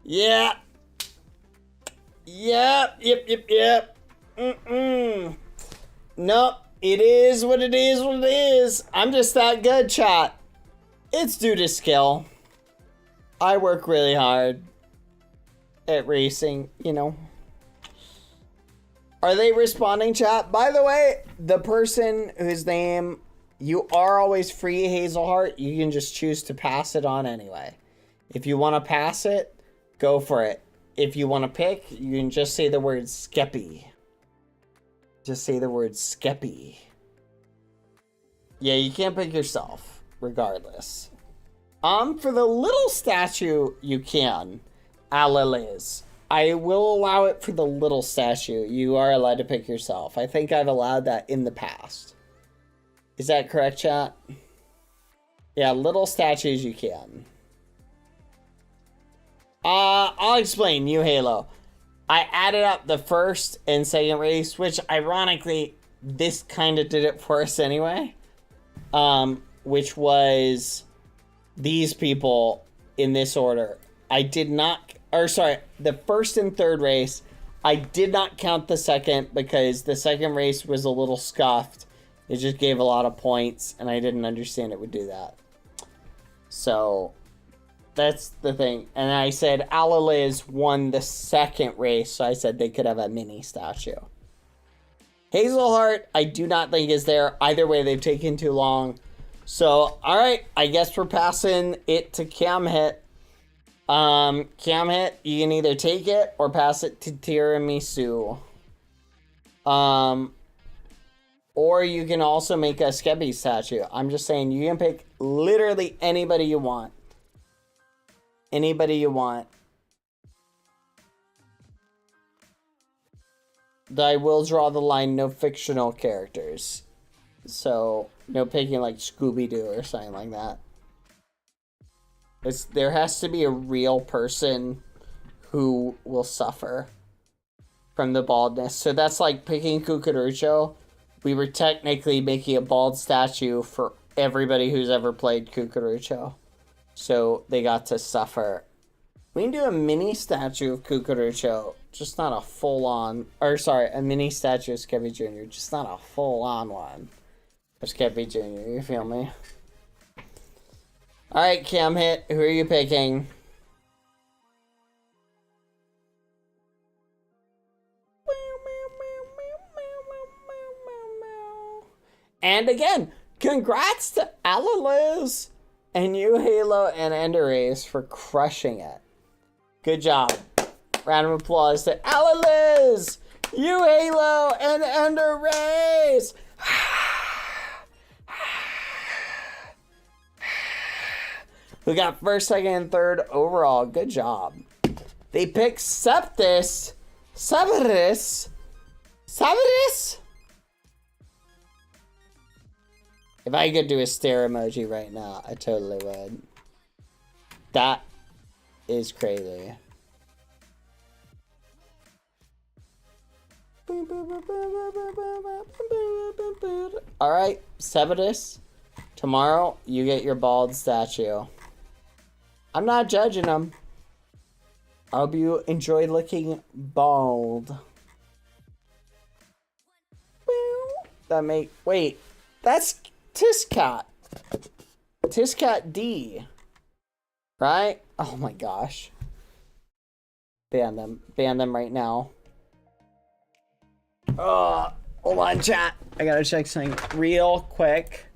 Speaker 5: Yeah. Yep. Nope. It is what it is what it is. I'm just that good, chat. It's due to skill. I work really hard at racing, you know. Are they responding, chat? By the way, the person whose name... You are always free, Hazelheart. You can just choose to pass it on anyway. If you want to pass it, go for it. If you want to pick, you can just say the word Skeppy. Just say the word Skeppy. Yeah, you can't pick yourself, regardless. For the little statue, you can. A la Liz. I will allow it for the little statue. You are allowed to pick yourself. I think I've allowed that in the past. Is that correct, chat? Yeah, little statues you can. I'll explain, you Halo. I added up the first and second race, which ironically, this kind of did it for us anyway. Which was these people in this order. I did not, or sorry, the first and third race, I did not count the second because the second race was a little scuffed. It just gave a lot of points, and I didn't understand it would do that. So, that's the thing. And I said Ala Liz won the second race, so I said they could have a mini statue. Hazelheart, I do not think is there. Either way, they've taken too long. So, alright, I guess we're passing it to Cam Hit. Cam Hit, you can either take it or pass it to Tiramisu. Or you can also make a Skeppy statue. I'm just saying, you can pick literally anybody you want. Anybody you want. I will draw the line, no fictional characters. So, no picking like Scooby-Doo or something like that. There has to be a real person who will suffer from the baldness. So that's like picking Cucurucho. We were technically making a bald statue for everybody who's ever played Cucurucho. So they got to suffer. We can do a mini statue of Cucurucho Just not a full-on, or sorry, a mini statue of Skeppy Jr., just not a full-on one of Skeppy Jr., you feel me? Alright, Cam Hit, who are you picking? And again, congrats to Alaliz and you, Halo and Enderace, for crushing it. Good job. Round of applause to Alaliz, you, Halo, and Enderace. Who got first, second, and third overall. Good job. They picked Severus. If I could do a stare emoji right now, I totally would. That is crazy. Alright, Severus. Tomorrow, you get your bald statue. I'm not judging them. I hope you enjoy looking bald. Wait, that's Tiscat. Tiscat D. Right? Oh my gosh. Ban them. Ban them right now. Hold on, chat. I gotta check something real quick.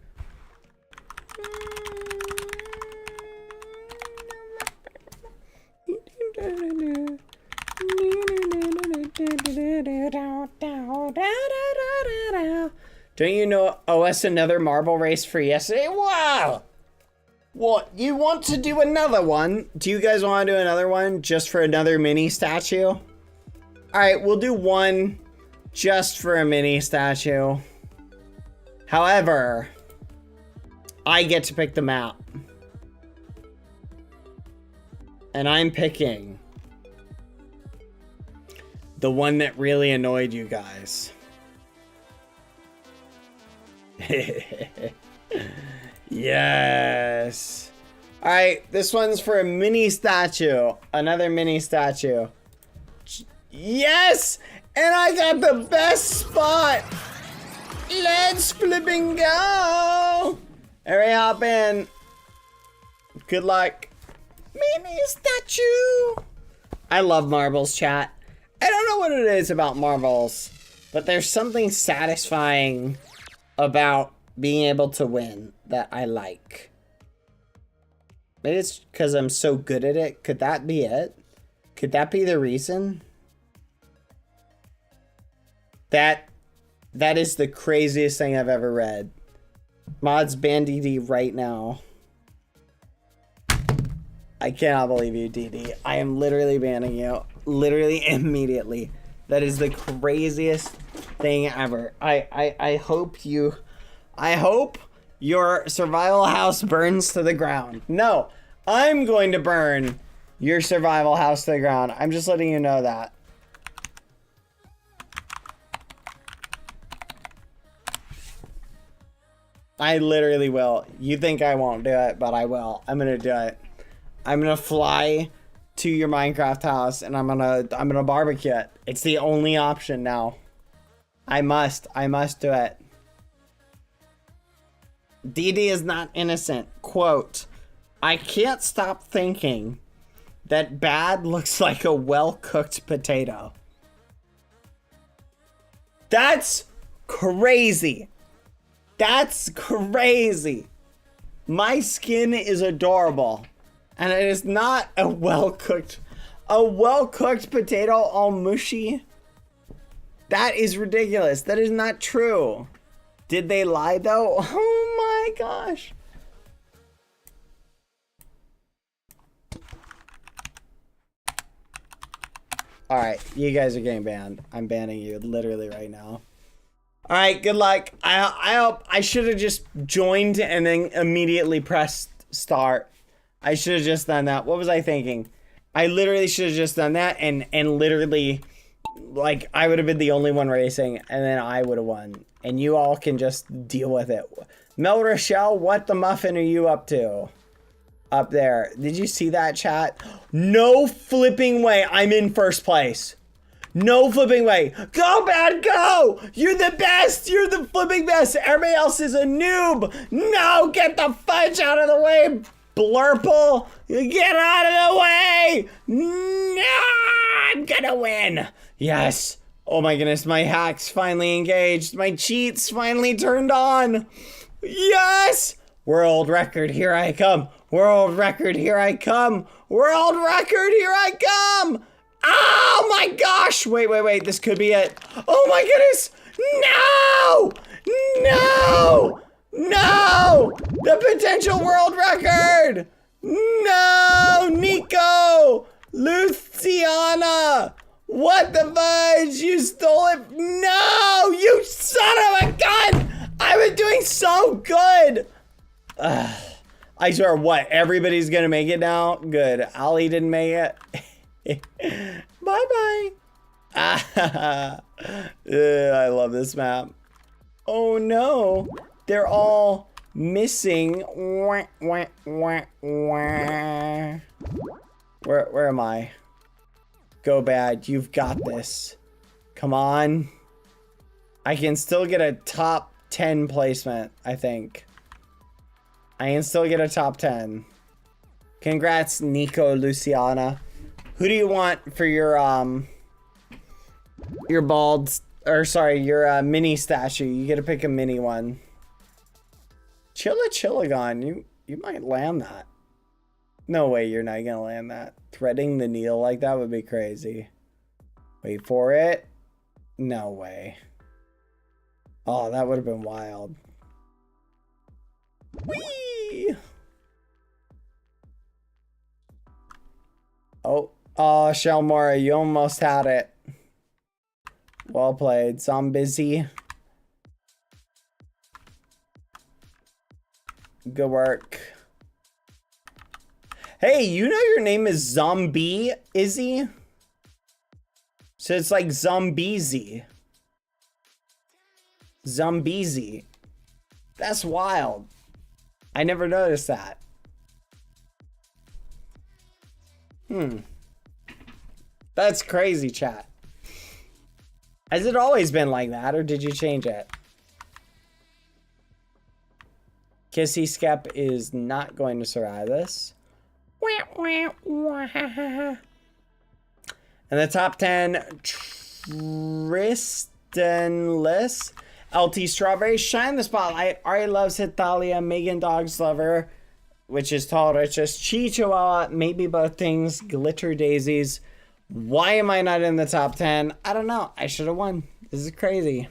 Speaker 5: Don't you know OS another marble race for yesterday? Wow! What, you want to do another one? Do you guys want to do another one just for another mini statue? Alright, we'll do one just for a mini statue. However, I get to pick the map. And I'm picking the one that really annoyed you guys. Yes. Alright, this one's for a mini statue. Another mini statue. Yes! And I got the best spot! Let's flipping go! Hurry hop in. Good luck. Mini statue! I love marbles, chat. I don't know what it is about marbles, but there's something satisfying about being able to win that I like. Maybe it's because I'm so good at it. Could that be it? Could that be the reason? That is the craziest thing I've ever read. Mods ban DD right now. I cannot believe you, DD. I am literally banning you. Literally immediately. That is the craziest thing ever. I hope your survival house burns to the ground. No, I'm going to burn your survival house to the ground. I'm just letting you know that. I literally will. You think I won't do it, but I will. I'm gonna do it. I'm gonna fly to your Minecraft house and I'm gonna barbecue it. It's the only option now. I must do it. DD is not innocent. Quote, I can't stop thinking that Bad looks like a well-cooked potato. That's crazy. That's crazy. My skin is adorable. And it is not a well-cooked potato all mushy. That is ridiculous. That is not true. Did they lie though? Oh my gosh. Alright, you guys are getting banned. I'm banning you literally right now. Alright, good luck. I should have just joined and then immediately pressed start. I should have just done that. What was I thinking? I literally should have just done that and literally, like, I would have been the only one racing and then I would have won. And you all can just deal with it. Mel Rochelle, what the muffin are you up to? Up there. Did you see that, chat? No flipping way I'm in first place. No flipping way. Go, Bad, go! You're the best! You're the flipping best! Everybody else is a noob! No, get the fudge out of the way, Blurple! Get out of the way! No! I'm gonna win! Yes! Oh my goodness, my hack's finally engaged. My cheats finally turned on. Yes! World record, here I come. World record, here I come. World record, here I come! Oh my gosh! Wait, this could be it. Oh my goodness! No! No! No! The potential world record! No! Nico! Luciana! What the fudge? You stole it! No! You son of a gun! I was doing so good! I swear, what? Everybody's gonna make it now? Good. Ali didn't make it. Bye-bye. I love this map. Oh no. They're all missing. Where am I? Go, Bad. You've got this. Come on. I can still get a top 10 placement, I think. I can still get a top 10. Congrats, Nico Luciana. Who do you want for your bald, or sorry, your mini statue? You get to pick a mini one. Chillagon, you might land that. No way you're not gonna land that. Threading the needle like that would be crazy. Wait for it. No way. Oh, that would have been wild. Whee! Oh, Shelmora, you almost had it. Well played. So I'm busy. Good work. Hey, you know your name is Zombie, Izzy? So it's like Zombiezi. Zombiezi. That's wild. I never noticed that. That's crazy, chat. Has it always been like that, or did you change it? Kissy Skep is not going to survive this. And the top 10, Tristanless, LT Strawberry, Shine the Spotlight, Ari Loves Hitalia, Megan Dogs Lover, which is Tall Richest, Chihuahua, Maybe Both Things, Glitter Daisies. Why am I not in the top 10? I don't know. I should have won. This is crazy.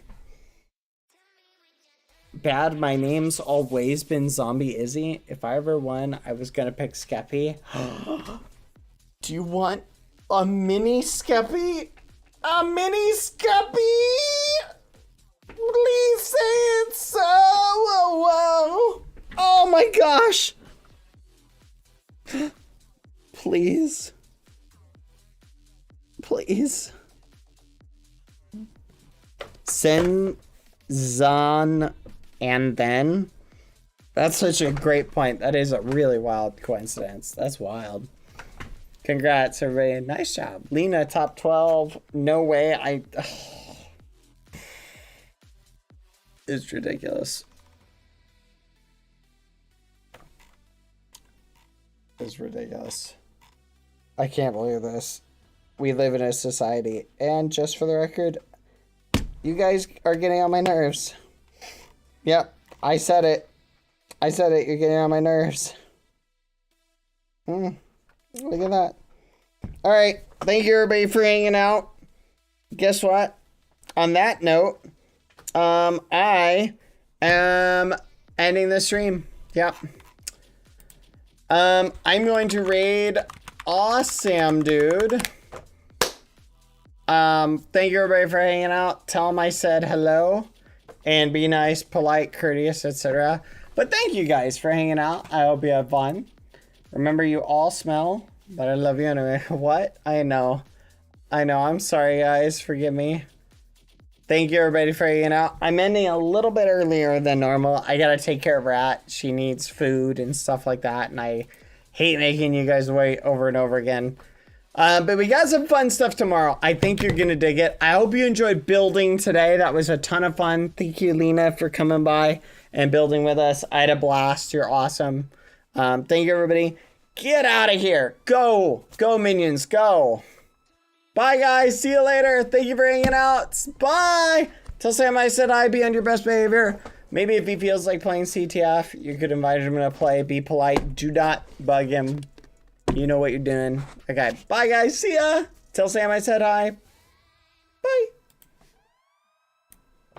Speaker 5: Bad, my name's always been Zombie Izzy. If I ever won, I was gonna pick Skeppy. Do you want a mini Skeppy? A mini Skeppy? Please say it so. Oh, wow. Oh my gosh. Please. Please. Zan and then. That's such a great point. That is a really wild coincidence. That's wild. Congrats, everybody. Nice job. Lena, top 12. No way. It's ridiculous. It's ridiculous. I can't believe this. We live in a society. And just for the record, you guys are getting on my nerves. Yep, I said it. I said it. You're getting on my nerves. Look at that. All right. Thank you, everybody, for hanging out. Guess what? On that note, I am ending the stream. Yep. I'm going to raid Awesome Dude. Thank you, everybody, for hanging out. Tell them I said hello. And be nice, polite, courteous, etc. But thank you guys for hanging out. I hope you have fun. Remember, you all smell, but I love you anyway. What? I know. I'm sorry, guys. Forgive me. Thank you, everybody, for hanging out. I'm ending a little bit earlier than normal. I gotta take care of Rat. She needs food and stuff like that. And I hate making you guys wait over and over again. But we got some fun stuff tomorrow. I think you're going to dig it. I hope you enjoyed building today. That was a ton of fun. Thank you, Lena, for coming by and building with us. I had a blast. You're awesome. Thank you, everybody. Get out of here. Go. Go, minions. Go. Bye, guys. See you later. Thank you for hanging out. Bye. Tell Sam I said hi. Be on your best behavior. Maybe if he feels like playing CTF, you could invite him to play. Be polite. Do not bug him. You know what you're doing. Okay. Bye, guys. See ya. Tell Sam I said hi. Bye.